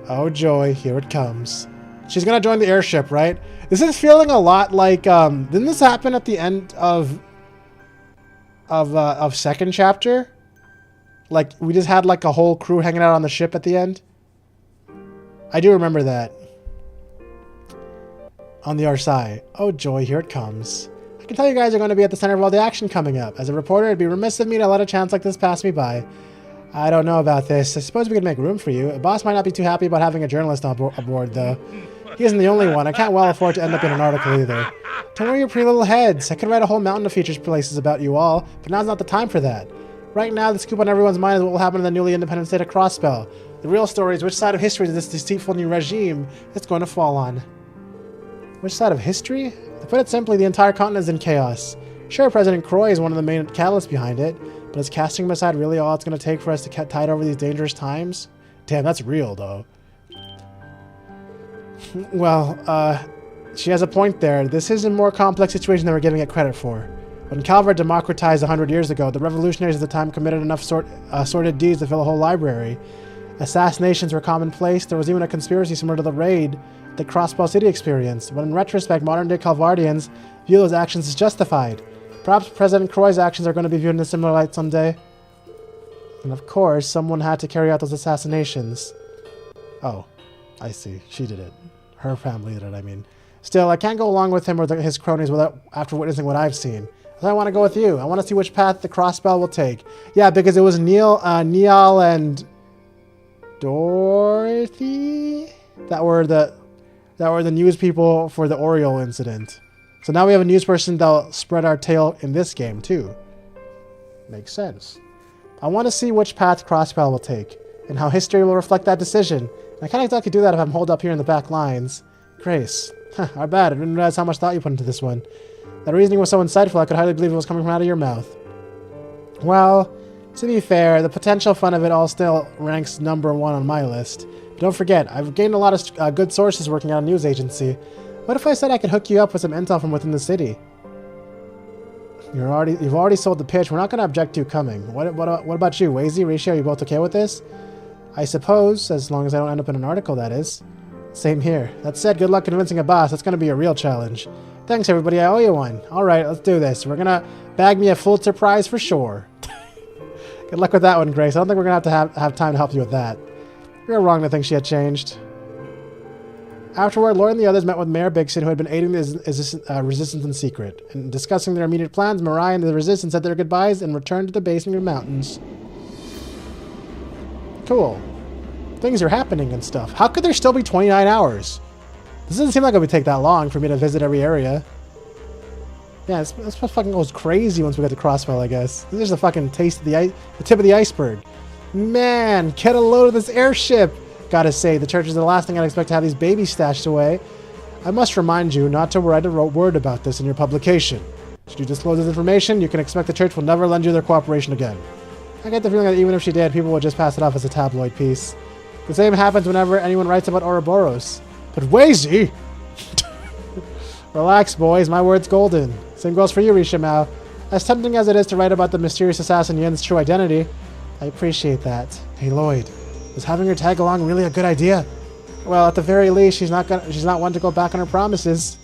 Oh joy, here it comes. She's gonna join the airship, right? This is feeling a lot like, didn't this happen at the end of second chapter? Like, we just had like a whole crew hanging out on the ship at the end? I do remember that. On the Arsai. Oh joy, here it comes. I can tell you guys are going to be at the center of all the action coming up. As a reporter, it'd be remiss of me to let a chance like this pass me by. I don't know about this. I suppose we could make room for you. A boss might not be too happy about having a journalist aboard, though. He isn't the only one. I can't well afford to end up in an article either. Don't worry your pretty little heads. I could write a whole mountain of features places about you all, but now's not the time for that. Right now, the scoop on everyone's mind is what will happen in the newly independent state of Crossspell. The real story is which side of history this deceitful new regime is going to fall on. Which side of history? To put it simply, the entire continent is in chaos. Sure, President Croy is one of the main catalysts behind it, but is casting him aside really all it's going to take for us to tide over these dangerous times? Damn, that's real, though. Well, she has a point there. This is a more complex situation than we're giving it credit for. When Calvert democratized 100 years ago, the revolutionaries at the time committed enough sordid deeds to fill a whole library. Assassinations were commonplace. There was even a conspiracy similar to the raid that Crossbell City experienced. But in retrospect, modern-day Calvardians view those actions as justified. Perhaps President Croy's actions are going to be viewed in a similar light someday. And of course, someone had to carry out those assassinations. Oh, I see. She did it. Her family did it, I mean. Still, I can't go along with him or his cronies after witnessing what I've seen. So I want to go with you. I want to see which path the Crossbell will take. Yeah, because it was Neal and Dorothy that were the news people for the Oriole incident. So now we have a news person that'll spread our tale in this game too. Makes sense. I want to see which path Crossbell will take, and how history will reflect that decision. And I kind of thought I could do that if I'm holed up here in the back lines. Grace. Our bad. I didn't realize how much thought you put into this one. That reasoning was so insightful I could hardly believe it was coming from out of your mouth. Well, to be fair, the potential fun of it all still ranks #1 on my list. But don't forget, I've gained a lot of good sources working at a news agency. What if I said I could hook you up with some intel from within the city? You've already sold the pitch. We're not going to object to you coming. What about you, Wazy, Ratio? You both okay with this? I suppose, as long as I don't end up in an article, that is. Same here. That said, good luck convincing a boss. That's going to be a real challenge. Thanks, everybody. I owe you one. All right, let's do this. We're going to bag me a full surprise for sure. Good luck with that one, Grace. I don't think we're going to have time to help you with that. We were wrong to think she had changed. Afterward, Lord and the others met with Mayor Bigson, who had been aiding the resistance in secret. And discussing their immediate plans, Mariah and the resistance said their goodbyes and returned to the basement of the mountains. Cool. Things are happening and stuff. How could there still be 29 hours? This doesn't seem like it would take that long for me to visit every area. Yeah, this fucking goes crazy once we get to Crossfell, I guess. This is a fucking taste of the tip of the iceberg. Man, get a load of this airship! Gotta say, the church is the last thing I'd expect to have these babies stashed away. I must remind you not to write a word about this in your publication. Should you disclose this information, you can expect the church will never lend you their cooperation again. I get the feeling that even if she did, people would just pass it off as a tabloid piece. The same happens whenever anyone writes about Ouroboros. But Wazy! Relax, boys. My word's golden. Same goes for you, Rishamau. As tempting as it is to write about the mysterious assassin Yen's true identity, I appreciate that. Hey, Lloyd. Was having her tag along really a good idea? Well, at the very least, she's not one to go back on her promises.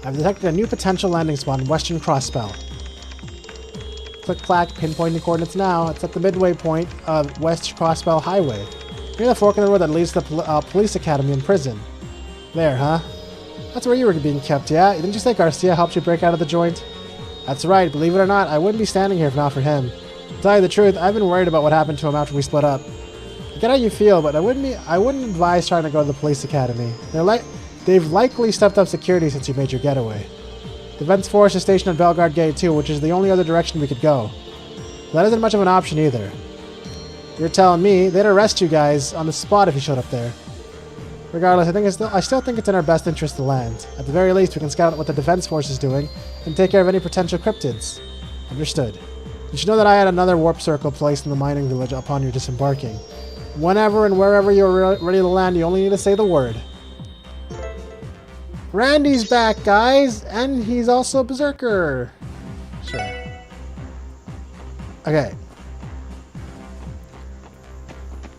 I've detected a new potential landing spot in Western Crossbell. Click-clack, pinpointing coordinates now. It's at the midway point of West Crossbell Highway, near the fork in the road that leads to the police academy and prison. There, huh? That's where you were being kept, yeah? Didn't you say Garcia helped you break out of the joint? That's right. Believe it or not, I wouldn't be standing here if not for him. To tell you the truth, I've been worried about what happened to him after we split up. I get how you feel, but I wouldn't advise trying to go to the police academy. They've likely stepped up security since you made your getaway. Defense Force is stationed at Belgard Gate 2, which is the only other direction we could go. That isn't much of an option either. You're telling me they'd arrest you guys on the spot if you showed up there. Regardless, I still think it's in our best interest to land. At the very least, we can scout out what the Defense Force is doing and take care of any potential cryptids. Understood. You should know that I had another warp circle placed in the mining village upon your disembarking. Whenever and wherever you're ready to land, you only need to say the word. Randy's back, guys! And he's also a berserker. Sure. Okay.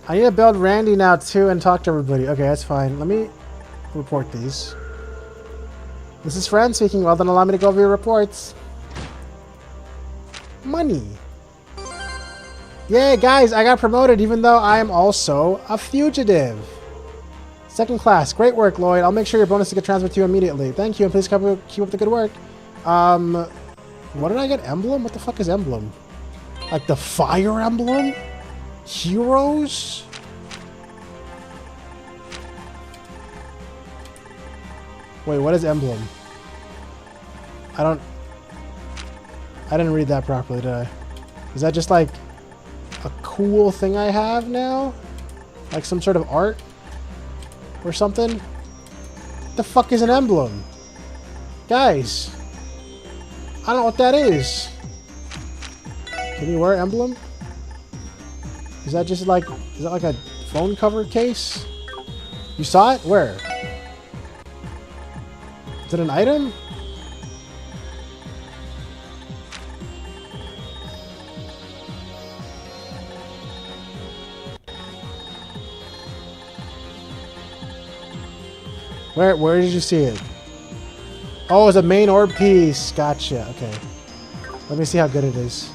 I need to build Randy now, too, and talk to everybody. Okay, that's fine. Let me report these. This is Fran speaking. Well, then allow me to go over your reports. Money. Yay, guys, I got promoted even though I am also a fugitive. Second class. Great work, Lloyd. I'll make sure your bonus to get transferred to you immediately. Thank you, and please keep up the good work. What did I get? Emblem? What the fuck is emblem? Like the fire emblem? Heroes? Wait, what is emblem? I didn't read that properly, did I? Is that just like a cool thing I have now? Like some sort of art? Or something? What the fuck is an emblem? Guys! I don't know what that is. Can you wear emblem? Is that just like... Is that like a phone cover case? You saw it? Where? Is it an item? Where did you see it? Oh, it's a main orb piece. Gotcha. Okay. Let me see how good it is.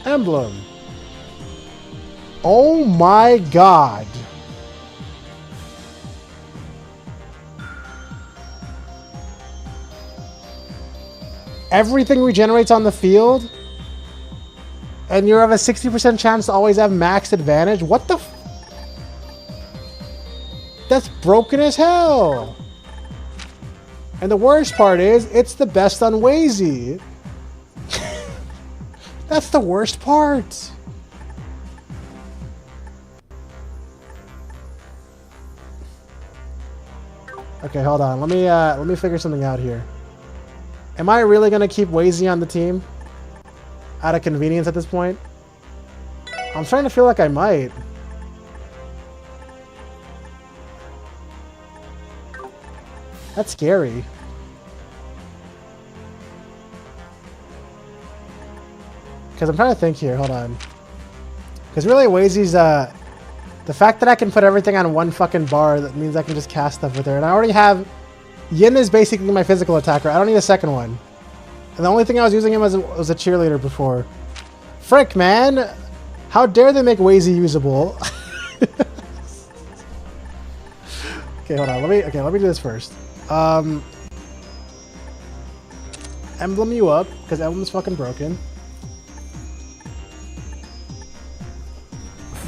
Emblem. Oh my god. Everything regenerates on the field? And you have a 60% chance to always have max advantage? What the f- That's broken as hell! And the worst part is, it's the best on Wazy. That's the worst part. Okay, hold on. Let me figure something out here. Am I really gonna keep Wazy on the team? Out of convenience at this point? I'm starting to feel like I might. That's scary. Because I'm trying to think here. Hold on. Because really, Wazy's, the fact that I can put everything on one fucking bar, that means I can just cast stuff with her. And I already have... Yin is basically my physical attacker. I don't need a second one. And the only thing I was using him as was a cheerleader before. Frick, man! How dare they make Wazy usable? Okay, hold on. Let me do this first. Emblem you up, because Emblem's fucking broken.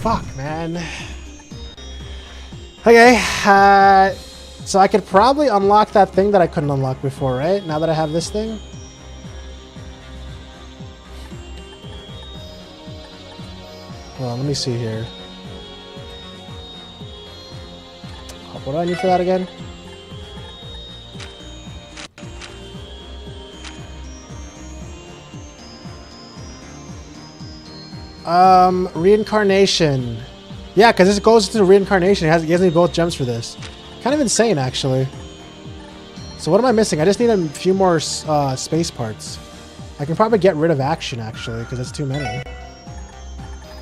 Fuck, man. Okay, so I could probably unlock that thing that I couldn't unlock before, right? Now that I have this thing. Hold on, let me see here. What do I need for that again? Reincarnation. Yeah, because this goes to reincarnation. It gives me both gems for this. Kind of insane, actually. So what am I missing? I just need a few more space parts. I can probably get rid of action, actually, because that's too many.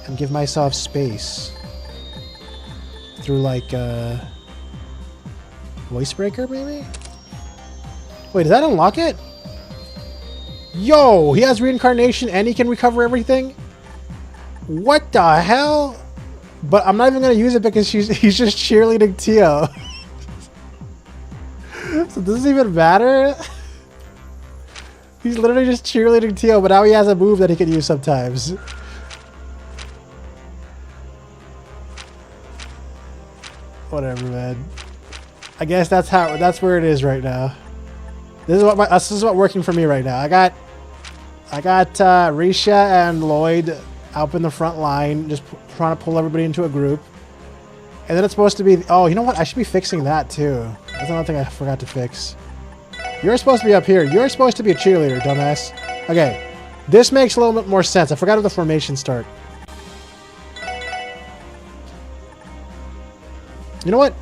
And give myself space. Through, like, Voice Breaker, maybe? Wait, did that unlock it? Yo, he has reincarnation and he can recover everything? What the hell? But I'm not even going to use it because he's just cheerleading Tio. So does this even matter? He's literally just cheerleading Tio, but now he has a move that he can use sometimes. Whatever, man. I guess that's where it is right now. This is what working for me right now. I got Risha and Lloyd up in the front line, just trying to pull everybody into a group. And then it's supposed to be... Oh, you know what? I should be fixing that, too. That's another thing I forgot to fix. You're supposed to be up here. You're supposed to be a cheerleader, dumbass. Okay. This makes a little bit more sense. I forgot how the formation start. You know what?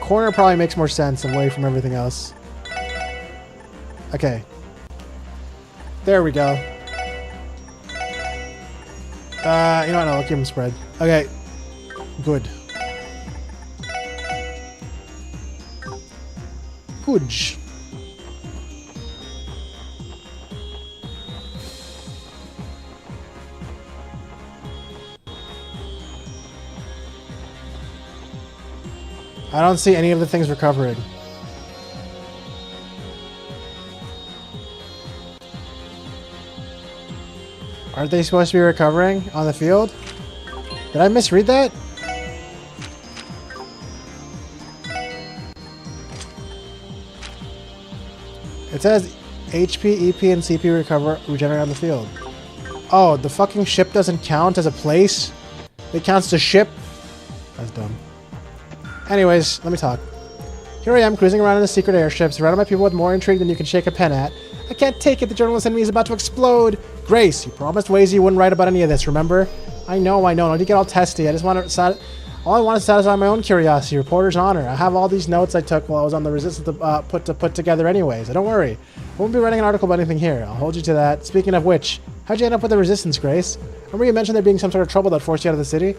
Corner probably makes more sense away from everything else. Okay. There we go. You know what? No, I'll give him spread. Okay. Good. Good. I don't see any of the things recovering. Aren't they supposed to be recovering on the field? Did I misread that? It says HP, EP, and CP regenerate on the field. Oh, the fucking ship doesn't count as a place? It counts as ship? That's dumb. Anyways, let me talk. Here I am, cruising around in a secret airship, surrounded by people with more intrigue than you can shake a pen at. I can't take it, the journalist in me is about to explode! Grace, you promised Wazy you wouldn't write about any of this, remember? I know, don't you get all testy, all I want to satisfy my own curiosity, reporter's honor. I have all these notes I took while I was on the Resistance put together anyways, so don't worry. I won't be writing an article about anything here, I'll hold you to that. Speaking of which, how'd you end up with the Resistance, Grace? Remember you mentioned there being some sort of trouble that forced you out of the city?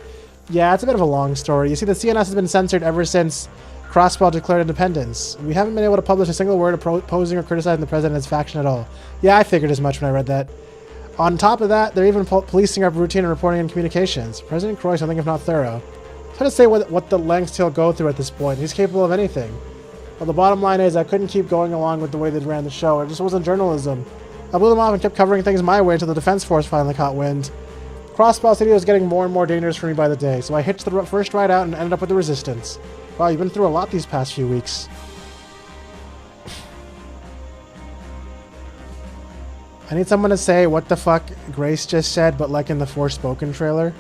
Yeah, it's a bit of a long story. You see, the CNS has been censored ever since Crosswell declared independence. We haven't been able to publish a single word opposing or criticizing the president's faction at all. Yeah, I figured as much when I read that. On top of that, they're even policing our routine and reporting and communications. President Croy is something if not thorough. It's hard to say what the lengths he'll go through at this point. He's capable of anything. Well, the bottom line is I couldn't keep going along with the way they ran the show. It just wasn't journalism. I blew them off and kept covering things my way until the Defense Force finally caught wind. Crossbow City was getting more and more dangerous for me by the day, so I hitched the first ride out and ended up with the Resistance. Wow, you've been through a lot these past few weeks. I need someone to say what the fuck Grace just said, but like in the Forspoken trailer.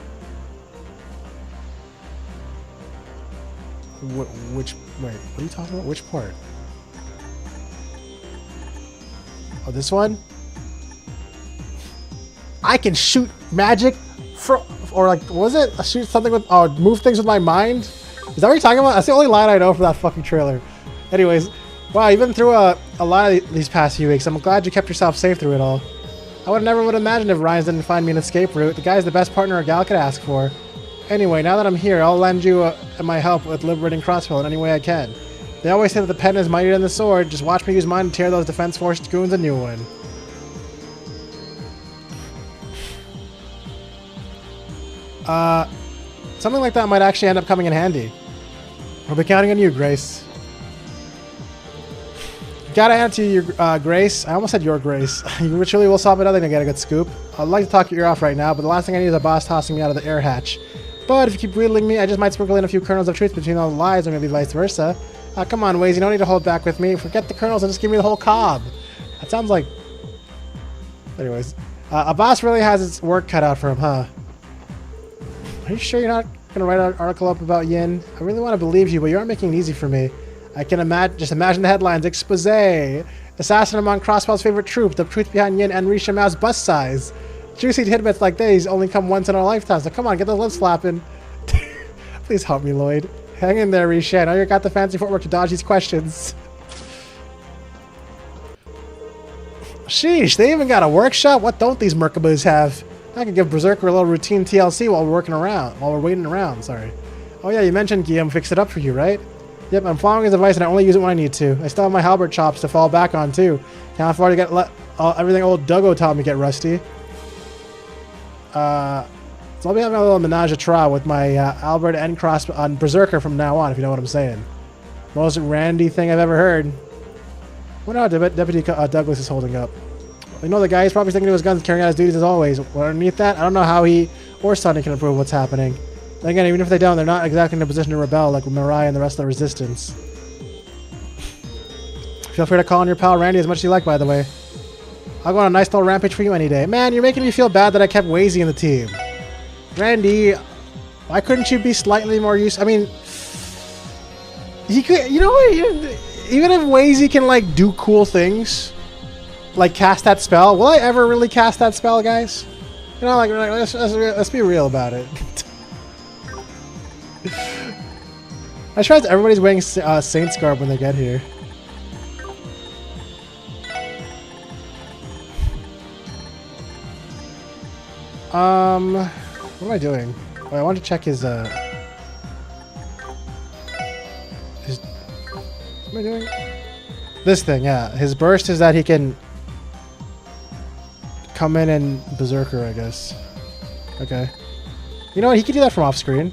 Wait, what are you talking about? Which part? Oh, this one? I can shoot magic or like, what was it? I shoot something with, oh, move things with my mind? Is that what you're talking about? That's the only line I know for that fucking trailer. Anyways, wow, you've been through a lot of these past few weeks. I'm glad you kept yourself safe through it all. I would never imagine if Ryan's didn't find me an escape route. The guy's the best partner a gal could ask for. Anyway, now that I'm here, I'll lend you my help with liberating Crossfield in any way I can. They always say that the pen is mightier than the sword. Just watch me use mine to tear those Defense Force goons a new one. Something like that might actually end up coming in handy. I'll be counting on you, Grace. Gotta answer you, Grace. I almost said your Grace. You truly will stop at nothing to get a good scoop. I'd like to talk your ear off right now, but the last thing I need is a boss tossing me out of the air hatch. But if you keep wheedling me, I just might sprinkle in a few kernels of truth between all the lies, or maybe vice versa. Come on, Waze, you don't need to hold back with me. Forget the kernels and just give me the whole cob. That sounds like... Anyways. A boss really has its work cut out for him, huh? Are you sure you're not going to write an article up about Yin? I really want to believe you, but you aren't making it easy for me. I can just imagine the headlines. Expose. Assassin among Crossbell's favorite troop. The truth behind Yin and Risha Mao's bust size. Juicy tidbits like these only come once in our lifetime, so come on, get those lips flapping. Please help me, Lloyd. Hang in there, Risha. I know you got the fancy footwork to dodge these questions. Sheesh, they even got a workshop? What don't these Merkabas have? I can give Berserker a little routine TLC while we're waiting around, sorry. Oh yeah, you mentioned Guillaume fixed it up for you, right? Yep, I'm following his advice and I only use it when I need to. I still have my halberd chops to fall back on too. Can't afford to get everything old Duggo taught me get rusty. So I'll be having a little menage a trois with my halberd and cross on Berserker from now on, if you know what I'm saying. Most randy thing I've ever heard. I wonder how Deputy Douglas is holding up. You know, the guy, he's probably sticking to his guns, carrying out his duties as always. Well, underneath that, I don't know how he or Sonny can approve what's happening. Then again, even if they don't, they're not exactly in a position to rebel like Mirai and the rest of the Resistance. Feel free to call on your pal Randy as much as you like, by the way. I'll go on a nice little rampage for you any day. Man, you're making me feel bad that I kept Wazy in the team. Randy, why couldn't you be slightly more useful? I mean, he could, you know what? Even if Wazy can, like, do cool things, like cast that spell, will I ever really cast that spell, guys? You know, like, let's be real about it. I trust everybody's wearing Saints garb when they get here. What am I doing? Oh, I want to check his what am I doing? This thing, yeah. His burst is that he can come in and Berserker, I guess. Okay. You know what? He could do that from off screen.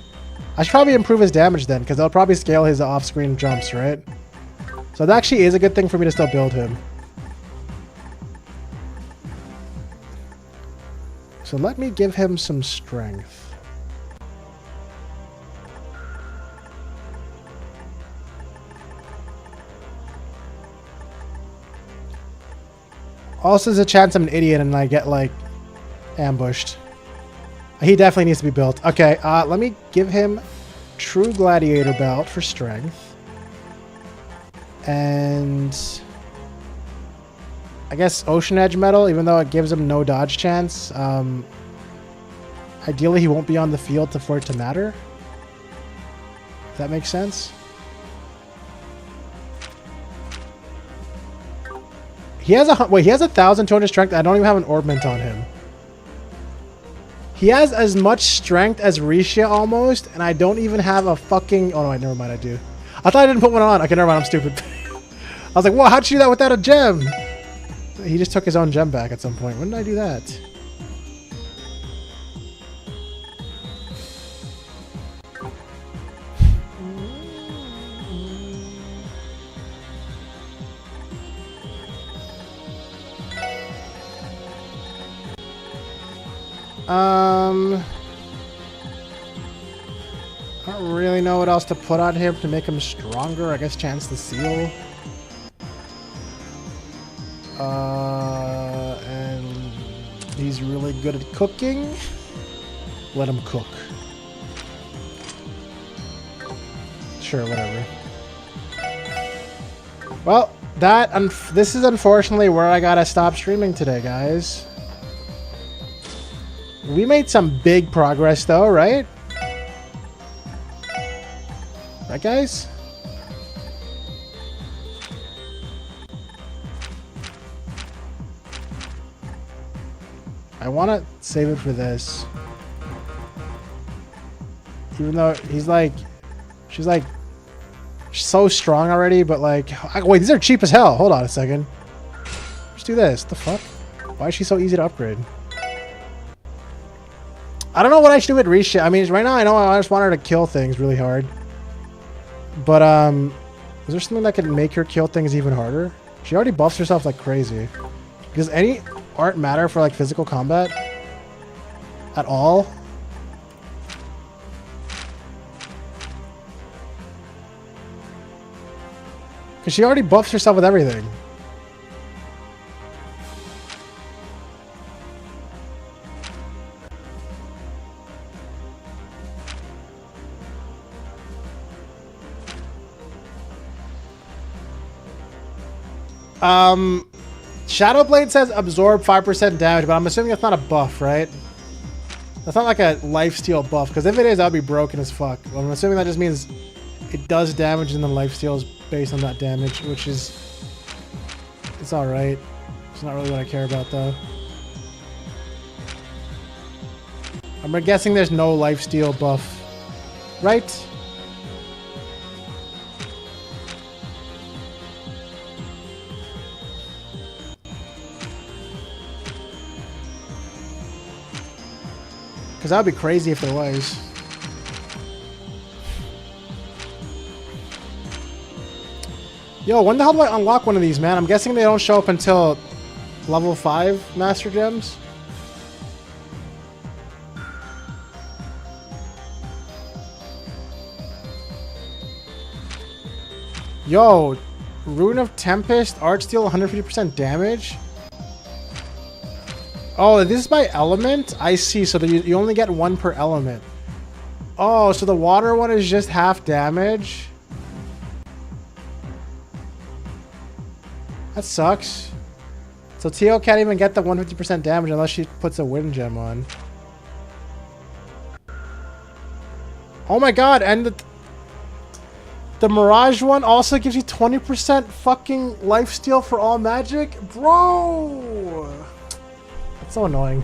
I should probably improve his damage then, because that'll probably scale his off-screen jumps, right? So that actually is a good thing for me to still build him. So let me give him some strength. Also, there's a chance I'm an idiot and I get, like, ambushed. He definitely needs to be built. Okay, let me give him True Gladiator Belt for strength. And I guess Ocean Edge Medal, even though it gives him no dodge chance. Ideally, he won't be on the field for it to matter. If that makes sense. He has a 1,200 strength. I don't even have an ornament on him. He has as much strength as Risha almost, and I don't even have a fucking... Oh, no, wait, never mind, I do. I thought I didn't put one on. Okay, never mind, I'm stupid. I was like, whoa, how'd you do that without a gem? He just took his own gem back at some point. When did I do that? I don't really know what else to put on him to make him stronger. I guess chance to seal. And he's really good at cooking. Let him cook. Sure, whatever. Well, this is unfortunately where I gotta stop streaming today, guys. We made some big progress though, right? Right, guys? I want to save it for this. Even though she's like so strong already, but like, wait, these are cheap as hell. Hold on a second. Let's do this. What the fuck? Why is she so easy to upgrade? I don't know what I should do with reshape. I mean, right now I know I just want her to kill things really hard. But, is there something that can make her kill things even harder? She already buffs herself like crazy. Does any art matter for like physical combat? At all? Because she already buffs herself with everything. Shadowblade says absorb 5% damage, but I'm assuming that's not a buff, right? That's not like a lifesteal buff, because if it is, that would be broken as fuck. Well, I'm assuming that just means it does damage and then lifesteal is based on that damage, which is... It's alright. It's not really what I care about, though. I'm guessing there's no lifesteal buff, right? Because that would be crazy if there was. Yo, when the hell do I unlock one of these, man? I'm guessing they don't show up until level 5 Master Gems. Yo, Rune of Tempest, Archsteel, 150% damage? Oh, this is by element? I see, so you only get one per element. Oh, so the water one is just half damage? That sucks. So Tio can't even get the 150% damage unless she puts a wind gem on. Oh my god, and the Mirage one also gives you 20% fucking lifesteal for all magic? Bro! That's so annoying.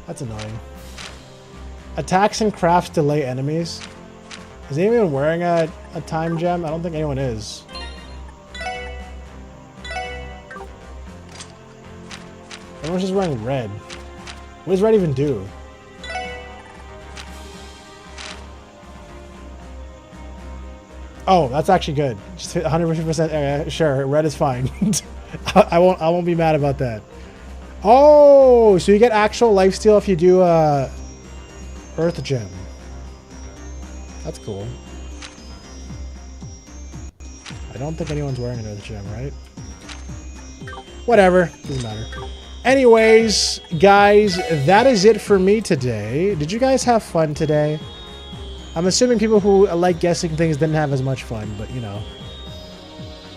That's annoying. Attacks and crafts delay enemies. Is anyone even wearing a time gem? I don't think anyone is. Everyone's just wearing red. What does red even do? Oh, that's actually good. Just 150%. Sure, red is fine. I won't be mad about that. Oh, so you get actual lifesteal if you do Earth Gem. That's cool. I don't think anyone's wearing an Earth Gem, right? Whatever, doesn't matter. Anyways, guys, that is it for me today. Did you guys have fun today? I'm assuming people who like guessing things didn't have as much fun, but you know,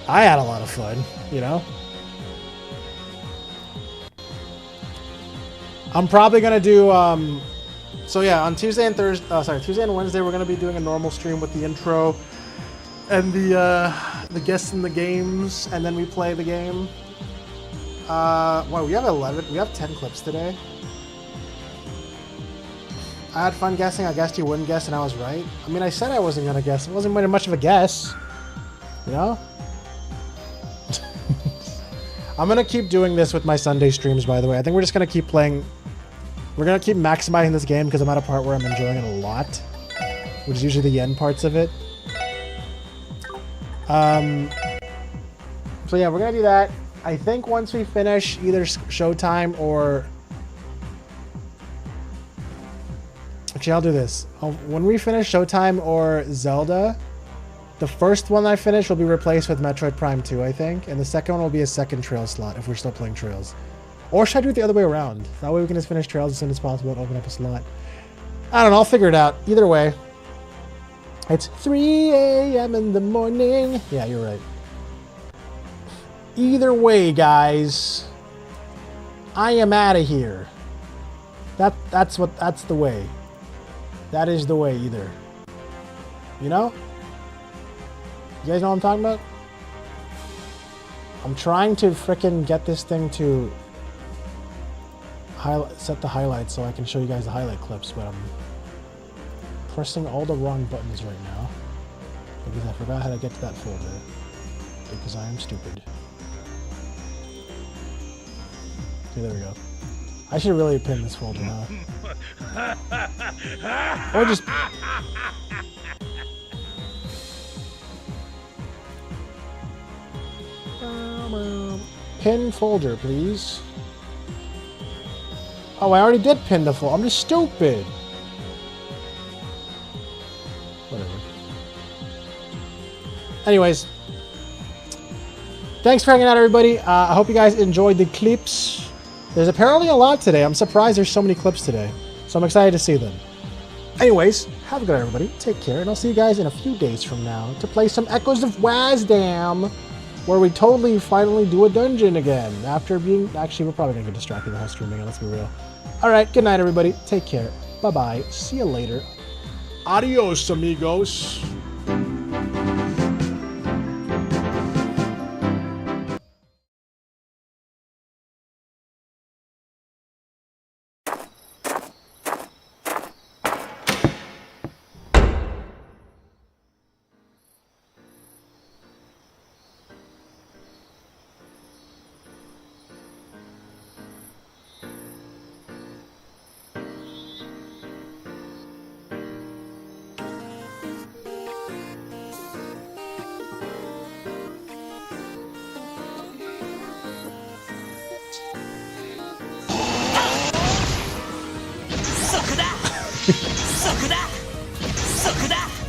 I had a lot of fun, you know? I'm probably gonna do, so yeah, on Tuesday and Tuesday and Wednesday, we're gonna be doing a normal stream with the intro and the guests in the games, and then we play the game. Well, we have 10 clips today. I had fun guessing. I guessed you wouldn't guess, and I was right. I mean, I said I wasn't gonna guess. It wasn't really much of a guess, you know? I'm gonna keep doing this with my Sunday streams, by the way. I think we're just gonna keep playing. We're gonna keep maximizing this game because I'm at a part where I'm enjoying it a lot, which is usually the end parts of it. So yeah, we're gonna do that. I think once we finish either Showtime or Actually, I'll do this. When we finish Showtime or Zelda, the first one I finish will be replaced with Metroid Prime 2, I think. And the second one will be a second Trails slot if we're still playing Trails. Or should I do it the other way around? That way we can just finish Trails as soon as possible and open up a slot. I don't know. I'll figure it out. Either way. It's 3 a.m. in the morning. Yeah, you're right. Either way, guys. I am out of here. That's the way. That is the way either. You know? You guys know what I'm talking about? I'm trying to frickin' get this thing to set the highlights so I can show you guys the highlight clips, but I'm pressing all the wrong buttons right now because I forgot how to get to that folder because I am stupid. Okay, there we go. I should really pin this folder now. Or just... Pin folder, please. Oh, I already did pin the folder. I'm just stupid. Whatever. Anyways. Thanks for hanging out, everybody. I hope you guys enjoyed the clips. There's apparently a lot today. I'm surprised there's so many clips today. So I'm excited to see them. Anyways, have a good night, everybody. Take care, and I'll see you guys in a few days from now to play some Echoes of Wazdam, where we totally finally do a dungeon again. After being... Actually, we're probably going to get distracted the whole streaming, let's be real. Alright, good night, everybody. Take care. Bye-bye. See you later. Adios, amigos.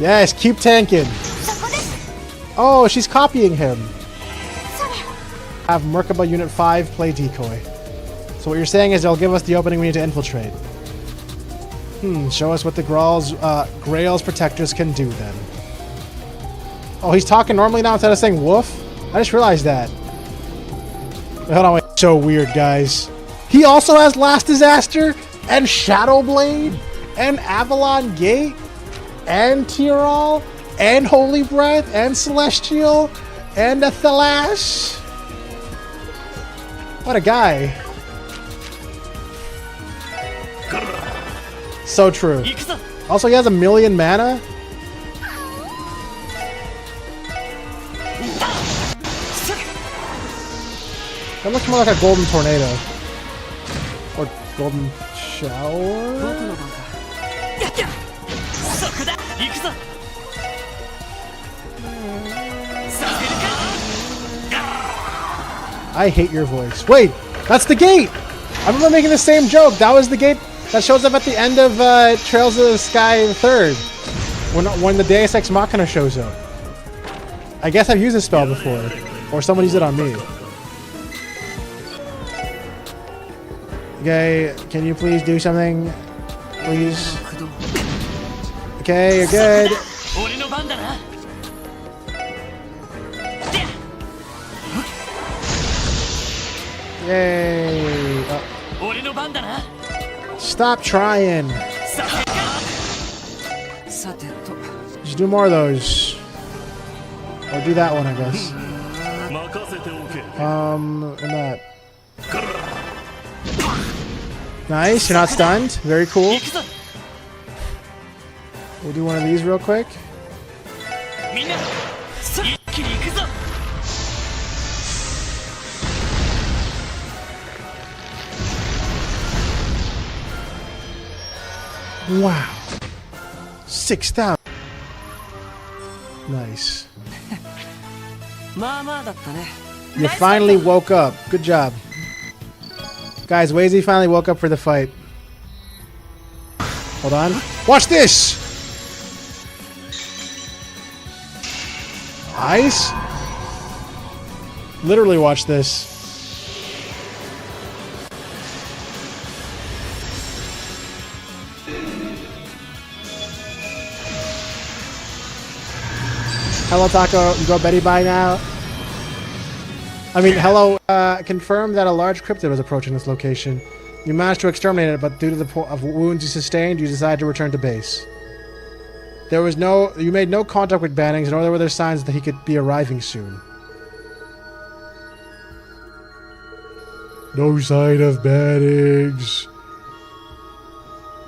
Yes, keep tanking. Oh, she's copying him. Have Merkaba Unit 5 play decoy. So what you're saying is they'll give us the opening we need to infiltrate. Show us what the Grail's protectors can do then. Oh, he's talking normally now instead of saying woof? I just realized that. Wait, hold on, wait. So weird, guys. He also has Last Disaster and Shadow Blade and Avalon Gate and Tyrol and Holy Breath and Celestial and a Thalash. What a guy. So true. Also, he has 1,000,000 mana. That looks more like a golden tornado. Or golden shower? I hate your voice. Wait, that's the gate! I remember making the same joke. That was the gate that shows up at the end of Trails of the Sky 3rd. When the Deus Ex Machina shows up. I guess I've used this spell before. Or someone used it on me. Okay, can you please do something? Please. Okay, you're good. Yay! Stop trying. Just do more of those. Or do that one, I guess. And that. Nice, you're not stunned. Very cool. We'll do one of these real quick. Wow. 6,000. Nice. You finally woke up. Good job. Guys, Wazy finally woke up for the fight. Hold on. Watch this! Nice. Literally watch this. Hello, Taco. You go Betty Bye now. I mean, hello. Confirm that a large cryptid was approaching this location. You managed to exterminate it, but due to the of wounds you sustained, you decided to return to base. You made no contact with Bannings, nor were there signs that he could be arriving soon. No sign of Bannings.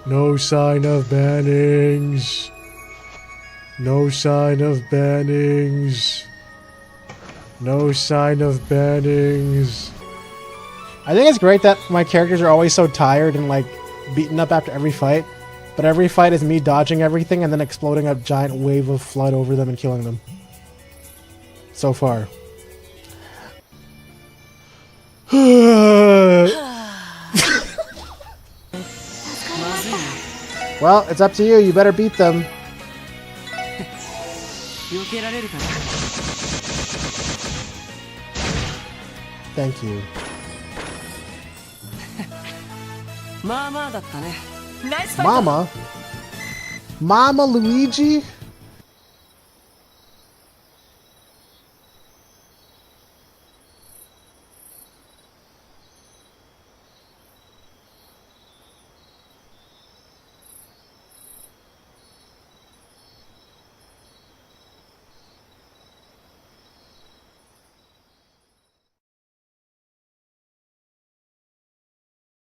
No sign of Bannings. No sign of Bannings. No sign of Bannings. I think it's great that my characters are always so tired and like beaten up after every fight. But every fight is me dodging everything and then exploding a giant wave of flood over them and killing them. So far. Well, it's up to you. You better beat them. Thank you. Mama? Mama Luigi?